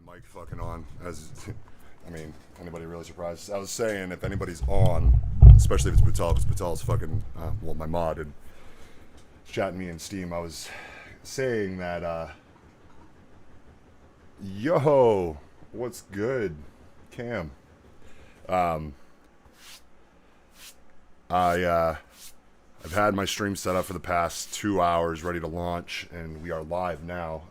mic fucking on. I mean, anybody really surprised? I was saying if anybody's on, especially if it's Butal, because Butal's fucking, my mod and chatting me in Steam. I was saying that, yo, what's good, Cam? I've had my stream set up for the past 2 hours, ready to launch, and we are live now.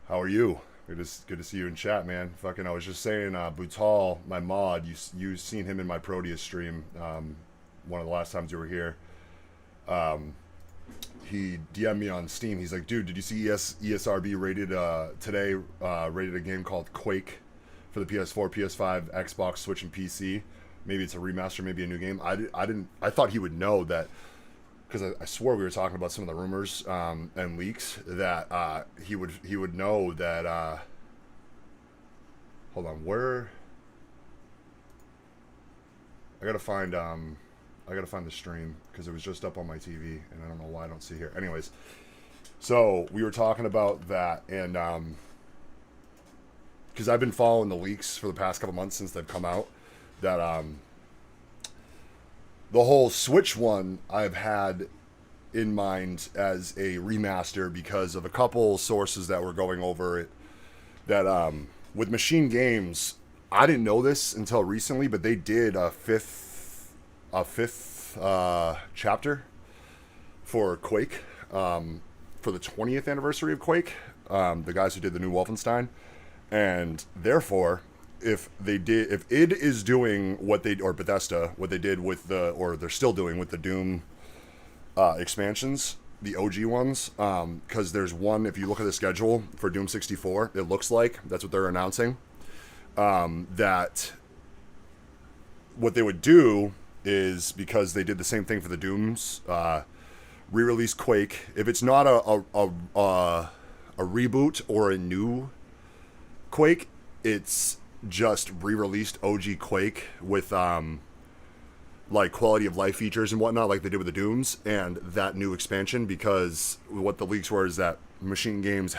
How are you? Good to see you in chat, man. Fucking, I was just saying, Butal, my mod, you seen him in my Proteus stream, one of the last times you were here. He DM'd me on Steam. He's like, dude, did you see ESRB rated today? Rated a game called Quake for the PS4, PS5, Xbox, Switch, and PC. Maybe it's a remaster, maybe a new game. I thought he would know that, because I swore we were talking about some of the rumors and leaks that he would know that. Hold on, where? I gotta find the stream because it was just up on my TV and I don't know why I don't see here. Anyways, so we were talking about that, and because I've been following the leaks for the past couple months since they've come out, that the whole Switch one I've had in mind as a remaster because of a couple sources that were going over it. That with Machine Games, I didn't know this until recently, but they did a fifth chapter for Quake, for the 20th anniversary of Quake. The guys who did the new Wolfenstein, and therefore, if id is doing what they, or Bethesda, what they did with or they're still doing with the Doom expansions, the OG ones, because there's one, if you look at the schedule for Doom 64, it looks like that's what they're announcing, that what they would do is, because they did the same thing for the Dooms, re-release Quake. If it's not a reboot or a new Quake, it's just re-released OG Quake with like quality of life features and whatnot, like they did with the Dooms and that new expansion. Because what the leaks were is that Machine Games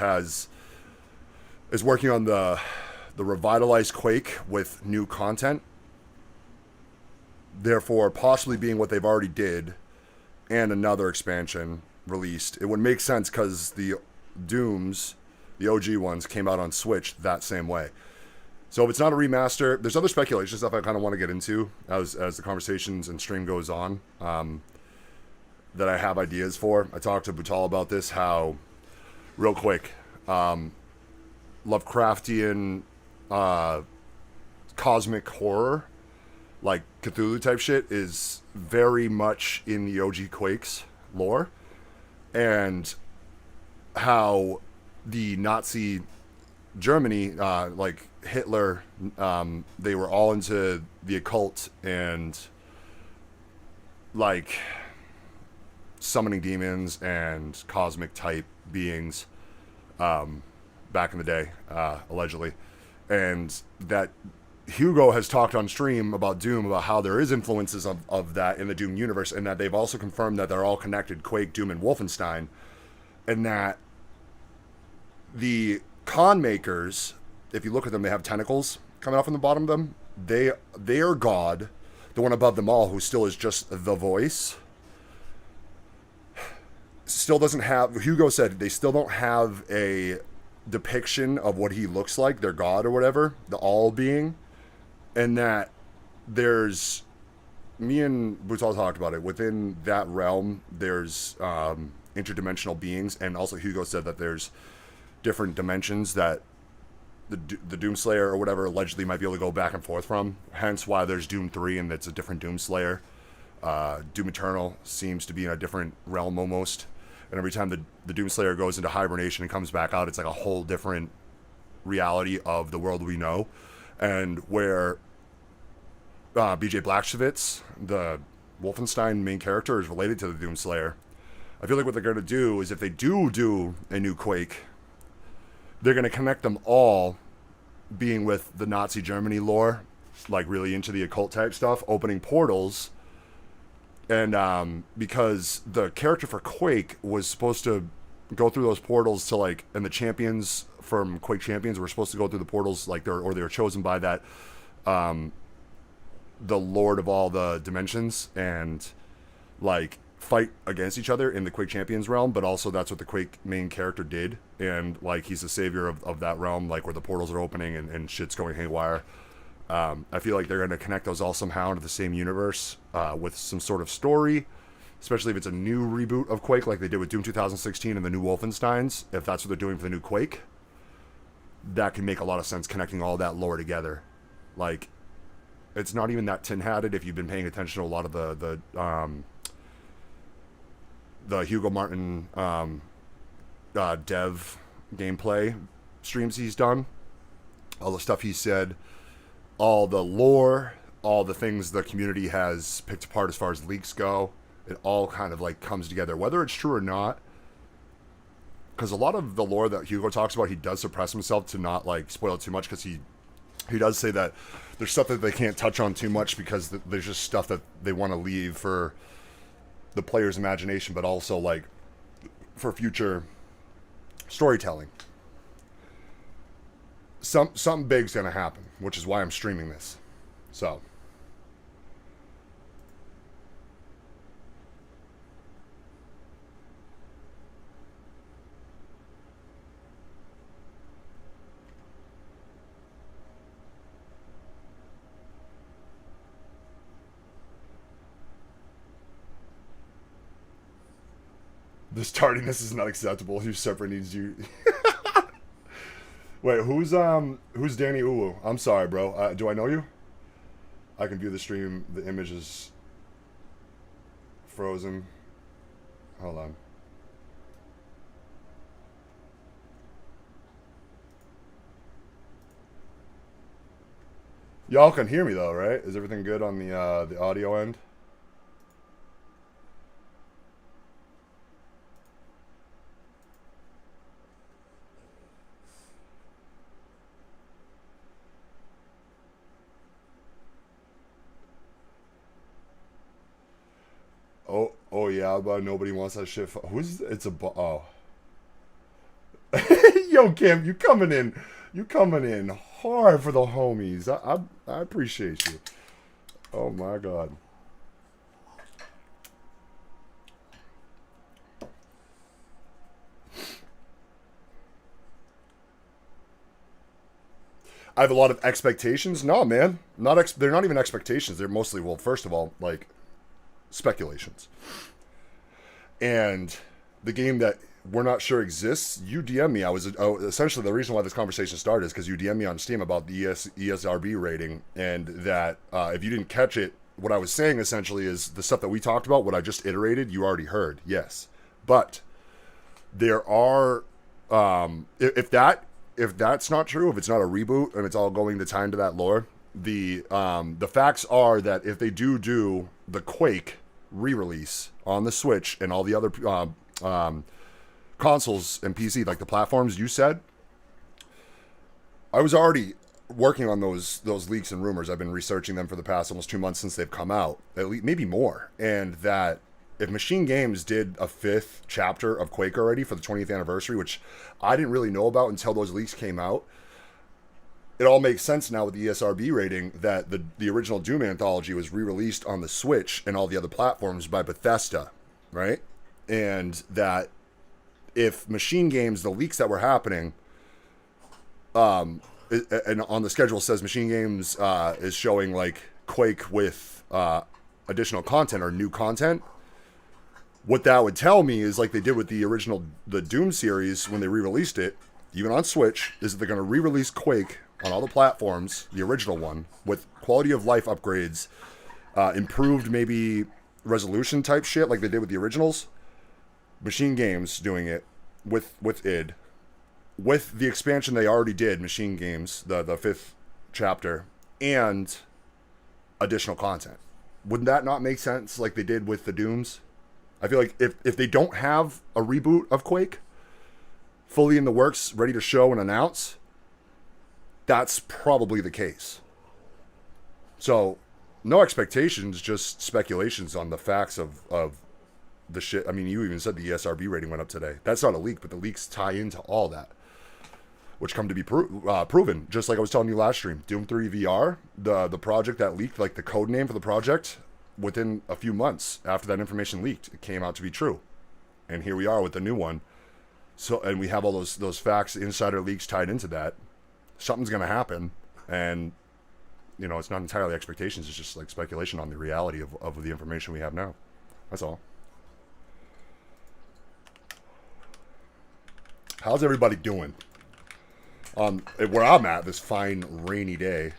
is working on the revitalized Quake with new content, therefore possibly being what they've already did and another expansion released. It would make sense because the Dooms, the OG ones, came out on Switch that same way. So if it's not a remaster, there's other speculation stuff I kind of want to get into as the conversations and stream goes on, that I have ideas for. I talked to Butal about this, how, real quick, Lovecraftian cosmic horror, like Cthulhu type shit, is very much in the OG Quakes lore, and how the Nazi Germany, like Hitler, they were all into the occult and like summoning demons and cosmic type beings back in the day, allegedly. And that Hugo has talked on stream about Doom, about how there is influences of that in the Doom universe, and that they've also confirmed that they're all connected: Quake, Doom, and Wolfenstein, and that the con makers, if you look at them, they have tentacles coming off from the bottom of them. They are God, the one above them all, who still is just the voice. Still doesn't have, Hugo said, they still don't have a depiction of what he looks like, their God or whatever, the all being. And that there's, me and Butal talked about it, within that realm, there's interdimensional beings. And also Hugo said that there's different dimensions that the Doomslayer or whatever allegedly might be able to go back and forth from. Hence why there's Doom 3 and it's a different Doomslayer. Doom Eternal seems to be in a different realm almost. And every time the Doomslayer goes into hibernation and comes back out, it's like a whole different reality of the world we know. And where BJ Blazkowicz, the Wolfenstein main character, is related to the Doomslayer. I feel like what they're going to do is, if they do a new Quake, they're going to connect them all, being with the Nazi Germany lore, like really into the occult type stuff, opening portals. And because the character for Quake was supposed to go through those portals to like, and the champions from Quake Champions were supposed to go through the portals like they were chosen by that, the Lord of all the dimensions and like fight against each other in the Quake Champions realm, but also that's what the Quake main character did, and like he's the savior of that realm, like where the portals are opening and shit's going haywire. I feel like they're going to connect those all somehow into the same universe with some sort of story, especially if it's a new reboot of Quake like they did with Doom 2016 and the new Wolfensteins. If that's what they're doing for the new Quake, that can make a lot of sense, connecting all that lore together. Like, it's not even that tin-hatted if you've been paying attention to a lot of the Hugo Martin dev gameplay streams he's done. All the stuff he said, all the lore, all the things the community has picked apart as far as leaks go, it all kind of like comes together, whether it's true or not. Because a lot of the lore that Hugo talks about, he does suppress himself to not like spoil it too much, because he does say that there's stuff that they can't touch on too much because there's just stuff that they want to leave for the player's imagination, but also like for future storytelling. Something big's gonna happen, which is why I'm streaming this. So this tardiness is not acceptable. Your server needs you. Wait, who's Danny Uwu? I'm sorry, bro. Do I know you? I can view the stream. The image is frozen. Hold on. Y'all can hear me though, right? Is everything good on the audio end? Oh yeah, but nobody wants that shit. Who's it's a oh. Yo, Kim, you coming in? You coming in hard for the homies. I appreciate you. Oh my god. I have a lot of expectations. No, man, they're not even expectations. They're mostly, well, first of all, like speculations. And the game that we're not sure exists, you DM me. Essentially the reason why this conversation started is because you DM me on Steam about the ESRB rating, and that if you didn't catch it, what I was saying essentially is the stuff that we talked about, what I just iterated, you already heard, yes. But there are, if that's not true, if it's not a reboot and it's all going to tie into that lore, the facts are that if they do the Quake re-release on the Switch and all the other consoles and PC, like the platforms you said, I was already working on those leaks and rumors. I've been researching them for the past almost 2 months since they've come out, at least maybe more. And that if Machine Games did a 5th chapter of Quake already for the 20th anniversary, which I didn't really know about until those leaks came out, it all makes sense now with the ESRB rating that the original Doom anthology was re-released on the Switch and all the other platforms by Bethesda, right? And that if Machine Games, the leaks that were happening, and on the schedule says Machine Games is showing like Quake with additional content or new content, what that would tell me is, like they did with the Doom series when they re-released it, even on Switch, is that they're going to re-release Quake on all the platforms, the original one, with quality of life upgrades, improved maybe resolution type shit like they did with the originals. Machine Games doing it with id, with the expansion they already did, Machine Games, the 5th chapter, and additional content. Wouldn't that not make sense like they did with the Dooms? I feel like if they don't have a reboot of Quake fully in the works, ready to show and announce, that's probably the case. So, no expectations, just speculations on the facts of the shit. I mean, you even said the ESRB rating went up today. That's not a leak, but the leaks tie into all that, which come to be proven. Just like I was telling you last stream, Doom 3 VR, the project that leaked, like the code name for the project, within a few months after that information leaked, it came out to be true. And here we are with the new one. So, and we have all those facts, insider leaks tied into that. Something's going to happen. And, you know, it's not entirely expectations. It's just like speculation on the reality of the information we have now. That's all. How's everybody doing? Where I'm at, this fine rainy day.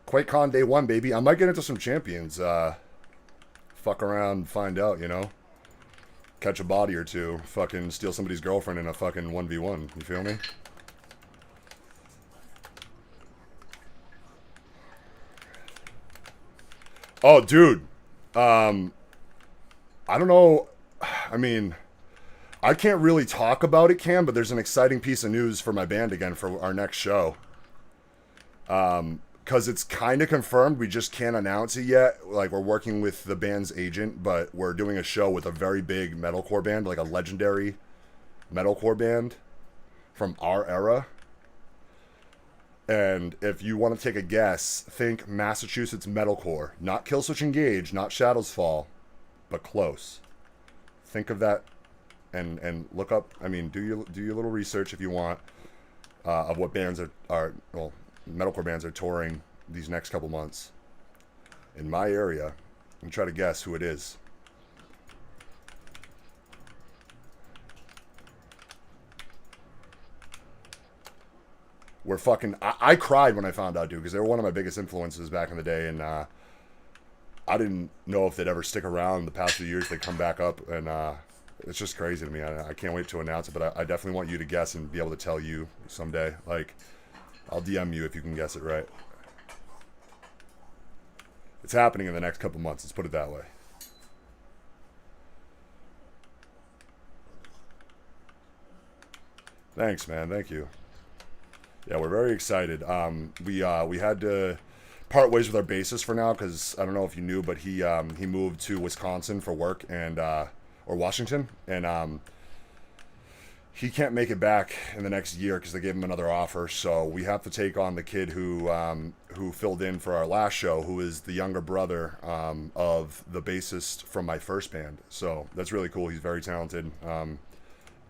QUAKECON day 1, baby. I might get into some champions. Fuck around, find out, you know? Catch a body or two. Fucking steal somebody's girlfriend in a fucking 1v1. You feel me? Oh, dude. I don't know. I mean, I can't really talk about it, Cam, but there's an exciting piece of news for my band again for our next show. Because it's kind of confirmed. We just can't announce it yet. Like, we're working with the band's agent, but we're doing a show with a very big metalcore band, like a legendary metalcore band from our era. And if you want to take a guess, think Massachusetts metalcore. Not Killswitch Engage, not Shadows Fall, but close. Think of that and look up, I mean, do your little research if you want, of what bands are well, metalcore bands are touring these next couple months in my area, and try to guess who it is. We're fucking... I cried when I found out, dude, because they were one of my biggest influences back in the day, and I didn't know if they'd ever stick around. The past few years, they come back up, and it's just crazy to me. I can't wait to announce it, but I definitely want you to guess and be able to tell you someday. Like, I'll DM you if you can guess it right. It's happening in the next couple months, let's put it that way. Thanks, man. Thank you. Yeah, we're very excited. We had to part ways with our bassist for now because I don't know if you knew, but he moved to Wisconsin for work and or Washington, and he can't make it back in the next year because they gave him another offer. So we have to take on the kid who filled in for our last show, who is the younger brother of the bassist from my first band. So that's really cool. He's very talented.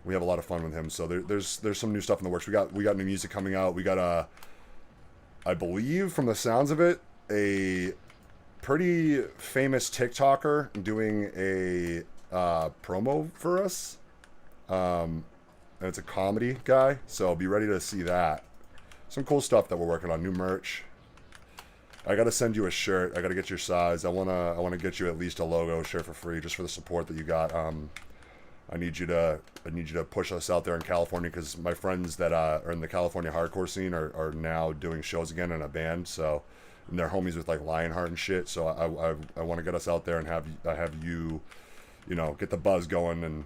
We have a lot of fun with him. So there's some new stuff in the works. We got new music coming out. We got I believe from the sounds of it, a pretty famous TikToker doing a promo for us. And it's a comedy guy, so be ready to see that. Some cool stuff that we're working on. New merch. I gotta send you a shirt. I gotta get your size. I wanna get you at least a logo shirt for free, just for the support that you got. I need you to push us out there in California because my friends that are in the California hardcore scene are now doing shows again in a band. So, and they're homies with like Lionheart and shit. So I want to get us out there and have you, you know, get the buzz going and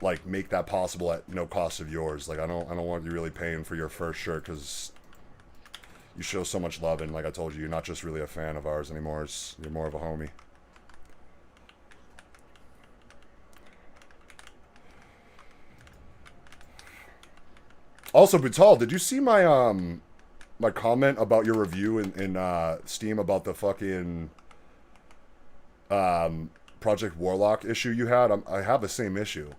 like make that possible at no cost of yours. Like I don't want you really paying for your first shirt because you show so much love, and like I told you, you're not just really a fan of ours anymore. You're more of a homie. Also, Butal, did you see my my comment about your review in Steam about the fucking Project Warlock issue you had? I have the same issue,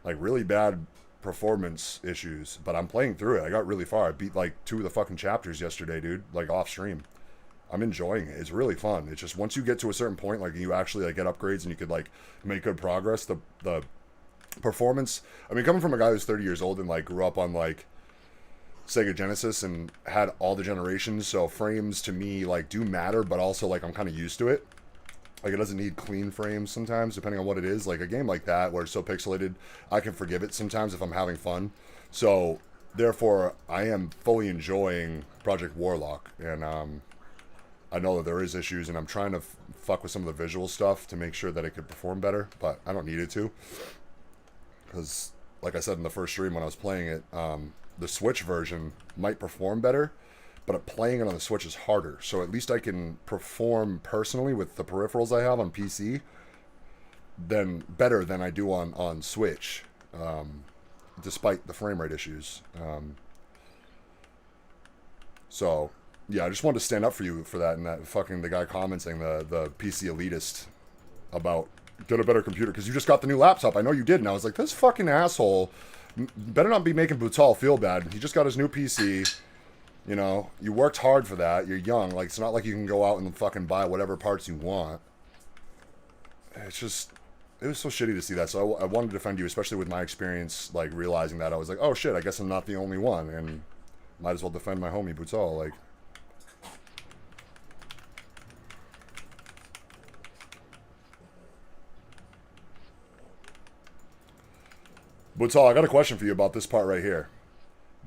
like really bad performance issues, but I'm playing through it. I got really far. I beat like 2 of the fucking chapters yesterday, dude. Like off stream. I'm enjoying it. It's really fun. It's just once you get to a certain point, like you actually like get upgrades and you could like make good progress. The performance, I mean, coming from a guy who's 30 years old and like grew up on like Sega Genesis and had all the generations, so frames to me like do matter, but also like I'm kind of used to it. Like it doesn't need clean frames sometimes, depending on what it is. Like a game like that where it's so pixelated, I can forgive it sometimes if I'm having fun. So therefore I am fully enjoying Project Warlock, and I know that there is issues, and I'm trying to fuck with some of the visual stuff to make sure that it could perform better, but I don't need it to. Because, like I said in the first stream when I was playing it, the Switch version might perform better, but playing it on the Switch is harder. So at least I can perform personally with the peripherals I have on PC better than I do on Switch, despite the frame rate issues. So yeah, I just wanted to stand up for you for that, and that fucking the guy commenting, the PC elitist, about get a better computer because you just got the new laptop. I know you did, and I was like, this fucking asshole better not be making Butal feel bad. He just got his new PC. You know, you worked hard for that. You're young. Like, it's not like you can go out and fucking buy whatever parts you want. It's just, it was so shitty to see that. So I wanted to defend you, especially with my experience, like, realizing that. I was like, oh shit, I guess I'm not the only one, and might as well defend my homie Butal. Like, Butal, I got a question for you about this part right here.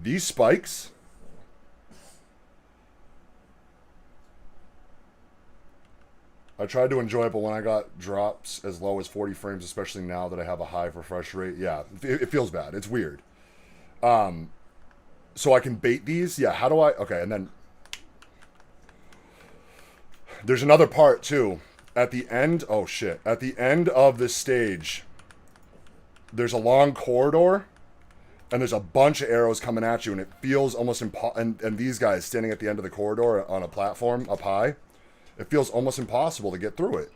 These spikes, I tried to enjoy it, but when I got drops as low as 40 frames, especially now that I have a high refresh rate, yeah, it feels bad. It's weird. So I can bait these? Yeah, how do I... Okay, and then... There's another part, too. At the end... Oh, shit. At the end of this stage, there's a long corridor, and there's a bunch of arrows coming at you, and it feels almost impossible... And these guys standing at the end of the corridor on a platform up high... It feels almost impossible to get through it.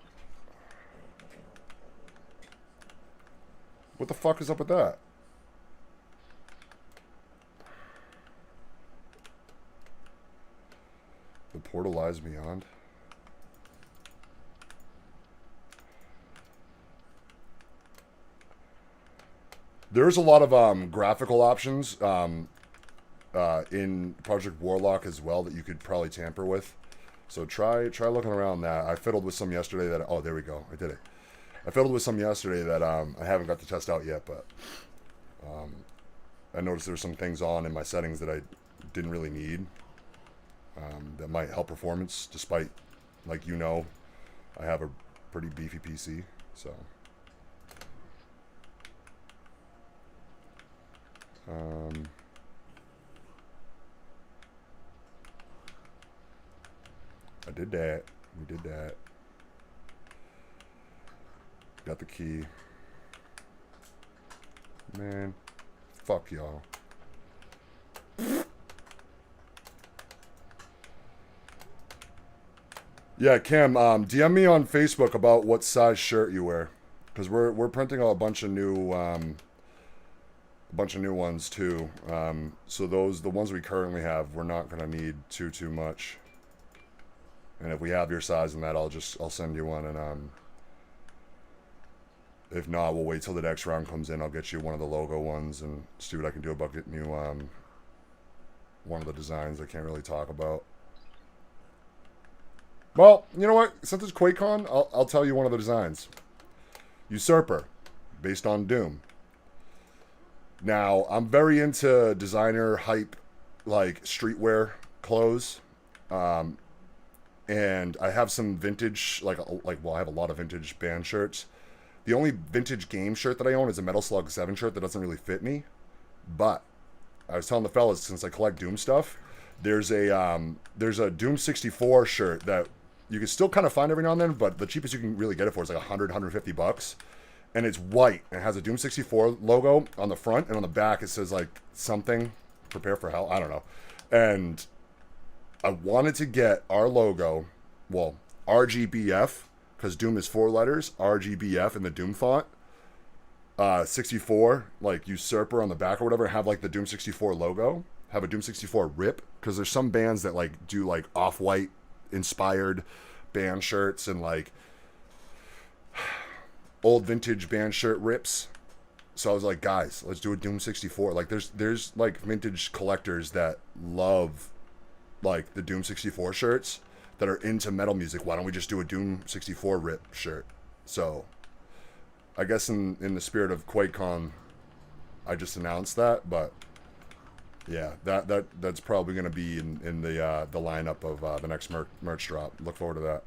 What the fuck is up with that? The portal lies beyond. There's a lot of graphical options in Project Warlock as well that you could probably tamper with. So try looking around that. I fiddled with some yesterday that... Oh, there we go. I did it. I fiddled with some yesterday that I haven't got to test out yet, but I noticed there's some things on in my settings that I didn't really need that might help performance, despite, like, you know, I have a pretty beefy PC, so... I did that. We did that. Got the key. Man. Fuck y'all. Yeah, Cam, DM me on Facebook about what size shirt you wear. Because we're printing a bunch of new ones too. So the ones we currently have, we're not gonna need too much. And if we have your size in that, I'll send you one, and if not, we'll wait till the next round comes in. I'll get you one of the logo ones and see what I can do about getting you one of the designs I can't really talk about. Well, you know what? Since it's QuakeCon, I'll tell you one of the designs. Usurper, based on Doom. Now, I'm very into designer hype, like streetwear clothes. And I have some vintage, well, I have a lot of vintage band shirts. The only vintage game shirt that I own is a Metal Slug 7 shirt that doesn't really fit me. But I was telling the fellas, since I collect Doom stuff, there's a Doom 64 shirt that you can still kind of find every now and then, but the cheapest you can really get it for is like 150 bucks. And it's white. And it has a Doom 64 logo on the front, and on the back it says like something, prepare for hell, I don't know. And I wanted to get our logo, well, RGBF, because Doom is 4 letters, RGBF in the Doom font. 64, like Usurper on the back or whatever, have like the Doom 64 logo. Have a Doom 64 rip, because there's some bands that like do like off-white inspired band shirts and like old vintage band shirt rips. So I was like, guys, let's do a Doom 64. Like there's like vintage collectors that love like the Doom 64 shirts that are into metal music. Why don't we just do a Doom 64 rip shirt? So I guess in the spirit of QuakeCon, I just announced that, but yeah, that's probably going to be in the lineup of the next merch drop. Look forward to that.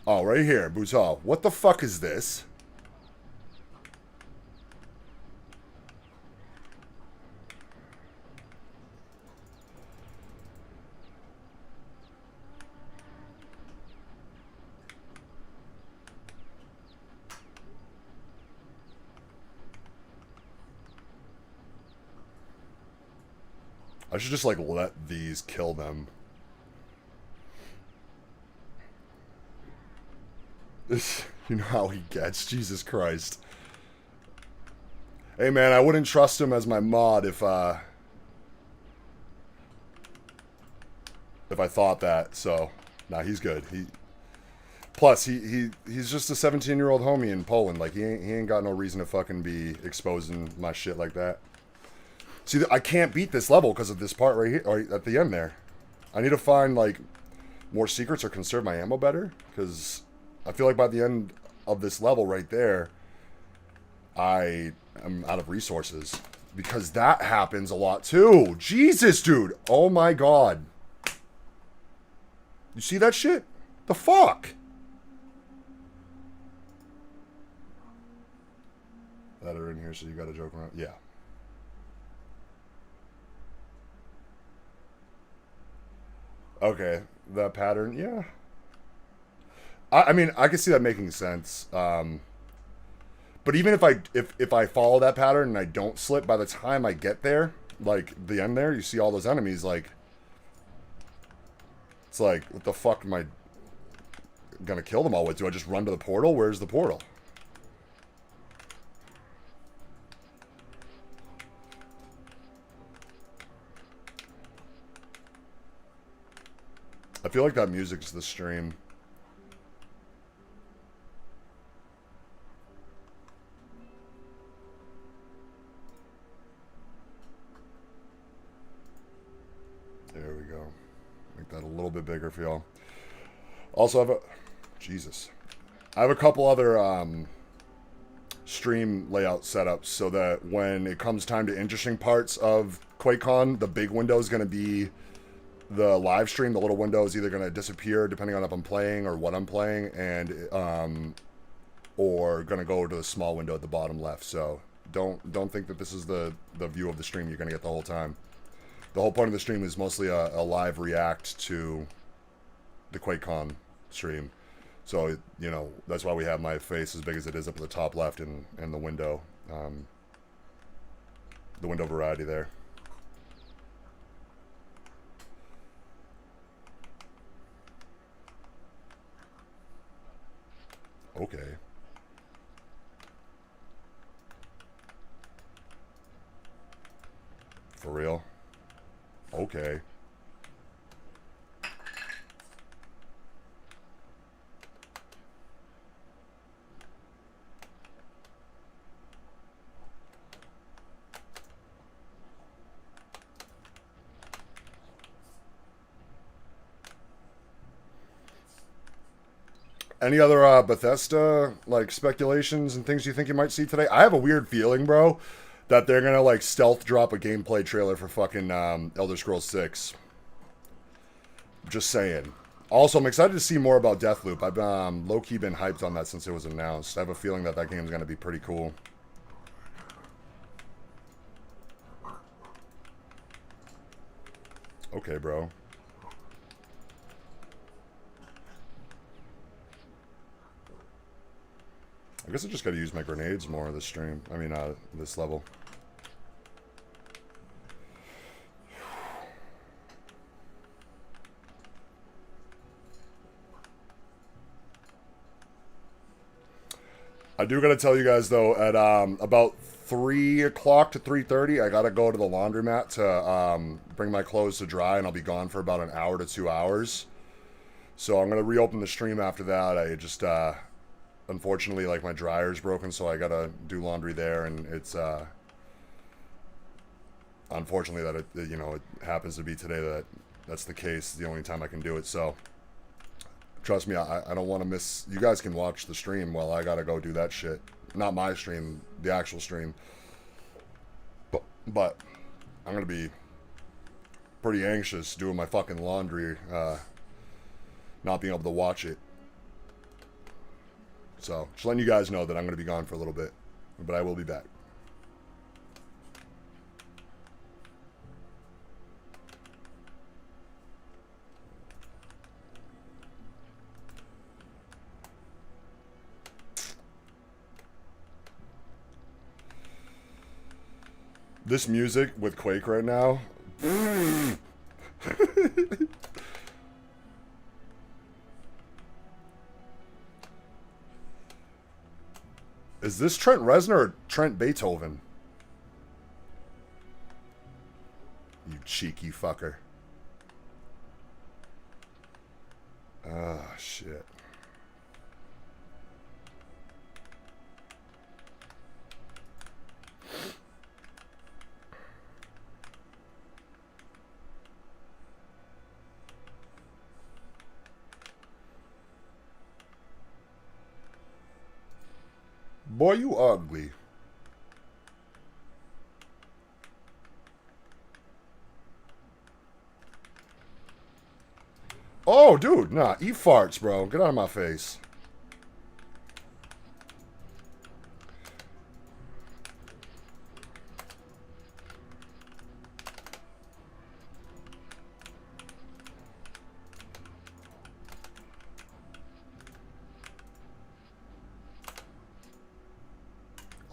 Oh, right here, Buzal. What the fuck is this? I should just, like, let these kill them. You know how he gets. Jesus Christ. Hey, man, I wouldn't trust him as my mod if I thought that. So, nah, he's good. Plus, he's just a 17-year-old homie in Poland. Like, he ain't got no reason to fucking be exposing my shit like that. See, I can't beat this level because of this part right here, or at the end there. I need to find, like, more secrets or conserve my ammo better, because I feel like by the end of this level right there, I am out of resources. Because that happens a lot, too. Jesus, dude. Oh, my God. You see that shit? The fuck? That are in here, so you gotta joke around. Yeah. Okay, that pattern, yeah. I mean, I can see that making sense. But even if I follow that pattern and I don't slip, by the time I get there, like the end there, you see all those enemies. Like, it's like, what the fuck am I gonna kill them all with? Do I just run to the portal? Where's the portal? I feel like that music's the stream. There we go. Make that a little bit bigger for y'all. Also, I have a couple other stream layout setups so that when it comes time to interesting parts of QuakeCon, the big window is going to be the live stream. The little window is either going to disappear depending on if I'm playing or what I'm playing, and or going to go to the small window at the bottom left. So don't think that this is the view of the stream you're going to get the whole time. The whole point of the stream is mostly a live react to the QuakeCon stream. So, you know, that's why we have my face as big as it is up at the top left and the window variety there. Okay. For real? Okay. Any other Bethesda like speculations and things you think you might see today? I have a weird feeling, bro, that they're gonna like stealth drop a gameplay trailer for fucking Elder Scrolls 6. Just saying. Also, I'm excited to see more about Deathloop. I've low-key been hyped on that since it was announced. I have a feeling that that game's gonna be pretty cool. Okay, bro. I guess I just gotta use my grenades more this stream. I mean, this level. I do gotta tell you guys though, at about 3 o'clock to 3:30, I gotta go to the laundromat to bring my clothes to dry, and I'll be gone for about an hour to 2 hours. So I'm gonna reopen the stream after that. I just unfortunately, like, my dryer's broken, so I gotta do laundry there, and it's unfortunately that it, you know, it happens to be today that that's the case, the only time I can do it. So trust me, I don't want to miss. You guys can watch the stream while I gotta go do that shit. Not my stream, the actual stream. But I'm gonna be pretty anxious doing my fucking laundry, not being able to watch it. So just letting you guys know that I'm going to be gone for a little bit, but I will be back. This music with Quake right now. Is this Trent Reznor or Trent Beethoven? You cheeky fucker. Ah, shit. Boy, you ugly. Oh, dude, nah, eat farts, bro. Get out of my face.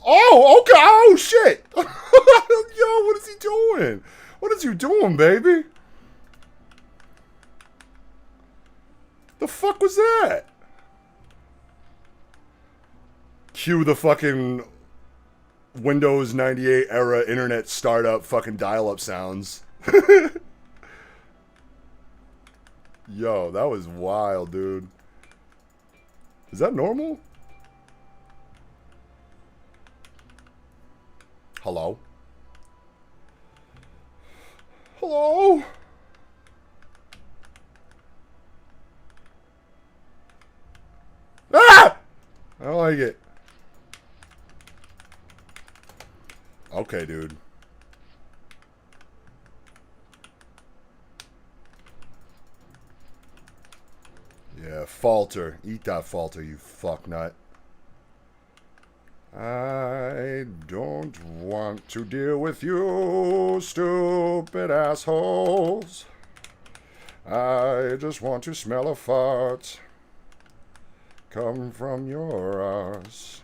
Oh, okay. Oh, shit. Yo, what is he doing? What is you doing, baby? The fuck was that? Cue the fucking Windows 98 era internet startup fucking dial-up sounds. Yo, that was wild, dude. Is that normal? Hello? Hello? Ah! I don't like it. Okay, dude. Yeah, falter. Eat that falter, you fucknut. I don't want to deal with you, stupid assholes. I just want to smell a fart come from your ass.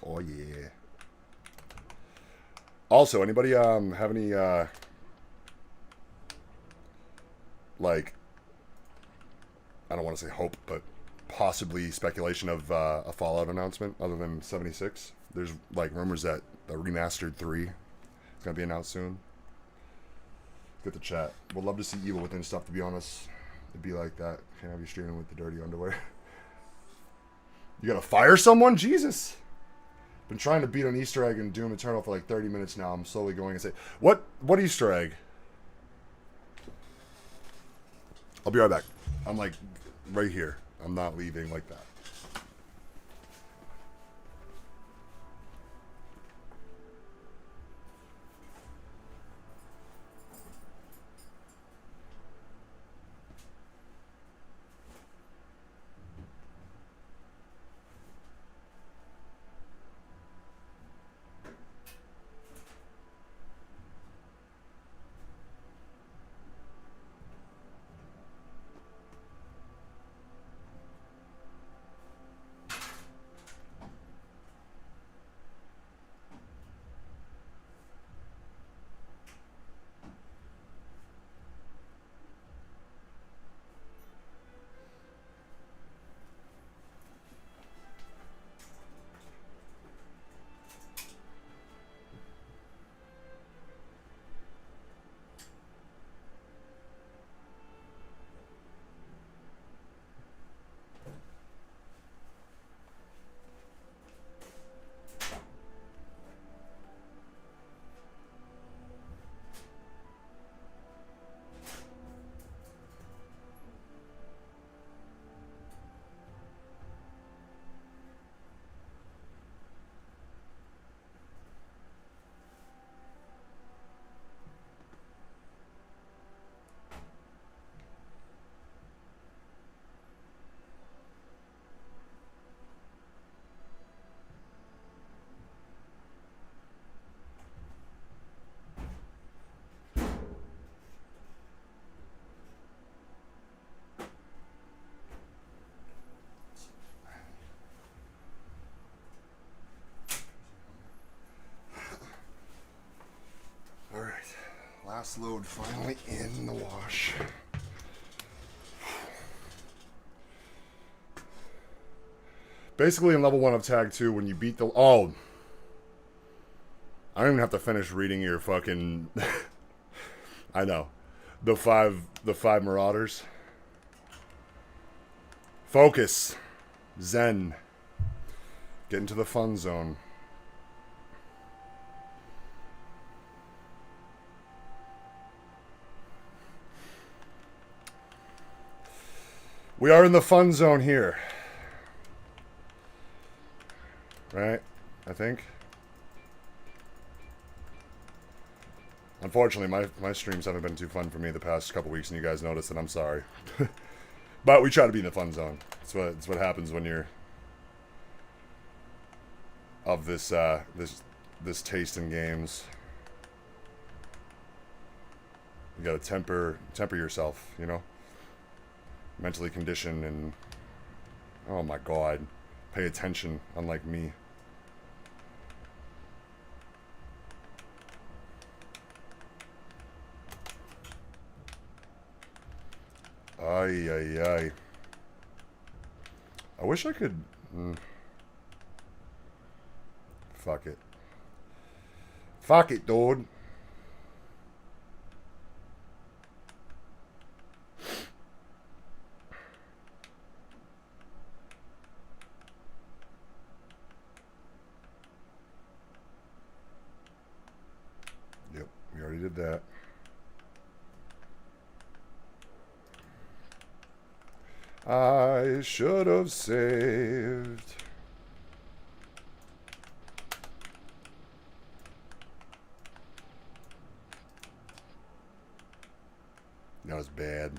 Oh yeah. Also, anybody have any like, I don't want to say hope, but possibly speculation of a Fallout announcement other than 76? There's like rumors that a remastered 3 is gonna be announced soon. Get the chat. Would love to see Evil Within stuff, to be honest. It'd be like that. Can't have you streaming with the dirty underwear. You gotta fire someone? Jesus. Been trying to beat an Easter egg in Doom Eternal for like 30 minutes now. I'm slowly going and say, what Easter egg? I'll be right back. I'm like right here. I'm not leaving like that. this load finally in the wash. Basically, in level 1 of Tag 2, when you beat the... Oh! I don't even have to finish reading your fucking... I know. The five Marauders. Focus. Zen. Get into the fun zone. We are in the fun zone here. Right? I think. Unfortunately, my streams haven't been too fun for me the past couple weeks, and you guys noticed, and I'm sorry. But we try to be in the fun zone. It's what happens when you're of this taste in games. You gotta temper yourself, you know? Mentally condition and, oh my god, pay attention, unlike me. Ay, ay, ay. I wish I could... Fuck it. Fuck it, dude. Yep, we already did that. I should have saved. That was bad.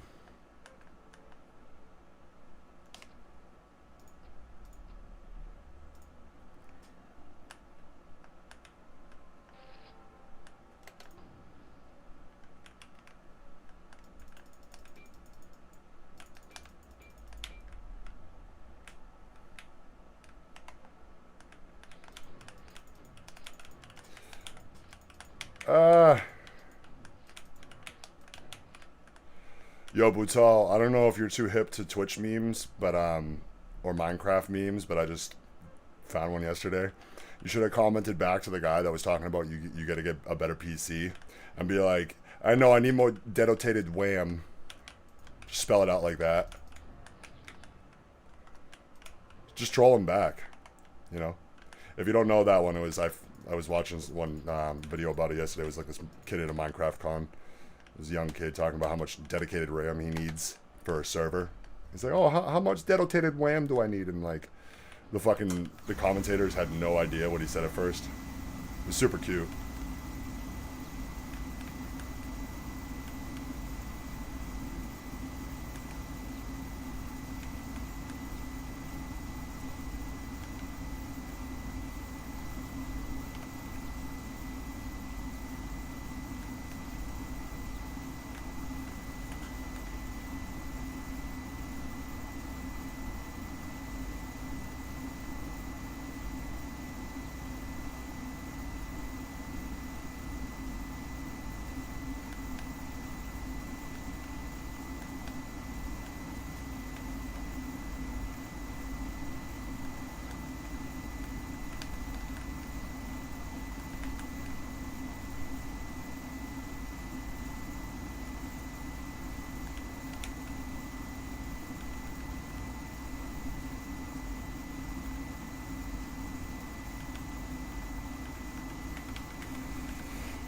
Yo, Butal, I don't know if you're too hip to Twitch memes, but or Minecraft memes, but I just found one yesterday. You should have commented back to the guy that was talking about you got to get a better PC and be like, I know I need more denotated wham. Just spell it out like that. Just troll him back, you know. If you don't know that one, it was I was watching one video about it yesterday. It was like this kid at a Minecraft con. This young kid talking about how much dedicated RAM he needs for a server. He's like, oh, how much dedicated RAM do I need? And like, the commentators had no idea what he said at first. It was super cute.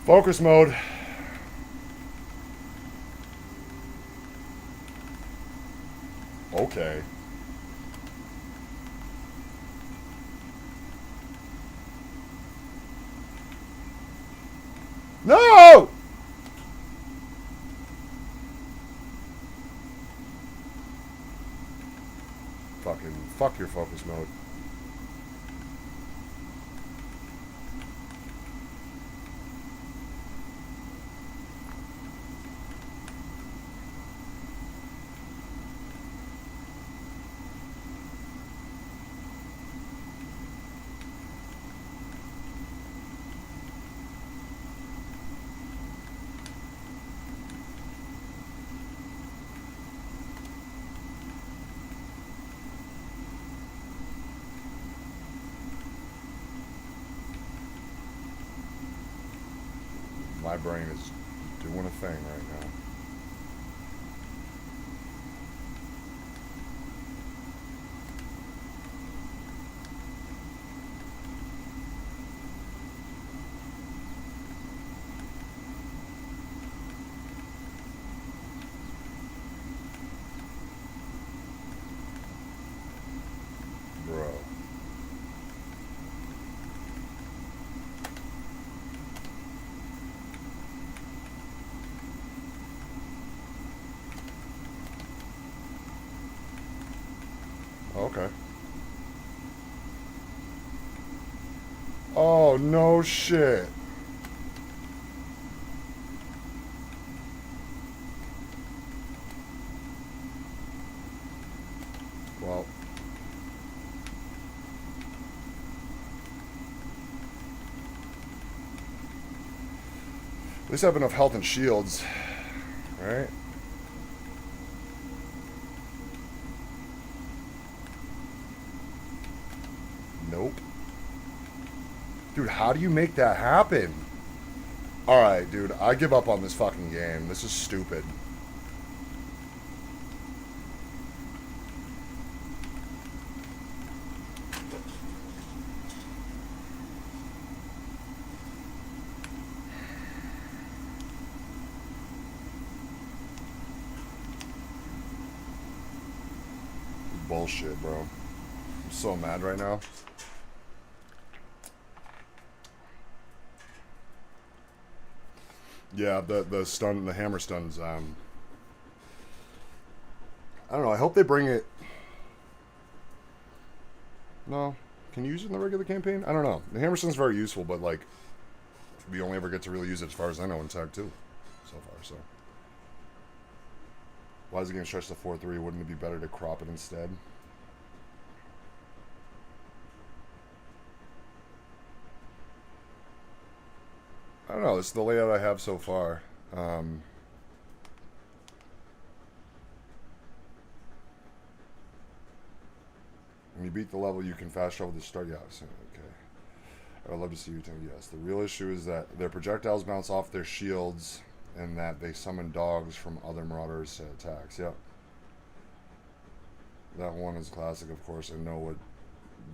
Focus mode. Okay. No! Fucking fuck your focus mode. My brain is doing a thing right now. Bro. Okay. Oh, no shit. Well. At least I have enough health and shields. Right? Nope. Dude, how do you make that happen? Alright, dude, I give up on this fucking game. This is stupid. Bullshit, bro. I'm so mad right now. Yeah, the hammer stuns. I don't know. I hope they bring it. No, can you use it in the regular campaign? I don't know. The hammer stun's very useful, but like, we only ever get to really use it as far as I know in Tag 2 so far. So, why is it getting stretched to 4-3? Wouldn't it be better to crop it instead? I don't know. It's the layout I have so far. When you beat the level, you can fast travel to start. Yeah, so, okay. I would love to see you tell me yes. The real issue is that their projectiles bounce off their shields and that they summon dogs from other marauders' attacks. Yep. That one is classic, of course. I know what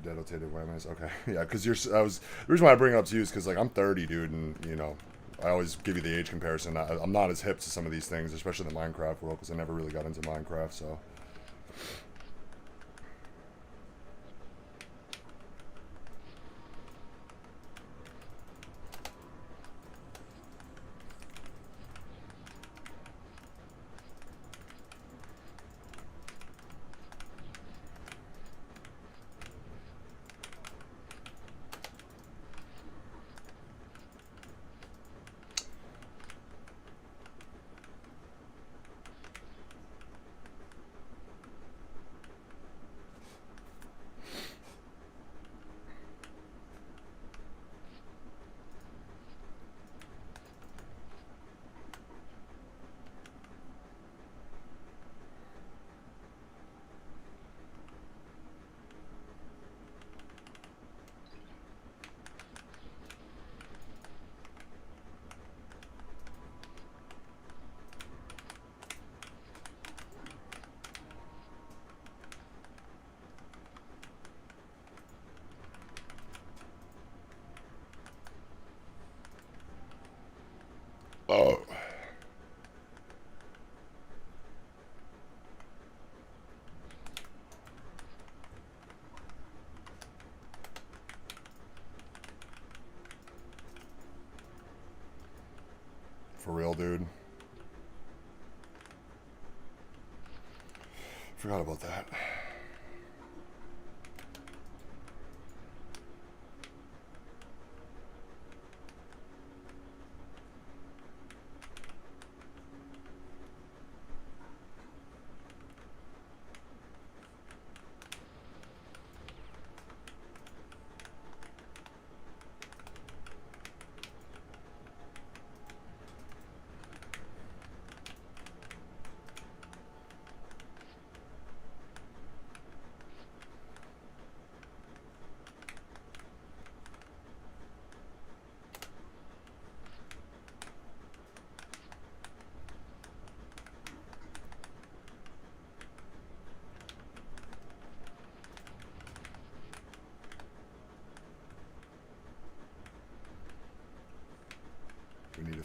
denotated wham is. Okay, yeah, because the reason why I bring it up to you is because like I'm 30, dude, and you know, I always give you the age comparison. I'm not as hip to some of these things, especially in the Minecraft world, because I never really got into Minecraft. So. Oh. For real, dude. Forgot about that.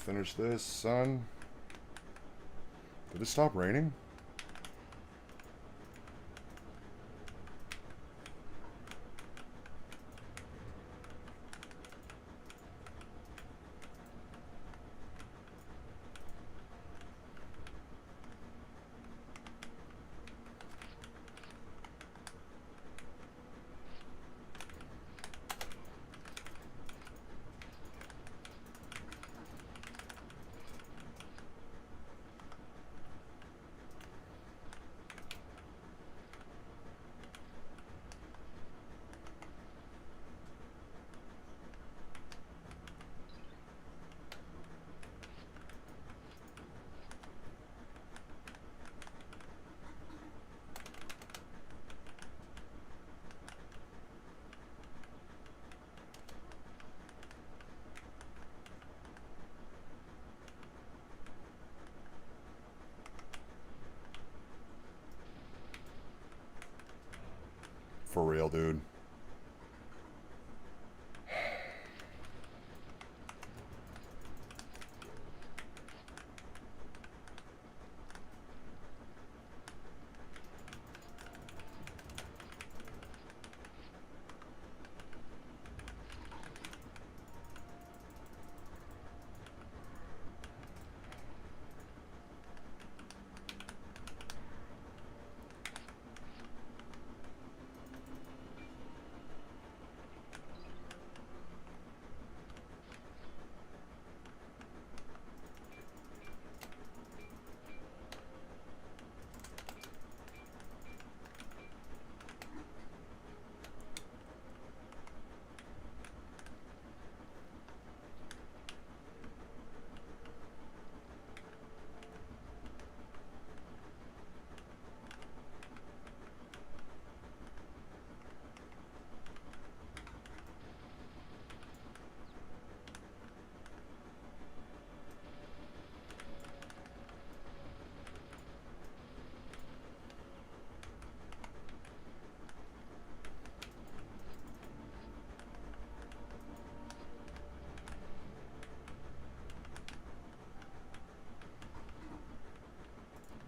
finish this, son. Did it stop raining? For real, dude.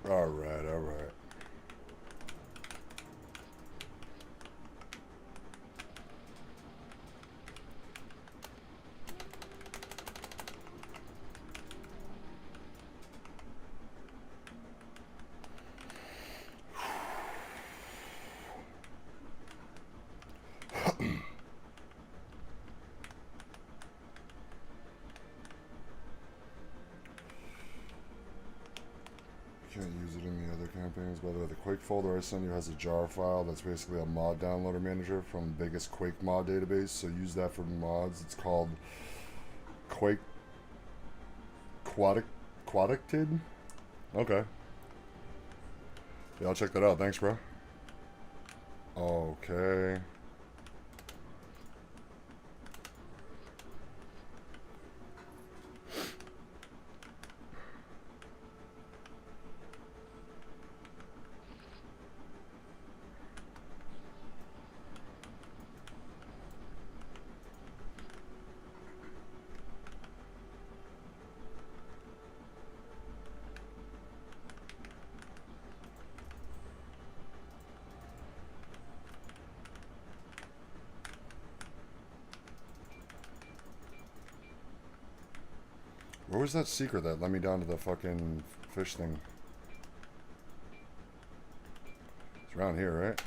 All right, all right. Can't use it in the other campaigns. By the way, the Quake folder I sent you has a jar file that's basically a mod downloader manager from the biggest Quake mod database. So use that for mods. It's called QUAKECON2021. Okay. Yeah, I'll check that out. Thanks, bro. Okay. Where was that secret that led me down to the fucking fish thing? It's around here, right?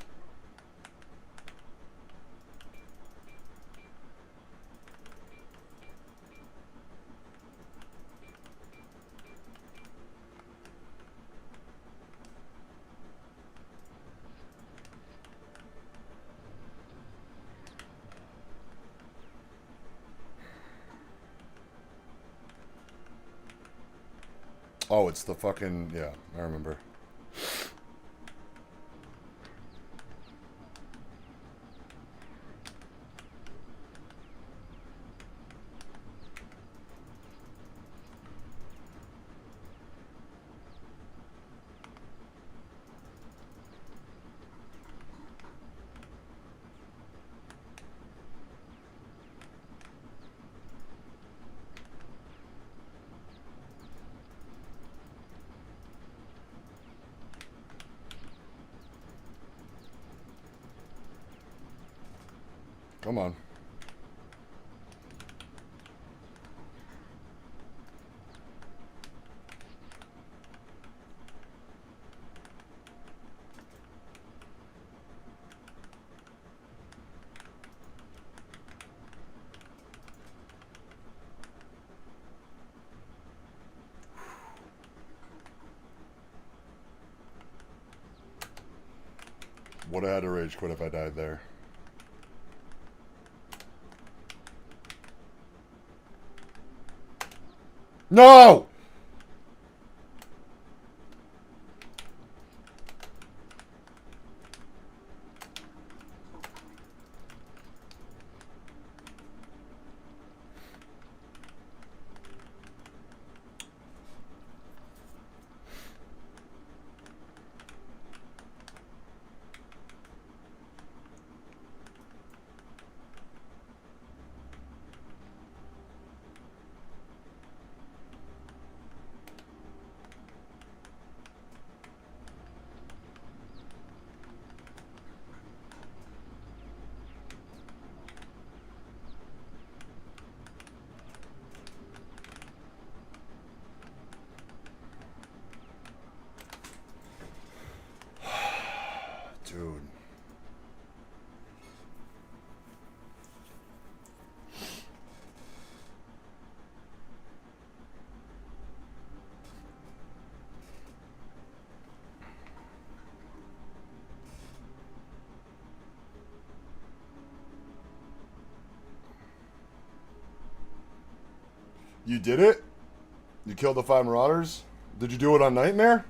Oh, it's the fucking... Yeah, I remember. Come on. Would have had to rage quit if I died there. No! Dude. You did it? You killed the 5 Marauders? Did you do it on Nightmare?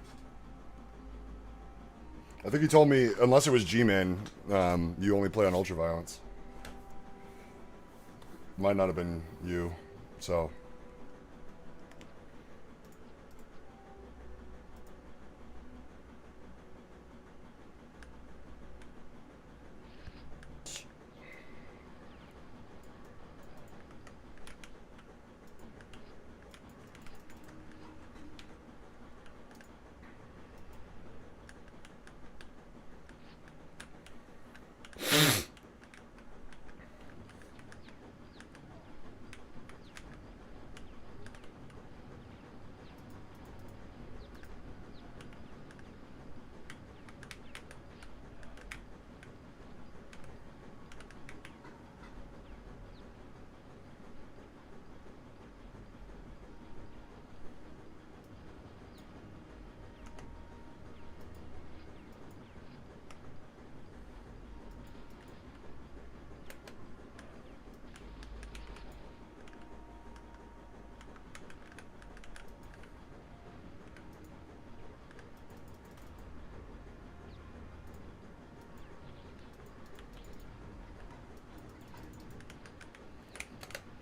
I think you told me, unless it was G-Man, you only play on Ultraviolence. Might not have been you, so...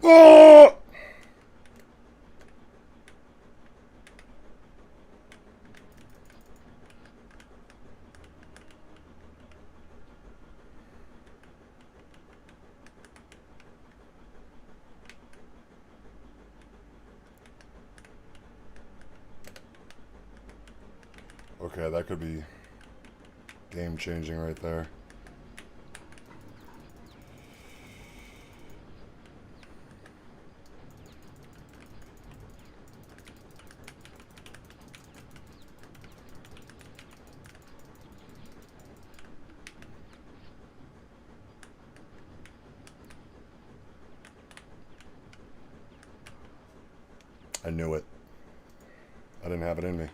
Oh! Okay, that could be game-changing right there. I knew it. I didn't have it in me.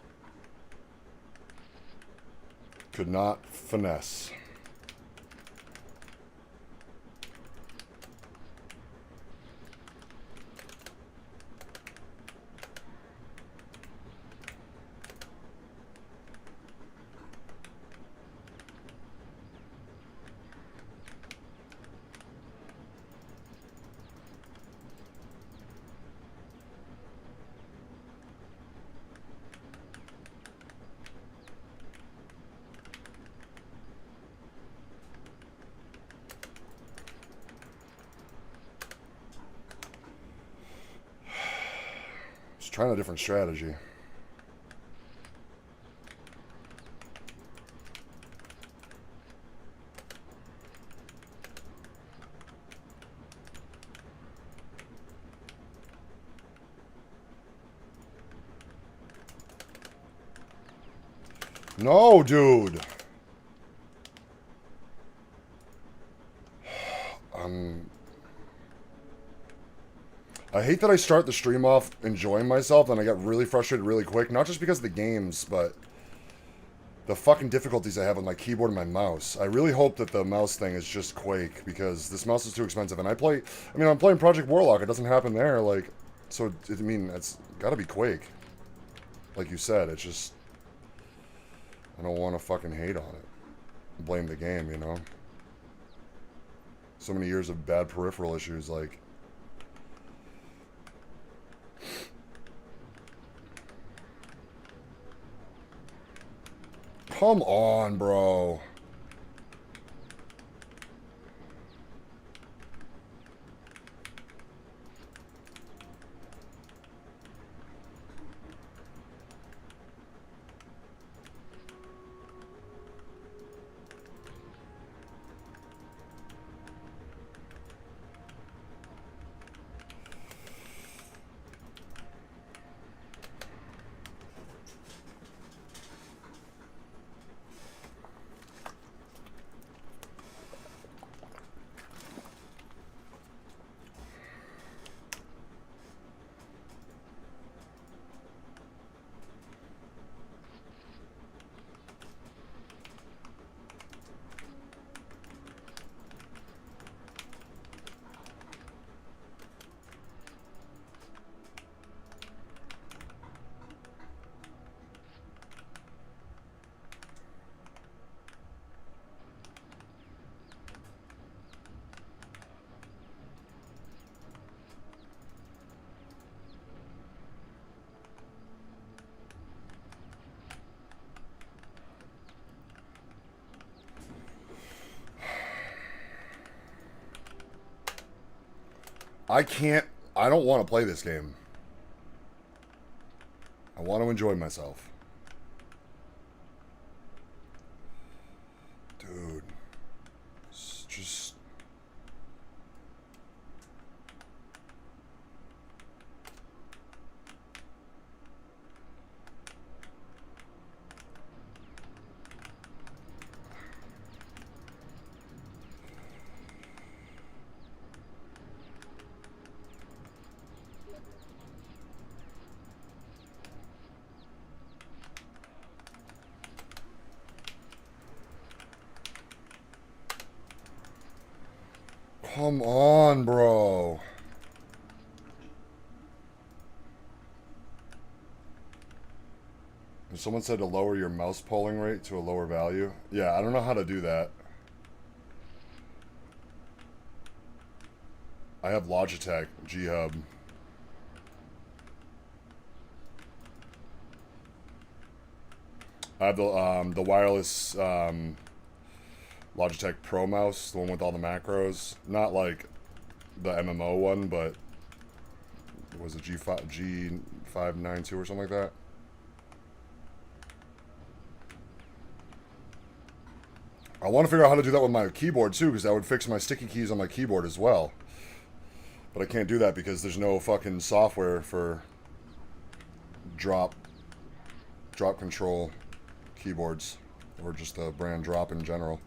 Could not finesse. Just trying a different strategy. No, dude. I hate that I start the stream off enjoying myself and I get really frustrated really quick. Not just because of the games, but the fucking difficulties I have with my keyboard and my mouse. I really hope that the mouse thing is just Quake, because this mouse is too expensive. And I'm playing Project Warlock. It doesn't happen there, like, so, I mean, it's gotta be Quake. Like you said, it's just, I don't want to fucking hate on it. Blame the game, you know? So many years of bad peripheral issues, like, come on, bro. I don't want to play this game. I want to enjoy myself. Dude. It's just... Come on, bro. Someone said to lower your mouse polling rate to a lower value. Yeah, I don't know how to do that. I have Logitech G-Hub. I have the wireless Logitech Pro mouse, the one with all the macros. Not like the MMO one, but it was a G592 or something like that. I want to figure out how to do that with my keyboard too, because that would fix my sticky keys on my keyboard as well. But I can't do that because there's no fucking software for drop control keyboards, or just the brand drop in general.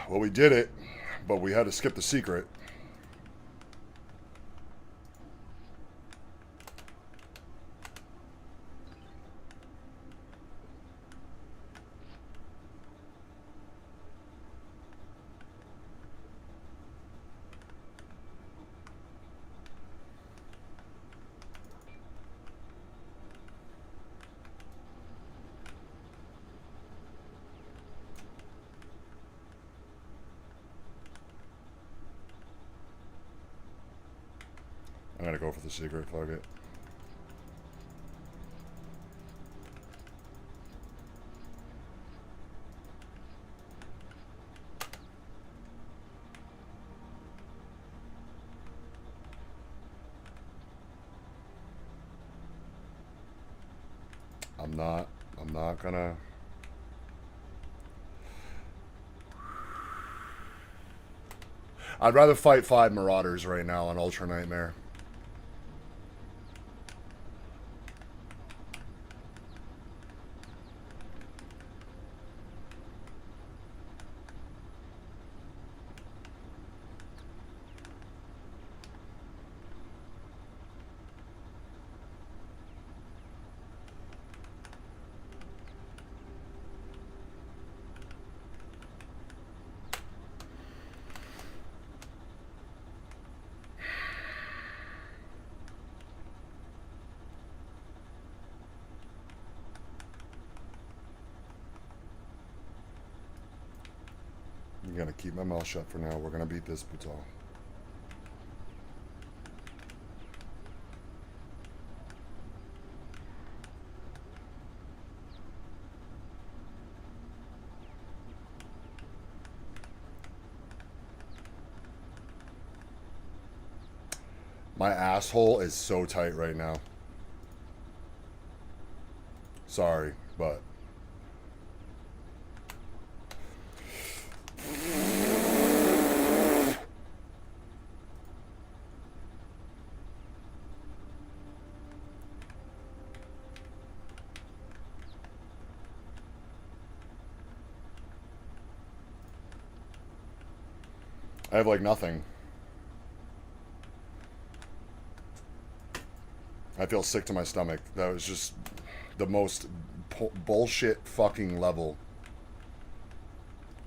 Well, we did it, but we had to skip the secret. I'm gonna go for the secret. Fuck it. I'm not gonna. I'd rather fight 5 Marauders right now on Ultra Nightmare. I'm gonna keep my mouth shut for now. We're gonna beat this Butal. My asshole is so tight right now. Sorry, but I have like nothing. I feel sick to my stomach. That was just the most bullshit fucking level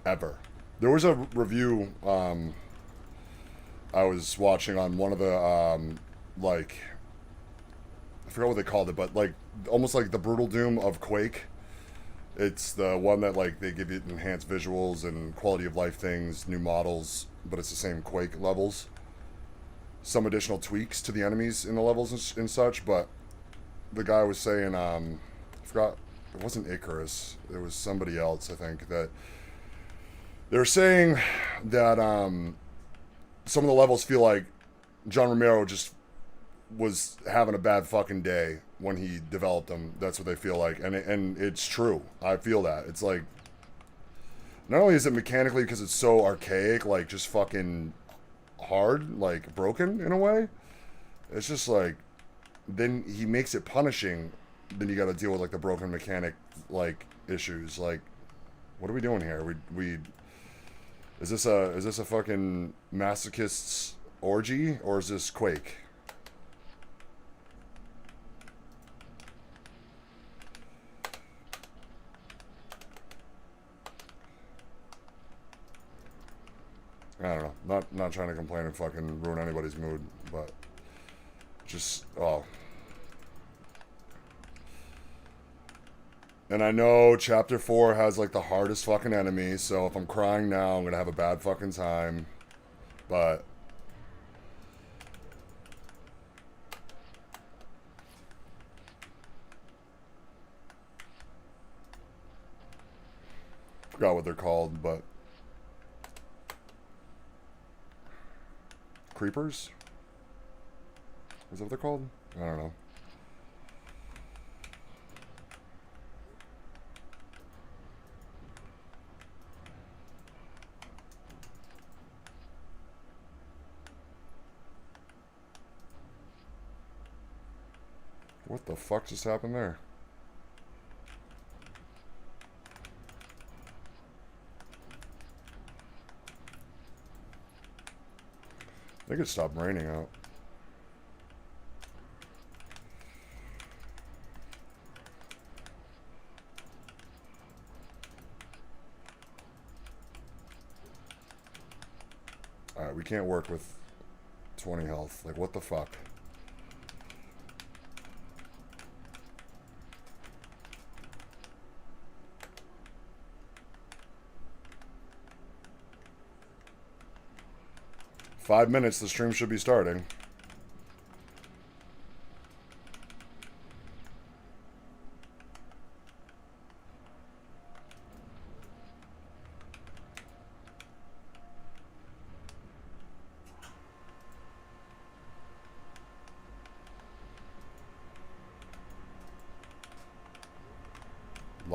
ever. There was a review I was watching on one of the like, I forgot what they called it, but like almost like the Brutal Doom of Quake. It's the one that like they give you enhanced visuals and quality of life things, new models, but it's the same Quake levels. Some additional tweaks to the enemies in the levels and such, but the guy was saying, I forgot, it wasn't Icarus, it was somebody else, I think, that they were saying that some of the levels feel like John Romero just was having a bad fucking day when he developed them. That's what they feel like, and it's true. I feel that. It's like, not only is it mechanically because it's so archaic, like just fucking hard, like broken in a way, it's just like, then he makes it punishing, then you got to deal with like the broken mechanic like issues. Like, what are we doing here? We is this a fucking masochist's orgy, or is this Quake? I don't know. Not trying to complain and fucking ruin anybody's mood, but just, oh. And I know Chapter 4 has like the hardest fucking enemy, so if I'm crying now, I'm gonna have a bad fucking time. But forgot what they're called, but creepers? Is that what they're called? I don't know. What the fuck just happened there? I think it stopped raining out. Alright, we can't work with 20 health. Like, what the fuck? "5 minutes, the stream should be starting."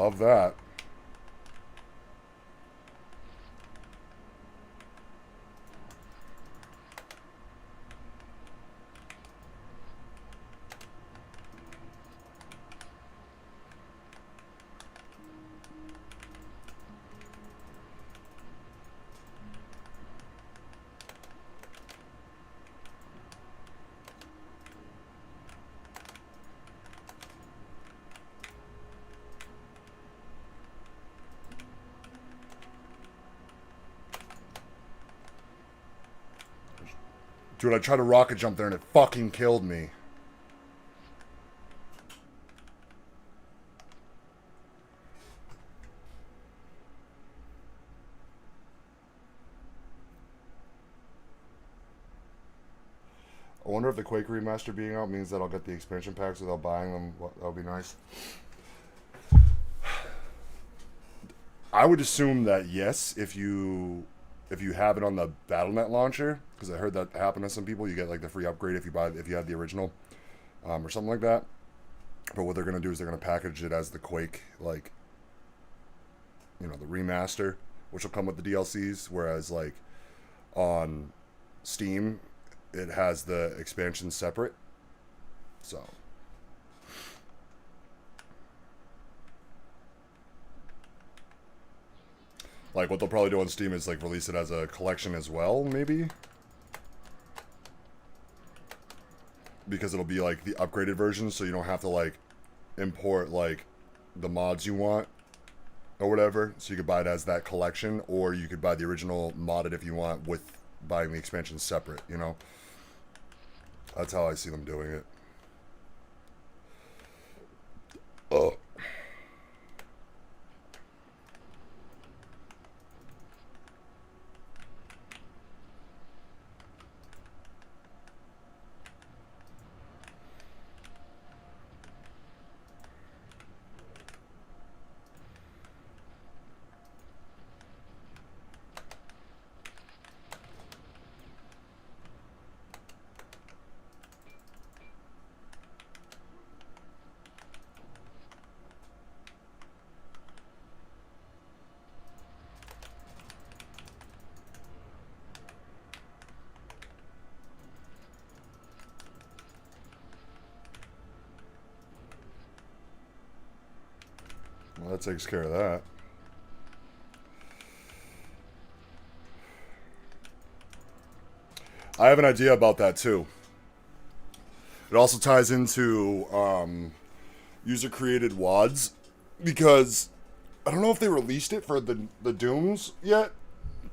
Love that. Dude, I tried to rocket jump there and it fucking killed me. I wonder if the Quake remaster being out means that I'll get the expansion packs without buying them. That would be nice. I would assume that yes, if you have it on the BattleNet launcher, because I heard that happen to some people. You get like the free upgrade if you have the original, or something like that. But what they're gonna do is they're gonna package it as the Quake, like, the remaster, which will come with the DLCs. Whereas like on Steam, it has the expansion separate. So. Like, what they'll probably do on Steam is, like, release it as a collection as well, maybe? Because it'll be, like, the upgraded version, so you don't have to, like, import, like, the mods you want or whatever. So you could buy it as that collection, or you could buy the original modded if you want with buying the expansion separate, That's how I see them doing it. Oh. Well, that takes care of that. I have an idea about that too. It also ties into user-created WADs, because I don't know if they released it for the Dooms yet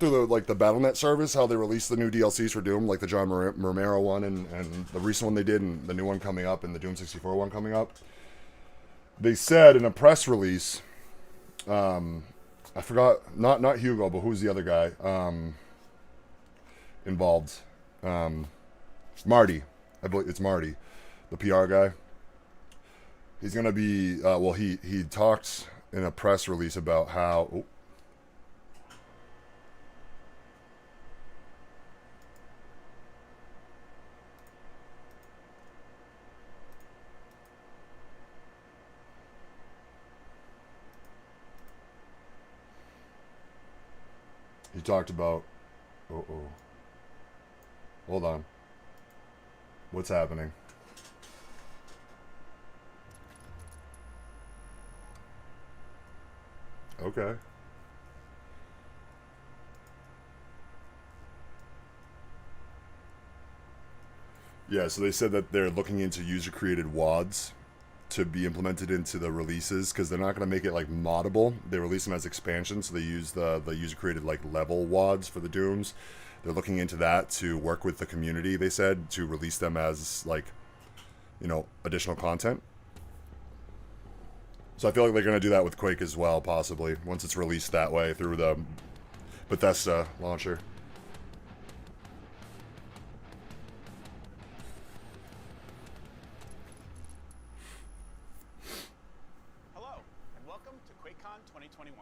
through the BattleNet service. How they released the new DLCs for Doom, like the John Romero one and the recent one they did, and the new one coming up, and the Doom 64 one coming up. They said in a press release, I forgot, not Hugo, but who's the other guy involved? Marty. I believe it's Marty, the PR guy. He's gonna be he talked in a press release about how. Oh. He talked about. Hold on. What's happening? Okay. Yeah, so they said that they're looking into user-created WADs to be implemented into the releases, because they're not going to make it like moddable. They release them as expansions, so they use the user-created like level WADs for the Dooms. They're looking into that to work with the community, they said, to release them as like, additional content. So I feel like they're going to do that with Quake as well, possibly, once it's released that way through the Bethesda launcher. Hello, and welcome to QUAKECON 2021.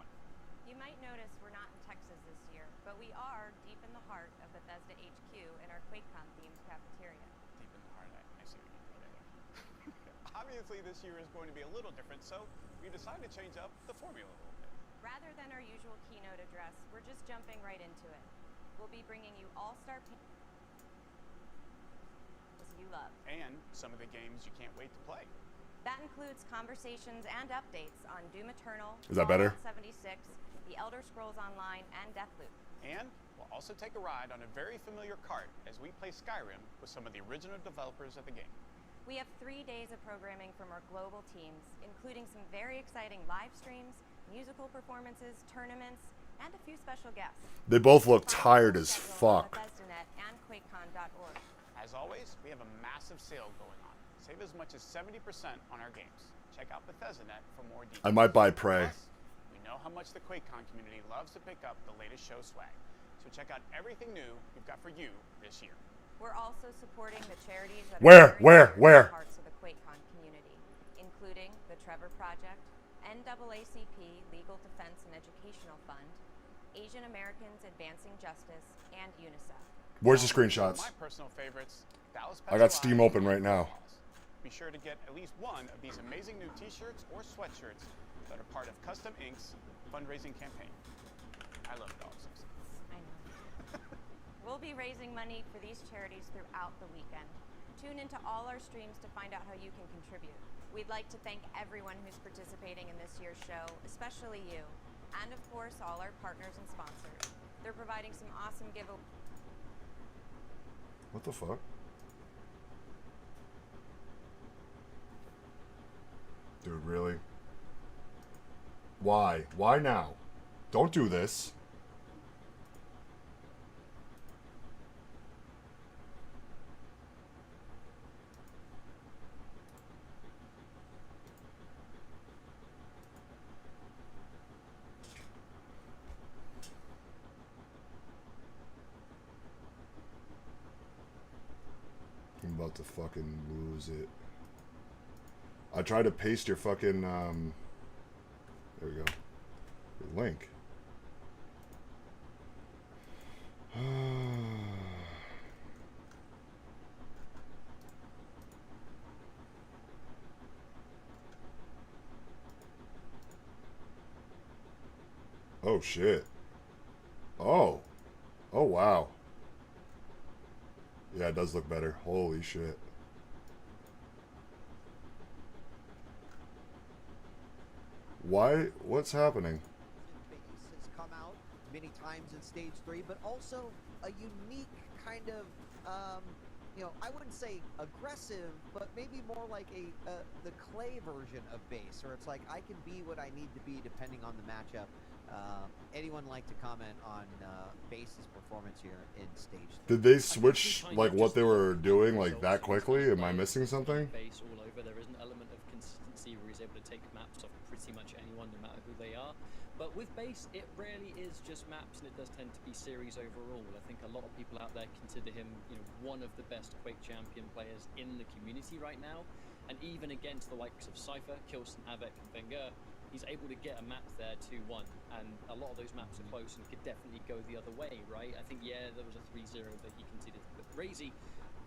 You might notice we're not in Texas this year, but we are deep in the heart of Bethesda HQ in our QuakeCon-themed cafeteria. Deep in the heart, I see what you did there. Obviously, this year is going to be a little different, so we decided to change up the formula a little bit. Rather than our usual keynote address, we're just jumping right into it. We'll be bringing you all-star you love. And some of the games you can't wait to play. That includes conversations and updates on Doom Eternal, Is that better? Fallout 76, The Elder Scrolls Online, and Deathloop. And we'll also take a ride on a very familiar kart as we play Skyrim with some of the original developers of the game. We have 3 days of programming from our global teams, including some very exciting live streams, musical performances, tournaments, and a few special guests. They both look tired as fuck. BethesdaNet and QuakeCon.org. As always, we have a massive sale going on. Save as much as 70% on our games. Check out BethesdaNet for more details. I might buy Prey. Plus, we know how much the QuakeCon community loves to pick up the latest show swag. So check out everything new we've got for you this year. We're also supporting the charities that Where? are parts of the QuakeCon community, including the Trevor Project, NAACP Legal Defense and Educational Fund, Asian Americans Advancing Justice, and UNICEF. Where's the screenshots? My personal favorites, Dallas I got Steam open right now. Be sure to get at least one of these amazing new t-shirts or sweatshirts that are part of Custom Inc.'s fundraising campaign. I love dogs. I know. We'll be raising money for these charities throughout the weekend. Tune into all our streams to find out how you can contribute. We'd like to thank everyone who's participating in this year's show, especially you, and of course all our partners and sponsors. They're providing some awesome giveaways. What the fuck? Dude, really? Why? Why now? Don't do this. I'm about to fucking lose it. I tried to paste your fucking, there we go. Your link. Oh, shit. Oh. Oh, wow. Yeah, it does look better. Holy shit. Why? What's happening? Base has come out many times in Stage 3, but also a unique kind of, I wouldn't say aggressive, but maybe more like the clay version of base, where it's like I can be what I need to be depending on the matchup. Anyone like to comment on base's performance here in Stage 3? Did they switch like what they were doing like that quickly? Am I missing something? Base all over. There is an element of consistency where he's able to take maps off pretty much anyone, no matter who they are. But with base, it rarely is just maps, and it does tend to be series overall. I think a lot of people out there consider him, one of the best Quake champion players in the community right now. And even against the likes of Cypher, Kilson, Avec, and Wenger, he's able to get a map there 2-1, and a lot of those maps are close and could definitely go the other way, right? I think, yeah, there was a 3-0 that he conceded with Razy,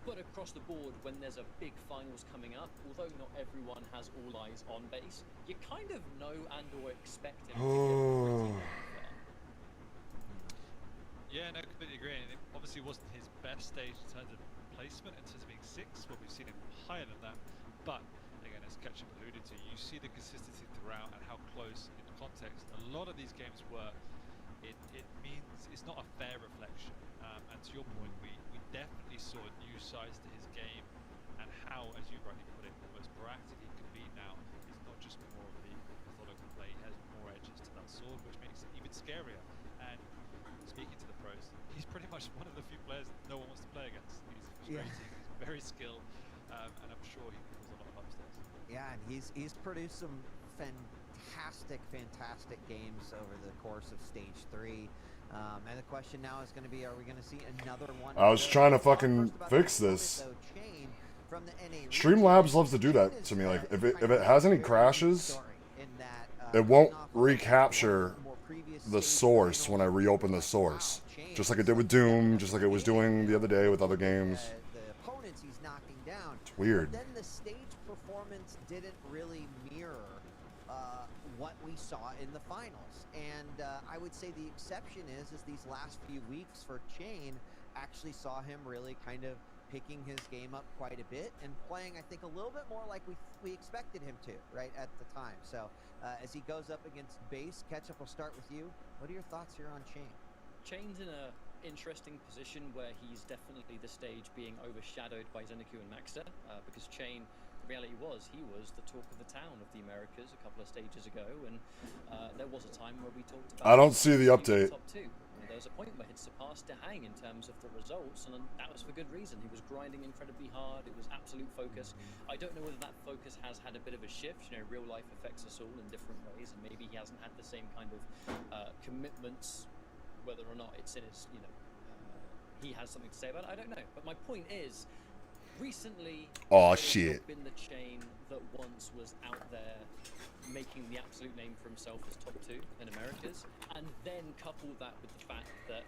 but across the board, when there's a big finals coming up, although not everyone has all eyes on base, you kind of know and or expect him to get pretty there. Yeah, no, completely agree. And it obviously wasn't his best stage in terms of placement, in terms of being 6th, but we've seen him higher than that. But again, as Ketchup alluded to, you see the consistency throughout and how close in context a lot of these games were. It means it's not a fair reflection. And to your point, we definitely saw new sides to his game and how, as you rightly put it, the most proactive he can be now is not just more of the methodical play, he has more edges to that sword, which makes it even scarier. And speaking to the pros, he's pretty much one of the few players no one wants to play against. He's frustrating, he's very skilled, and I'm sure he can cause a lot of upsets. Yeah, and he's produced some fantastic games over the course of Stage 3. And the question now is going to be, are we going to see another one? I was trying to fucking fix this. Streamlabs loves to do that to me. Like, if it has any crashes, it won't recapture the source when I reopen the source. Just like it did with Doom, just like it was doing the other day with other games. The opponents he's knocking down. Weird. But then the stage performance didn't really mirror what we saw in the finals. And I would say the exception is these last few weeks for Chain actually saw him really kind of picking his game up quite a bit and playing, I think, a little bit more like we expected him to, right, at the time. So as he goes up against Base, Ketchup, will start with you. What are your thoughts here on Chain? Chain's in a interesting position where he's definitely the stage being overshadowed by Zeniku and Maxter, because Chain, the reality was, he was the talk of the town of the Americas a couple of stages ago, and there was a time where we talked about... I don't see the update. Top two. There was a point where he'd surpassed Dehang in terms of the results, and that was for good reason. He was grinding incredibly hard. It was absolute focus. I don't know whether that focus has had a bit of a shift. You know, real life affects us all in different ways, and maybe he hasn't had the same kind of commitments, whether or not it's in his, you know, he has something to say about it. I don't know. But my point is, recently, shit, been the Chain that once was out there making the absolute name for himself as top two in Americas, and then couple that with the fact that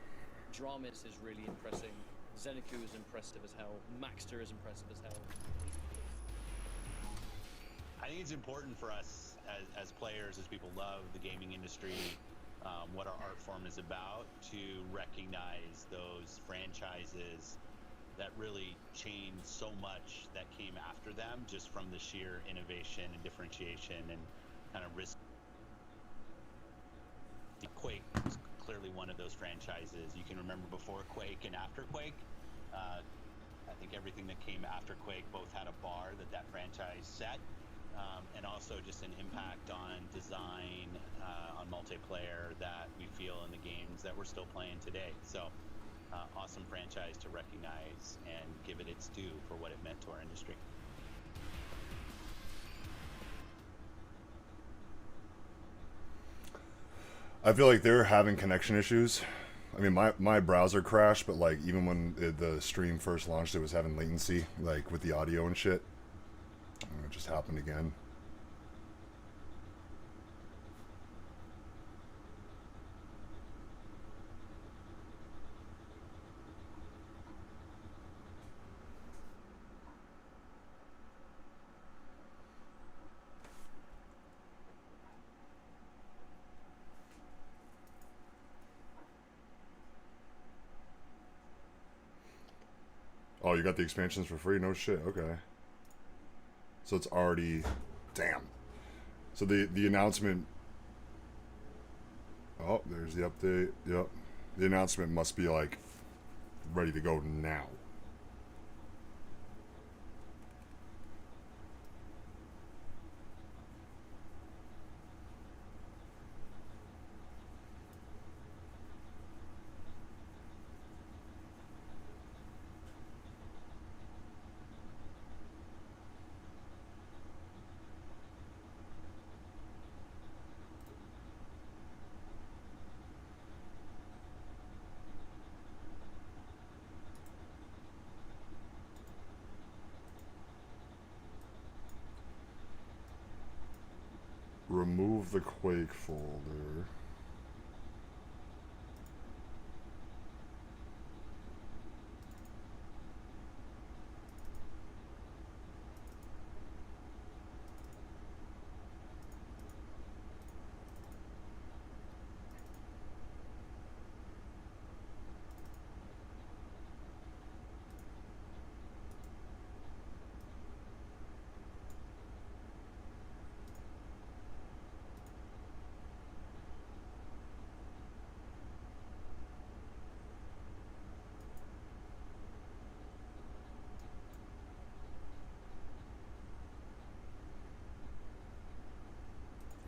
Dramis is really impressing, Zeniku is impressive as hell, Maxter is impressive as hell. I think it's important for us as players, as people love the gaming industry, what our art form is about, to recognize those franchises that really changed so much that came after them, just from the sheer innovation and differentiation and kind of risk. Quake was clearly one of those franchises. You can remember before Quake and after Quake. I think everything that came after Quake both had a bar that franchise set, and also just an impact on design, on multiplayer that we feel in the games that we're still playing today. So awesome franchise to recognize and give it its due for what it meant to our industry. I feel like they're having connection issues. I mean, my browser crashed, but like even when the stream first launched, it was having latency, like with the audio and shit. It just happened again. Oh, you got the expansions for free? No shit. Okay. So it's already... Damn. So the announcement... Oh, there's the update. Yep. The announcement must be, like, ready to go now. Remove the Quake folder.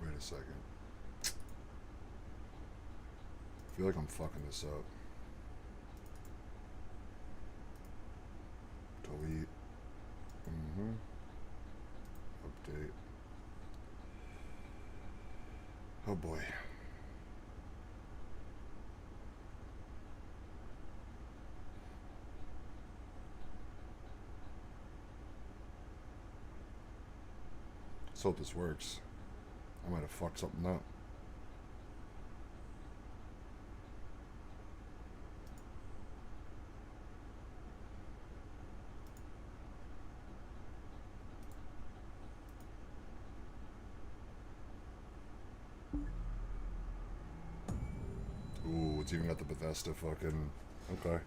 Wait a second. I feel like I'm fucking this up. Delete. Update. Oh boy. Let's hope this works. I might have fucked something up. it's even got the Bethesda fucking... Okay.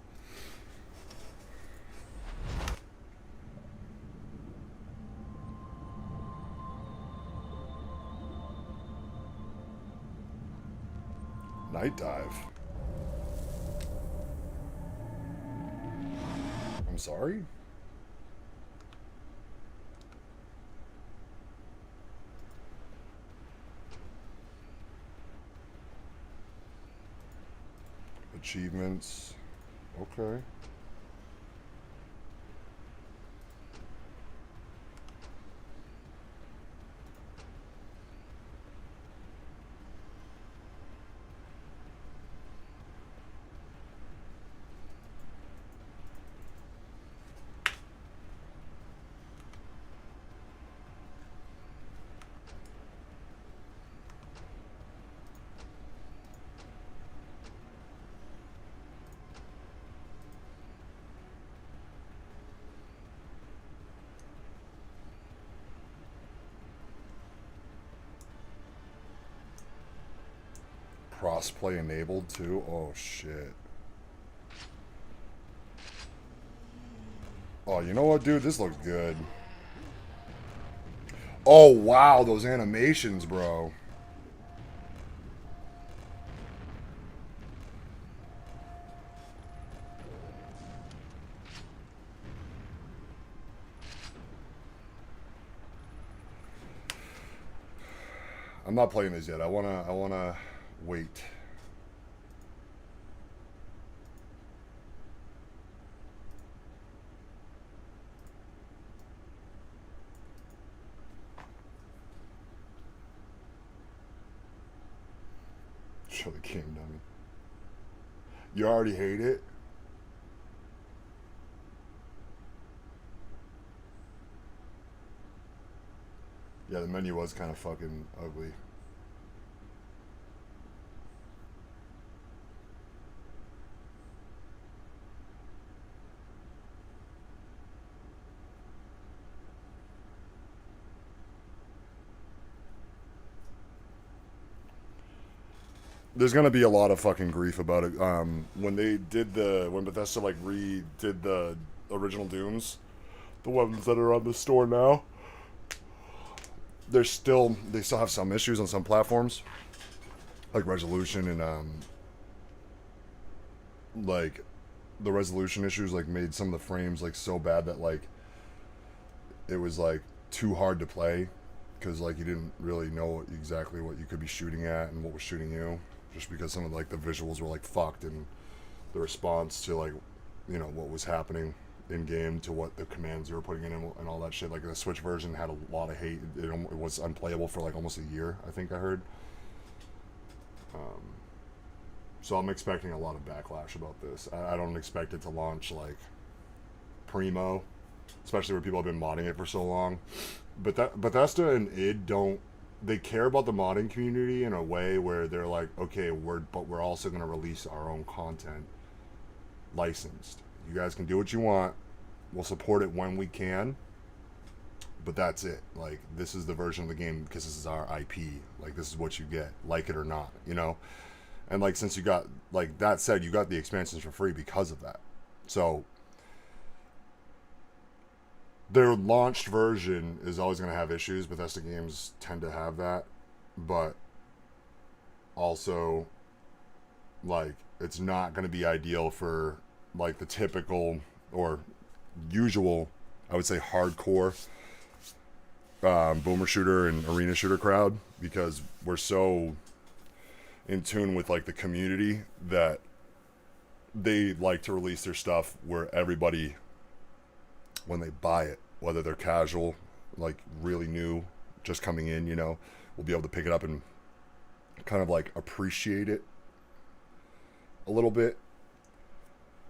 Night Dive. I'm sorry? Achievements. Okay. Crossplay enabled too? Oh shit. Oh, you know what, dude? This looks good. Oh wow, those animations, bro. I'm not playing this yet. I wanna wait. Show the king, dummy. You already hate it? Yeah, the menu was kind of fucking ugly. There's gonna be a lot of fucking grief about it. When Bethesda like redid the original Dooms, the ones that are on the store now, they still have some issues on some platforms, like resolution and like the resolution issues like made some of the frames like so bad that like it was like too hard to play because like you didn't really know exactly what you could be shooting at and what was shooting you. Just because some of like the visuals were like fucked and the response to like, you know, what was happening in game to what the commands you were putting in and all that shit. Like the Switch version had a lot of hate. It was unplayable for like almost a year, I think I heard. So I'm expecting a lot of backlash about this. I don't expect it to launch like primo, especially where people have been modding it for so long. But Bethesda and id don't. They care about the modding community in a way where they're like, okay, we're also going to release our own content licensed. You guys can do what you want. We'll support it when we can. But that's it. Like, this is the version of the game because this is our IP. Like, this is what you get, like it or not, you know? And, like, since you got, like, that said, you got the expansions for free because of that. So, their launched version is always going to have issues. Bethesda games tend to have that. But also, like, it's not going to be ideal for, like, the typical or usual, I would say, hardcore boomer shooter and arena shooter crowd. Because we're so in tune with, like, the community that they like to release their stuff where everybody, when they buy it, whether they're casual, like really new, just coming in, you know, will be able to pick it up and kind of like appreciate it a little bit.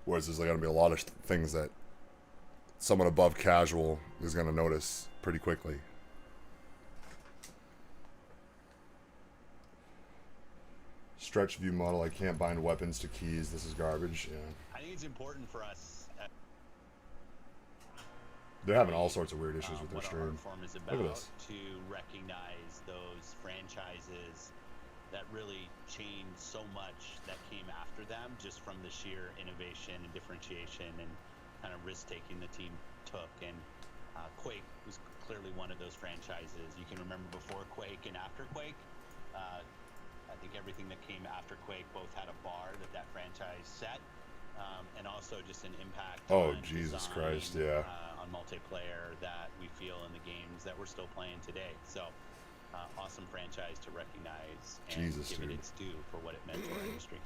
Whereas there's going to be a lot of things that someone above casual is going to notice pretty quickly. Stretch view model, I can't bind weapons to keys. This is garbage. Yeah. I think it's important for us. They're having all sorts of weird issues with their what stream. our form is about, Look at this. to recognize those franchises that really changed so much that came after them, just from the sheer innovation and differentiation and kind of risk-taking the team took. And Quake was clearly one of those franchises. You can remember before Quake and after Quake. I think everything that came after Quake both had a bar that franchise set, and also just an impact on Jesus design, Christ, yeah. On multiplayer that we feel in the games that we're still playing today. So awesome franchise to recognize and give it its due for what it meant to our industry.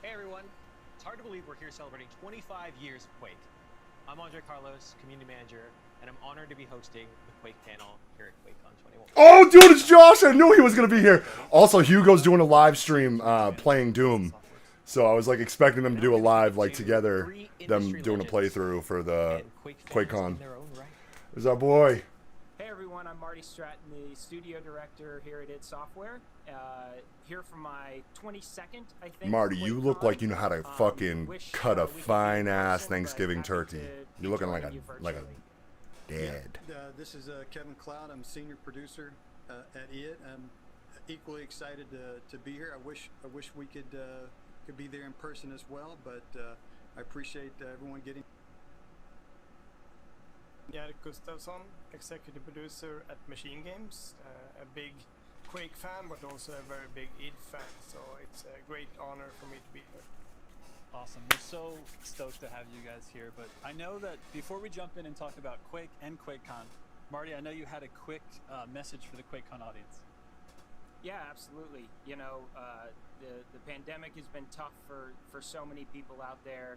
Hey everyone, it's hard to believe we're here celebrating 25 years of Quake. I'm Andre Carlos, community manager, and I'm honored to be hosting the Quake panel here at QuakeCon2021. Oh, dude, it's Josh. I knew he was going to be here. Also, Hugo's doing a live stream playing Doom. So I was like expecting them to do a live, like together, them doing a playthrough for the QuakeCon. There's our boy. Hey everyone, I'm Marty Stratton, the studio director here at id Software. Here for my 22nd, I think. Marty, you look like you know how to fucking cut a fine ass Thanksgiving turkey. You're looking like a dad. This is Kevin Cloud. I'm senior producer at id. I'm equally excited to be here. I wish we could be there in person as well, but I appreciate everyone getting. Gerd Gustafsson, executive producer at Machine Games, a big Quake fan, but also a very big id fan. So it's a great honor for me to be here. Awesome. We're so stoked to have you guys here, but I know that before we jump in and talk about Quake and QuakeCon, Marty, I know you had a quick message for the QuakeCon audience. Yeah, absolutely. You know, the pandemic has been tough for so many people out there.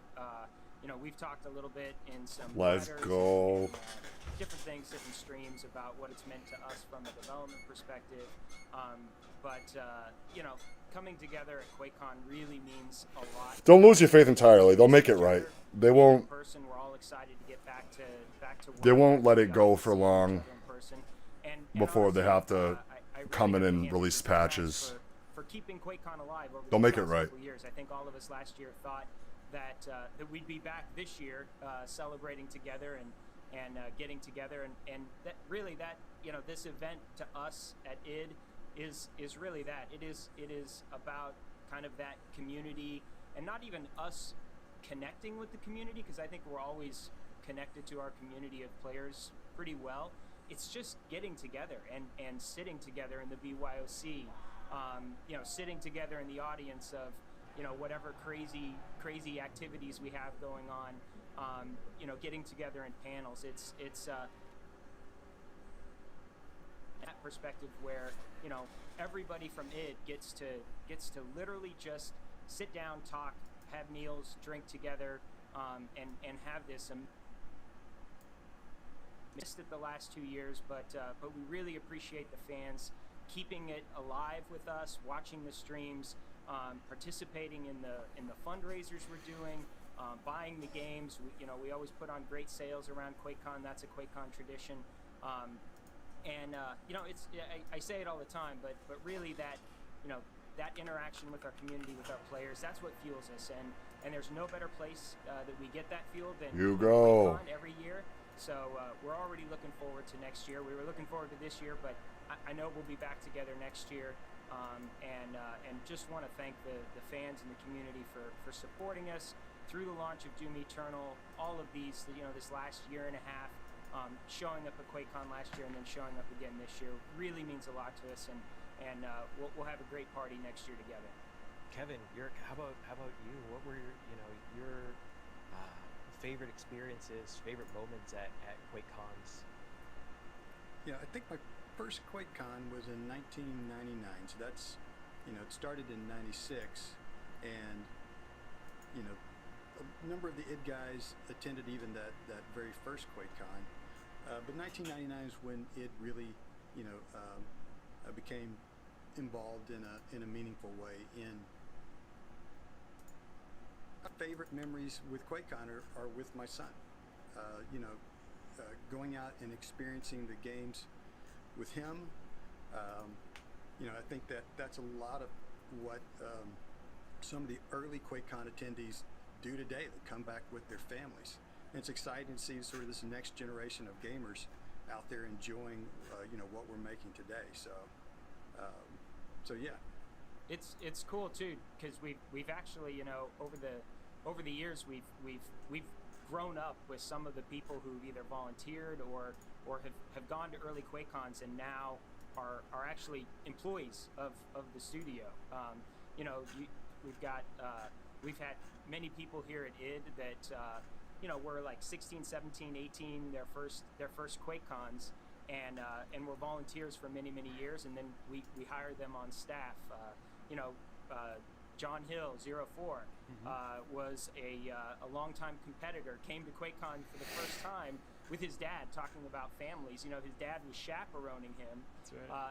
You know, we've talked a little bit in some Let's go. And, different things, different streams about what it's meant to us from a development perspective. You know, coming together at QuakeCon really means a lot. Don't lose your faith entirely. They'll make it right. They won't. We're all excited to get back to They won't let it go for long and before they have to come in and release patches. For keeping QuakeCon alive over They'll the make it last right. couple years. I think all of us last year thought that we'd be back this year celebrating together and getting together and that really that, you know, this event to us at id is really that. It is about kind of that community, and not even us connecting with the community, because I think we're always connected to our community of players pretty well. It's just getting together and sitting together in the BYOC, you know, sitting together in the audience of, you know, whatever crazy activities we have going on, you know, getting together in panels. It's that perspective where, you know, everybody from id gets to literally just sit down, talk, have meals, drink together, and have this. Missed it the last 2 years, but we really appreciate the fans keeping it alive with us, watching the streams, participating in the fundraisers we're doing, buying the games. We always put on great sales around QuakeCon. That's a QuakeCon tradition. You know, I say it all the time, but really that, you know, that interaction with our community, with our players, that's what fuels us. And there's no better place that we get that fuel than QuakeCon every year. So we're already looking forward to next year. We were looking forward to this year, but I know we'll be back together next year. And just want to thank the fans and the community for supporting us through the launch of Doom Eternal, all of these, you know, this last year and a half, showing up at QuakeCon last year and then showing up again this year really means a lot to us, and we'll have a great party next year together. Kevin, how about you? What were your favorite experiences, favorite moments at QuakeCons? Yeah, I think my first QuakeCon was in 1999, so that's, you know, it started in 96, and, you know, a number of the id guys attended even that very first QuakeCon, but 1999 is when id really, you know, became involved in a meaningful way. In my favorite memories with QuakeCon are with my son. You know, going out and experiencing the games with him. You know, I think that's a lot of what some of the early QuakeCon attendees do today. They come back with their families. And it's exciting to see sort of this next generation of gamers out there enjoying what we're making today. So so yeah. It's cool too, because we've actually, over the years we've grown up with some of the people who either volunteered or have gone to early QuakeCons and now are actually employees of the studio. We've had many people here at ID that were like 16, 17, 18, their first QuakeCons, and were volunteers for many years, and then we hired them on staff. John Hill, 04, was a longtime competitor, came to QuakeCon for the first time with his dad, talking about families. His dad was chaperoning him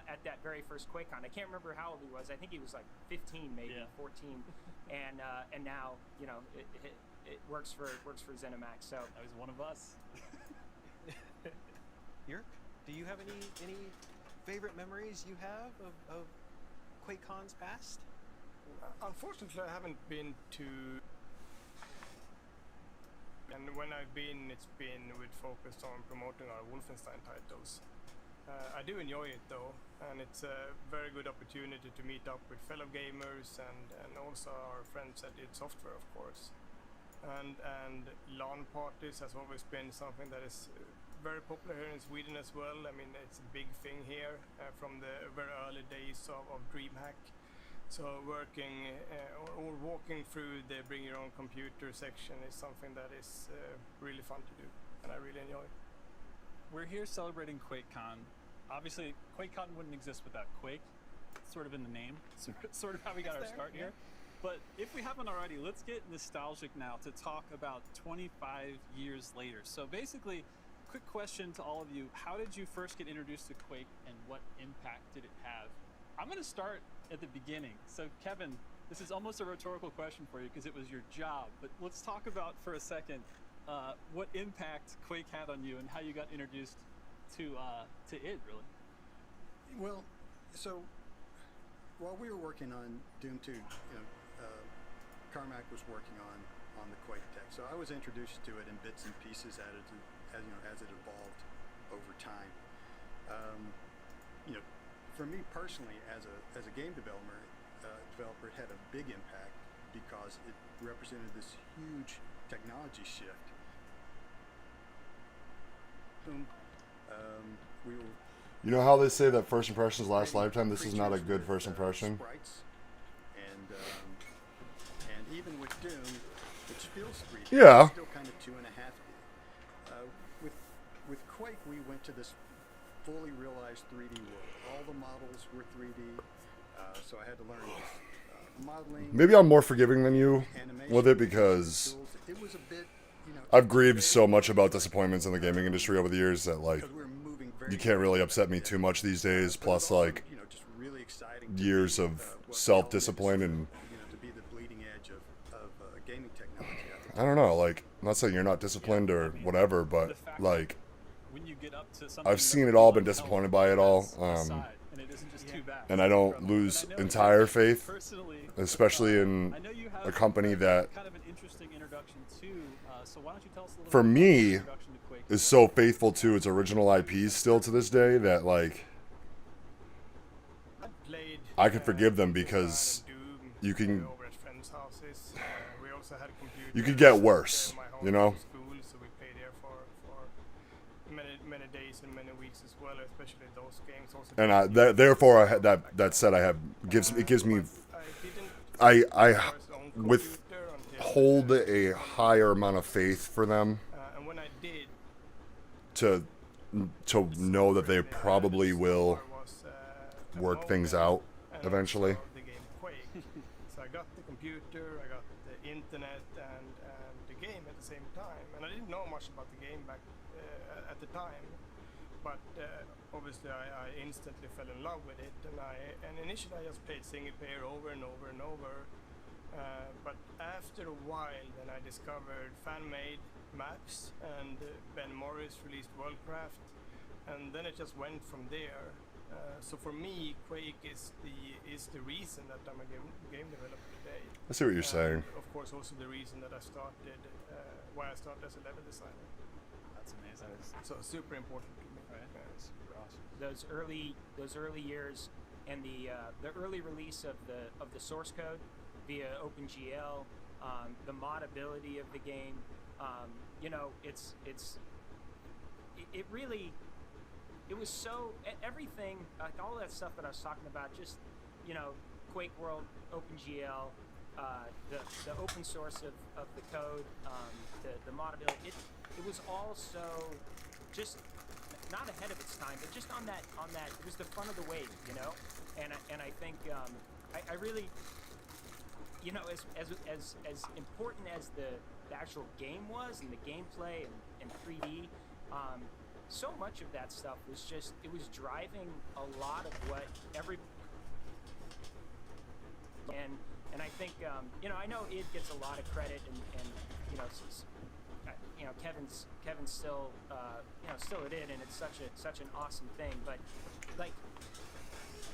at that very first QuakeCon. I can't remember how old he was. I think he was like 15, maybe 14, and now it works for ZeniMax. So that was one of us. Jörg, do you have any favorite memories you have of QuakeCons past? Unfortunately, I haven't been to, and when I've been, it's been with focus on promoting our Wolfenstein titles. I do enjoy it though, and it's a very good opportunity to meet up with fellow gamers and also our friends at id Software, of course. And LAN parties has always been something that is very popular here in Sweden as well. I mean, it's a big thing here from the very early days of DreamHack. So working or walking through the bring your own computer section is something that is really fun to do, and I really enjoy it. We're here celebrating QuakeCon. Obviously, QuakeCon wouldn't exist without Quake. It's sort of in the name. Sort of how we got our start here. But if we haven't already, let's get nostalgic now to talk about 25 years later. So basically, quick question to all of you. How did you first get introduced to Quake, and what impact did it have? I'm going to start at the beginning. So Kevin, this is almost a rhetorical question for you because it was your job, but let's talk about for a second what impact Quake had on you and how you got introduced to id, really. Well, so while we were working on Doom 2, Carmack was working on the Quake tech, so I was introduced to it in bits and pieces as it evolved over time. For me personally, as a game developer, it had a big impact because it represented this huge technology shift. You know how they say that first impressions last lifetime? This is not a good first impression. Sprites, and even with Doom, which feels 3D, yeah, it's still kind of 2.5D. With Quake, we went to this fully realized 3D world. All the models were 3D, so I had to learn modeling. Maybe I'm more forgiving than you with it because it was a bit, I've grieved so much about disappointments in the gaming industry over the years that like you can't really upset me too much these days. Plus, like just really exciting years of self-discipline and to be the bleeding edge of gaming technology. I don't know. Like, I'm not saying you're not disciplined or whatever, but like. When you get up to I've seen it all, been disappointed by it all, and I don't lose entire faith, especially in a company that, for me, is so faithful to its original IPs still to this day that, like, I could forgive them because you can get worse, you know? Many days and many weeks as well, especially those games. Also, and therefore, that said, it gives me, I hold a higher amount of faith for them. And when I did, to know that they probably will work things out eventually. The game Quake. So I got the computer, I got the internet, and the game at the same time. And I didn't know much about the game back at the time, but obviously I instantly fell in love with it, and initially I just played single player over and over and over, but after a while then I discovered fan-made maps, and Ben Morris released Worldcraft, and then it just went from there. So for me, Quake is the reason that I'm a game developer today. I see what you're saying. Of course, also the reason that I started why I started as a level designer. That's amazing. So super important to me. Right. It's super awesome. Those early years and the early release of the source code via OpenGL, the modability of the game, you know, it really, it was so, everything, like all that stuff that I was talking about, just, you know, Quake World, OpenGL, the open source of the code, the modability, it was all so just not ahead of its time, but just on that, it was the front of the wave, you know, and I think I really, you know, as important as the actual game was and the gameplay and 3D, so much of that stuff was just, it was driving a lot of what and I think, you know, I know id gets a lot of credit and you know, Kevin's still, you know, still at id, and it's such an awesome thing, but like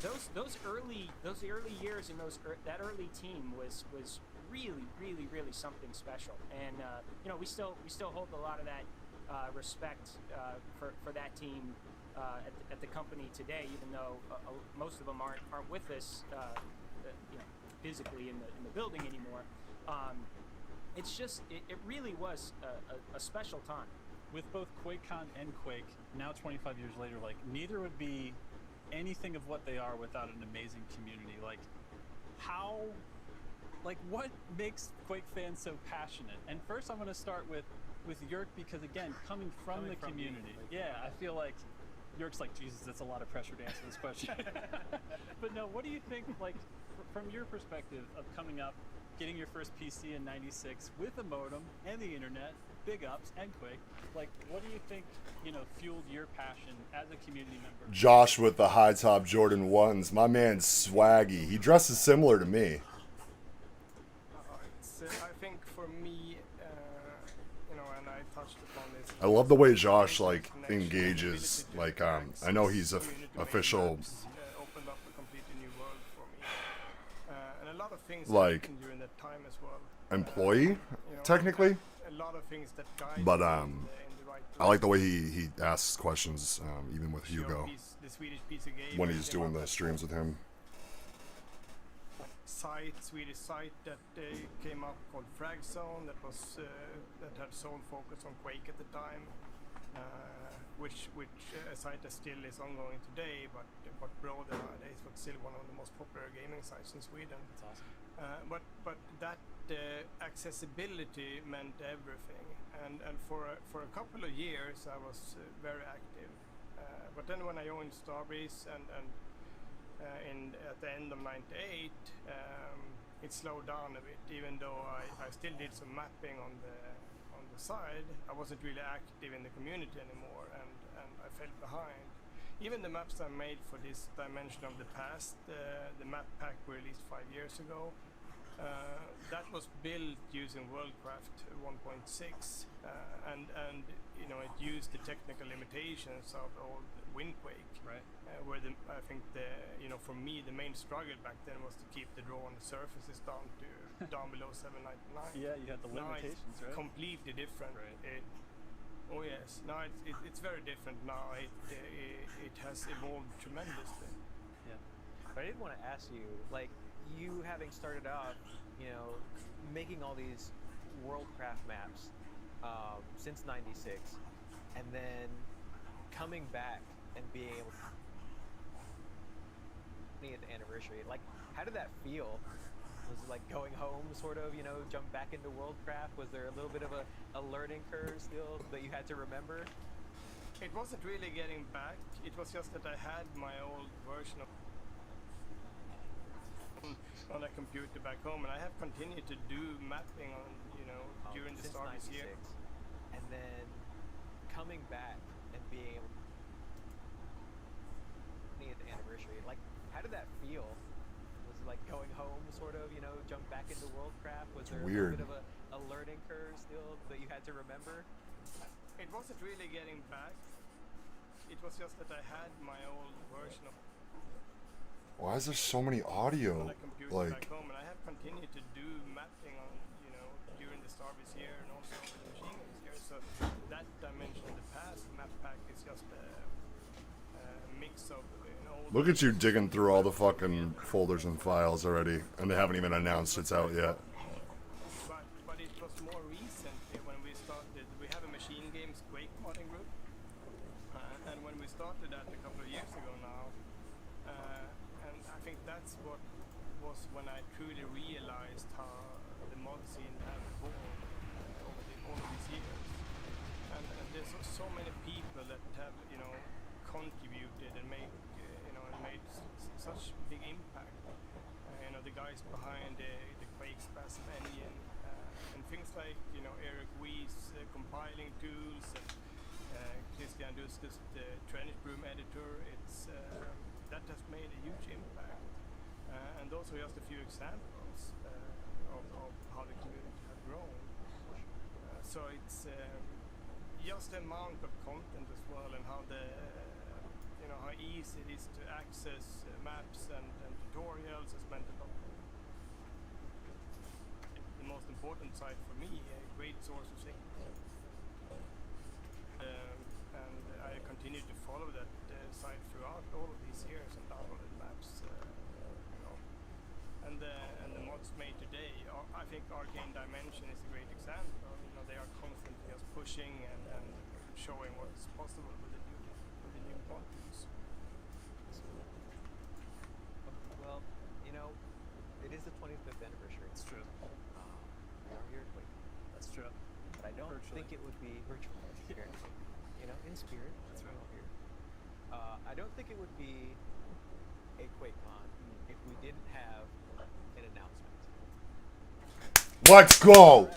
those early years and that early team was really something special, and you know, we still hold a lot of that respect for that team at the company today, even though most of them aren't with us, you know, physically in the building anymore. It's just, it really was a special time. With both QuakeCon and Quake, now 25 years later, like, neither would be anything of what they are without an amazing community. Like, how, like, what makes Quake fans so passionate? And first I'm going to start with Yerk, because again, coming from the community, yeah, I feel like Yerk's like, Jesus, that's a lot of pressure to answer this question. But no, what do you think, like, from your perspective of coming up, getting your first PC in '96 with a modem and the internet, big ups, and Quake, like, what do you think, you know, fueled your passion as a community member? Josh with the high top Jordan 1s. My man's swaggy. He dresses similar to me. I think for me, you know, and I touched upon this. I love the way Josh, like, engages. Like, I know he's official, Opened up a completely new world for me. And a lot of things like, happened during that time as well. employee, You know, technically. a lot of things that guide But you in the right I like the way he asks questions, even with Hugo, the Swedish PC game when he's doing the streams with him. Swedish site that came up called Fragzone that was that had sole focus on Quake at the time, which a site that still is ongoing today, but broader nowadays, but still one of the most popular gaming sites in Sweden. That's awesome. But that accessibility meant everything, and for a couple of years I was very active. But then when I joined Starbreeze and at the end of '98, it slowed down a bit. Even though I still did some mapping on the side, I wasn't really active in the community anymore, and I fell behind. Even the maps I made for this dimension of the past, the map pack we released 5 years ago, that was built using Worldcraft 1.6, and you know, it used the technical limitations of old Windquake, right? Where I think you know, for me the main struggle back then was to keep the draw on the surfaces down below 799. Yeah, you had the limitations, right? Completely different. Right. Oh yes, now it's very different now. It has evolved tremendously. Yeah. But I did want to ask you, like, you having started off, you know, making all these Worldcraft maps since '96, and then coming back and being able to 20th anniversary, like, how did that feel? Was it like going home, sort of, you know, jump back into Worldcraft? Was there a little bit of a learning curve still that you had to remember? It wasn't really getting back. It was just that I had my old version of on a computer back home, and I have continued to do mapping on, you know, during the start of this year. And then coming back and being able to 20th anniversary, like, how did that feel? Was it like going home, sort of, you know, jump back into Worldcraft? Was there a little bit of a learning curve still that you had to remember? It wasn't really getting back. It was just that I had my old version of Why is there so many audio? on a computer Like, back home, and I have continued to do mapping on, you know, during the start of this year, and also with the machine Look at you digging through all the fucking folders and files already, and they haven't even announced it's out yet. But it was more recently when we started. We have a Machine Games Quake modding group, and when we started that a couple of years ago now, and I think that's what was when I truly realized how the mod scene has evolved over all of these years. And there's so many people that have, you know, contributed and made such big impact. You know, the guys behind the Quake Spasm engine, and things like, you know, Eric Weiss compiling tools, and Christian Duskus, the Trench Broom editor. It's that has made a huge impact, and those are just a few examples of how the community has grown. So it's just the amount of content as well, and how how easy it is to access maps and tutorials has meant a lot. The most important site for me, a great source of things. And I continue to follow that site throughout all of these years and downloaded maps. And the mods made today, I think Arcane Dimension is a great example. You know, they are constantly just pushing and showing what's possible with the new modules. Well, you know, it is the 25th anniversary. It's true. We are here at Quake. That's true. But I don't think it would be virtually here. You know, in spirit. That's right. Here. I don't think it would be a QuakeCon if we didn't have an announcement. Let's go!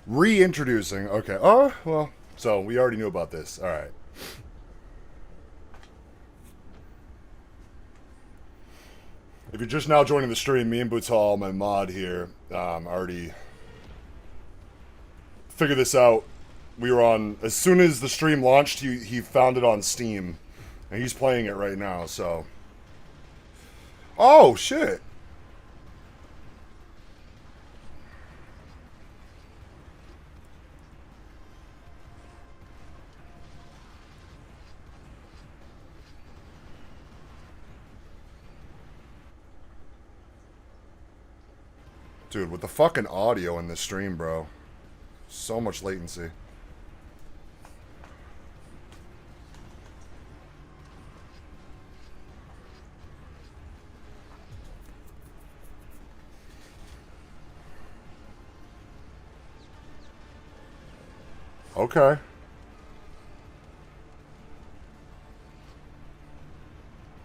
Reintroducing. Okay. Oh, well. So we already knew about this. All right. If you're just now joining the stream, me and Boothall, my mod here, already figured this out. We were on, as soon as the stream launched, he found it on Steam, and he's playing it right now, so. Oh, shit. Dude, with the fucking audio in this stream, bro. So much latency. Okay.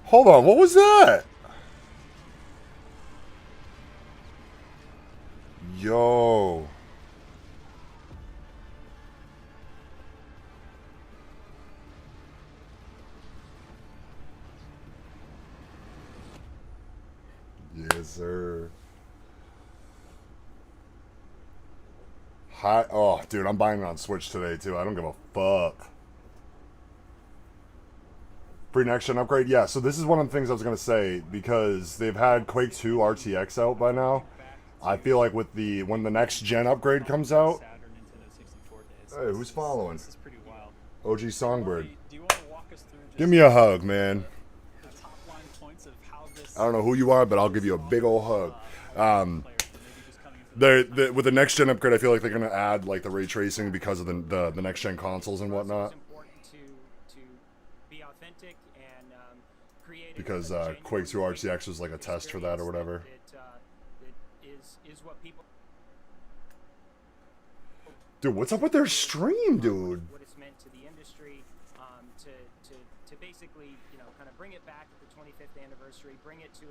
Hold on, what was that? Yo. Yes, sir. Hi. Oh, dude, I'm buying it on Switch today, too. I don't give a fuck. Pre-next gen upgrade? Yeah, so this is one of the things I was going to say, because they've had Quake 2 RTX out by now. I feel like with when the next gen upgrade comes out. Hey, who's following? OG Songbird. Give me a hug, man. I don't know who you are, but I'll give you a big old hug. With the next gen upgrade, I feel like they're gonna add like the ray tracing because of the next gen consoles and whatnot. Because Quake 2 RTX was like a test for that or whatever. Dude, what's up with their stream, dude? What it's meant to the industry, to basically, you know, kind of bring it back at the 25th anniversary, bring it to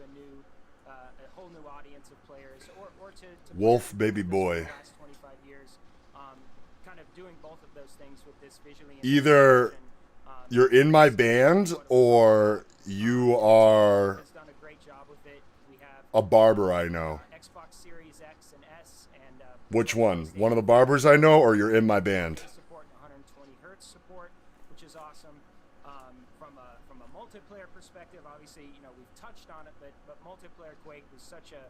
a whole new audience of players, or to Wolf Baby Boy. The last 25 years, kind of doing both of those things with this visually. Either you're in my band or you are a barber I know. Xbox Series X and S and which one? One of the barbers I know, or you're in my band? Support 120 hertz support, which is awesome. From a multiplayer perspective, obviously, you know, we've touched on it, but multiplayer Quake was such a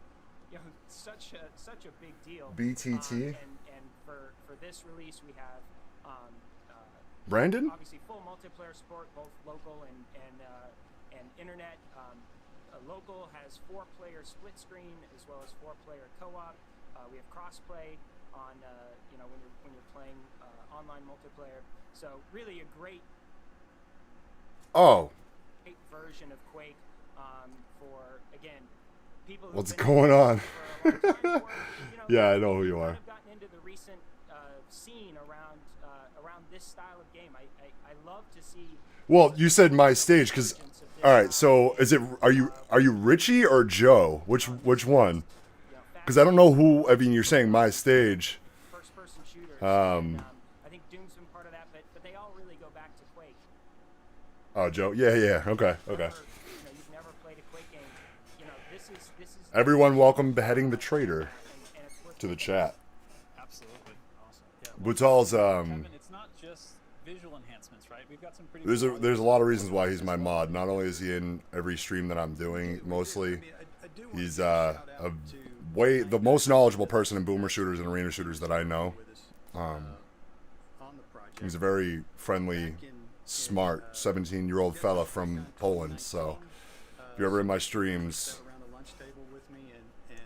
big deal. BTT. And for this release, we have Brandon? Obviously, full multiplayer sport, both local and internet. Local has 4-player split screen as well as 4-player co-op. We have crossplay on when you're playing online multiplayer. So really a great version of Quake for, again, people who've What's been going on? for a long time, or, Yeah, I know who you are. Kind of gotten into the recent scene around this style of game. I love to see. Well, you said my stage because. All right, so are you Richie or Joe? Which one? Because I don't know who. I mean, you're saying my stage. First-person shooters. I think Doom's been part of that, but they all really go back to Quake. Oh, Joe. Yeah. Okay. You've never played a Quake game. This is. Everyone, welcome beheading the traitor to the chat. Absolutely. Awesome. Yeah. Butal's Kevin, it's not just visual enhancements, right? We've got some pretty. There's a lot of reasons why he's my mod. Not only is he in every stream that I'm doing, mostly he's the most knowledgeable person in boomer shooters and arena shooters that I know. He's a very friendly, smart 17-year-old fella from Poland. So if you're ever in my streams,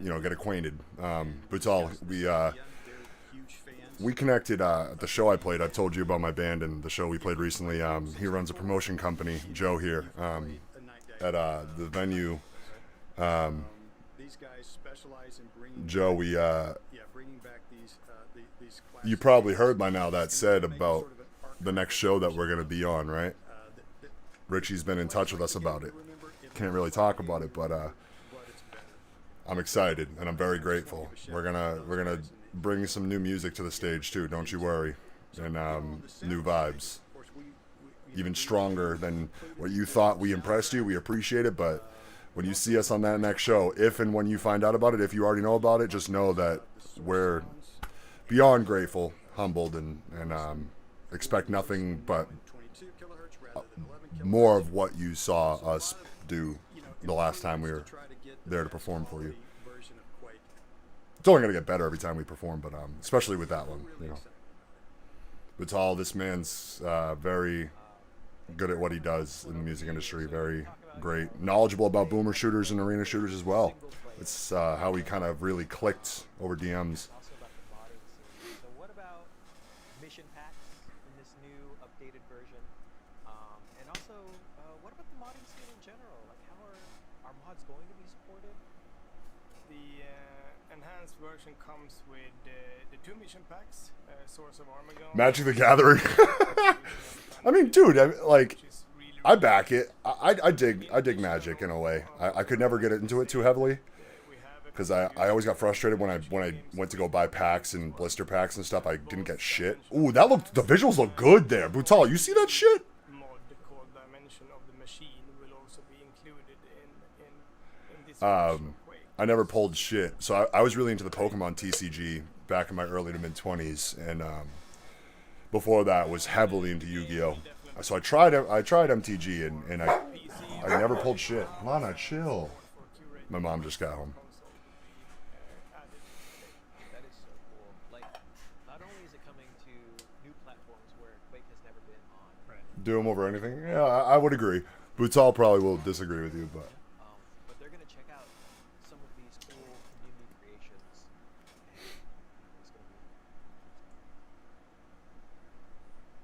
get acquainted. Butal, we connected at the show I played. I've told you about my band and the show we played recently. He runs a promotion company, Joe here, at the venue. Joe, you probably heard by now that said about the next show that we're going to be on, right? Richie's been in touch with us about it. Can't really talk about it, but I'm excited and I'm very grateful. We're gonna bring some new music to the stage too, don't you worry, and new vibes, even stronger than what you thought. We impressed you, we appreciate it, but when you see us on that next show, if and when you find out about it, if you already know about it, just know that we're beyond grateful, humbled, and expect nothing but more of what you saw us do the last time we were there to perform for you. It's only going to get better every time we perform, but especially with that one, Butal, this man's very good at what he does in the music industry, very great, knowledgeable about boomer shooters and arena shooters as well. It's how we kind of really clicked over DMs. Also about the modding scene. So what about mission packs in this new updated version? And also, what about the modding scene in general? Like, how are mods going to be supported? The enhanced version comes with the 2 mission packs, Source of Armageddon. Magic the Gathering. I mean, dude, I back it. I dig Magic in a way. I could never get into it too heavily because I always got frustrated when I went to go buy packs and blister packs and stuff. I didn't get shit. Ooh, the visuals look good there. Butal, you see that shit? Mod called Dimension of the Machine will also be included in this version of Quake. I never pulled shit, so I was really into the Pokemon TCG back in my early to mid 20s, and before that was heavily into Yu-Gi-Oh. So I tried MTG and I never pulled shit. Lana, chill. My mom just got home. That is so cool. Like, not only is it coming to new platforms where Quake has never been on. Right. Doom over anything? Yeah, I would agree. Butal probably will disagree with you, but They're gonna check out some of these cool community creations, and it's gonna be.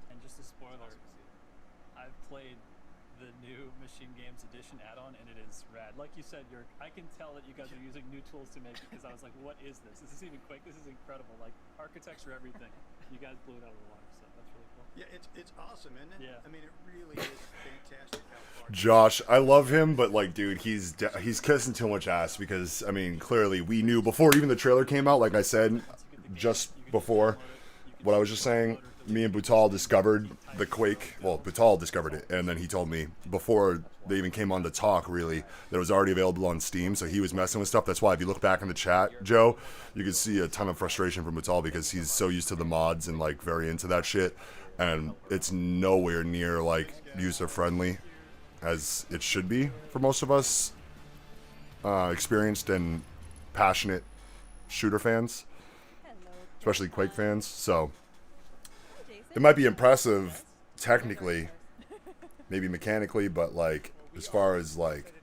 And just a spoiler, I've played the new Machine Games Edition add-on, and it is rad. Like you said, I can tell that you guys are using new tools to make it, because I was like, what is this? This is even Quake. This is incredible. Like, architecture, everything. You guys blew it out of the water, so that's really cool. Yeah, it's awesome, isn't it? Yeah. I mean, it really is fantastic how far. Josh, I love him, but like, dude, he's kissing too much ass because, I mean, clearly we knew before even the trailer came out, like I said, just before what I was just saying, me and Butal discovered the Quake. Well, Butal discovered it, and then he told me before they even came on to talk, really, that it was already available on Steam, so he was messing with stuff. That's why if you look back in the chat, Joe, you can see a ton of frustration from Butal because he's so used to the mods and like very into that shit, and it's nowhere near like user-friendly as it should be for most of us experienced and passionate shooter fans, especially Quake fans. So it might be impressive technically, maybe mechanically, but like as far as like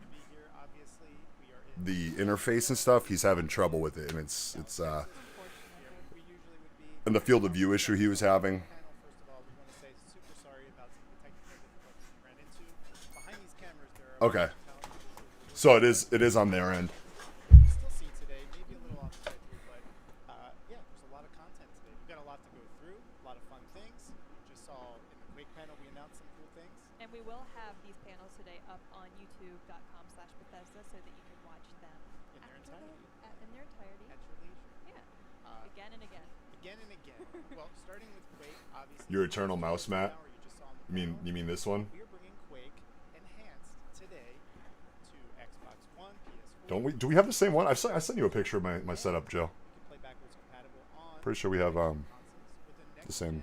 the interface and stuff, he's having trouble with it, and it's and the field of view issue he was having. Okay, so it is on their end. And we will have these panels today up on youtube.com/Bethesda so that you can watch them in their entirety. At your leisure. Yeah. Again and again. Again and again. Well, starting with Quake, obviously. Your Eternal Mouse Mat? You mean this one? We are bringing Quake Enhanced today to Xbox One, PS4. Don't we? Do we have the same one? I sent you a picture of my setup, Joe. Play backwards compatible on Pretty sure we have the same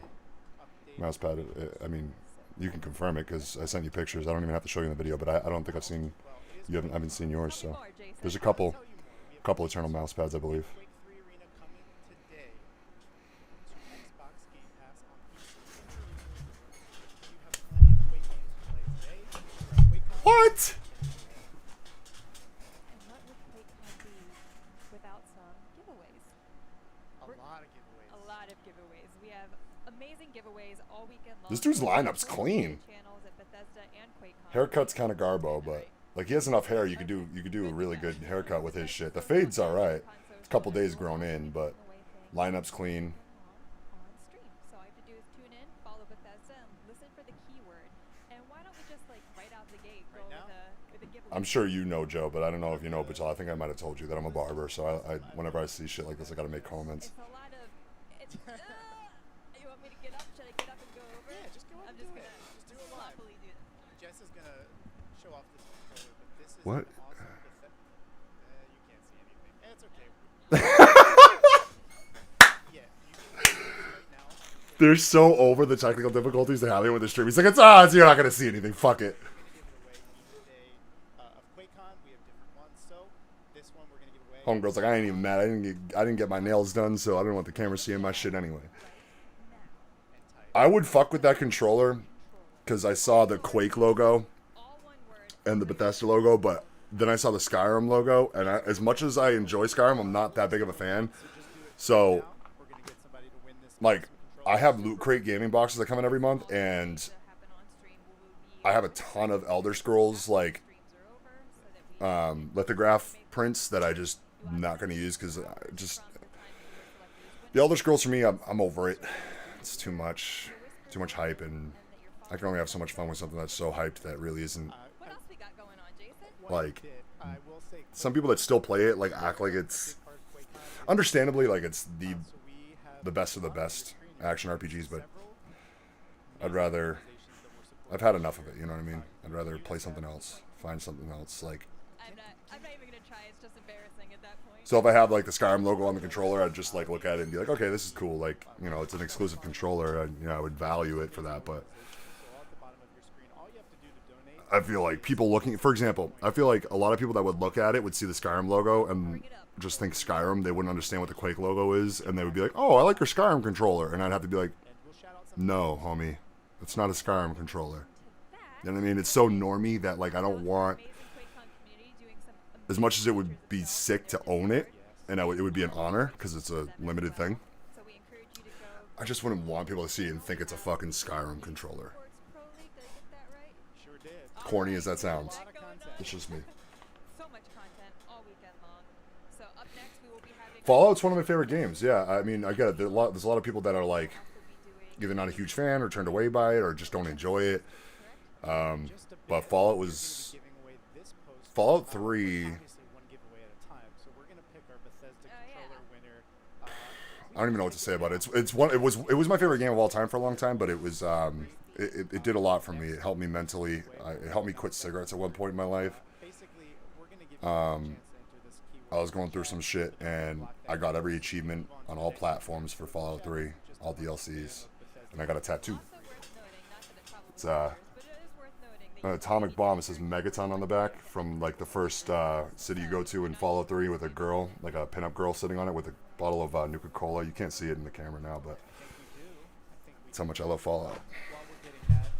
mouse pad. I mean, you can confirm it because I sent you pictures. I don't even have to show you in the video, but I don't think I've seen. I haven't seen yours, so there's a couple Eternal mouse pads, I believe. What? And what would QuakeCon be without some giveaways? A lot of giveaways. A lot of giveaways. We have amazing giveaways all weekend long. This dude's lineup's clean. Channels at Bethesda and QuakeCon. Haircut's kind of garbo, but like he has enough hair. You could do a really good haircut with his shit. The fade's all right. It's a couple days grown in, but lineup's clean. On stream. So all you have to do is tune in, follow Bethesda, and listen for the keyword. And why don't we just like right out the gate go with a giveaway? I'm sure you know, Joe, but I don't know if you know, Patel. I think I might have told you that I'm a barber, so I whenever I see shit like this, I gotta make comments. It's a lot of. It's, you want me to get up? Should I get up and go over? Yeah, just go up I'm and just do gonna it. Just do it live. sloppily do that. Jess is gonna show off this controller, but this is What? an awesome you can't see anything. It's okay. Yeah, you can see right now. They're so over the technical difficulties they're having with the stream. He's like, you're not gonna see anything. Fuck it. Homegirl's like, I ain't even mad. I didn't get my nails done, so I didn't want the camera seeing my shit anyway. I would fuck with that controller because I saw the Quake logo and the Bethesda logo, but then I saw the Skyrim logo, and as much as I enjoy Skyrim, I'm not that big of a fan. So, like, I have Loot Crate gaming boxes that come in every month, and I have a ton of Elder Scrolls, like, lithograph prints that I just not going to use because the Elder Scrolls for me, I'm over it. It's too much hype, and I can only have so much fun with something that's so hyped that really isn't. What else we got going on, Jason? Like, some people that still play it like act like it's understandably like it's the best of the best action RPGs, but I've had enough of it, you know what I mean? I'd rather play something else, find something else, like. I'm not even gonna try. It's just embarrassing at that point. So if I have like the Skyrim logo on the controller, I'd just like look at it and be like, okay, this is cool. Like, you know, it's an exclusive controller, and I would value it for that. But I feel like people looking, for example, I feel like a lot of people that would look at it would see the Skyrim logo and just think Skyrim. They wouldn't understand what the Quake logo is, and they would be like, oh, I like your Skyrim controller, and I'd have to be like, no, homie, it's not a Skyrim controller. You know what I mean? It's so normie that like I don't want. As much as it would be sick to own it, and it would be an honor because it's a limited thing, I just wouldn't want people to see it and think it's a fucking Skyrim controller. Corny as that sounds, it's just me. So much content all weekend long. So up next we will be having Fallout's one of my favorite games. Yeah, I mean, I get it. There's a lot of people that are like either not a huge fan or turned away by it or just don't enjoy it. But Fallout 3. I don't even know what to say about it. It was my favorite game of all time for a long time, but it was it did a lot for me. It helped me mentally. It helped me quit cigarettes at one point in my life. I was going through some shit, and I got every achievement on all platforms for Fallout 3, all DLCs, and I got a tattoo. It's an atomic bomb. It says Megaton on the back from like the first city you go to in Fallout 3 with a girl, like a pinup girl sitting on it with a bottle of Nuka-Cola. You can't see it in the camera now, but that's how much I love Fallout. While we're getting that,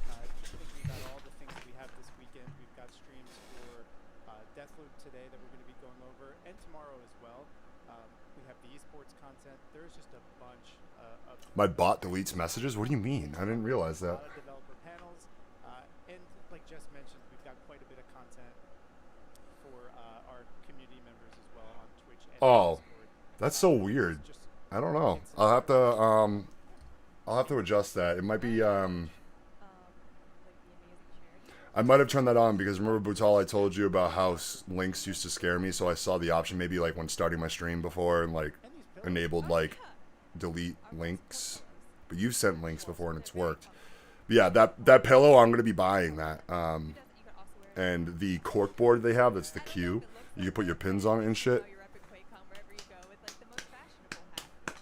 content. There's just a bunch of My bot deletes messages? What do you mean? I didn't realize a that. lot of developer panels, and like Jess mentioned, we've got quite a bit of content for our community members as well on Twitch and Oh, Discord. that's so weird. I don't know. I'll have to adjust that. It might be I might have turned that on because remember, Butal, I told you about how links used to scare me, so I saw the option maybe like when starting my stream before and like enabled like delete links. But you've sent links before and it's worked. But yeah, that pillow, I'm gonna be buying that. And the cork board they have, that's the Q. You can put your pins on it and shit.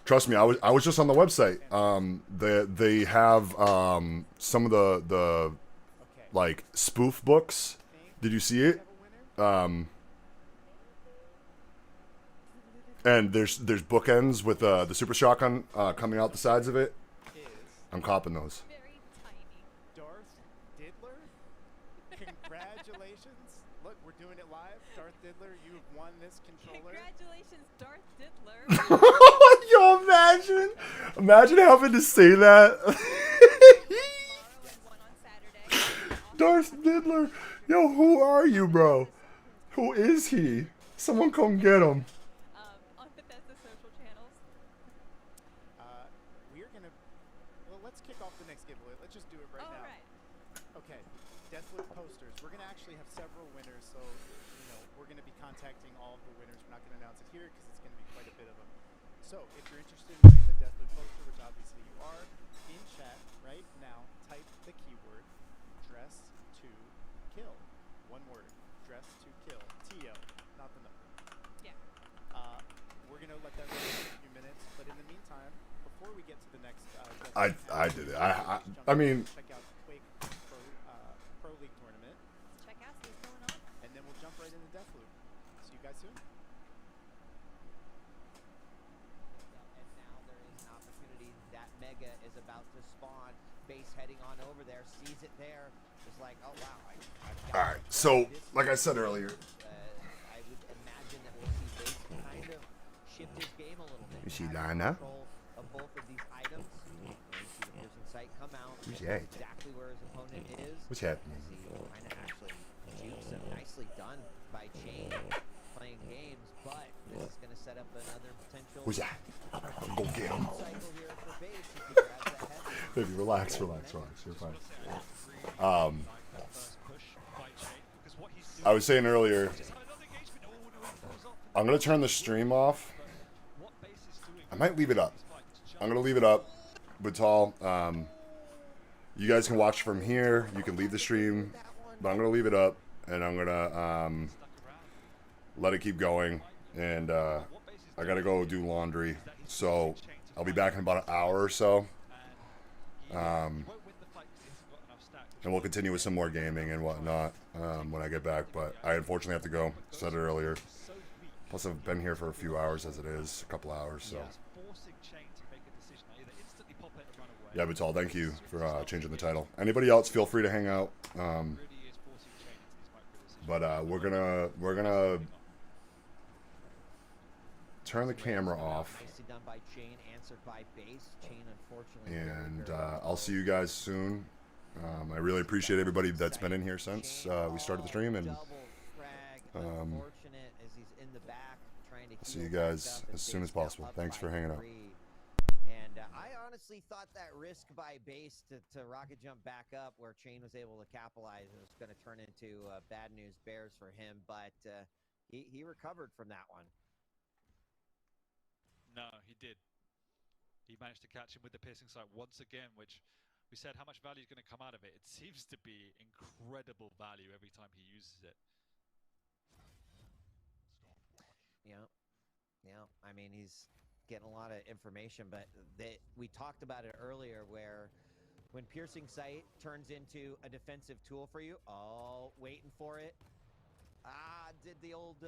Trust me, I was just on the website. They have some of the like spoof books. Did you see it? And there's bookends with the super shotgun coming out the sides of it. I'm copping those. Darth Diddler, congratulations! Look, we're doing it live. Darth Diddler, you have won this controller. Congratulations, Darth Diddler. Yo, imagine having to say that. Darth Diddler, yo, who are you, bro? Who is he? Someone come get him. On Bethesda social channels. We're gonna. Well, let's kick off the next giveaway. Let's just do it right now. Right. Okay, Deathloop posters. We're gonna actually have several winners, so we're gonna be contacting all of the winners. We're not gonna announce it here because it's gonna be quite a bit of them. So if you're interested in winning the Deathloop poster, which obviously you are, in chat right now, type the keyword dress to kill. One word. Dress to kill. T-O, not the number. Yeah. We're gonna let that run for a few minutes, but in the meantime, before we get to the next, I did it. I mean, check out Quake Pro League tournament. Check out what's going on. And then we'll jump right into Deathloop. See you guys soon. And now there is an opportunity. That Mega is about to spawn. Base heading on over there, sees it there. Just like, oh wow. all right. So, like I said earlier, I would imagine that we'll see Base kind of shift his game a little bit. you see Have Lana? control of both of these items. And see the piercing sight come out. Who's that? Exactly where his opponent is. What's happening? As he kind of actually jukes him. Nicely done by Chain playing games, but this is going to set up another potential. Who's that? Go get him. Cycle here for Base if he grabs that head. Baby, relax. You're fine. I was saying earlier, I'm gonna turn the stream off. I might leave it up. I'm gonna leave it up. Batal, you guys can watch from here. You can leave the stream, but I'm gonna leave it up, and I'm gonna let it keep going. And I gotta go do laundry, so I'll be back in about an hour or so. And we'll continue with some more gaming and whatnot when I get back. But I unfortunately have to go. Said it earlier. Plus, I've been here for a few hours as it is, a couple hours. So. Yeah, Batal, thank you for changing the title. Anybody else, feel free to hang out. But we're gonna turn the camera off. Nicely done by Chain, answered by Base. Chain, unfortunately. And I'll see you guys soon. I really appreciate everybody that's been in here since we started the stream, and I'll see you guys as soon as possible. Thanks for hanging out. And I honestly thought that risk by Base to rocket jump back up where Chain was able to capitalize was going to turn into bad news bears for him, but he recovered from that one. No, he did. He managed to catch him with the piercing sight once again, which we said how much value is going to come out of it. It seems to be incredible value every time he uses it. Yeah. I mean, he's getting a lot of information, but we talked about it earlier where when piercing sight turns into a defensive tool for you, waiting for it. Did the old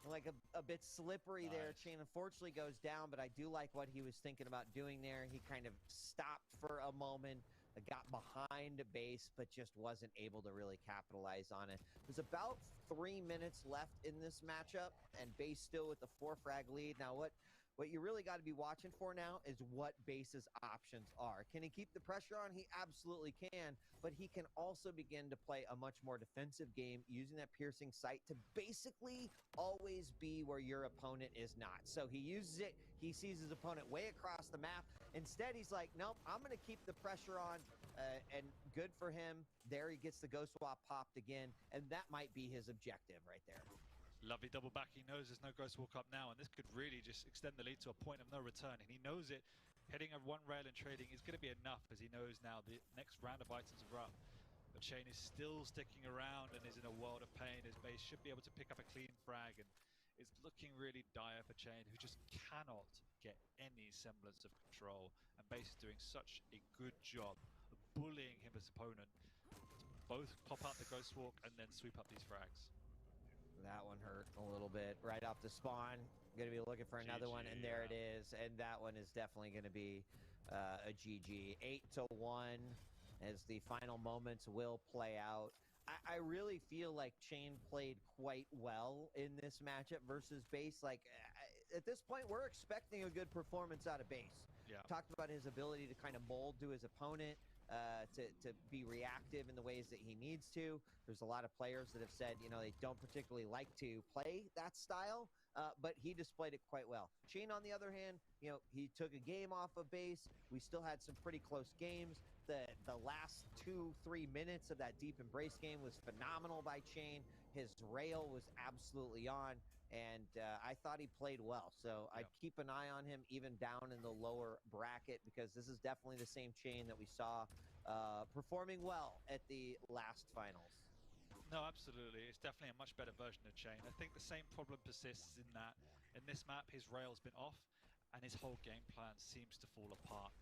like a bit slippery there. Chain unfortunately goes down, but I do like what he was thinking about doing there. He kind of stopped for a moment, got behind a Base, but just wasn't able to really capitalize on it. There's about 3 minutes left in this matchup, and Base still with the 4 frag lead. Now, what What you really got to be watching for now is what Base's options are. Can he keep the pressure on? He absolutely can, but he can also begin to play a much more defensive game using that piercing sight to basically always be where your opponent is not. So he uses it, he sees his opponent way across the map. Instead, he's like, nope, I'm going to keep the pressure on, and good for him. There he gets the Ghost Swap popped again, and that might be his objective right there. Lovely double back. He knows there's no Ghost Walk up now, and this could really just extend the lead to a point of no return. And he knows it. Hitting a one rail and trading is going to be enough, as he knows now the next round of items are up. But Chain is still sticking around and is in a world of pain. His base should be able to pick up a clean frag, and it's looking really dire for Chain, who just cannot get any semblance of control. And Base is doing such a good job of bullying his opponent to both pop out the Ghost Walk and then sweep up these frags. That one hurt a little bit right off the spawn. Going to be looking for another one, and there it is. And that one is definitely going to be a GG. 8-1 as the final moments will play out. I really feel like Chain played quite well in this matchup versus Base. Like, at this point, we're expecting a good performance out of Base. Yeah. Talked about his ability to kind of mold to his opponent. To be reactive in the ways that he needs to. There's a lot of players that have said, you know, they don't particularly like to play that style, but he displayed it quite well. Chain, on the other hand, you know, he took a game off of Base. We still had some pretty close games. The last 2-3 minutes of that Deep Embrace game was phenomenal by Chain. His rail was absolutely on, and I thought he played well. So I'd keep an eye on him even down in the lower bracket, because this is definitely the same Chain that we saw performing well at the last finals. No, absolutely. It's definitely a much better version of Chain. I think the same problem persists in that in this map, his rail's been off and his whole game plan seems to fall apart.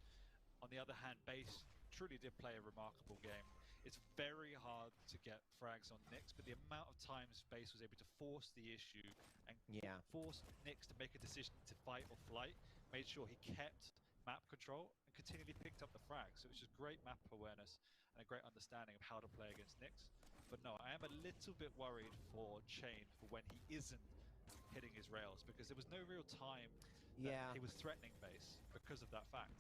On the other hand, Base truly did play a remarkable game. It's very hard to get frags on Nyx, but the amount of times Base was able to force the issue and force Nyx to make a decision to fight or flight, made sure he kept map control and continually picked up the frags. So it was just great map awareness and a great understanding of how to play against Nyx. But no, I am a little bit worried for Chain for when he isn't hitting his rails, because there was no real time that he was threatening Base because of that fact.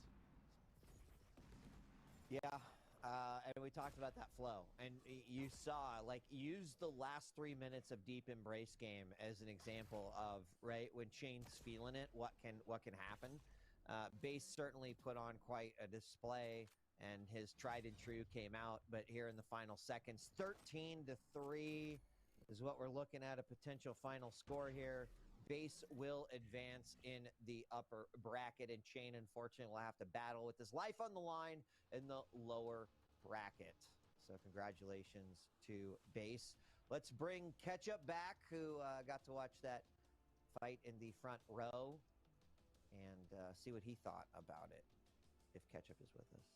Yeah, and we talked about that flow, and you saw, like, use the last 3 minutes of Deep Embrace game as an example of, right, when Chain's feeling it, what can happen. Base certainly put on quite a display, and his tried and true came out, but here in the final seconds, 13-3 is what we're looking at, a potential final score here. Base will advance in the upper bracket, and Chain, unfortunately, will have to battle with his life on the line in the lower bracket. So congratulations to Base. Let's bring Ketchup back, who got to watch that fight in the front row, and see what he thought about it, if Ketchup is with us.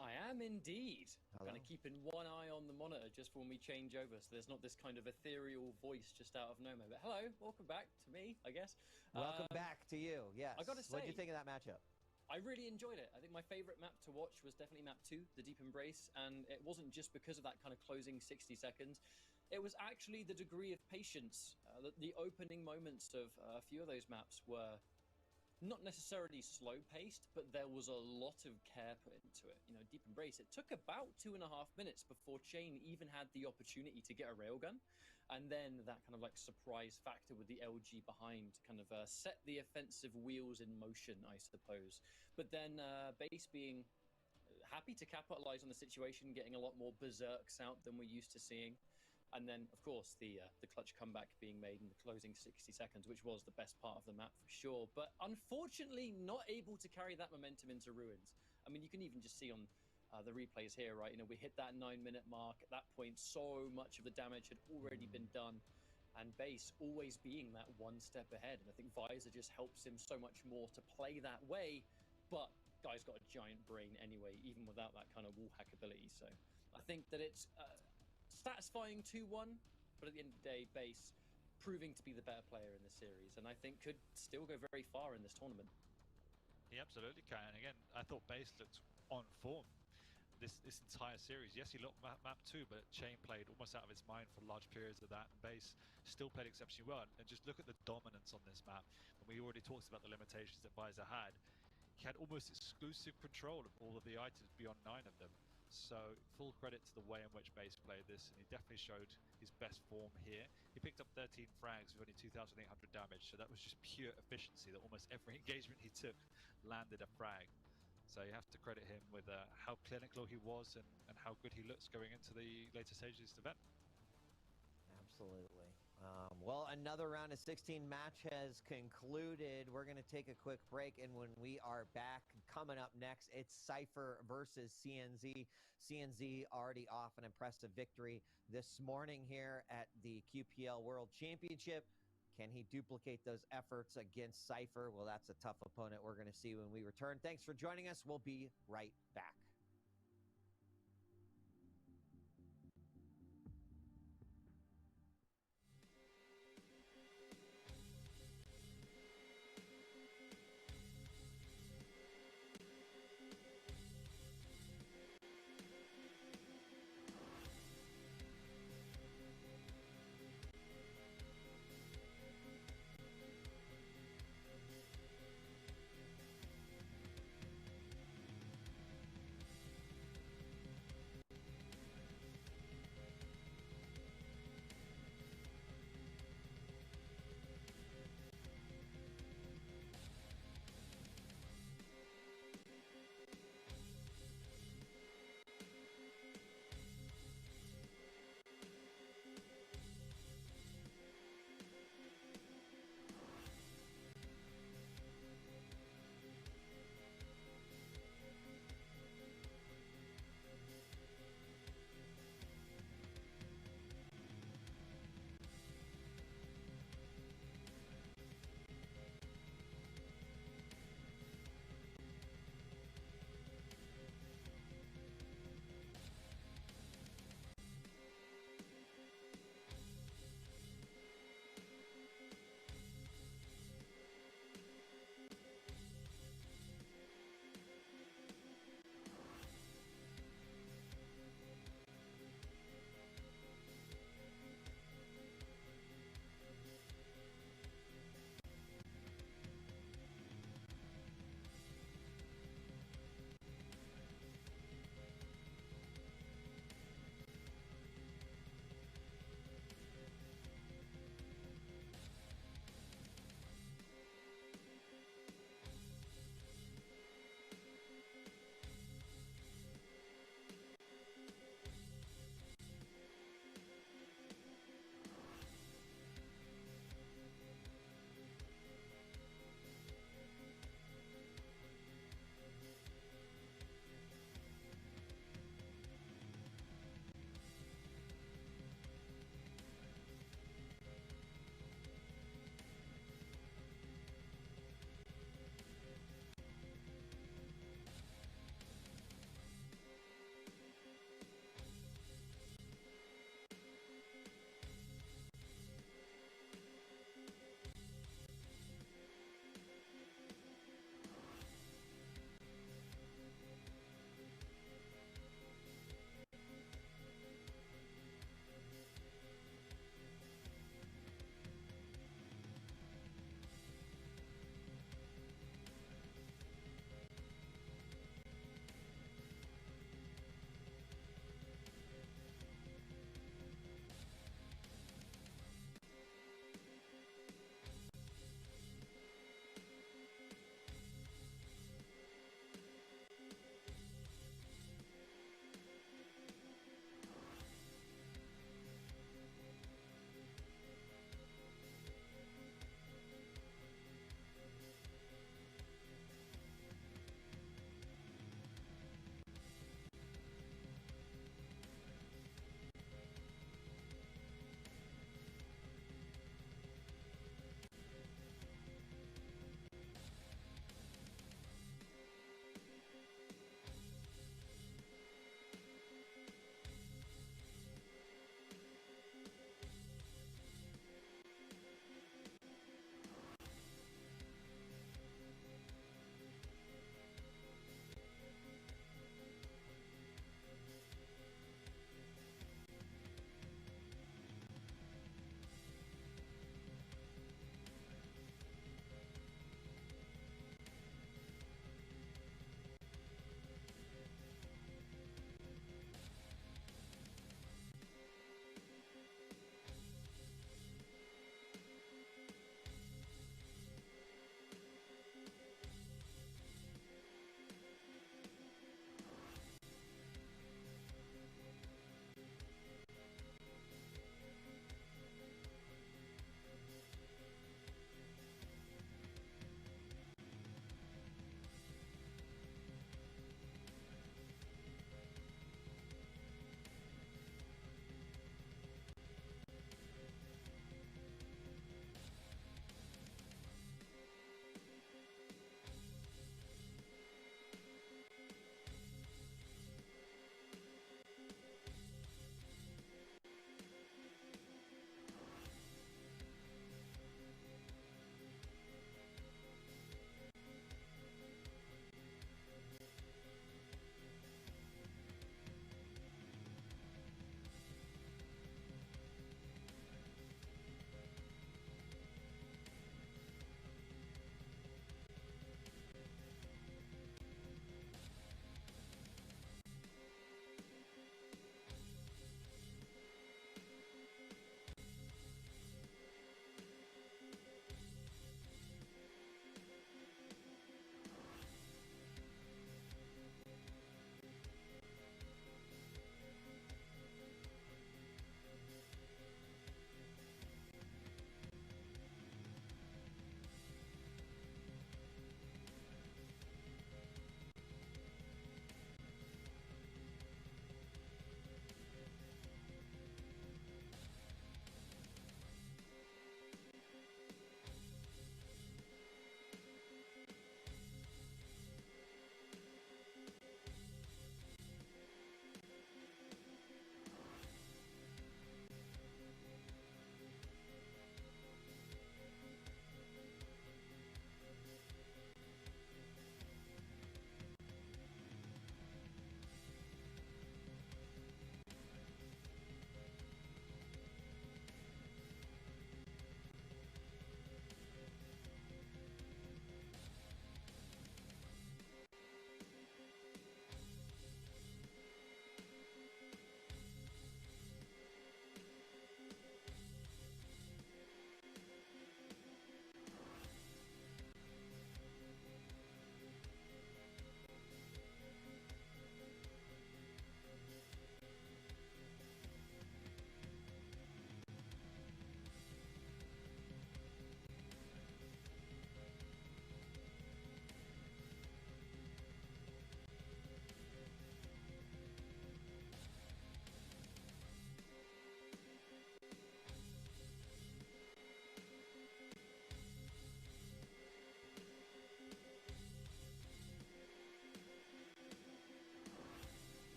I am indeed. Hello. Kind of keeping one eye on the monitor just for when we change over, so there's not this kind of ethereal voice just out of nowhere. But hello, welcome back to me, I guess. Welcome back to you, yes. I gotta say, what'd you think of that matchup? I really enjoyed it. I think my favorite map to watch was definitely map 2, the Deep Embrace, and it wasn't just because of that kind of closing 60 seconds. It was actually the degree of patience. The opening moments of a few of those maps were not necessarily slow-paced, but there was a lot of care put into it. You know, Deep Embrace, it took about 2.5 minutes before Chain even had the opportunity to get a railgun, and then that kind of like surprise factor with the LG behind kind of set the offensive wheels in motion, I suppose. But then Base being happy to capitalize on the situation, getting a lot more berserks out than we're used to seeing. And then, of course, the clutch comeback being made in the closing 60 seconds, which was the best part of the map for sure. But unfortunately, not able to carry that momentum into Ruins. I mean, you can even just see on the replays here, right? You know, we hit that 9-minute mark. At that point, so much of the damage had already been done. And Base always being that one step ahead. And I think Visor just helps him so much more to play that way. But guy's got a giant brain anyway, even without that kind of wall hack ability. So I think that it's satisfying 2-1, but at the end of the day, Base proving to be the better player in the series, and I think could still go very far in this tournament. He absolutely can. And again, I thought Base looked on form. this entire series. Yes, he looked map 2, but Chain played almost out of his mind for large periods of that, and Base still played exceptionally well. And just look at the dominance on this map. And we already talked about the limitations that Visor had. He had almost exclusive control of all of the items beyond 9 of them. So full credit to the way in which Base played this, and he definitely showed his best form here. He picked up 13 frags with only 2,800 damage, so that was just pure efficiency, that almost every engagement he took landed a frag. So you have to credit him with how clinical he was and how good he looks going into the later stages of this event. Absolutely. Well, another round of 16 match has concluded. We're going to take a quick break, and when we are back, coming up next, it's Cypher versus CNZ. CNZ already off an impressive victory this morning here at the QPL World Championship. Can he duplicate those efforts against Cypher? Well, that's a tough opponent we're going to see when we return. Thanks for joining us. We'll be right back.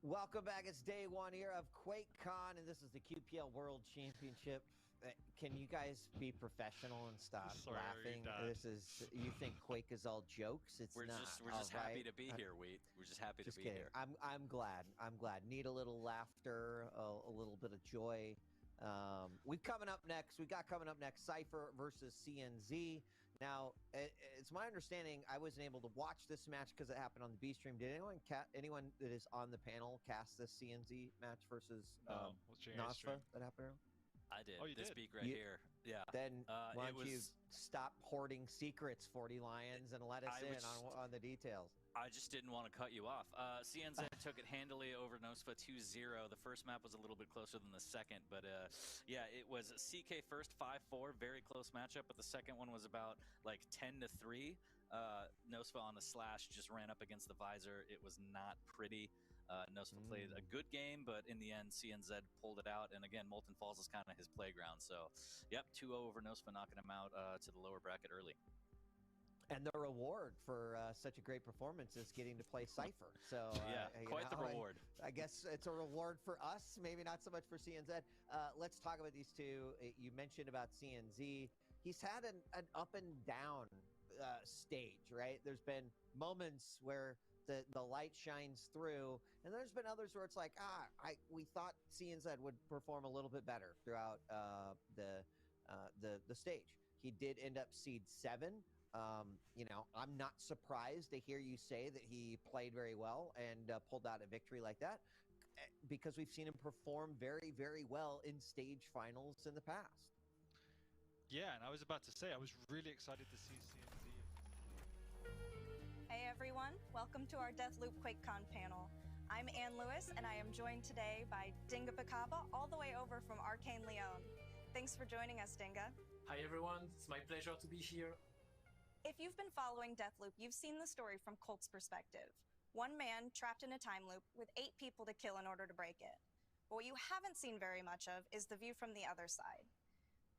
Welcome back. It's day one here of QuakeCon, and this is the QPL World Championship. Can you guys be professional and stop laughing? This is, you think Quake is all jokes? It's not. We're just happy to be here, Wheat. We're just happy to be here. I'm glad. Need a little laughter, a little bit of joy. We got coming up next, Cypher versus CNZ. Now, it's my understanding I wasn't able to watch this match because it happened on the B stream. Did anyone that is on the panel cast this CNZ match versus Nosfa that happened? I did. Oh, you did? Speak right here. Yeah. Then why don't you stop hoarding secrets, 40 Lions, and let us in on the details? I just didn't want to cut you off. CNZ took it handily over Nosfa 2-0. The first map was a little bit closer than the second, but yeah, it was CK first 5-4, very close matchup, but the second one was about like 10-3. Nosfa on the slash just ran up against the visor. It was not pretty. Nosfa played a good game, but in the end, CNZ pulled it out. And again, Molten Falls is kind of his playground. So, yep, 2-0 over Nosfa, knocking him out to the lower bracket early. And the reward for such a great performance is getting to play Cypher. So yeah, quite the reward. I guess it's a reward for us, maybe not so much for CNZ. Let's talk about these two. You mentioned about CNZ. He's had an up and down stage, right? There's been moments where the light shines through, and there's been others where it's like, we thought CNZ would perform a little bit better throughout the stage. He did end up seed 7. You know, I'm not surprised to hear you say that he played very well and pulled out a victory like that, because we've seen him perform very, very well in stage finals in the past. Yeah, and I was about to say, I was really excited to see CNZ. Hey everyone, welcome to our Deathloop QuakeCon panel. I'm Ann Lewis, and I am joined today by Dinga Bacaba, all the way over from Arcane Lyon. Thanks for joining us, Dinga. Hi everyone, it's my pleasure to be here. If you've been following Deathloop, you've seen the story from Colt's perspective. One man trapped in a time loop with 8 people to kill in order to break it. But what you haven't seen very much of is the view from the other side.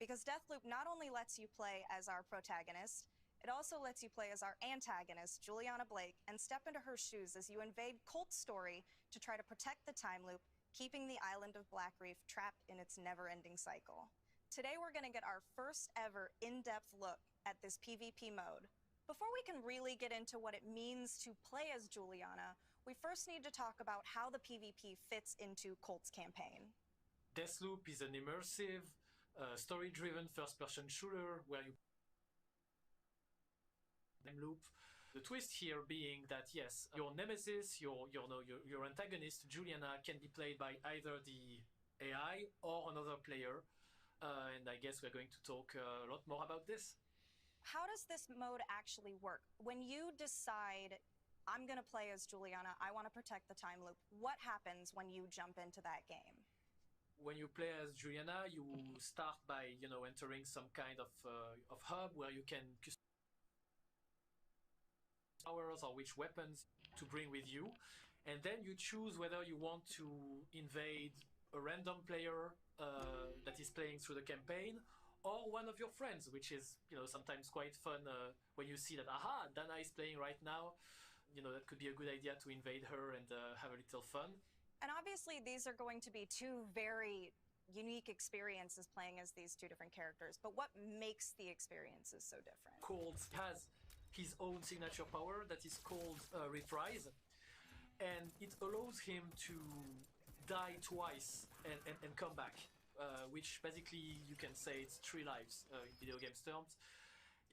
Because Deathloop not only lets you play as our protagonist, it also lets you play as our antagonist, Juliana Blake, and step into her shoes as you invade Colt's story to try to protect the time loop, keeping the island of Black Reef trapped in its never-ending cycle. Today we're going to get our first ever in-depth look at this PvP mode. Before we can really get into what it means to play as Juliana, we first need to talk about how the PvP fits into Colt's campaign. Deathloop is an immersive, story-driven first-person shooter where you loop. The twist here being that yes, your nemesis, your antagonist, Juliana, can be played by either the AI or another player. And I guess we're going to talk a lot more about this. How does this mode actually work? When you decide, I'm going to play as Juliana, I want to protect the time loop, what happens when you jump into that game? When you play as Juliana, you start by, entering some kind of hub where you can customize powers or which weapons to bring with you. And then you choose whether you want to invade a random player that is playing through the campaign, or one of your friends, which is, sometimes quite fun when you see that, aha, Dana is playing right now. That could be a good idea to invade her and have a little fun. And obviously these are going to be 2 very unique experiences playing as these 2 different characters, but what makes the experiences so different? Colt has his own signature power that is called Reprise, and it allows him to die twice and come back. Which basically you can say it's 3 lives in video games terms,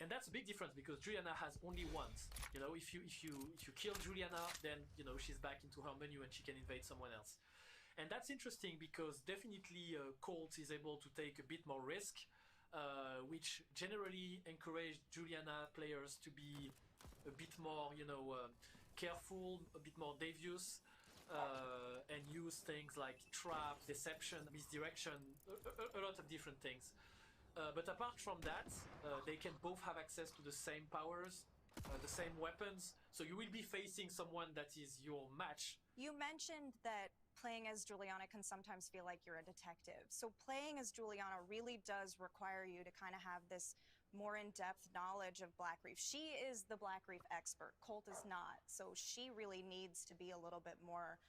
and that's a big difference because Juliana has only once. If you kill Juliana, then she's back into her menu and she can invade someone else, and that's interesting because definitely Colt is able to take a bit more risk, which generally encourage Juliana players to be a bit more careful, a bit more devious. And use things like trap, deception, misdirection, a lot of different things. But apart from that, they can both have access to the same powers, the same weapons, so you will be facing someone that is your match. You mentioned that playing as Juliana can sometimes feel like you're a detective. So playing as Juliana really does require you to kind of have this more in-depth knowledge of Black Reef. She is the Black Reef expert. Colt is not. So she really needs to be a little bit more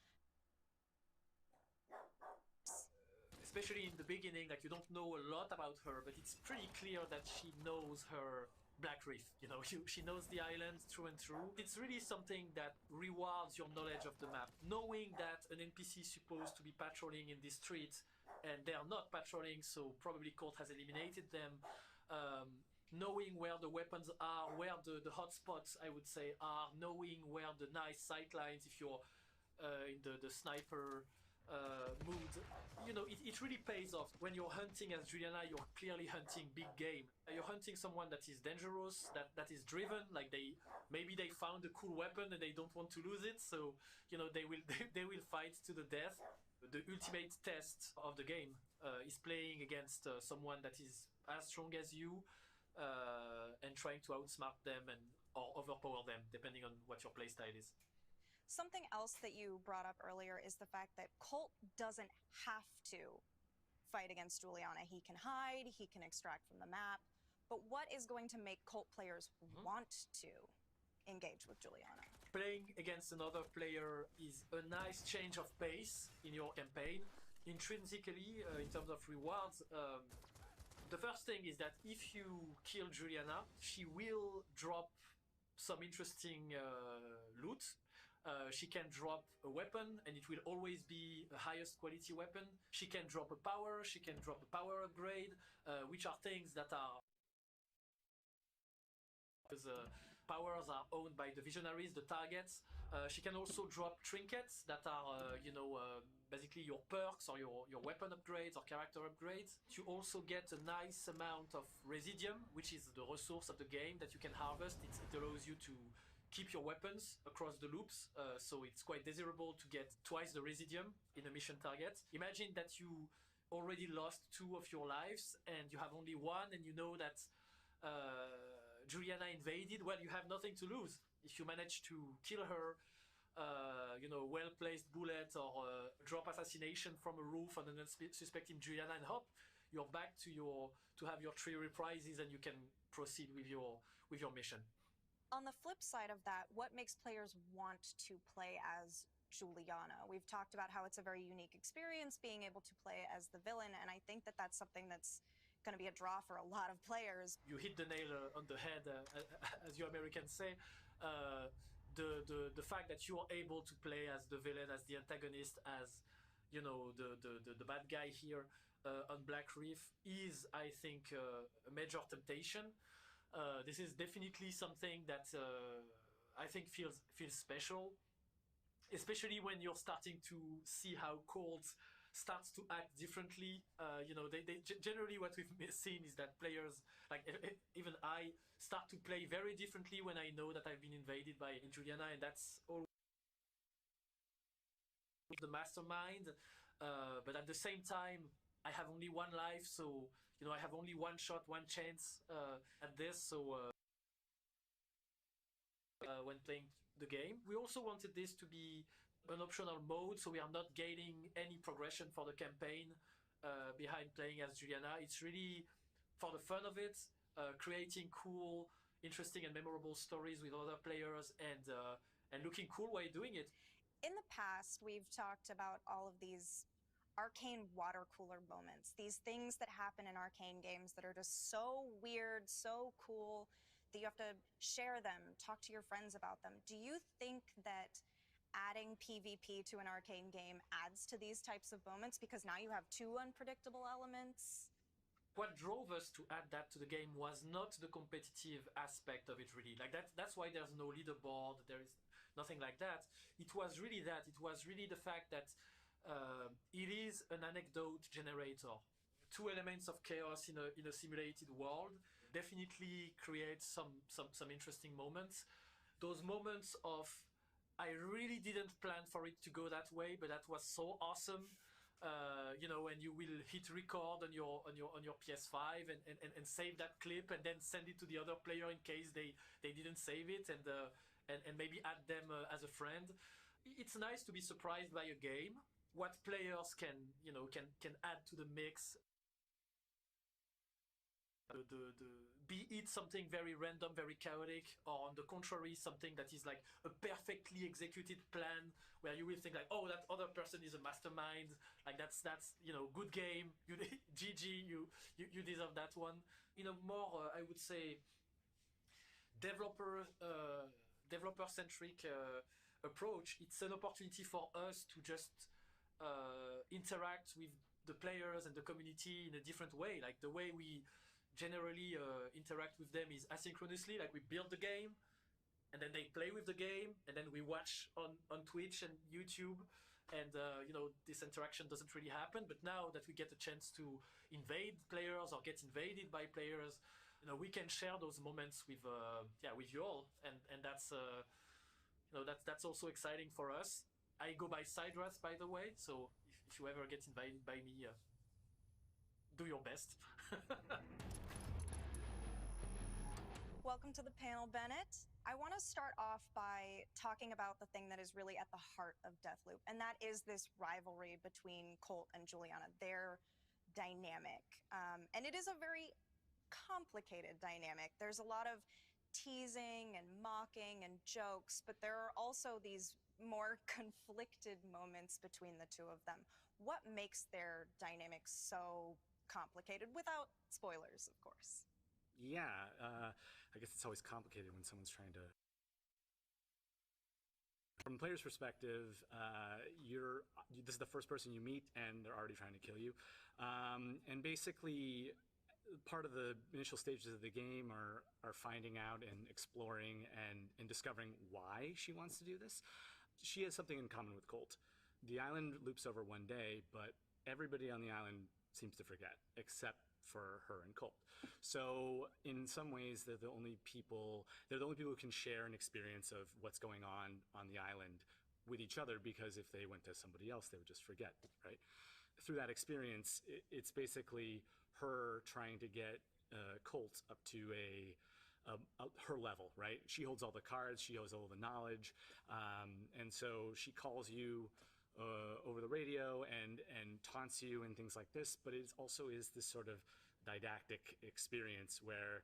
especially in the beginning, like you don't know a lot about her, but it's pretty clear that she knows her Black Reef. You know, she knows the island through and through. It's really something that rewards your knowledge of the map. Knowing that an NPC is supposed to be patrolling in this street and they are not patrolling, so probably Colt has eliminated them. Knowing where the weapons are, where the hot spots, I would say, are, knowing where the nice sightlines, if you're in the sniper mood, you know, it really pays off. When you're hunting as Juliana, you're clearly hunting big game. You're hunting someone that is dangerous, that is driven, like maybe they found a cool weapon and they don't want to lose it, so, you know, they will fight to the death. The ultimate test of the game is playing against someone that is as strong as you, and trying to outsmart them or overpower them, depending on what your playstyle is. Something else that you brought up earlier is the fact that Colt doesn't have to fight against Juliana. He can hide, he can extract from the map, but what is going to make Colt players want to engage with Juliana? Playing against another player is a nice change of pace in your campaign. Intrinsically, in terms of rewards, the first thing is that if you kill Juliana, she will drop some interesting loot. She can drop a weapon, and it will always be the highest quality weapon. She can drop a power, she can drop a power upgrade, which are things that are... Because powers are owned by the visionaries, the targets. She can also drop trinkets that are, you know, basically your perks or your weapon upgrades or character upgrades. You also get a nice amount of residium, which is the resource of the game that you can harvest. It allows you to keep your weapons across the loops, so it's quite desirable to get twice the residium in a mission target. Imagine that you already lost 2 of your lives and you have only 1, and you know that Juliana invaded. Well, you have nothing to lose. If you manage to kill her, you know, well-placed bullet or drop assassination from a roof on an unsuspecting Juliana and hop, you're back to have your 3 reprises and you can proceed with your mission. On the flip side of that, what makes players want to play as Juliana? We've talked about how it's a very unique experience being able to play as the villain, and I think that that's something that's going to be a draw for a lot of players. You hit the nail on the head, as you Americans say. The fact that you are able to play as the villain, as the antagonist, as, you know, the bad guy here on Black Reef is, I think, a major temptation. This is definitely something that I think feels special, especially when you're starting to see how Colt starts to act differently. You know, they generally what we've seen is that players, like even I, start to play very differently when I know that I've been invaded by Juliana, and that's all the mastermind. But at the same time, I have only 1 life, so, you know, I have only 1 shot, 1 chance at this, so when playing the game. We also wanted this to be an optional mode, so we are not gaining any progression for the campaign behind playing as Juliana. It's really for the fun of it, creating cool, interesting and memorable stories with other players and looking cool while doing it. In the past, we've talked about all of these arcane water cooler moments, these things that happen in arcane games that are just so weird, so cool, that you have to share them, talk to your friends about them. Do you think that adding PvP to an arcane game adds to these types of moments because now you have 2 unpredictable elements? What drove us to add that to the game was not the competitive aspect of it, really. Like that's why there's no leaderboard, there is nothing like that. It was really that. It was really the fact that it is an anecdote generator. 2 elements of chaos in a simulated world definitely create some interesting moments. Those moments of, I really didn't plan for it to go that way, but that was so awesome. You know, and you will hit record on your PS5 and save that clip and then send it to the other player in case they didn't save it, and maybe add them as a friend. It's nice to be surprised by a game. What players can add to the mix. Be it something very random, very chaotic, or on the contrary, something that is like a perfectly executed plan where you will think like, oh, that other person is a mastermind, like that's good game, you GG, you deserve that one. In a more I would say developer centric approach, it's an opportunity for us to just interact with the players and the community in a different way. Like the way we generally interact with them is asynchronously, like we build the game and then they play with the game and then we watch on Twitch and YouTube, and this interaction doesn't really happen. But now that we get a chance to invade players or get invaded by players, we can share those moments with you all, and that's that's also exciting for us. I go by Siderath, by the way, so if you ever get invited by me, do your best. Welcome to the panel, Bennett. I want to start off by talking about the thing that is really at the heart of Deathloop, and that is this rivalry between Colt and Juliana, their dynamic. And it is a very complicated dynamic. There's a lot of teasing and mocking and jokes, but there are also these more conflicted moments between the two of them. What makes their dynamic so complicated, without spoilers, of course? Yeah, I guess it's always complicated when someone's trying to... From a player's perspective, this is the first person you meet and they're already trying to kill you. And basically, part of the initial stages of the game are finding out and exploring and discovering why she wants to do this. She has something in common with Colt. The island loops over one day, but everybody on the island seems to forget, except for her and Colt. So in some ways, they're the only people who can share an experience of what's going on the island with each other, because if they went to somebody else, they would just forget, right? Through that experience, it's basically her trying to get Colt up to her level, right? She holds all the cards, she holds all the knowledge, and so she calls you over the radio and taunts you and things like this, but it also is this sort of didactic experience where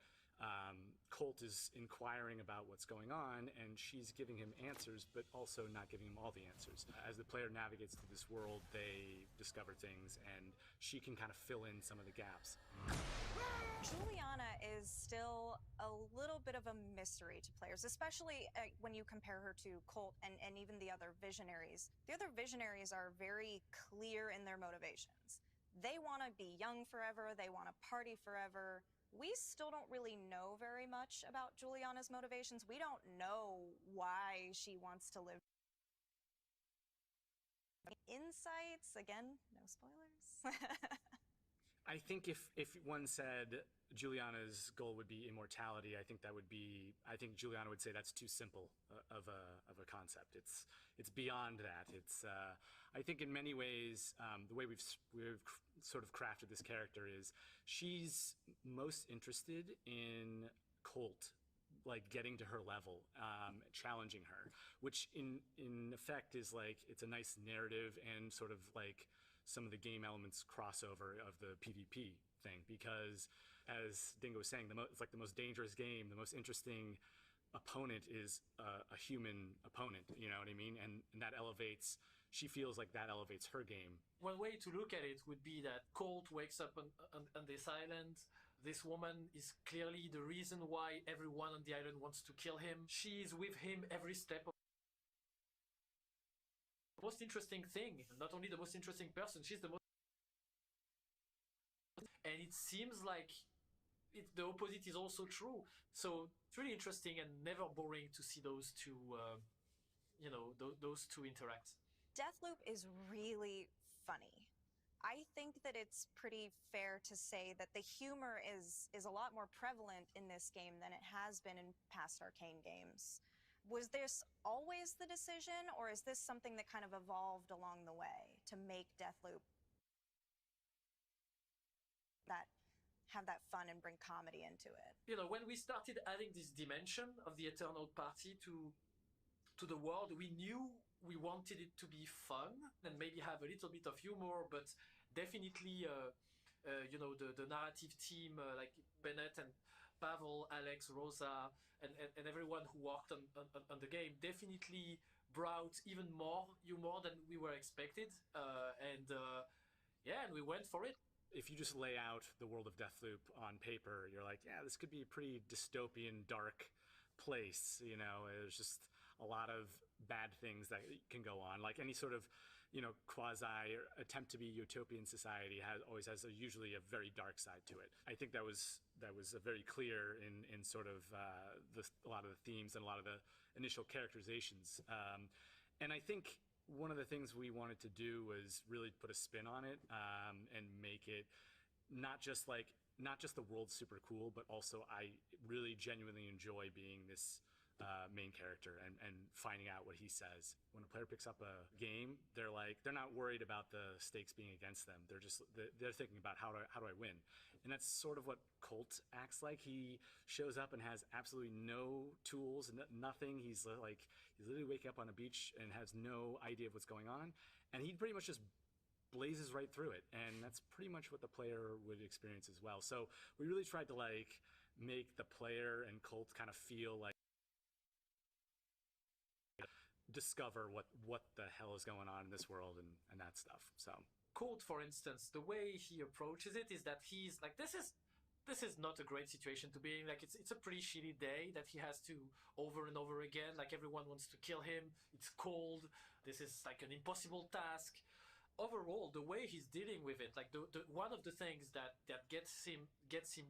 Colt is inquiring about what's going on and she's giving him answers, but also not giving him all the answers. As the player navigates through this world, they discover things and she can kind of fill in some of the gaps. Juliana is still a little bit of a mystery to players, especially when you compare her to Colt and even the other visionaries. The other visionaries are very clear in their motivations. They want to be young forever, they want to party forever. We still don't really know very much about Juliana's motivations. We don't know why she wants to live. Insights, again, no spoilers. I think if one said Juliana's goal would be immortality, I think Juliana would say that's too simple of a concept. It's beyond that. It's I think in many ways the way we've sort of crafted this character is she's most interested in Colt, like getting to her level, challenging her, which in effect is like it's a nice narrative and sort of like some of the game elements crossover of the PvP thing, because as Dingo was saying, it's like the most dangerous game, the most interesting opponent is a human opponent, you know what I mean? And that elevates, she feels like that elevates her game. One way to look at it would be that Colt wakes up on this island. This woman is clearly the reason why everyone on the island wants to kill him. She's with him every step of the most interesting thing, not only the most interesting person, she's the most, and it seems like the opposite is also true. So it's really interesting and never boring to see those two, those two interact. Deathloop is really funny. I think that it's pretty fair to say that the humor is a lot more prevalent in this game than it has been in past Arcane games. Was this always the decision, or is this something that kind of evolved along the way to make Deathloop have that fun and bring comedy into it? When we started adding this dimension of the Eternal Party to the world, we knew we wanted it to be fun and maybe have a little bit of humor, but definitely the narrative team like Bennett and Pavel, Alex, Rosa, and everyone who worked on the game definitely brought even more humor than we were expected. And we went for it. If you just lay out the world of Deathloop on paper, you're like, yeah, this could be a pretty dystopian, dark place. There's just a lot of bad things that can go on. Like any sort of, quasi or attempt to be utopian society always has usually a very dark side to it. I think that was very clear in sort of a lot of the themes and a lot of the initial characterizations. And I think one of the things we wanted to do was really put a spin on it and make it not just the world's super cool, but also I really genuinely enjoy being this main character and finding out what he says. When a player picks up a game, they're not worried about the stakes being against them. They're thinking about how do I win, and that's sort of what Colt acts like. He shows up and has absolutely no tools, nothing. He's literally waking up on a beach and has no idea of what's going on, and he pretty much just blazes right through it, and that's pretty much what the player would experience as well. So we really tried to make the player and Colt kind of feel like discover what the hell is going on in this world and that stuff. So Colt, for instance, the way he approaches it is that he's like, this is not a great situation to be in. Like it's a pretty shitty day that he has to over and over again. Like everyone wants to kill him. It's cold. This is like an impossible task. Overall, the way he's dealing with it, like the one of the things that gets him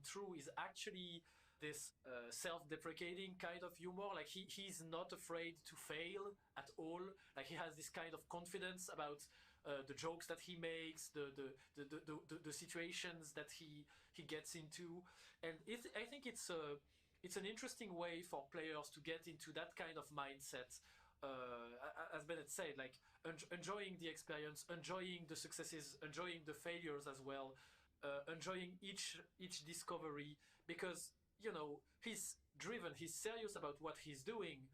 through is actually this self-deprecating kind of humor. Like he's not afraid to fail at all. Like he has this kind of confidence about the jokes that he makes, the situations that he gets into, and I think it's an interesting way for players to get into that kind of mindset. As Bennett said, like enjoying the experience, enjoying the successes, enjoying the failures as well, enjoying each discovery, because he's driven, he's serious about what he's doing,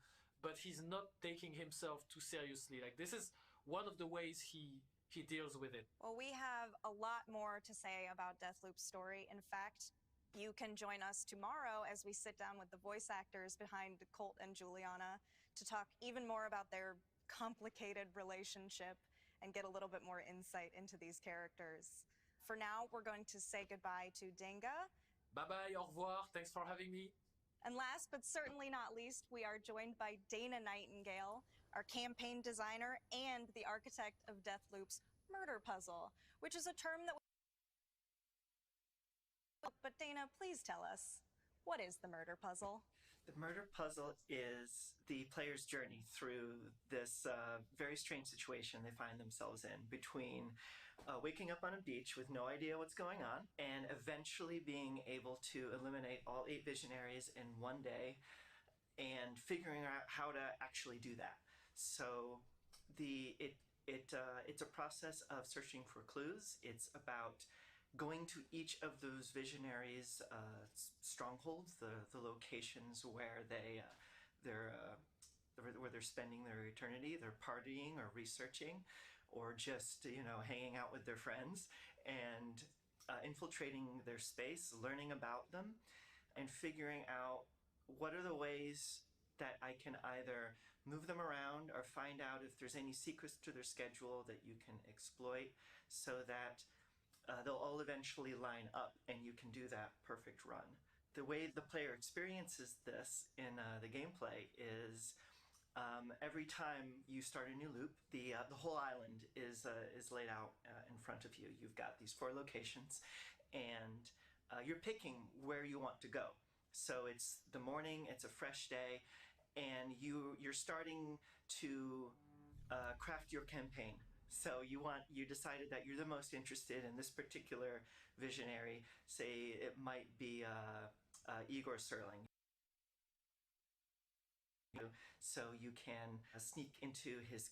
but he's not taking himself too seriously. Like this is one of the ways he deals with it. Well, we have a lot more to say about Deathloop's story. In fact, you can join us tomorrow as we sit down with the voice actors behind Colt and Juliana to talk even more about their complicated relationship and get a little bit more insight into these characters. For now, we're going to say goodbye to Dinga. Bye-bye, au revoir, thanks for having me. And last but certainly not least, we are joined by Dana Nightingale, our campaign designer and the architect of Deathloop's murder puzzle, which is a term that But Dana, please tell us, what is the murder puzzle? The murder puzzle is the player's journey through this very strange situation they find themselves in between waking up on a beach with no idea what's going on and eventually being able to eliminate all 8 visionaries in one day and figuring out how to actually do that. So it's a process of searching for clues. It's about going to each of those visionaries' strongholds, the locations where where they're spending their eternity, they're partying or researching, or just hanging out with their friends, and infiltrating their space, learning about them, and figuring out what are the ways that I can either move them around or find out if there's any secrets to their schedule that you can exploit so that they'll all eventually line up and you can do that perfect run. The way the player experiences this in the gameplay is every time you start a new loop, the whole island is laid out in front of you. You've got these 4 locations, and you're picking where you want to go. So it's the morning, it's a fresh day, and you're starting to craft your campaign. So you decided that you're the most interested in this particular visionary. Say it might be Igor Serling. So you can sneak into his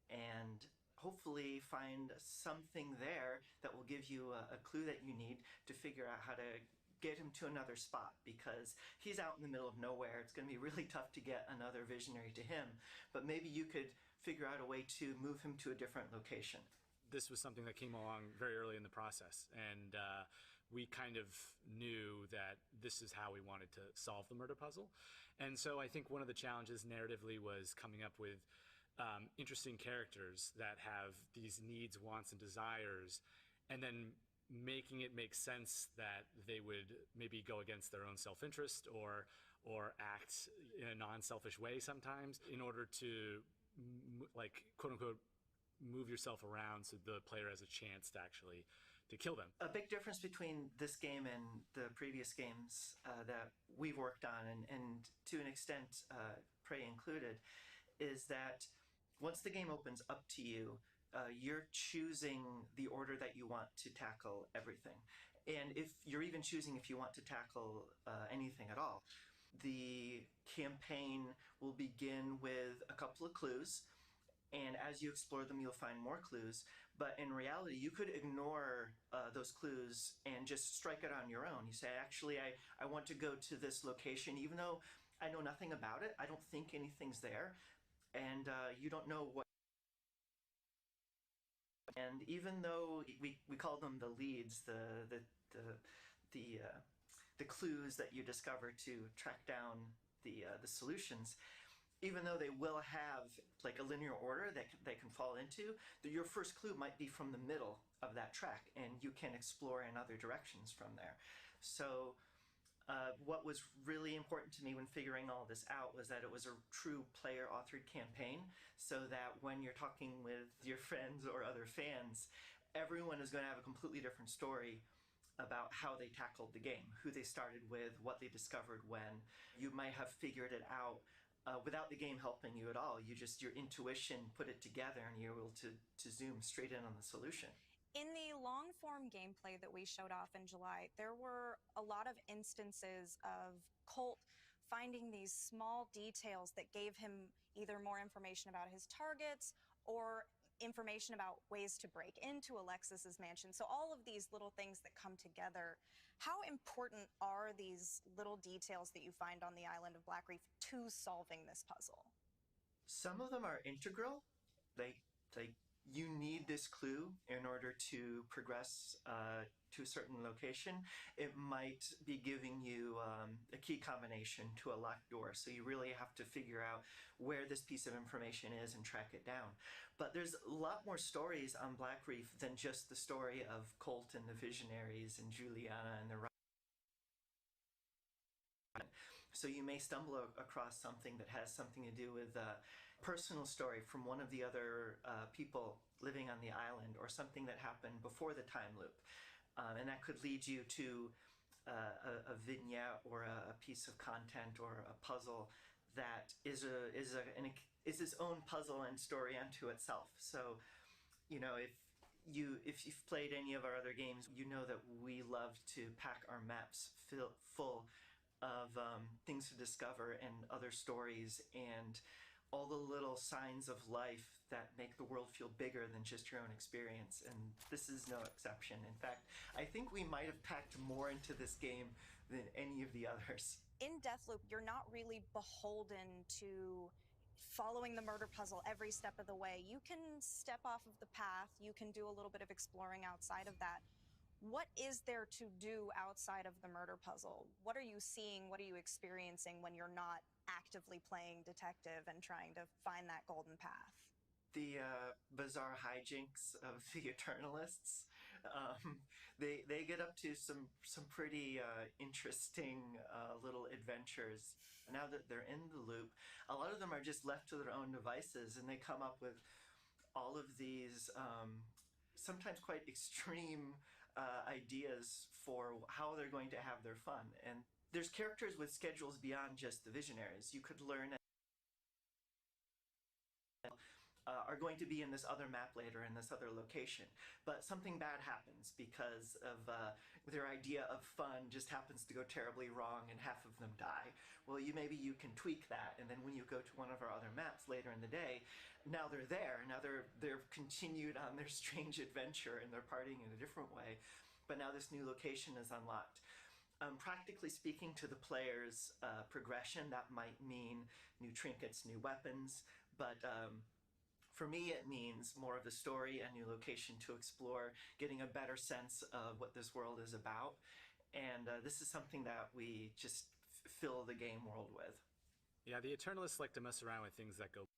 and hopefully find something there that will give you a clue that you need to figure out how to get him to another spot, because he's out in the middle of nowhere. It's going to be really tough to get another visionary to him, but maybe you could figure out a way to move him to a different location. this was something that came along very early in the process, and we kind of knew that this is how we wanted to solve the murder puzzle. And so I think one of the challenges narratively was coming up with interesting characters that have these needs, wants, and desires, and then making it make sense that they would maybe go against their own self-interest or act in a non-selfish way sometimes in order to like quote unquote move yourself around so the player has a chance to actually to kill them. A big difference between this game and the previous games that we've worked on, and to an extent Prey included, is that once the game opens up to you, you're choosing the order that you want to tackle everything. And if you're even choosing if you want to tackle anything at all. The campaign will begin with a couple of clues, and as you explore them, you'll find more clues. But in reality, you could ignore those clues and just strike it on your own. You say, actually, I want to go to this location, even though I know nothing about it. I don't think anything's there. And you don't know what. And even though we call them the leads, the clues that you discover to track down the solutions, even though they will have like a linear order that they can fall into, your first clue might be from the middle of that track, and you can explore in other directions from there. So what was really important to me when figuring all this out was that it was a true player-authored campaign, so that when you're talking with your friends or other fans, everyone is going to have a completely different story about how they tackled the game, who they started with, what they discovered when. You might have figured it out without the game helping you at all. Your intuition put it together, and you're able to zoom straight in on the solution. In the long-form gameplay that we showed off in July, there were a lot of instances of Colt finding these small details that gave him either more information about his targets or information about ways to break into Alexis's mansion. So all of these little things that come together, how important are these little details that you find on the island of Black Reef to solving this puzzle? Some of them are integral. You need this clue in order to progress to a certain location. It might be giving you a key combination to a locked door, so you really have to figure out where this piece of information is and track it down. But there's a lot more stories on Black Reef than just the story of Colt and the Visionaries and Juliana and the So you may stumble across something that has something to do with a personal story from one of the other people living on the island, or something that happened before the time loop. And that could lead you to a vignette or a piece of content or a puzzle that is its own puzzle and story unto itself. So, if you've played any of our other games, you know that we love to pack our maps full of things to discover and other stories and all the little signs of life that make the world feel bigger than just your own experience. And this is no exception. In fact, I think we might have packed more into this game than any of the others. In Deathloop, you're not really beholden to following the murder puzzle every step of the way. You can step off of the path, you can do a little bit of exploring outside of that. What is there to do outside of the murder puzzle? What are you seeing, what are you experiencing when you're not actively playing detective and trying to find that golden path? The bizarre hijinks of the Eternalists. They get up to some pretty interesting little adventures. Now that they're in the loop, a lot of them are just left to their own devices, and they come up with all of these sometimes quite extreme ideas for how they're going to have their fun. And there's characters with schedules beyond just the Visionaries. You could learn are going to be in this other map later in this other location, but something bad happens because of their idea of fun just happens to go terribly wrong and half of them die. Well, maybe you can tweak that, and then when you go to one of our other maps later in the day, now they're there. Now they're continued on their strange adventure and they're partying in a different way, but now this new location is unlocked. Practically speaking, to the player's progression, that might mean new trinkets, new weapons, but For me, it means more of the story, a new location to explore, getting a better sense of what this world is about. And this is something that we just fill the game world with. Yeah, the Eternalists like to mess around with things that go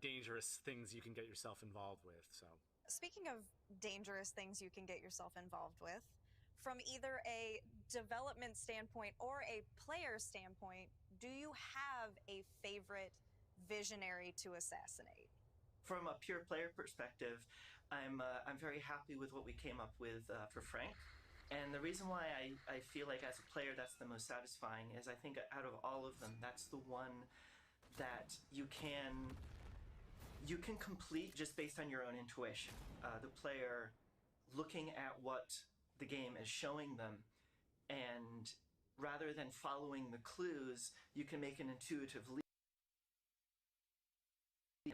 dangerous things you can get yourself involved with. So, speaking of dangerous things you can get yourself involved with, from either a development standpoint or a player standpoint, do you have a favorite visionary to assassinate? From a pure player perspective, I'm very happy with what we came up with for Frank. And the reason why I feel like as a player that's the most satisfying is I think out of all of them, that's the one that you can complete just based on your own intuition. The player looking at what the game is showing them, and rather than following the clues, you can make an intuitive leap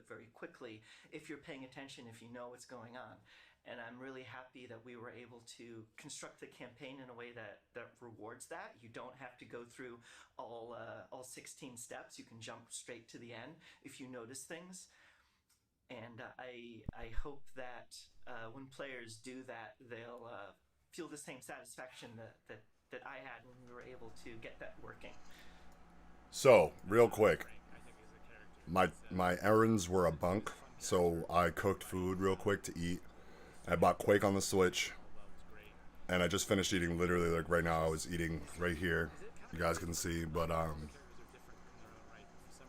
very quickly if you're paying attention, if you know what's going on. And I'm really happy that we were able to construct the campaign in a way that rewards that. You don't have to go through all 16 steps. You can jump straight to the end if you notice things. And I hope that when players do that, they'll feel the same satisfaction that I had when we were able to get that working. So, real quick, my errands were a bunk, so I cooked food real quick to eat. I bought Quake on the Switch, and I just finished eating literally like right now. I was eating right here. You guys can see, but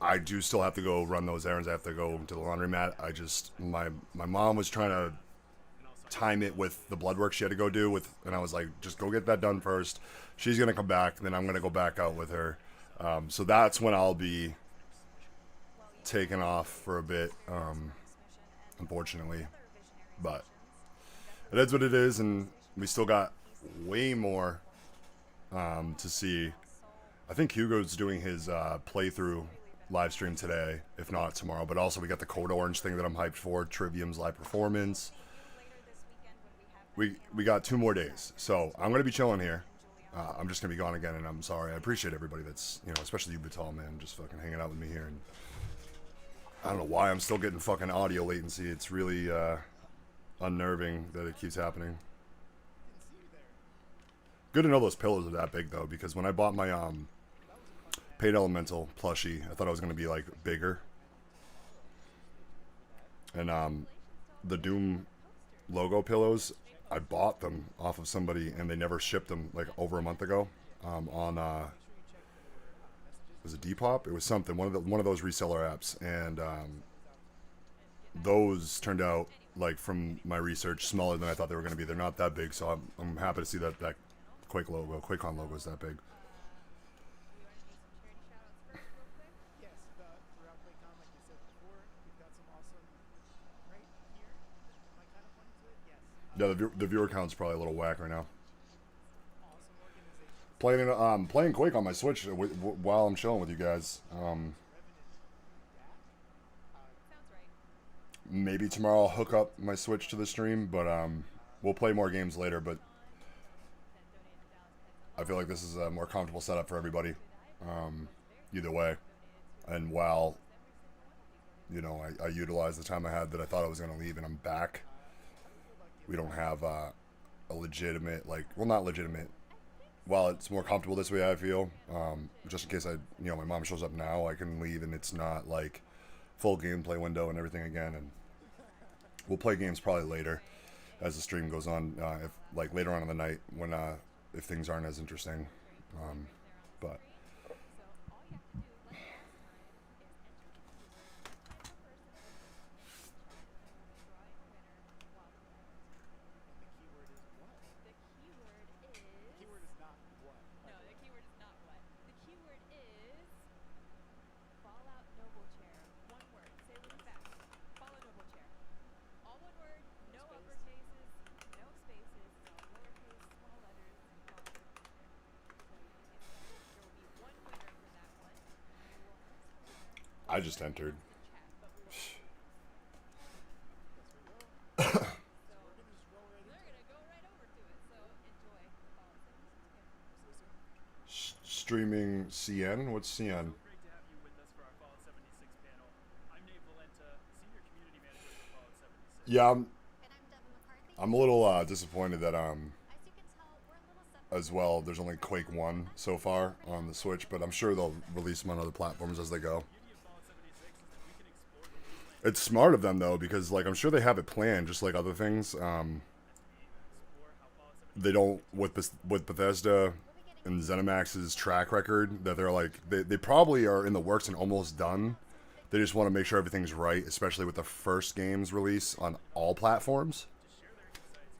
I do still have to go run those errands. I have to go to the laundromat. My mom was trying to time it with the blood work she had to go do with, and I was like, just go get that done first. She's gonna come back, then I'm gonna go back out with her. So that's when I'll be taken off for a bit, unfortunately, but it is what it is, and we still got way more to see. I think Hugo's doing his playthrough live stream today, if not tomorrow, but also we got the Code Orange thing that I'm hyped for, Trivium's live performance. We got 2 more days, so I'm gonna be chilling here. I'm just gonna be gone again, and I'm sorry. I appreciate everybody that's, especially you, Batal, man, just fucking hanging out with me here. And I don't know why I'm still getting fucking audio latency. It's really unnerving that it keeps happening. Good to know those pillows are that big though, because when I bought my Paid Elemental plushie, I thought I was gonna be like bigger. And the Doom logo pillows, I bought them off of somebody and they never shipped them like over a month ago. On was it Depop? It was something, one of those reseller apps, and those turned out, like from my research, smaller than I thought they were going to be. They're not that big, so I'm happy to see that Quake logo, QuakeCon logo is that big. Yes, throughout QuakeCon, like we said before, we've got some awesome right here. Am I kind of pointing to it? Yes. Yeah, the viewer count's probably a little whack right now. Playing Quake on my Switch while I'm chilling with you guys. Maybe tomorrow I'll hook up my Switch to the stream, but we'll play more games later. But I feel like this is a more comfortable setup for everybody. Either way, and while I utilized the time I had that I thought I was going to leave, and I'm back. We don't have a legitimate, not legitimate. While it's more comfortable this way, I feel, just in case my mom shows up now, I can leave and it's not like full gameplay window and everything again. And we'll play games probably later as the stream goes on, if later on in the night when if things aren't as interesting. But I just entered. Streaming CN? What's CN? Yeah, I'm a little disappointed that as well there's only Quake 1 so far on the Switch, but I'm sure they'll release them on other platforms as they go. It's smart of them though, because like I'm sure they have it planned just like other things. They don't with Bethesda and ZeniMax's track record that they're like they probably are in the works and almost done. They just want to make sure everything's right, especially with the first game's release on all platforms.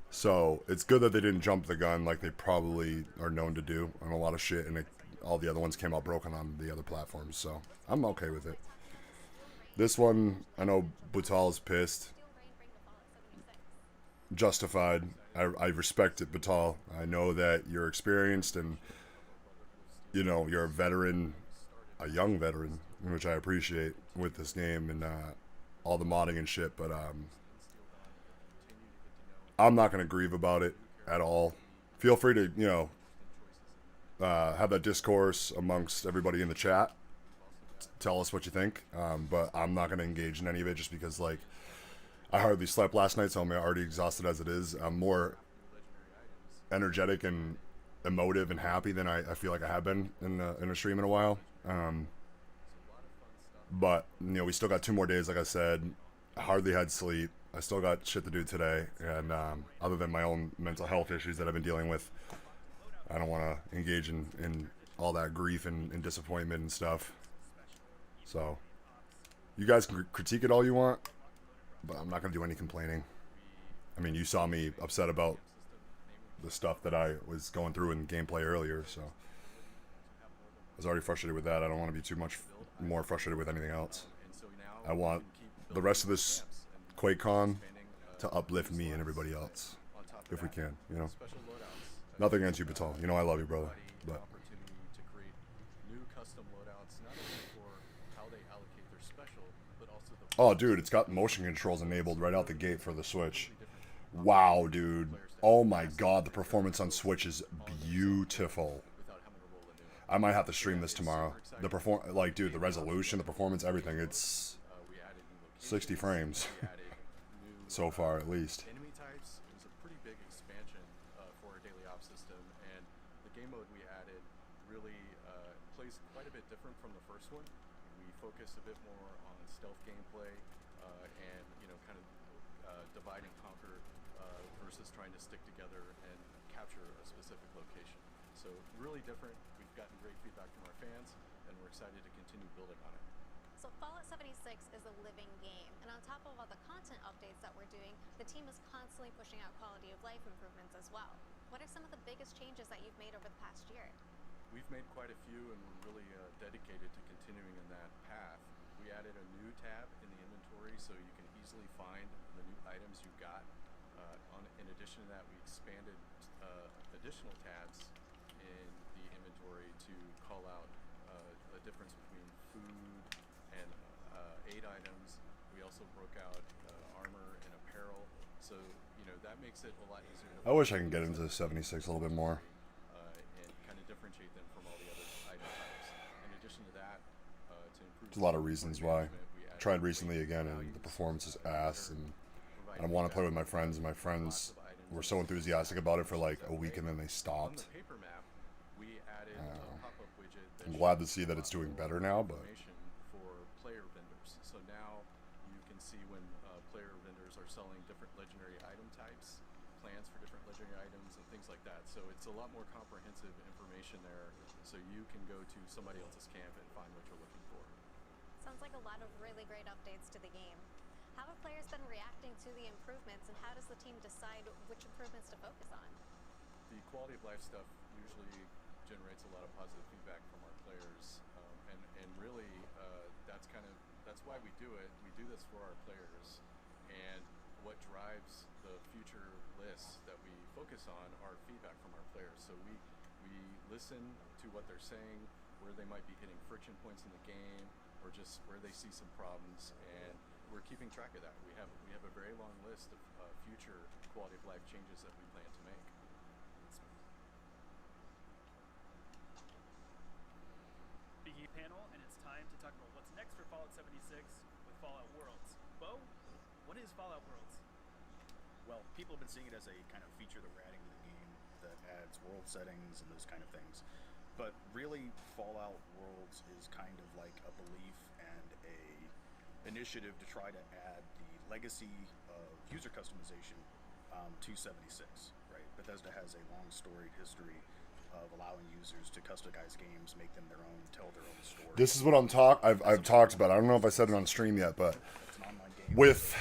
So it's good that they didn't jump the gun like they probably are known to do on a lot of shit, and all the other ones came out broken on the other platforms. So I'm okay with it. This one, I know Butal's pissed. Justified. I respect it, Butal. I know that you're experienced and, you know, you're a veteran, a young veteran, which I appreciate with this game and all the modding and shit, but I'm not going to grieve about it at all. Feel free to, you know, have that discourse amongst everybody in the chat. Tell us what you think, but I'm not going to engage in any of it just because, like, I hardly slept last night, so I'm already exhausted as it is. I'm more energetic and emotive and happy than I feel like I have been in a stream in a while. But, you know, we still got 2 more days, like I said. I hardly had sleep. I still got shit to do today. And other than my own mental health issues that I've been dealing with, I don't want to engage in all that grief and disappointment and stuff. So, you guys can critique it all you want, but I'm not going to do any complaining. I mean, you saw me upset about the stuff that I was going through in gameplay earlier, so I was already frustrated with that. I don't want to be too much more frustrated with anything else. I want the rest of this QuakeCon to uplift me and everybody else, if we can, you know? Nothing against you, Batal. You know I love you, brother, but... Oh, dude, it's got motion controls enabled right out the gate for the Switch. Wow, dude. Oh my god, the performance on Switch is beautiful. I might have to stream this tomorrow. Like, dude, the resolution, the performance, everything. It's 60 frames. So far, at least. Enemy types was a pretty big expansion for our daily ops system, and the game mode we added really plays quite a bit different from the first one. We focus a bit more on stealth gameplay and, you know, kind of divide and conquer versus trying to stick together and capture a specific location. So really different. We've gotten great feedback from our fans, and we're excited to continue building on it. So Fallout 76 is a living game, and on top of all the content updates that we're doing, the team is constantly pushing out quality of life improvements as well. What are some of the biggest changes that you've made over the past year? We've made quite a few, and we're really dedicated to continuing in that path. We added a new tab in the inventory so you can easily find the new items you've got. In addition to that, we expanded additional tabs in the inventory to call out the difference between food and aid items. We also broke out armor and apparel, so you know that makes it a lot easier to... I wish I can get into 76 a little bit more. And kind of differentiate them from all the other item types. In addition to that, to improve... There's a lot of reasons why. I tried recently again, and the performance is ass, and I want to play with my friends, and my friends were so enthusiastic about it for like a week, and then they stopped. I'm glad to see that it's doing better now, but... for player vendors. So now you can see when player vendors are selling different legendary item types, plans for different legendary items, and things like that. So it's a lot more comprehensive information there, so you can go to somebody else's camp and find what you're looking for. Sounds like a lot of really great updates to the game. How have players been reacting to the improvements, and how does the team decide which improvements to focus on? The quality of life stuff usually generates a lot of positive feedback from our players, and really that's why we do it. We do this for our players, and what drives the future lists that we focus on are feedback from our players. So we listen to what they're saying, where they might be hitting friction points in the game, or just where they see some problems, and we're keeping track of that. We have a very long list of future quality of life changes that we plan to make. Biggie panel, and it's time to talk about what's next for Fallout 76 with Fallout Worlds. Bo, what is Fallout Worlds? people have been seeing it as a kind of feature that we're adding to the game that adds world settings and those kind of things. But really, Fallout Worlds is kind of like a belief and a initiative to try to add the legacy of user customization to 76, right? Bethesda has a long storied history of allowing users to customize games, make them their own, tell their own story. This is what I've talked about. I don't know if I said it on stream yet, but with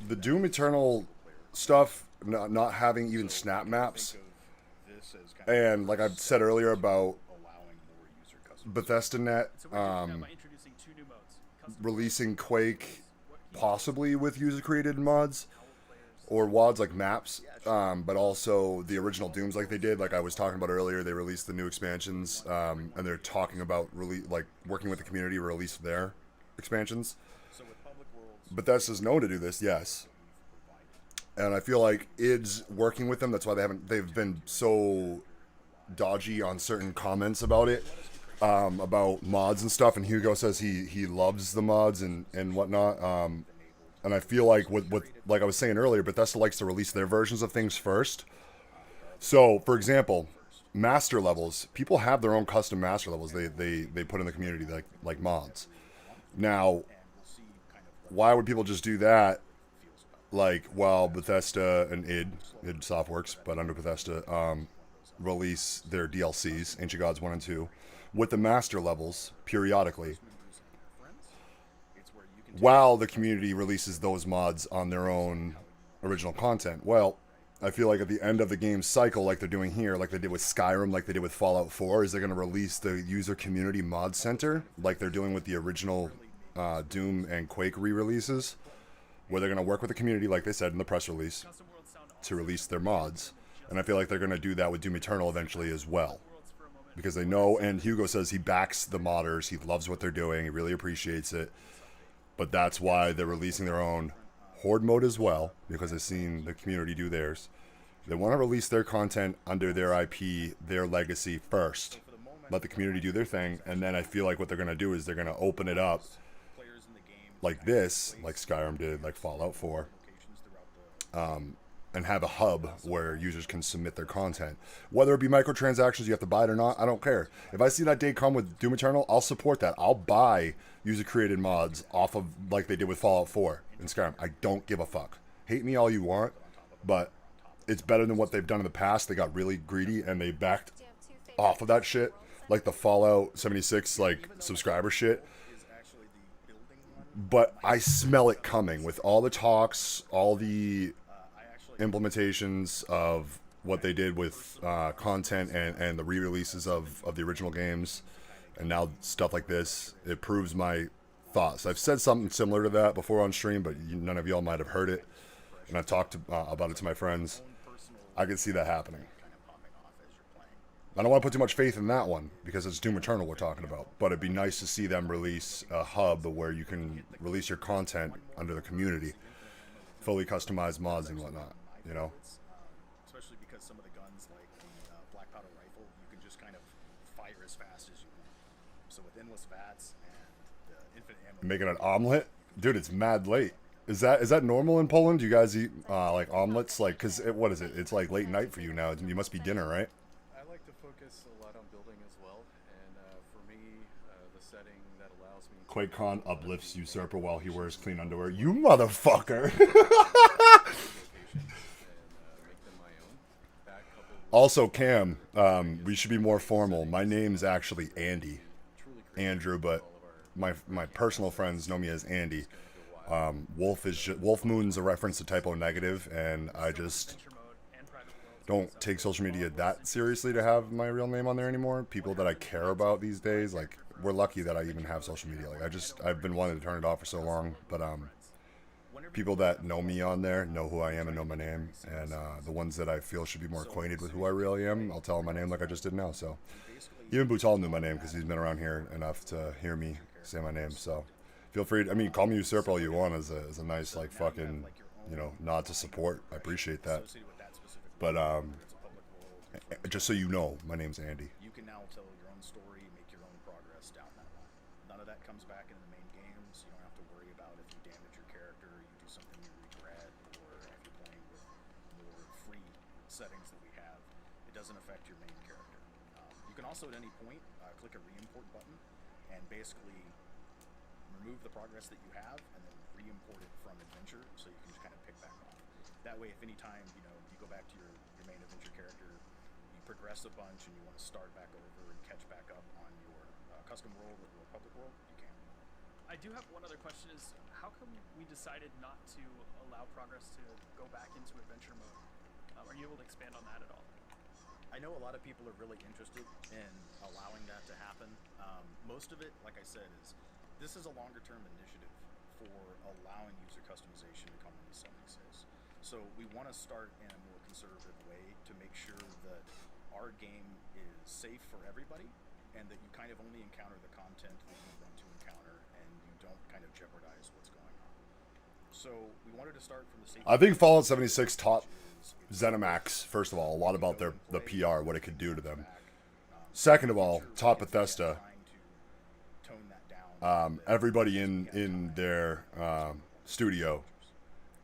the Doom Eternal stuff not having even snap maps, and like I've said earlier about Bethesda Net releasing Quake possibly with user-created mods or WODs like maps, but also the original Dooms like they did. Like I was talking about earlier, they released the new expansions, and they're talking about working with the community to release their expansions. Bethesda's known to do this, yes. And I feel like id's working with them. That's why they've been so dodgy on certain comments about it, about mods and stuff. And Hugo says he loves the mods and whatnot. And I feel like like I was saying earlier, Bethesda likes to release their versions of things first. So, for example, master levels. People have their own custom master levels they put in the community, like mods. Now, why would people just do that? Like, while Bethesda and id Softworks, but under Bethesda, release their DLCs, Ancient Gods 1 and 2, with the master levels periodically, while the community releases those mods on their own original content. Well, I feel like at the end of the game cycle, like they're doing here, like they did with Skyrim, like they did with Fallout 4, is they're going to release the user community mod center, like they're doing with the original Doom and Quake re-releases, where they're going to work with the community, like they said in the press release, to release their mods. And I feel like they're going to do that with Doom Eternal eventually as well. Because they know, and Hugo says he backs the modders, he loves what they're doing, he really appreciates it. But that's why they're releasing their own Horde mode as well, because they've seen the community do theirs. They want to release their content under their IP, their legacy first. Let the community do their thing, and then I feel like what they're going to do is they're going to open it up like this, like Skyrim did, like Fallout 4, and have a hub where users can submit their content. Whether it be microtransactions, you have to buy it or not, I don't care. If I see that day come with Doom Eternal, I'll support that. I'll buy user-created mods off of, like they did with Fallout 4 and Skyrim. I don't give a fuck. Hate me all you want, but it's better than what they've done in the past. They got really greedy and they backed off of that shit, like the Fallout 76 like subscriber shit. But I smell it coming with all the talks, all the implementations of what they did with content and the re-releases of the original games, and now stuff like this. It proves my thoughts. I've said something similar to that before on stream, but none of y'all might have heard it, and I've talked about it to my friends. I can see that happening. I don't want to put too much faith in that one because it's Doom Eternal we're talking about, but it'd be nice to see them release a hub where you can release your content under the community, fully customized mods and whatnot, you know? Especially because some of the guns, like the black powder rifle, you can just kind of fire as fast as you want. So with endless VATS and the infinite ammo... Making an omelet? Dude, it's mad late. Is that normal in Poland? Do you guys eat like omelets? Like, cause what is it? It's like late night for you now. You must be dinner, right? I like to focus a lot on building as well, and for me, the setting that allows me... QuakeCon uplifts Usurper while he wears clean underwear. You motherfucker! Also, Cam, we should be more formal. My name's actually Andy. Andrew, but my personal friends know me as Andy. Wolf Moon's a reference to Typo Negative, and I just don't take social media that seriously to have my real name on there anymore. People that I care about these days, like, we're lucky that I even have social media. Like, I've been wanting to turn it off for so long, but people that know me on there know who I am and know my name, and the ones that I feel should be more acquainted with who I really am, I'll tell them my name like I just did now. So even Bootal knew my name because he's been around here enough to hear me say my name. So feel free to, I mean, call me Usurper all you want as a nice, like, fucking, you know, nod to support. I appreciate that. But just so you know, my name's Andy. You can now tell your own story, make your own progress down that line. None of that comes back in the main games. You don't have to worry about if you damage your character, you do something you regret, or if you're playing with doesn't affect your main character. You can also at any point click a re-import button and basically remove the progress that you have and then re-import it from adventure, so you can just kind of pick back off. That way, if any time you go back to your main adventure character, you progress a bunch and you want to start back over and catch back up on your custom world or public world, you can. I do have one other question: is how come we decided not to allow progress to go back into adventure mode? Are you able to expand on that at all? I know a lot of people are really interested in allowing that to happen. Most of it, like I said, is this is a longer-term initiative for allowing user customization to come into 76. So we want to start in a more conservative way to make sure that our game is safe for everybody, and that you kind of only encounter the content that you want to encounter, and you don't kind of jeopardize what's going on. So we wanted to start from the safety. I think Fallout 76 taught ZeniMax, first of all, a lot about the PR, what it could do to them. Second of all, taught Bethesda, everybody in their studio,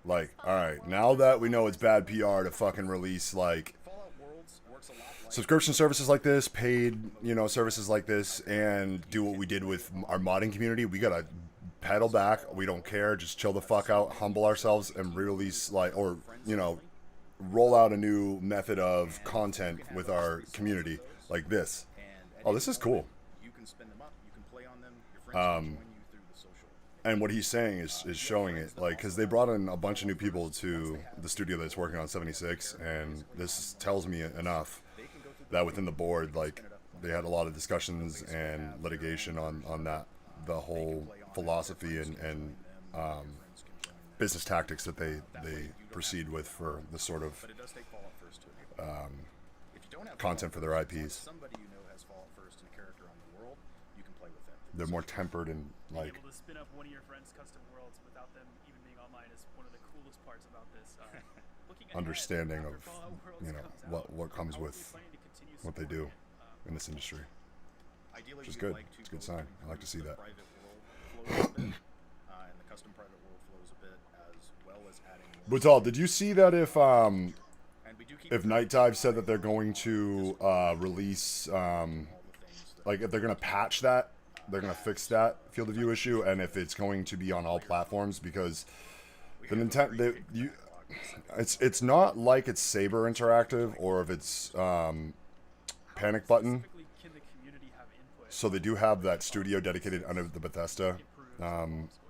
like, all right, now that we know it's bad PR to fucking release like subscription services like this, paid, services like this, and do what we did with our modding community, we gotta pedal back. We don't care. Just chill the fuck out, humble ourselves, and release roll out a new method of content with our community like this. Oh, this is cool. You can spin them up. You can play on them. Your friends can join you through the social. And what he's saying is showing it, like, because they brought in a bunch of new people to the studio that's working on 76, and this tells me enough that within the board, like, they had a lot of discussions and litigation on that, the whole philosophy and business tactics that they proceed with for this sort of content for their IPs. Somebody you know has Fallout First and a character on the world, you can play with them. They're more tempered and like Being able to spin up one of your friends' custom worlds without them even being online is one of the coolest parts about this. Looking ahead, understanding after of Fallout Worlds comes out, what comes how are with we planning to continue what they do supporting in this industry. Ideally, Which is we'd good. like to It's a good both sign. I like to see that. private world flows a bit, and the custom private world flows a bit, as well as adding more. Butal, did you see that if Night Dive said that they're going to release like if they're going to patch that, they're going to fix that field of view issue, and if it's going to be on all platforms, because the Nintendo it's not like it's Saber Interactive or if it's Panic Button. So they do have that studio dedicated under the Bethesda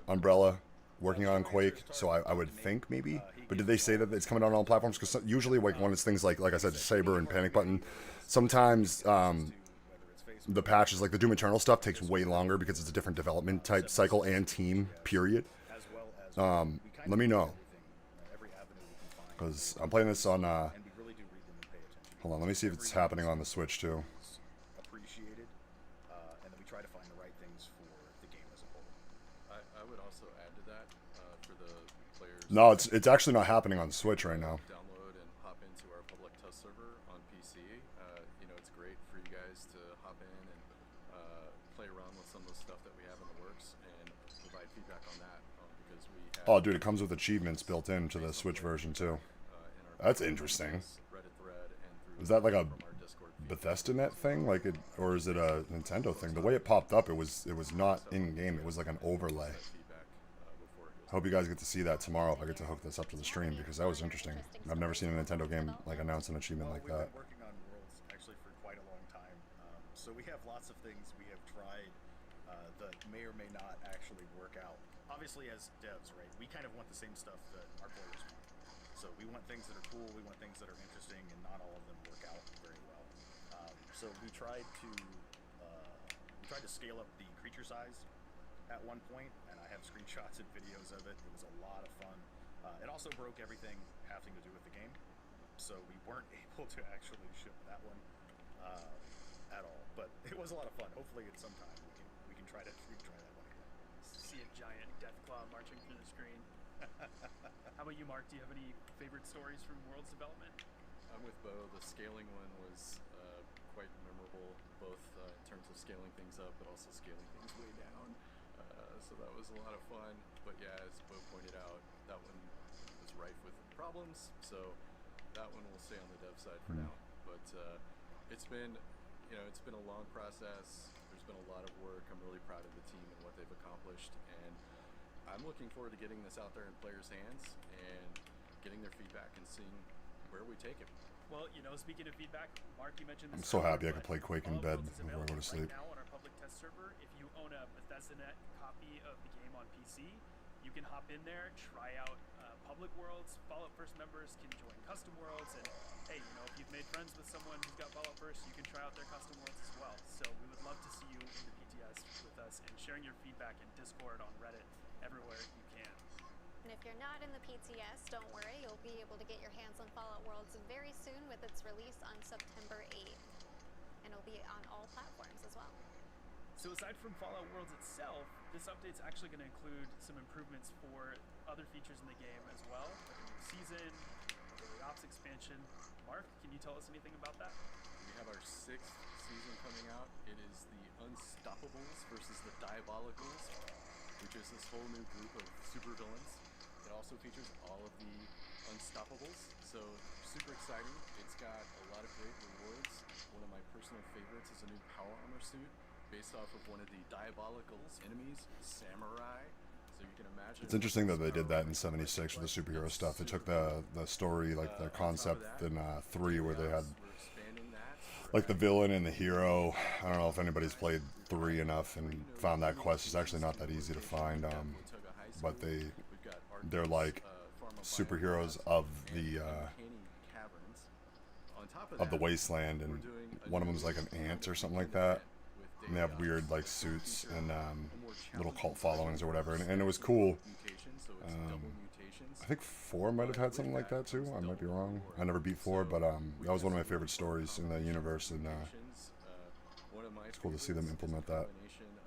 umbrella working on Quake, so I would think maybe. But did they say that it's coming out on all platforms? Because usually, like, when it's things like I said, Saber and Panic Button, sometimes the patches, like the Doom Eternal stuff, takes way longer because it's a different development type cycle and team period. Let me know, because I'm playing this on. Hold on, let me see if it's happening on the Switch too. Appreciated, and then we try to find the right things for the game as a whole. I would also add to that for the players. No, it's actually not happening on Switch right now. Download and hop into our public test server on PC. It's great for you guys to hop in and play around with some of the stuff that we have in the works and provide feedback on that because we have. Oh, dude, it comes with achievements built into the Switch version too. That's interesting. Is that like a Bethesda net thing, like it, or is it a Nintendo thing? The way it popped up, it was not in game. It was like an overlay. Hope you guys get to see that tomorrow if I get to hook this up to the stream, because that was interesting. I've never seen a Nintendo game like announce an achievement like that. We've been working on Worlds actually for quite a long time, so we have lots of things we have tried that may or may not actually work out. Obviously, as devs, right, we kind of want the same stuff that our players want. So we want things that are cool, we want things that are interesting, and not all of them work out very well. So we tried to scale up the creature size at one point, and I have screenshots and videos of it. It was a lot of fun. It also broke everything having to do with the game, so we weren't able to actually ship that one at all. But it was a lot of fun. Hopefully, at some time we can try that one again. See a giant death claw marching through the screen. How about you, Mark? Do you have any favorite stories from World's development? I'm with Bo. The scaling one was quite memorable, both in terms of scaling things up, but also scaling things way down. So that was a lot of fun. But yeah, as Bo pointed out, that one was rife with problems. So that one will stay on the dev side for now. But it's been, you know, it's been a long process. There's been a lot of work. I'm really proud of the team and what they've accomplished, and I'm looking forward to getting this out there in players' hands and getting their feedback and seeing where we take it. Well, you know, speaking of feedback, Mark, you mentioned I'm this so earlier, happy I could but play Quake in Fallout bed Worlds is before I go to available sleep. right now on our public test server. If you own a Bethesda.net copy of the game on PC, you can hop in there, try out public worlds. Fallout First members can join custom worlds, and hey, you know, if you've made friends with someone who's got Fallout First, you can try out their custom worlds as well. So we would love to see you in the PTS with us and sharing your feedback in Discord, on Reddit, everywhere you can. And if you're not in the PTS, don't worry, you'll be able to get your hands on Fallout Worlds very soon with its release on September 8th. And it'll be on all platforms as well. So aside from Fallout Worlds itself, this update's actually going to include some improvements for other features in the game as well, like a new season, a daily ops expansion. Mark, can you tell us anything about that? We have our 6th season coming out. It is the Unstoppables versus the Diabolicals, which is this whole new group of supervillains. It also features all of the Unstoppables, so super exciting. It's got a lot of great rewards. One of my personal favorites is a new power armor suit based off of one of the Diabolicals enemies, Samurai. So you can imagine. It's interesting that they did that in 76 with the superhero stuff. They took the story, like the concept in 3 where they had like the villain and the hero. I don't know if anybody's played 3 enough and found that quest. It's actually not that easy to find, but they're like superheroes of the wasteland, and one of them's like an ant or something like that. And they have weird like suits and little cult followings or whatever, and it was cool. I think 4 might have had something like that too. I might be wrong. I never beat 4, but that was one of my favorite stories in the universe, and it's cool to see them implement that.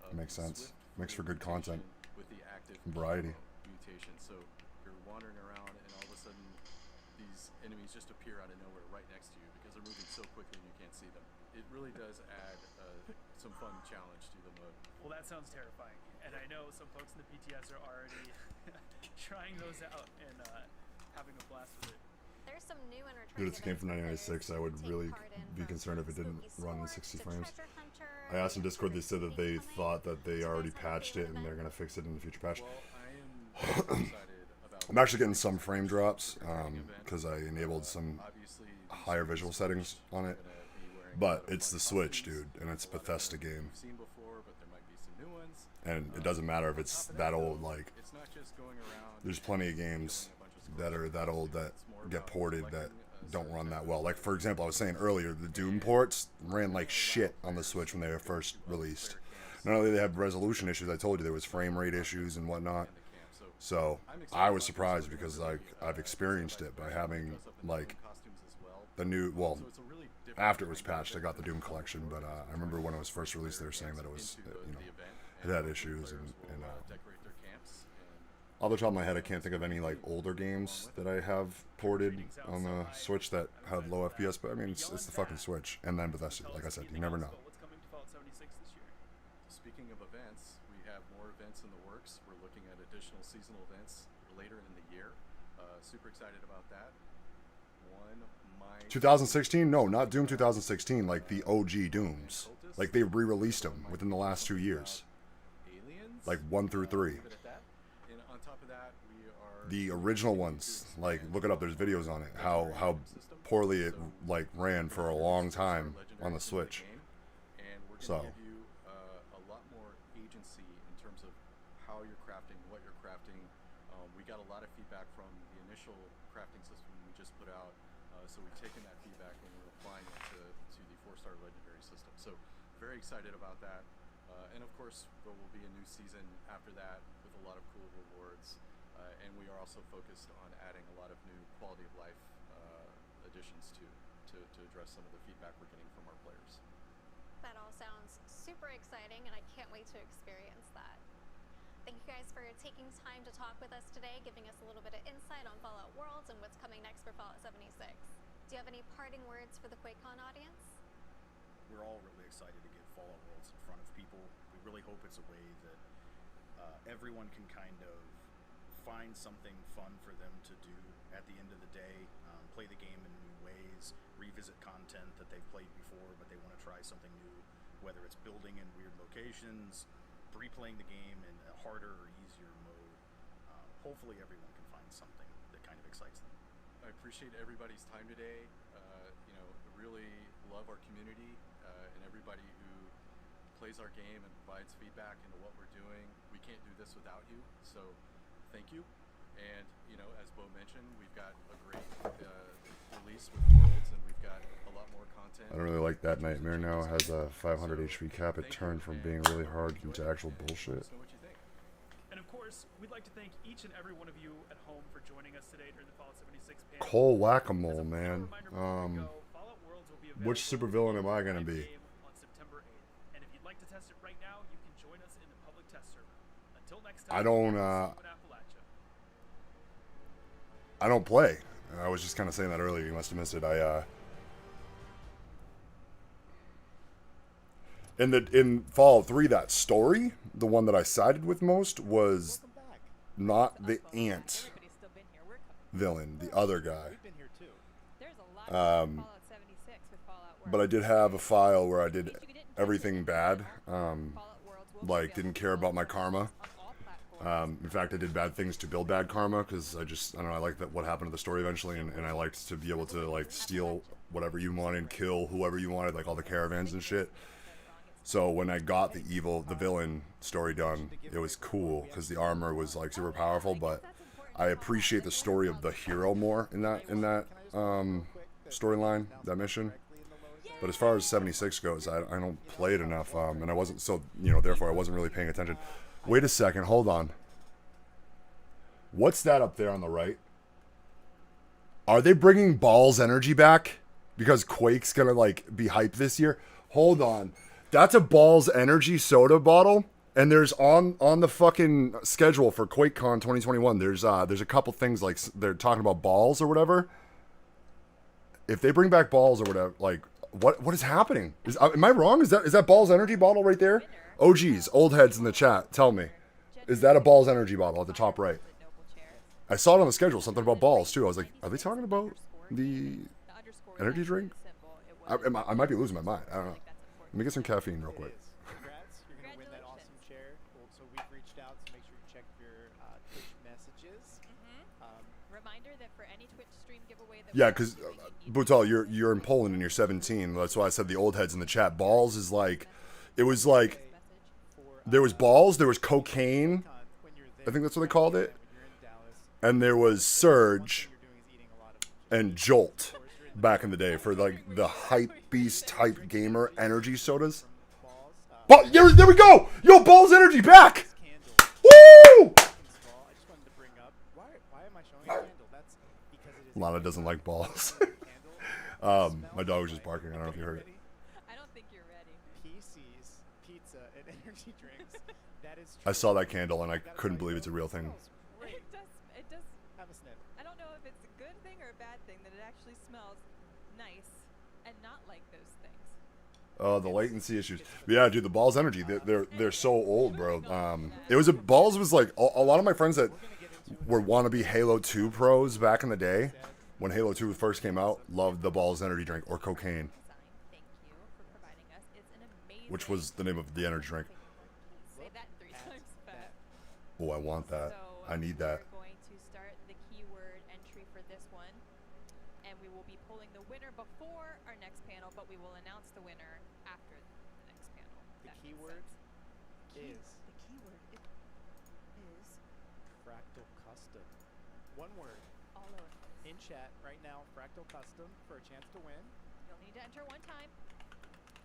It makes sense. Makes for good content and variety. So you're wandering around, and all of a sudden, these enemies just appear out of nowhere right next to you because they're moving so quickly and you can't see them. It really does add some fun challenge to the mode. Well, that sounds terrifying, and I know some folks in the PTS are already trying those out and having a blast with it. There's some new entertainment. Dude, it's a game from 1996. I would really be concerned if it didn't run in 60 frames. I asked in Discord, they said that they thought that they already patched it and they're going to fix it in the future patch. I'm actually getting some frame drops because I enabled some higher visual settings on it. But it's the Switch, dude, and it's a Bethesda game. And it doesn't matter if it's that old, like, there's plenty of games that are that old that get ported that don't run that well. Like, for example, I was saying earlier, the Doom ports ran like shit on the Switch when they were first released. Not only did they have resolution issues, I told you there was frame rate issues and whatnot. So I was surprised because like I've experienced it by having like the new, well, after it was patched, I got the Doom collection, but I remember when it was first released, they were saying that it was, you know, it had issues, and off the top of my head, I can't think of any like older games that I have ported on the Switch that had low FPS, but I mean, it's the fucking Switch, and then Bethesda, like I said, you never know. Speaking of events, we have more events in the works. We're looking at additional seasonal events later in the year. Super excited about that. 2016? No, not Doom 2016, like the OG Dooms. Like they re-released them within the last 2 years. Like 1 through 3. The original ones, like look it up, there's videos on it, how poorly it like ran for a long time on the Switch. So a lot more agency in terms of how you're crafting, what you're crafting. We got a lot of feedback from the initial crafting system we just put out, so we've taken that feedback and we're applying it to the 4-star legendary system. So very excited about that, and of course there will be a new season after that with a lot of cool rewards, and we are also focused on adding a lot of new quality of life additions to address some of the feedback we're getting from our players. That all sounds super exciting, and I can't wait to experience that. Thank you guys for taking time to talk with us today, giving us a little bit of insight on Fallout Worlds and what's coming next for Fallout 76. Do you have any parting words for the QuakeCon audience? We're all really excited to get Fallout Worlds in front of people. We really hope it's a way that everyone can kind of find something fun for them to do at the end of the day, play the game in new ways, revisit content that they've played before, but they want to try something new, whether it's building in weird locations, replaying the game in a harder or easier mode. Hopefully everyone can find something that kind of excites them. I appreciate everybody's time today. Really love our community and everybody who plays our game and provides feedback into what we're doing. We can't do this without you, so thank you. And as Bo mentioned, we've got a great release with Worlds, and we've got a lot more content. I don't really like that Nightmare now. It has a 500 HP cap. It turned from being really hard into actual bullshit. And of course, we'd like to thank each and every one of you at home for joining us today during the Fallout 76 panel. Cole Whack-A-Mole, man. Which supervillain am I gonna be? On September 8th. And if you'd like to test it right now, you can join us in the public test server. Until next time, I don't play. I was just kind of saying that earlier. You must have missed it. In Fallout 3, that story, the one that I sided with most was not the ant villain, the other guy. But I did have a file where I did everything bad, like didn't care about my karma. In fact, I did bad things to build bad karma because I don't know, I liked what happened to the story eventually, and I liked to be able to like steal whatever you wanted, kill whoever you wanted, like all the caravans and shit. So when I got the villain story done, it was cool because the armor was like super powerful, but I appreciate the story of the hero more in that storyline, that mission. But as far as 76 goes, I don't play it enough, and I wasn't, so, therefore I wasn't really paying attention. Wait a second, hold on. What's that up there on the right? Are they bringing Balls Energy back? Because Quake's gonna, be hyped this year? Hold on. That's a Balls Energy soda bottle, and there's on the fucking schedule for QUAKECON 2021, there's a couple things, like, they're talking about balls or whatever. If they bring back balls or whatever, what is happening? Am I wrong? Is that Balls Energy bottle right there? Oh geez, old heads in the chat, tell me. Is that a Balls Energy bottle at the top right? I saw it on the schedule, something about balls too. I was like, are they talking about the energy drink? I might be losing my mind. I don't know. Let me get some caffeine real quick. Congrats, you're going to win that awesome chair. So we've reached out to make sure you check your Twitch messages. Reminder that for any Twitch stream giveaway that Yeah, because Butal, you're in Poland and you're 17. That's why I said the old heads in the chat. Balls is like, it was like, there was balls, there was cocaine, I think that's what they called it, and there was Surge and Jolt back in the day for like the hype beast type gamer energy sodas. But there we go! Yo, Balls Energy back! Woo! Lana doesn't like balls. My dog was just barking. I don't know if you heard it. I don't think you're ready. PCs, pizza, and energy drinks. That is true. I saw that candle and I couldn't believe it's a real thing. It does. Have a sniff. I don't know if it's a good thing or a bad thing that it actually smells nice and not like those things. The latency issues. But yeah, dude, the Balls Energy, they're so old, bro. It was Balls was like a lot of my friends that were wannabe Halo 2 pros back in the day, when Halo 2 first came out, loved the Balls Energy drink or cocaine, which was the name of the energy drink. Say that 3 times fast. Oh, I want that. I need that. We're going to start the keyword entry for this one, and we will be pulling the winner before our next panel, but we will announce the winner after the next panel. The keyword is Fractal Custom. One word. All over. In chat right now, Fractal Custom for a chance to win. You'll need to enter one time.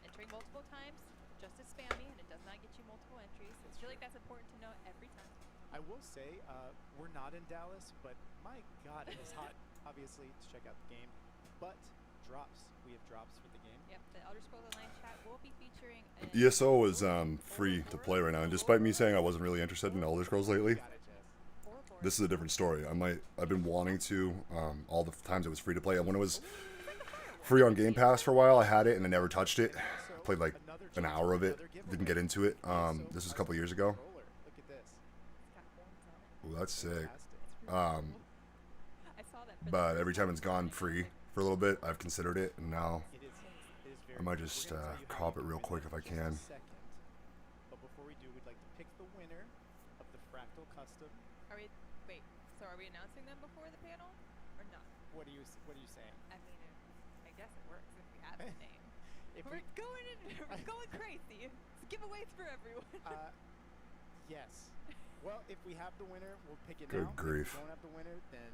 Entering multiple times, just as spammy, and it does not get you multiple entries. I feel like that's important to know every time. I will say, we're not in Dallas, but my God, it is hot, obviously, to check out the game. But drops. We have drops for the game. Yep, the Elder Scrolls Online chat will be featuring ESO is free to play right now, and despite me saying I wasn't really interested in Elder Scrolls lately, this is a different story. I've been wanting to, all the times it was free to play. And when it was free on Game Pass for a while, I had it and I never touched it. I played like an hour of it, didn't get into it. This was a couple years ago. Ooh, that's sick. But every time it's gone free for a little bit. I've considered it, and now It is very I might good. just We're gonna tell you how cop you it can real win quick that if I in just can. a second. But before we do, we'd like to pick the winner of the Fractal Custom. Are we? Wait. So are we announcing them before the panel, or not? What are you saying? I mean, I guess it works if we have the name. If we're going in, we're going crazy. It's giveaways for everyone. Yes. Well, if we have the winner, we'll pick it Good now. grief. If we don't have the winner, then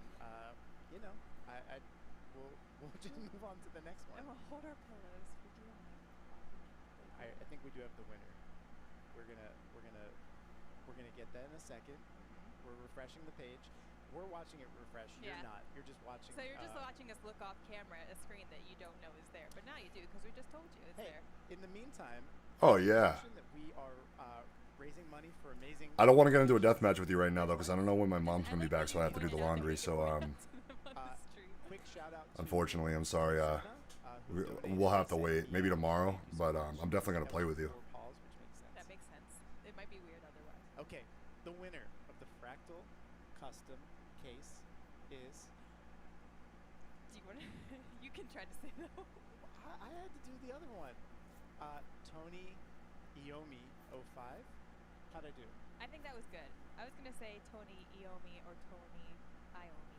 we'll just move on to the next one. And we'll hold our pillows for dear life. I think we do have the winner. We're gonna get that in a second. We're refreshing the page. We're watching it refresh. Yeah. You're not. You're just watching. So you're just watching us look off camera at a screen that you don't know is there, but now you do because we just told you it's there. In the meantime, Oh, yeah. mention that we are raising money for amazing. I don't want to get into a death match with you right now, though, because I don't know when my mom's going to be back, so I have to do the laundry. So, Quick shout out to unfortunately, I'm sorry. We'll have to wait. Maybe tomorrow, but I'm definitely going to play with you. That makes sense. It might be weird otherwise. Okay, the winner of the Fractal Custom case is. Do you want to? You can try to say no. I had to do the other one. Tony Iomi 05. How'd I do? I think that was good. I was gonna say Tony Iomi or Tony Iomi.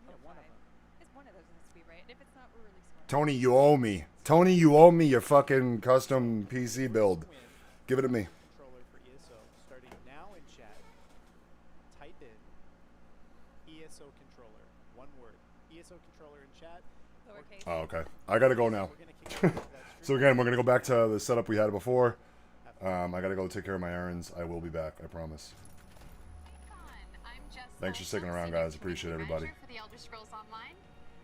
Yeah, one of them. It's one of those has to be right. And if it's not, we're really smart. Tony, you owe me. Tony, you owe me your fucking custom PC build. Give it to me. Controller for ESO. Starting now in chat. Type in ESO controller. One word. ESO controller in chat. Lowercase. Oh, okay. I got to go now. So, again, we're going to go back to the setup we had before. I got to go take care of my errands. I will be back. I promise. Thanks for sticking around, guys. Appreciate everybody. For the Elder Scrolls Online.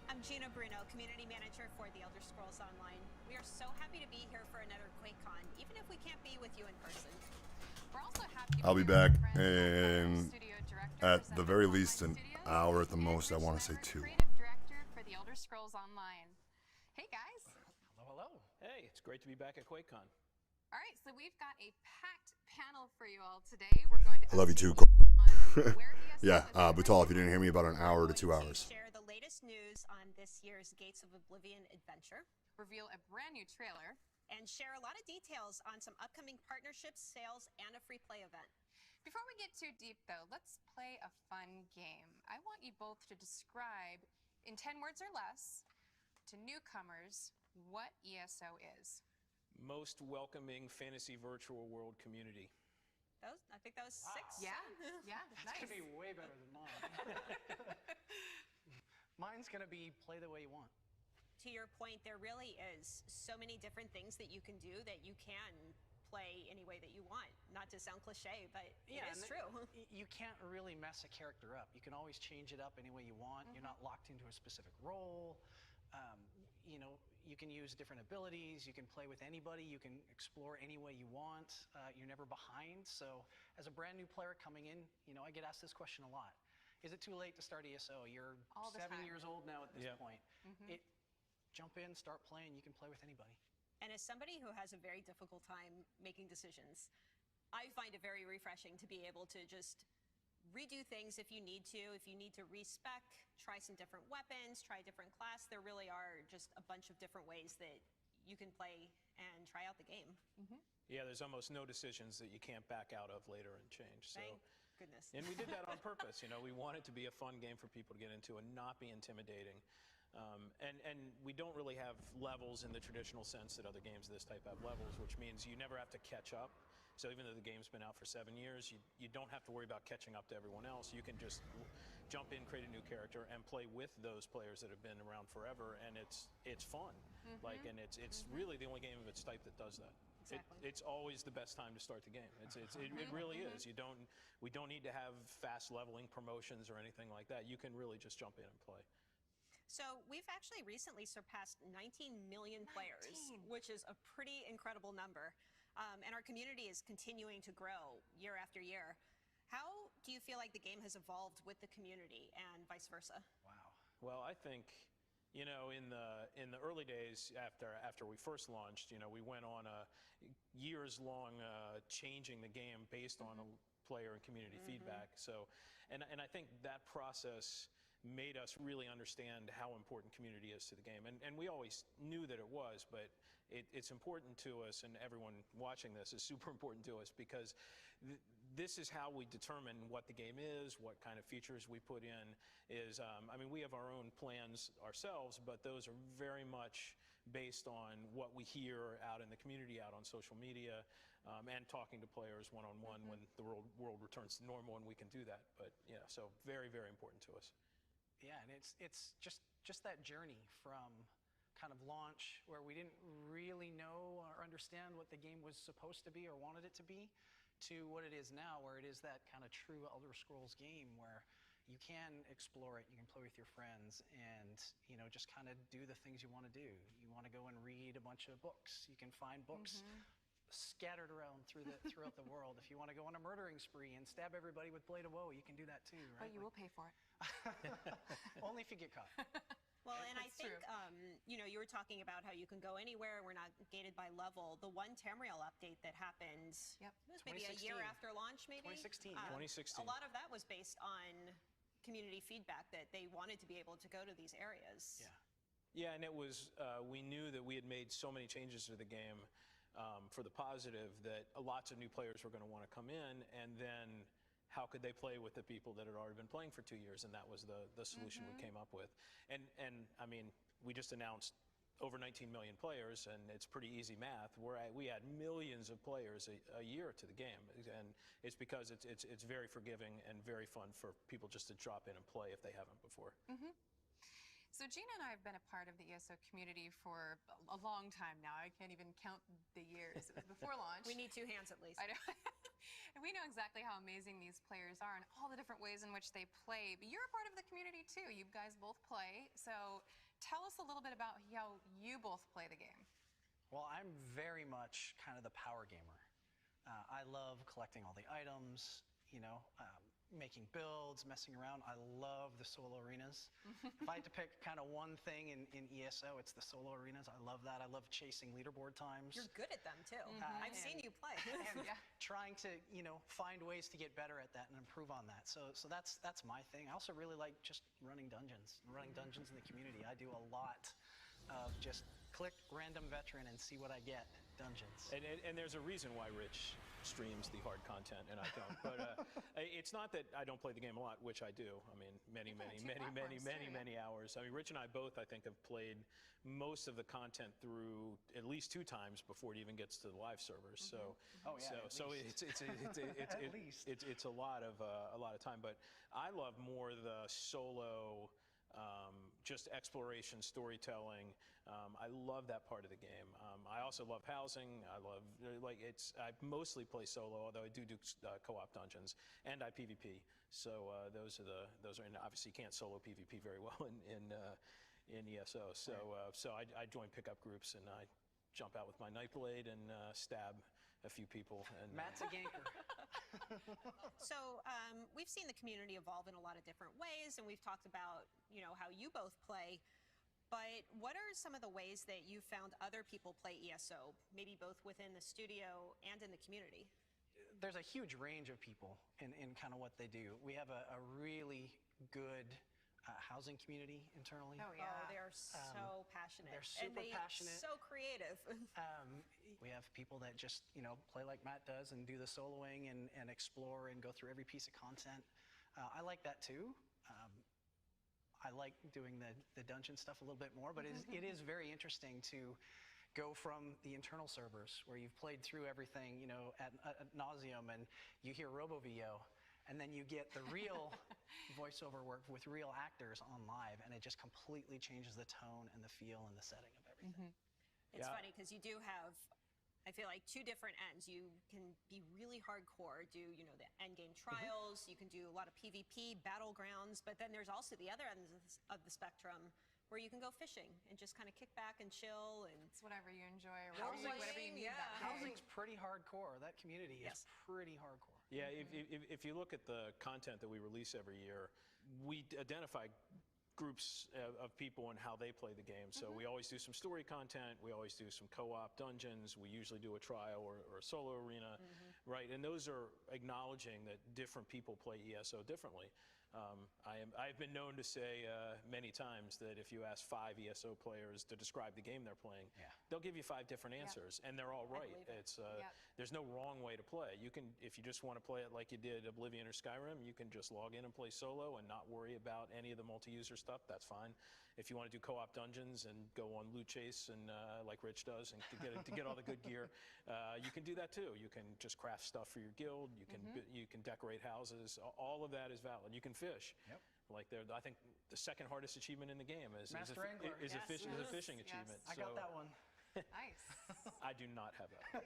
I'm Gina Bruno, Community Manager for the Elder Scrolls Online. We are so happy to be here for another QuakeCon, even if we can't be with you in person. We're also happy I'll be back in, at the very least, an hour. At the most, I want to say 2. Creative Director for the Elder Scrolls Online. Hey guys. Hello. Hey, it's great to be back at QuakeCon. All right, so we've got a packed panel for you all today. We're going to I love you too. Yeah, Butal, if you didn't hear me, about an hour to 2 hours. Share the latest news on this year's Gates of Oblivion adventure, reveal a brand new trailer, and share a lot of details on some upcoming partnerships, sales, and a free play event. Before we get too deep, though, let's play a fun game. I want you both to describe, in 10 words or less, to newcomers, what ESO is. Most welcoming fantasy virtual world community. I think that was 6. Yeah, yeah, That's nice. gonna be way better than mine. Mine's gonna be play the way you want. To your point, there really is so many different things that you can do that you can play any way that you want. Not to sound cliche, but it is true. You can't really mess a character up. You can always change it up any way you want. You're not locked into a specific role. You can use different abilities. You can play with anybody. You can explore any way you want. You're never behind. So as a brand new player coming in, I get asked this question a lot. Is it too late to start ESO? You're 7 years old now at this point. Jump in, start playing. You can play with anybody. And as somebody who has a very difficult time making decisions, I find it very refreshing to be able to just redo things if you need to respec, try some different weapons, try a different class. There really are just a bunch of different ways that you can play and try out the game. Yeah, there's almost no decisions that you can't back out of later and change. So, Thank goodness. And we did that on purpose. We want it to be a fun game for people to get into and not be intimidating. And we don't really have levels in the traditional sense that other games of this type have levels, which means you never have to catch up. So even though the game's been out for 7 years, you don't have to worry about catching up to everyone else. You can just jump in, create a new character, and play with those players that have been around forever, and it's fun. And it's really the only game of its type that does that. Exactly. It's always the best time to start the game. It really is. We don't need to have fast leveling promotions or anything like that. You can really just jump in and play. So we've actually recently surpassed 19 million players, which is a pretty incredible number. And our community is continuing to grow year after year. How do you feel like the game has evolved with the community and vice versa? Wow. Well, I think, in the early days after we first launched, we went on a years-long changing the game based on a player and community feedback. So, and I think that process made us really understand how important community is to the game. And we always knew that it was, but it's important to us, and everyone watching this is super important to us, because this is how we determine what the game is, what kind of features we put in. I mean, we have our own plans ourselves, but those are very much based on what we hear out in the community, out on social media, and talking to players one-on-one when the world returns to normal and we can do that. But yeah, so very, very important to us. Yeah, and it's just that journey from kind of launch, where we didn't really know or understand what the game was supposed to be or wanted it to be, to what it is now, where it is that kind of true Elder Scrolls game where you can explore it, you can play with your friends, and just kind of do the things you want to do. You want to go and read a bunch of books. You can find books scattered around throughout the world. If you want to go on a murdering spree and stab everybody with Blade of Woe, you can do that too, right? But you will pay for it. Only if you get caught. Well, and I That's think, true. you were talking about how you can go anywhere. We're not gated by level. The one Tamriel update that happened, it was maybe a year 2016. after launch, maybe? 2016, 2016. A lot of that was based on community feedback that they wanted to be able to go to these areas. Yeah, and it was, we knew that we had made so many changes to the game for the positive that lots of new players were going to want to come in, and then how could they play with the people that had already been playing for 2 years, and that was the solution we came up with. And I mean, we just announced over 19 million players, and it's pretty easy math. We add millions of players a year to the game, and it's because it's very forgiving and very fun for people just to drop in and play if they haven't before. So Gina and I have been a part of the ESO community for a long time now. I can't even count the years. It was before launch. We need 2 hands at least. I know. And we know exactly how amazing these players are and all the different ways in which they play. But you're a part of the community too. You guys both play. So tell us a little bit about how you both play the game. Well, I'm very much kind of the power gamer. I love collecting all the items, making builds, messing around. I love the solo arenas. If I had to pick kind of one thing in ESO, it's the solo arenas. I love that. I love chasing leaderboard times. You're good at them too. I've seen you play. And trying to, find ways to get better at that and improve on that. So that's my thing. I also really like just running dungeons in the community. I do a lot of just click random veteran and see what I get dungeons. And there's a reason why Rich streams the hard content and I don't. But it's not that I don't play the game a lot, which I do. I mean, many hours. I mean, Rich and I both, I think, have played most of the content through at least 2 times before it even gets to the live servers. So, it's a lot of time. But I love more the solo. Just exploration, storytelling. I love that part of the game. I also love housing. I love, I mostly play solo, although I do co-op dungeons, and I PvP. So those are, and obviously you can't solo PvP very well in ESO. So I join pickup groups and I jump out with my Nightblade and stab a few people. And Matt's a ganker. So we've seen the community evolve in a lot of different ways, and we've talked about, how you both play. But what are some of the ways that you found other people play ESO, maybe both within the studio and in the community? There's a huge range of people in kind of what they do. We have a really good housing community internally. Oh, yeah. Oh, they're so passionate. They're super passionate. So creative. We have people that just, play like Matt does and do the soloing and explore and go through every piece of content. I like that too. I like doing the dungeon stuff a little bit more, but it is very interesting to go from the internal servers where you've played through everything, ad nauseum, and you hear RoboVO, and then you get the real voiceover work with real actors on live, and it just completely changes the tone and the feel and the setting of everything. It's funny because you do have, I feel like, 2 different ends. You can be really hardcore, do, the end game trials, you can do a lot of PvP, battlegrounds, but then there's also the other end of the spectrum where you can go fishing and just kind of kick back and chill. And it's whatever you enjoy, or housing, whatever you need that day. Housing's pretty hardcore. That community is pretty hardcore. Yeah, if you look at the content that we release every year, we identify groups of people and how they play the game. So we always do some story content, we always do some co-op dungeons, we usually do a trial or a solo arena, right? And those are acknowledging that different people play ESO differently. I've been known to say many times that if you ask 5 ESO players to describe the game they're playing, they'll give you 5 different answers, and they're all right. It's there's no wrong way to play. You can, if you just want to play it like you did Oblivion or Skyrim, you can just log in and play solo and not worry about any of the multi-user stuff. That's fine. If you want to do co-op dungeons and go on loot chase and like Rich does and to get all the good gear, you can do that too. You can just craft stuff for your guild. You can you can decorate houses. All of that is valid. You can fish. Yep. Like I think the second hardest achievement in the game is a Yes. fishing achievement. I got that one. Nice. I do not have that.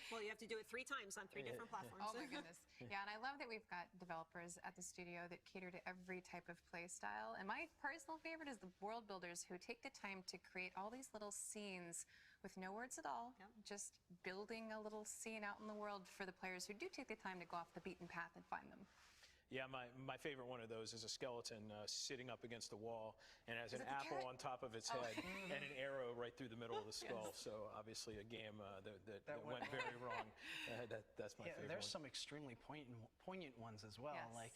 Well, you have to do it 3 times on 3 different platforms. Oh my goodness. Yeah, and I love that we've got developers at the studio that cater to every type of play style. And my personal favorite is the world builders who take the time to create all these little scenes with no words at all, just building a little scene out in the world for the players who do take the time to go off the beaten path and find them. Yeah, my favorite one of those is a skeleton sitting up against a wall and has an apple on top of its head and an arrow right through the middle of the skull. So obviously a game that went very wrong. That's my favorite There's one. some extremely poignant ones as well. Yes. Like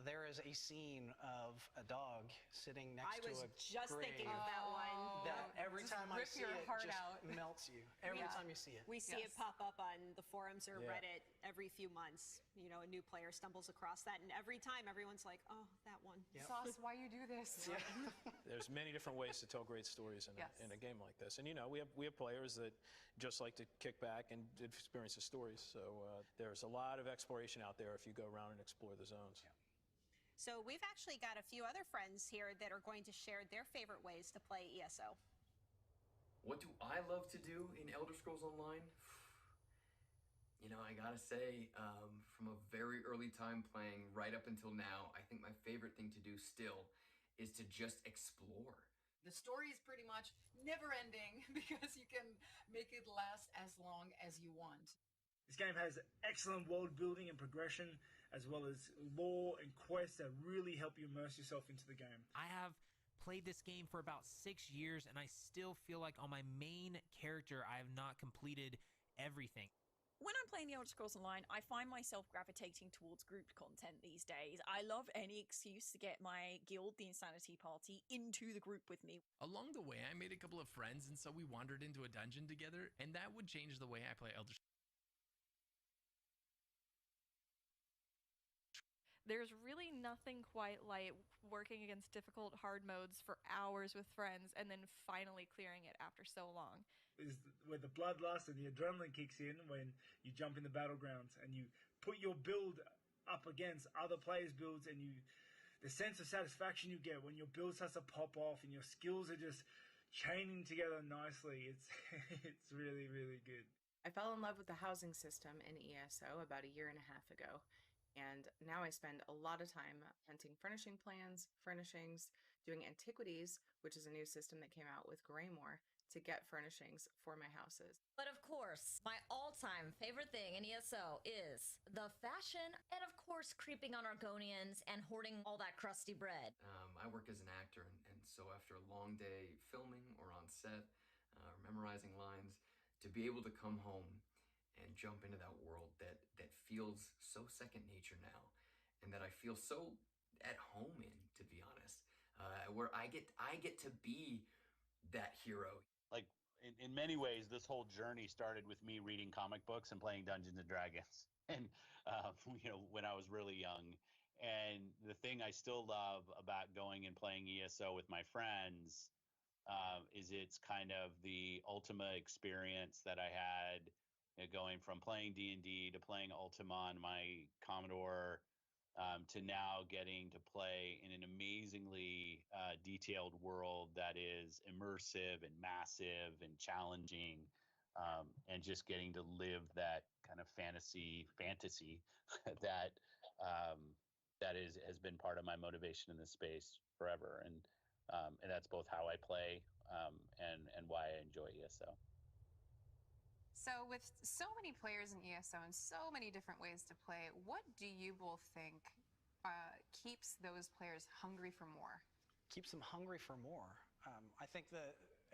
there is a scene of a dog sitting next to a I was just grave thinking of that one. that every Just time I rip see your it heart just out. melts you. Every time you see it. We see it pop up on the forums or Yeah. Reddit every few months. You know, a new player stumbles across that, and every time everyone's like, "Oh, that one." Sauce, why you do this? There's many different ways to tell great stories in a game like this, and you know we have players that just like to kick back and experience the stories. So there's a lot of exploration out there if you go around and explore the zones. So we've actually got a few other friends here that are going to share their favorite ways to play ESO. What do I love to do in Elder Scrolls Online? You know, I gotta say, from a very early time playing right up until now, I think my favorite thing to do still is to just explore. The story is pretty much never ending because you can make it last as long as you want. This game has excellent world building and progression, as well as lore and quests that really help you immerse yourself into the game. I have played this game for about 6 years, and I still feel like on my main character, I have not completed everything. When I'm playing the Elder Scrolls Online, I find myself gravitating towards grouped content these days. I love any excuse to get my guild, the Insanity Party, into the group with me. Along the way, I made a couple of friends, and so we wandered into a dungeon together, and that would change the way I play Elder Scrolls. There's really nothing quite like working against difficult hard modes for hours with friends and then finally clearing it after so long. Is where the bloodlust and the adrenaline kicks in when you jump in the battlegrounds and you put your build up against other players' builds, and the sense of satisfaction you get when your build starts to pop off and your skills are just chaining together nicely. It's really, really good. I fell in love with the housing system in ESO about 1.5 years ago. And now I spend a lot of time hunting furnishing plans, furnishings, doing antiquities, which is a new system that came out with Greymore, to get furnishings for my houses. But of course, my all-time favorite thing in ESO is the fashion, and of course creeping on Argonians and hoarding all that crusty bread. I work as an actor, and so after a long day filming or on set, or memorizing lines, to be able to come home and jump into that world that feels so second nature now, and that I feel so at home in, to be honest, where I get to be that hero. Like in many ways, this whole journey started with me reading comic books and playing Dungeons and Dragons, and you know, when I was really young. And the thing I still love about going and playing ESO with my friends is it's kind of the ultimate experience that I had. Going from playing D&D to playing Ultima on my Commodore, to now getting to play in an amazingly detailed world that is immersive and massive and challenging, and just getting to live that kind of fantasy that has been part of my motivation in this space forever, and that's both how I play and why I enjoy ESO. So with so many players in ESO and so many different ways to play, what do you both think keeps those players hungry for more? Keeps them hungry for more. I think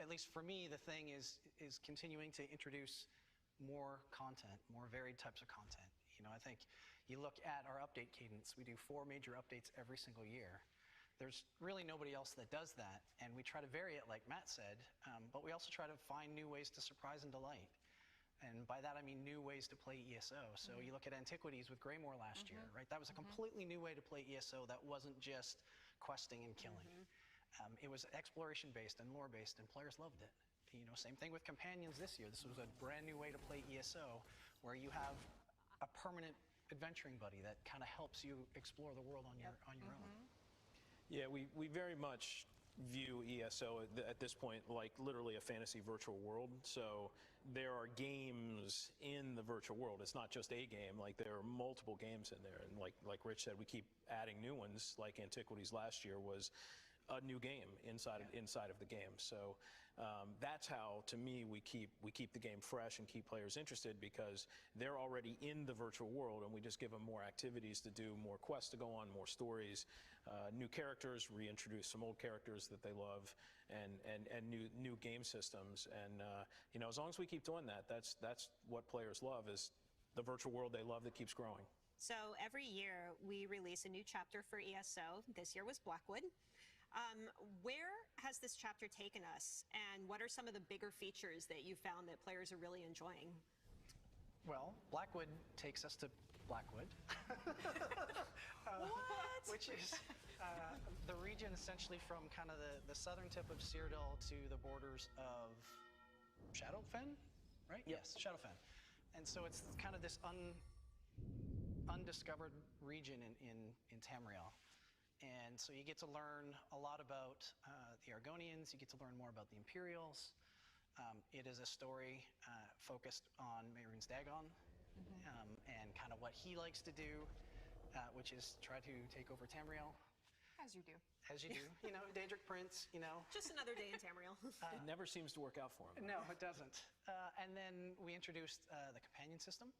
at least for me, the thing is continuing to introduce more content, more varied types of content. You know, I think You look at our update cadence. We do 4 major updates every single year. There's really nobody else that does that, and we try to vary it, like Matt said, but we also try to find new ways to surprise and delight. And by that I mean new ways to play ESO. So you look at Antiquities with Greymore last year, right? That was a completely new way to play ESO that wasn't just questing and killing. It was exploration based and lore based, and players loved it. You know, same thing with Companions this year. This was a brand new way to play ESO, where you have a permanent adventuring buddy that kind of helps you explore the world on your own. Yeah, we very much view ESO at this point like literally a fantasy virtual world. So there are games in the virtual world. It's not just a game. Like, there are multiple games in there, and like Rich said, we keep adding new ones. Like Antiquities last year was a new game inside of the game. So that's how, to me, we keep the game fresh and keep players interested, because they're already in the virtual world, and we just give them more activities to do, more quests to go on, more stories, new characters, reintroduce some old characters that they love, and new game systems. And you know, as long as we keep doing that, that's what players love, is the virtual world they love that keeps growing. So every year we release a new chapter for ESO. This year was Blackwood. Where has this chapter taken us, and what are some of the bigger features that you found that players are really enjoying? Well, Blackwood takes us to Blackwood, which is the region essentially from kind of the southern tip of Cyrodiil to the borders of Shadowfen, right? Yes, Shadowfen. And so it's kind of this undiscovered region in Tamriel. And so you get to learn a lot about the Argonians, you get to learn more about the Imperials. It is a story focused on Mehrunes Dagon and kind of what he likes to do, which is try to take over Tamriel. As you do. As you do. You know, Daedric Prince, you know. Just another day in Tamriel. It never seems to work out for him. No, it doesn't. And then we introduced the companion system,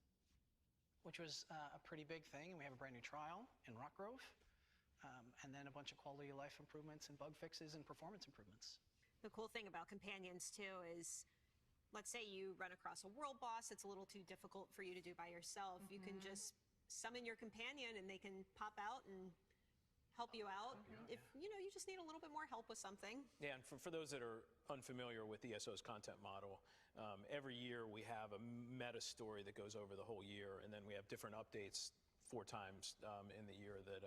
which was a pretty big thing. And we have a brand new trial in Rockgrove. And then a bunch of quality of life improvements and bug fixes and performance improvements. The cool thing about Companions, too, is let's say you run across a world boss that's a little too difficult for you to do by yourself. You can just summon your companion and they can pop out and help you out. If you know, you just need a little bit more help with something. Yeah, and for those that are unfamiliar with ESO's content model, every year we have a meta story that goes over the whole year, and then we have different updates 4 times in the year that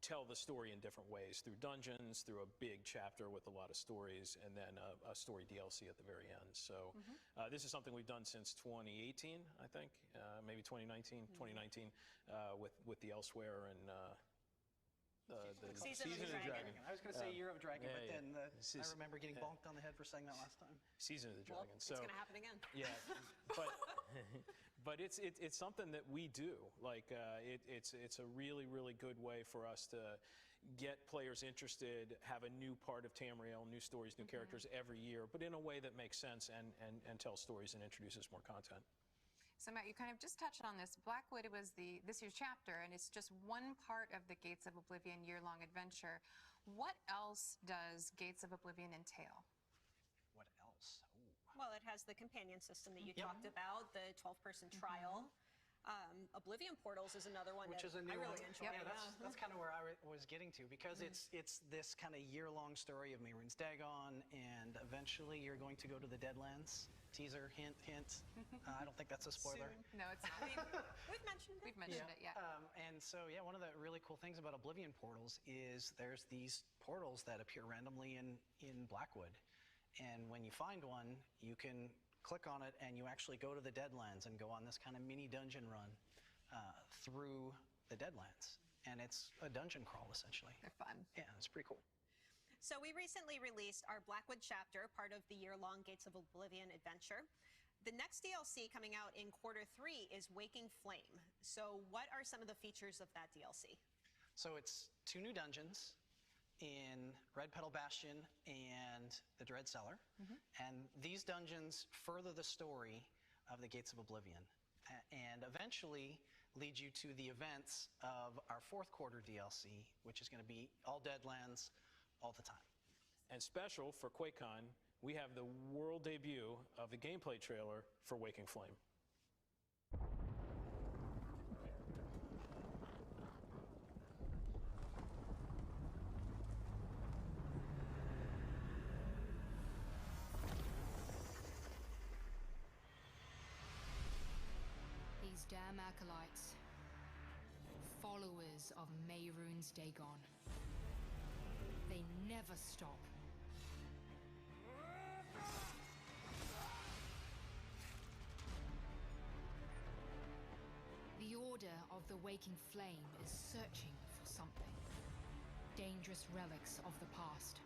tell the story in different ways, through dungeons, through a big chapter with a lot of stories, and then a story DLC at the very end. So this is something we've done since 2018, I think, maybe 2019, with the Elsewhere and the Season of the Dragon. I was going to say Year of Dragon, but then I remember getting bonked on the head for saying that last time. Season of the Dragon. Well, it's going to happen again. Yeah, but it's something that we do. Like it's a really good way for us to get players interested, have a new part of Tamriel, new stories, new characters every year, but in a way that makes sense and tells stories and introduces more content. So Matt, you kind of just touched on this. Blackwood was this year's chapter, and it's just one part of the Gates of Oblivion year-long adventure. What else does Gates of Oblivion entail? What else? Ooh. Well, it has the companion system that you talked about, the 12-person trial. Oblivion Portals is another one which that is a new I really one. enjoy. Yeah, that's kind of where I was getting to, because it's this kind of year-long story of Mehrunes Dagon, and eventually you're going to go to the Deadlands. Teaser, hint, hint. I don't think that's a spoiler. No, it's not. We've mentioned it. We've mentioned it, yeah. And so, yeah, one of the really cool things about Oblivion Portals is there's these portals that appear randomly in Blackwood. And when you find one, you can click on it and you actually go to the Deadlands and go on this kind of mini dungeon run through the Deadlands. And it's a dungeon crawl, essentially. They're fun. Yeah, it's pretty cool. So we recently released our Blackwood chapter, part of the year-long Gates of Oblivion adventure. The next DLC coming out in Q3 is Waking Flame. So what are some of the features of that DLC? So it's 2 new dungeons in Red Petal Bastion and the Dread Cellar. And these dungeons further the story of the Gates of Oblivion and eventually lead you to the events of our 4th quarter DLC, which is going to be all Deadlands all the time. And special for QuakeCon, we have the world debut of the gameplay trailer for Waking Flame. damn acolytes. Followers of Mehrunes Dagon. They never stop. The Order of the Waking Flame is searching for something. Dangerous relics of the past.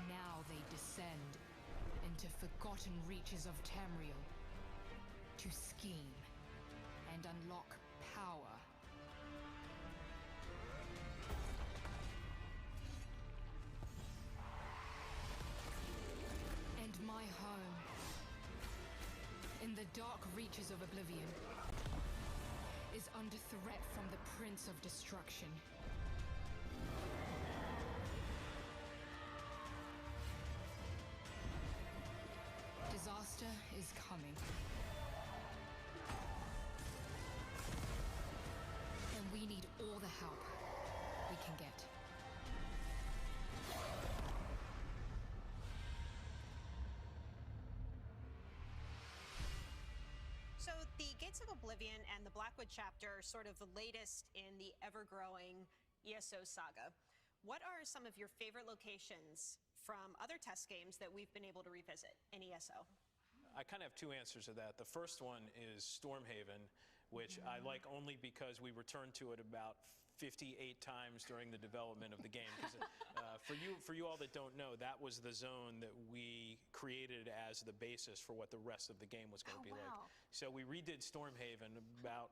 Now they descend into forgotten reaches of Tamriel to scheme and unlock power. And my home, in the dark reaches of Oblivion, is under threat from the Prince of Destruction. Disaster is coming. And we need all the help we can get. So the Gates of Oblivion and the Blackwood chapter are sort of the latest in the ever-growing ESO saga. What are some of your favorite locations from other test games that we've been able to revisit in ESO? I kind of have two answers to that. The first one is Stormhaven, which I like only because we returned to it about 58 times during the development of the game. For you all that don't know, that was the zone that we created as the basis for what the rest of the game was going to be like. So we redid Stormhaven about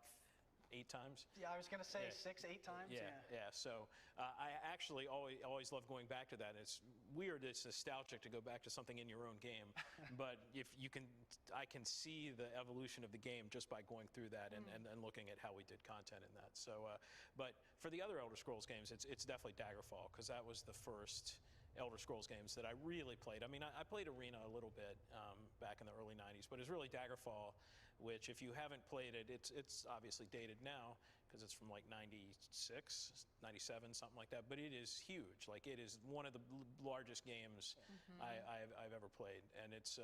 8 times. Yeah, I was going to say Yeah. 6, 8 times. Yeah. So I actually always love going back to that. It's weird, it's nostalgic to go back to something in your own game, but if you can, I can see the evolution of the game just by going through that and looking at how we did content in that. So, but for the other Elder Scrolls games, it's definitely Daggerfall, because that was the first Elder Scrolls games that I really played. I mean, I played Arena a little bit back in the early 90s, but it's really Daggerfall, which if you haven't played it, it's obviously dated now because it's from like 96, 97, something like that, but it is huge. Like, it is one of the largest games I've ever played, and it's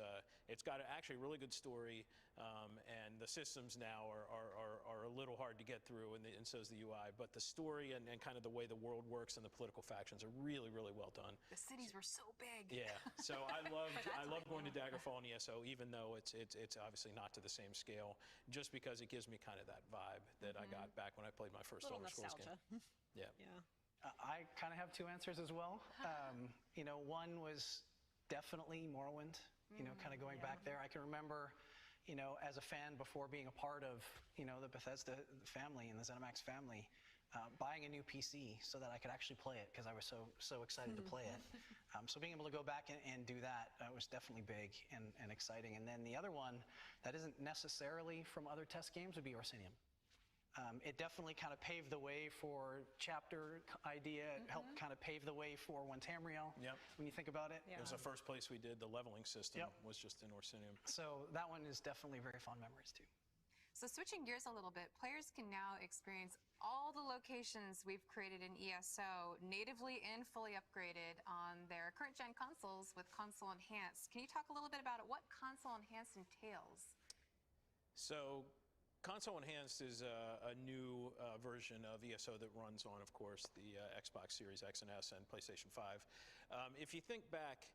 got actually a really good story, and the systems now are a little hard to get through, and so is the UI, but the story and kind of the way the world works and the political factions are really, really well done. The cities were so big. Yeah, so I love going to Daggerfall and ESO, even though it's obviously not to the same scale, just because it gives me kind of that vibe that I got back when I played my first Elder Scrolls game. Yeah. I kind of have two answers as well. One was definitely Morrowind, kind of going back there. I can remember, as a fan before being a part of, the Bethesda family and the ZeniMax family, buying a new PC so that I could actually play it because I was so excited to play it. So being able to go back and do that was definitely big and exciting. And then the other one that isn't necessarily from other test games would be Orsinium. It definitely kind of paved the way for chapter idea. It helped kind of pave the way for One Tamriel. Yep. When you think about it. It was the first place we did the leveling system was just in Orsinium. So that one is definitely very fond memories too. So switching gears a little bit, players can now experience all the locations we've created in ESO natively and fully upgraded on their current gen consoles with Console Enhanced. Can you talk a little bit about it? What Console Enhanced entails? So Console Enhanced is a new version of ESO that runs on, of course, the Xbox Series X and S and PlayStation 5. If you think back,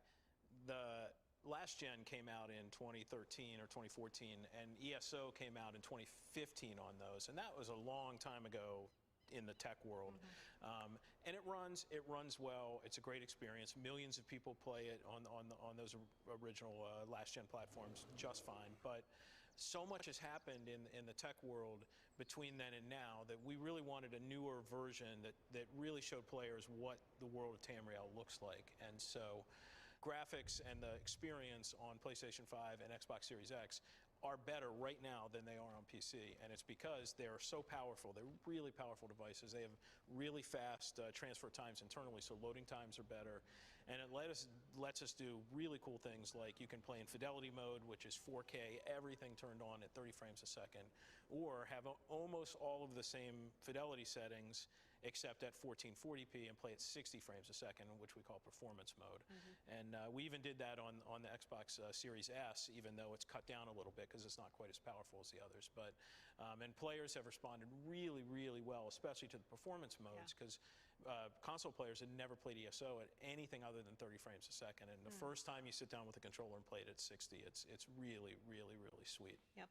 the last gen came out in 2013 or 2014, and ESO came out in 2015 on those, and that was a long time ago in the tech world. And it runs well. It's a great experience. Millions of people play it on those original last gen platforms just fine. But so much has happened in the tech world between then and now that we really wanted a newer version that really showed players what the world of Tamriel looks like. And so graphics and the experience on PlayStation 5 and Xbox Series X are better right now than they are on PC, and it's because they are so powerful. They're really powerful devices. They have really fast transfer times internally, so loading times are better, and it lets us do really cool things like you can play in fidelity mode, which is 4K, everything turned on at 30 frames a second, or have almost all of the same fidelity settings except at 1440p and play at 60 frames a second, which we call performance mode. And we even did that on the Xbox Series S, even though it's cut down a little bit because it's not quite as powerful as the others. But and players have responded really, really well, especially to the performance modes, because console players had never played ESO at anything other than 30 frames a second. And the first time you sit down with a controller and play it at 60, it's really, really, really sweet. Yep.